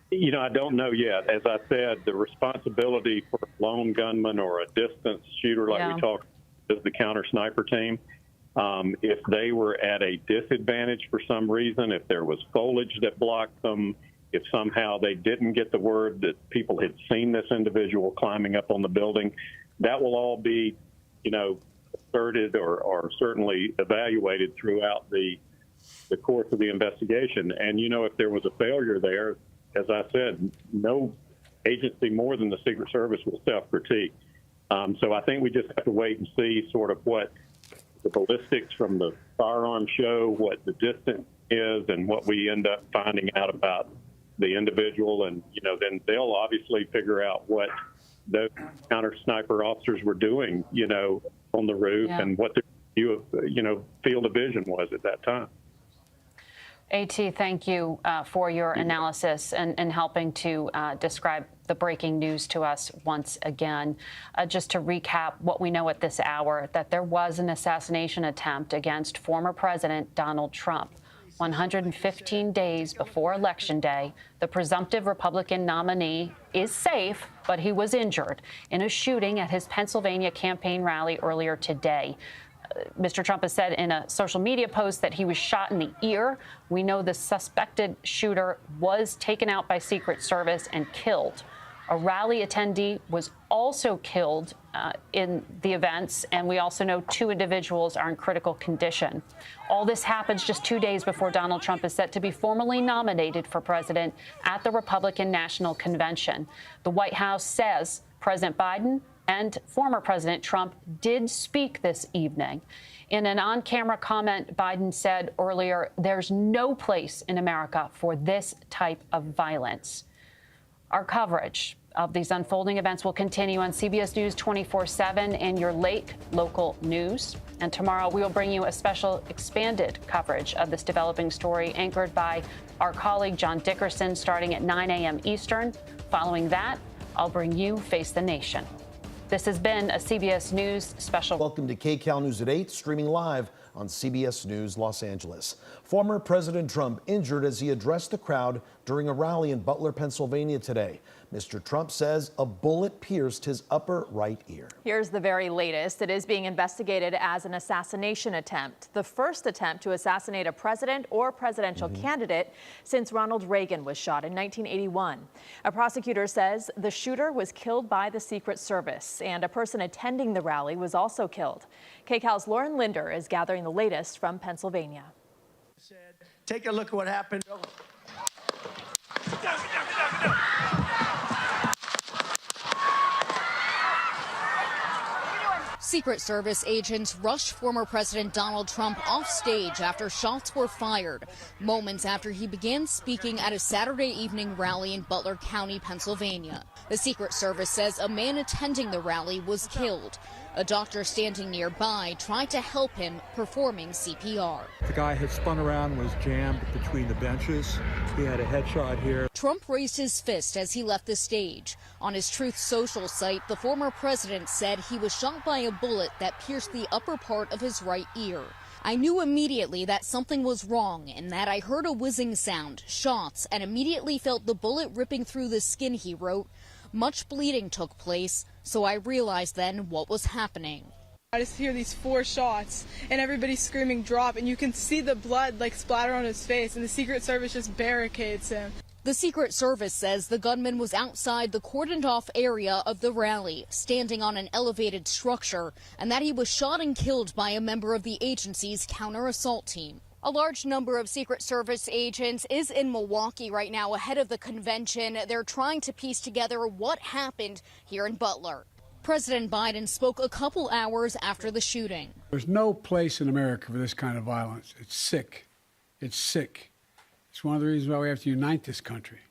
You know, I don't know yet. As I said, the responsibility for a lone gunman or a distance shooter like we talked is the counter sniper team. If they were at a disadvantage for some reason, if there was foliage that blocked them, if somehow they didn't get the word that people had seen this individual climbing up on the building, that will all be, you know, asserted or certainly evaluated throughout the course of the investigation. And, you know, if there was a failure there, as I said, no agency more than the Secret Service will self-critique. So I think we just have to wait and see sort of what the ballistics from the firearm show, what the distance is, and what we end up finding out about the individual. And, you know, then they'll obviously figure out what the counter sniper officers were doing, you know, on the roof and what their view of, you know, field of vision was at that time. A.T., thank you for your analysis and helping to describe the breaking news to us once again. Just to recap what we know at this hour, that there was an assassination attempt against former President Donald Trump. 115 days before Election Day, the presumptive Republican nominee is safe, but he was injured in a shooting at his Pennsylvania campaign rally earlier today. Mr. Trump has said in a social media post that he was shot in the ear. We know the suspected shooter was taken out by Secret Service and killed. A rally attendee was also killed in the events, and we also know 2 individuals are in critical condition. All this happens just 2 days before Donald Trump is set to be formally nominated for president at the Republican National Convention. The White House says President Biden and former President Trump did speak this evening. In an on-camera comment, Biden said earlier, "There's no place in America for this type of violence." Our coverage of these unfolding events will continue on CBS News 24/7 and your late local news. And tomorrow we will bring you a special expanded coverage of this developing story anchored by our colleague John Dickerson starting at 9 a.m. Eastern. Following that, I'll bring you Face the Nation. This has been a CBS News special. Welcome to KCAL News at 8, streaming live on CBS News Los Angeles. Former President Trump injured as he addressed the crowd during a rally in Butler, Pennsylvania today. Mr. Trump says a bullet pierced his upper right ear. Here's the very latest. It is being investigated as an assassination attempt, the first attempt to assassinate a president or presidential candidate since Ronald Reagan was shot in 1981. A prosecutor says the shooter was killed by the Secret Service, and a person attending the rally was also killed. KCAL's Lauren Linder is gathering the latest from Pennsylvania. Take a look at what happened. Secret Service agents rushed former President Donald Trump off stage after shots were fired, moments after he began speaking at a Saturday evening rally in Butler County, Pennsylvania. The Secret Service says a man attending the rally was killed. A doctor standing nearby tried to help him, performing CPR. The guy had spun around, was jammed between the benches. He had a headshot here. Trump raised his fist as he left the stage. On his Truth Social site, the former president said he was shot by a bullet that pierced the upper part of his right ear. I knew immediately that something was wrong and that I heard a whizzing sound, shots, and immediately felt the bullet ripping through the skin, he wrote. Much bleeding took place, so I realized then what was happening. I just hear these 4 shots and everybody screaming drop, and you can see the blood like splatter on his face, and the Secret Service just barricades him. The Secret Service says the gunman was outside the cordoned-off area of the rally, standing on an elevated structure, and that he was shot and killed by a member of the agency's counter-assault team. A large number of Secret Service agents is in Milwaukee right now ahead of the convention. They're trying to piece together what happened here in Butler. President Biden spoke a couple hours after the shooting. There's no place in America for this kind of violence. It's sick. It's sick. It's one of the reasons why we have to unite this country.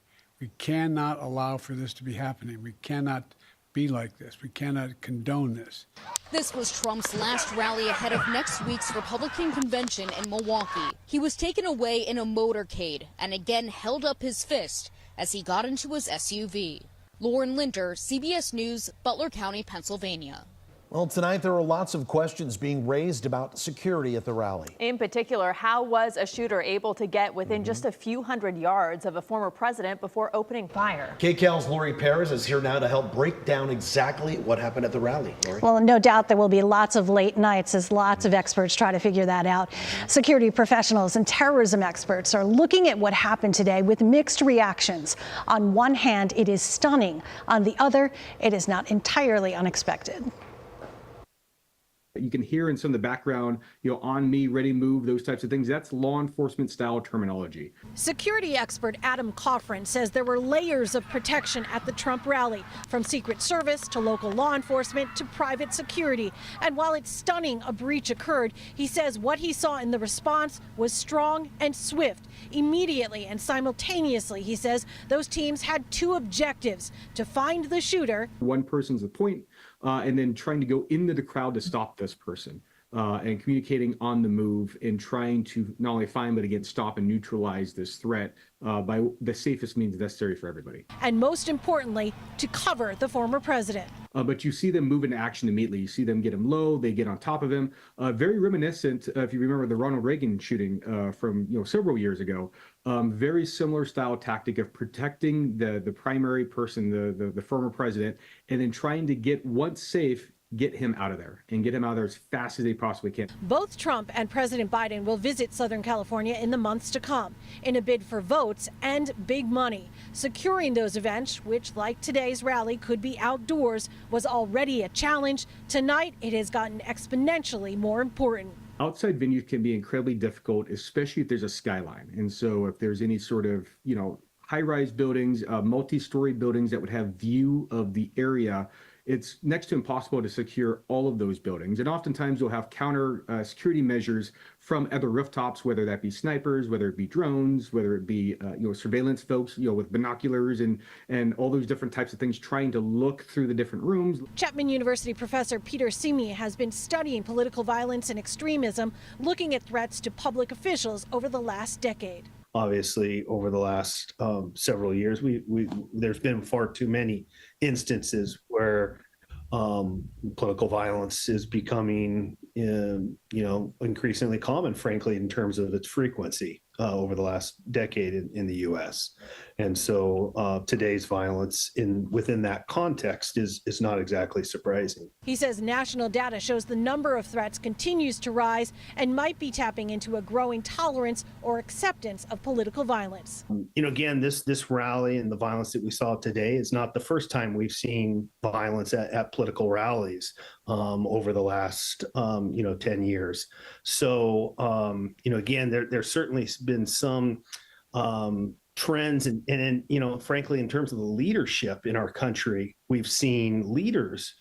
We cannot allow for this to be happening. We cannot be like this. We cannot condone this. This was Trump's last rally ahead of next week's Republican convention in Milwaukee. He was taken away in a motorcade and again held up his fist as he got into his SUV. Lauren Linder, CBS News, Butler County, Pennsylvania. Well, tonight there are lots of questions being raised about security at the rally. In particular, how was a shooter able to get within just a few hundred yards of a former president before opening fire? KCAL's Lori Perez is here now to help break down exactly what happened at the rally. Lori? Well, no doubt there will be lots of late nights as lots of experts try to figure that out. Security professionals and terrorism experts are looking at what happened today with mixed reactions. On one hand, it is stunning. On the other, it is not entirely unexpected. You can hear in some of the background, on me, ready, move, those types of things. That's law enforcement style terminology. Security expert Adam Coffrin says there were layers of protection at the Trump rally, from Secret Service to local law enforcement to private security. And while it's stunning a breach occurred, he says what he saw in the response was strong and swift. Immediately and simultaneously, he says those teams had 2 objectives: to find the shooter. One person's the point, and then trying to go into the crowd to stop this person, and communicating on the move and trying to not only find, but again, stop and neutralize this threat by the safest means necessary for everybody. And most importantly, to cover the former president. But you see them move into action immediately. You see them get him low, they get on top of him. Very reminiscent, if you remember the Ronald Reagan shooting from several years ago. Very similar style tactic of protecting the primary person, the former president, and then trying to get, once safe, get him out of there and get him out of there as fast as they possibly can. Both Trump and President Biden will visit Southern California in the months to come in a bid for votes and big money. Securing those events, which like today's rally could be outdoors, was already a challenge. Tonight, it has gotten exponentially more important. Outside venues can be incredibly difficult, especially if there's a skyline. And so if there's any sort of, high-rise buildings, multi-story buildings that would have view of the area. It's next to impossible to secure all of those buildings. And oftentimes you'll have counter security measures from other rooftops, whether that be snipers, whether it be drones, whether it be surveillance folks, with binoculars and all those different types of things, trying to look through the different rooms. Chapman University professor Peter Simi has been studying political violence and extremism, looking at threats to public officials over the last decade. Obviously, over the last several years, there's been far too many instances where political violence is becoming, increasingly common, frankly, in terms of its frequency over the last decade in the U.S. And so today's violence within that context is not exactly surprising. He says national data shows the number of threats continues to rise and might be tapping into a growing tolerance or acceptance of political violence. Again, this rally and the violence that we saw today is not the first time we've seen violence at political rallies over the last 10 years. So again, there's certainly been some trends and frankly, in terms of the leadership in our country, we've seen leaders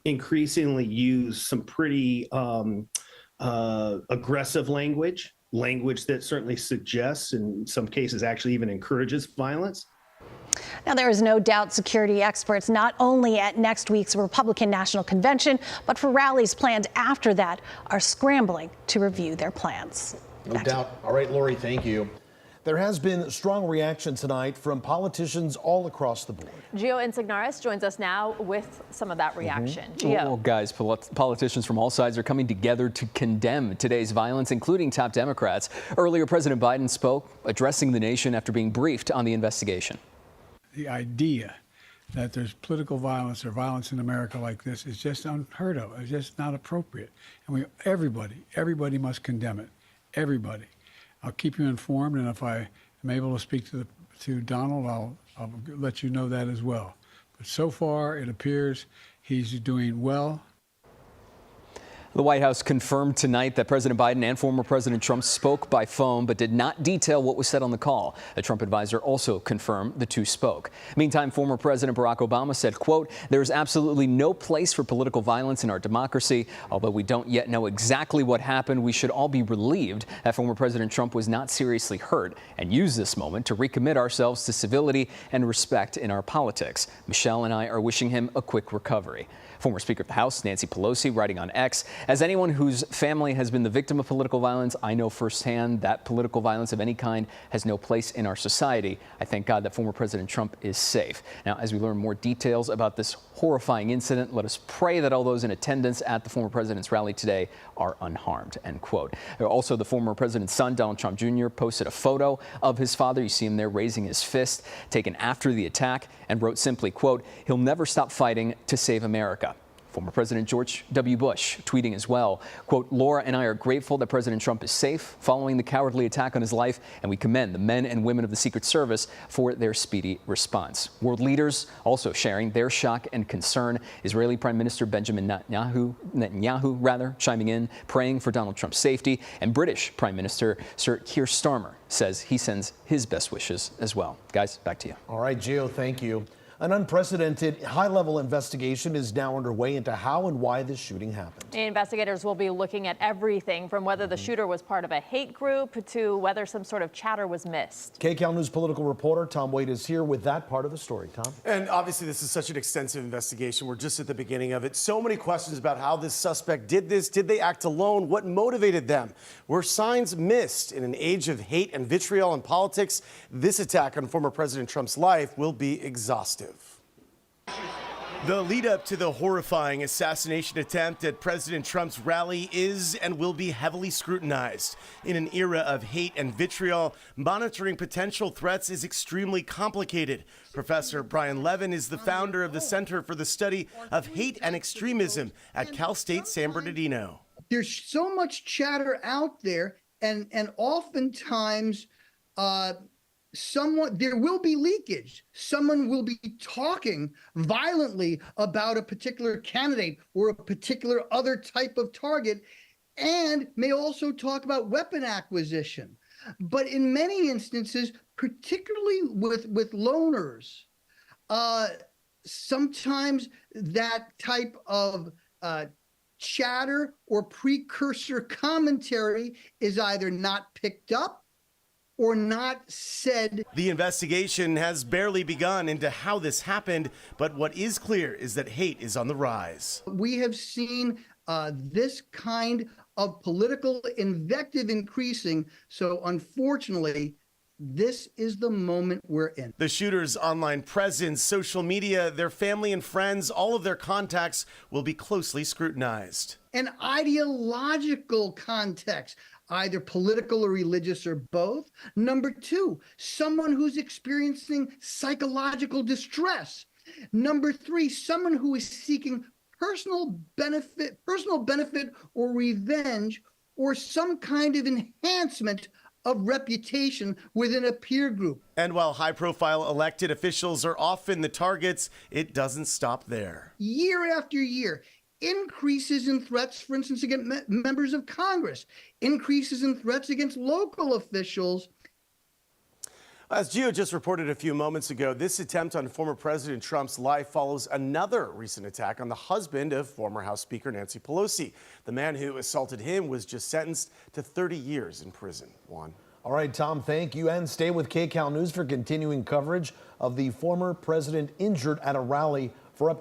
increasingly use some pretty aggressive language that certainly suggests, in some cases actually even encourages violence. Now, there is no doubt security experts, not only at next week's Republican National Convention, but for rallies planned after that, are scrambling to review their plans. No doubt. All right, Lori, thank you. There has been strong reaction tonight from politicians all across the board. Gio Insignaris joins us now with some of that reaction. Gio. Well, guys, politicians from all sides are coming together to condemn today's violence, including top Democrats. Earlier, President Biden spoke, addressing the nation after being briefed on the investigation. The idea that there's political violence or violence in America like this is just unheard of. It's just not appropriate. And everybody must condemn it. Everybody. I'll keep you informed, and if I am able to speak to Donald, I'll let you know that as well. But so far, it appears he's doing well. The White House confirmed tonight that President Biden and former President Trump spoke by phone, but did not detail what was said on the call. A Trump advisor also confirmed the two spoke. Meantime, former President Barack Obama said, quote, "There is absolutely no place for political violence in our democracy. Although we don't yet know exactly what happened, we should all be relieved that former President Trump was not seriously hurt and use this moment to recommit ourselves to civility and respect in our politics. Michelle and I are wishing him a quick recovery." Former Speaker of the House Nancy Pelosi writing on X, "As anyone whose family has been the victim of political violence, I know firsthand that political violence of any kind has no place in our society. I thank God that former President Trump is safe." Now, as we learn more details about this horrifying incident, let us pray that all those in attendance at the former president's rally today are unharmed, end quote. Also, the former president's son, Donald Trump Jr., posted a photo of his father. You see him there raising his fist, taken after the attack, and wrote simply, quote, "He'll never stop fighting to save America." Former President George W. Bush tweeting as well, quote, "Laura and I are grateful that President Trump is safe following the cowardly attack on his life, and we commend the men and women of the Secret Service for their speedy response." World leaders also sharing their shock and concern. Israeli Prime Minister Benjamin Netanyahu chiming in, praying for Donald Trump's safety, and British Prime Minister Sir Keir Starmer says he sends his best wishes as well. Guys, back to you. All right, Gio, thank you. An unprecedented high-level investigation is now underway into how and why this shooting happened. Investigators will be looking at everything from whether the shooter was part of a hate group to whether some sort of chatter was missed. KCAL News political reporter Tom Wade is here with that part of the story. Tom? And obviously this is such an extensive investigation. We're just at the beginning of it. So many questions about how this suspect did this. Did they act alone? What motivated them? Were signs missed? In an age of hate and vitriol in politics, this attack on former President Trump's life will be exhaustive. The lead up to the horrifying assassination attempt at President Trump's rally is and will be heavily scrutinized. In an era of hate and vitriol, monitoring potential threats is extremely complicated. Professor Brian Levin is the founder of the Center for the Study of Hate and Extremism at Cal State San Bernardino. There's so much chatter out there, and oftentimes there will be leakage. Someone will be talking violently about a particular candidate or a particular other type of target, and may also talk about weapon acquisition. But in many instances, particularly with loners, sometimes that type of chatter or precursor commentary is either not picked up or not said. The investigation has barely begun into how this happened, but what is clear is that hate is on the rise. We have seen this kind of political invective increasing, so unfortunately, this is the moment we're in. The shooter's online presence, social media, their family and friends, all of their contacts will be closely scrutinized. An ideological context, either political or religious or both. Number two, someone who's experiencing psychological distress. Number three, someone who is seeking personal benefit or revenge or some kind of enhancement of reputation within a peer group. And while high-profile elected officials are often the targets, it doesn't stop there. Year after year, increases in threats, for instance, against members of Congress, increases in threats against local officials. As Gio just reported a few moments ago, this attempt on former President Trump's life follows another recent attack on the husband of former House Speaker Nancy Pelosi. The man who assaulted him was just sentenced to 30 years in prison. Juan. All right, Tom, thank you. And stay with KCAL News for continuing coverage of the former president injured at a rally. For updates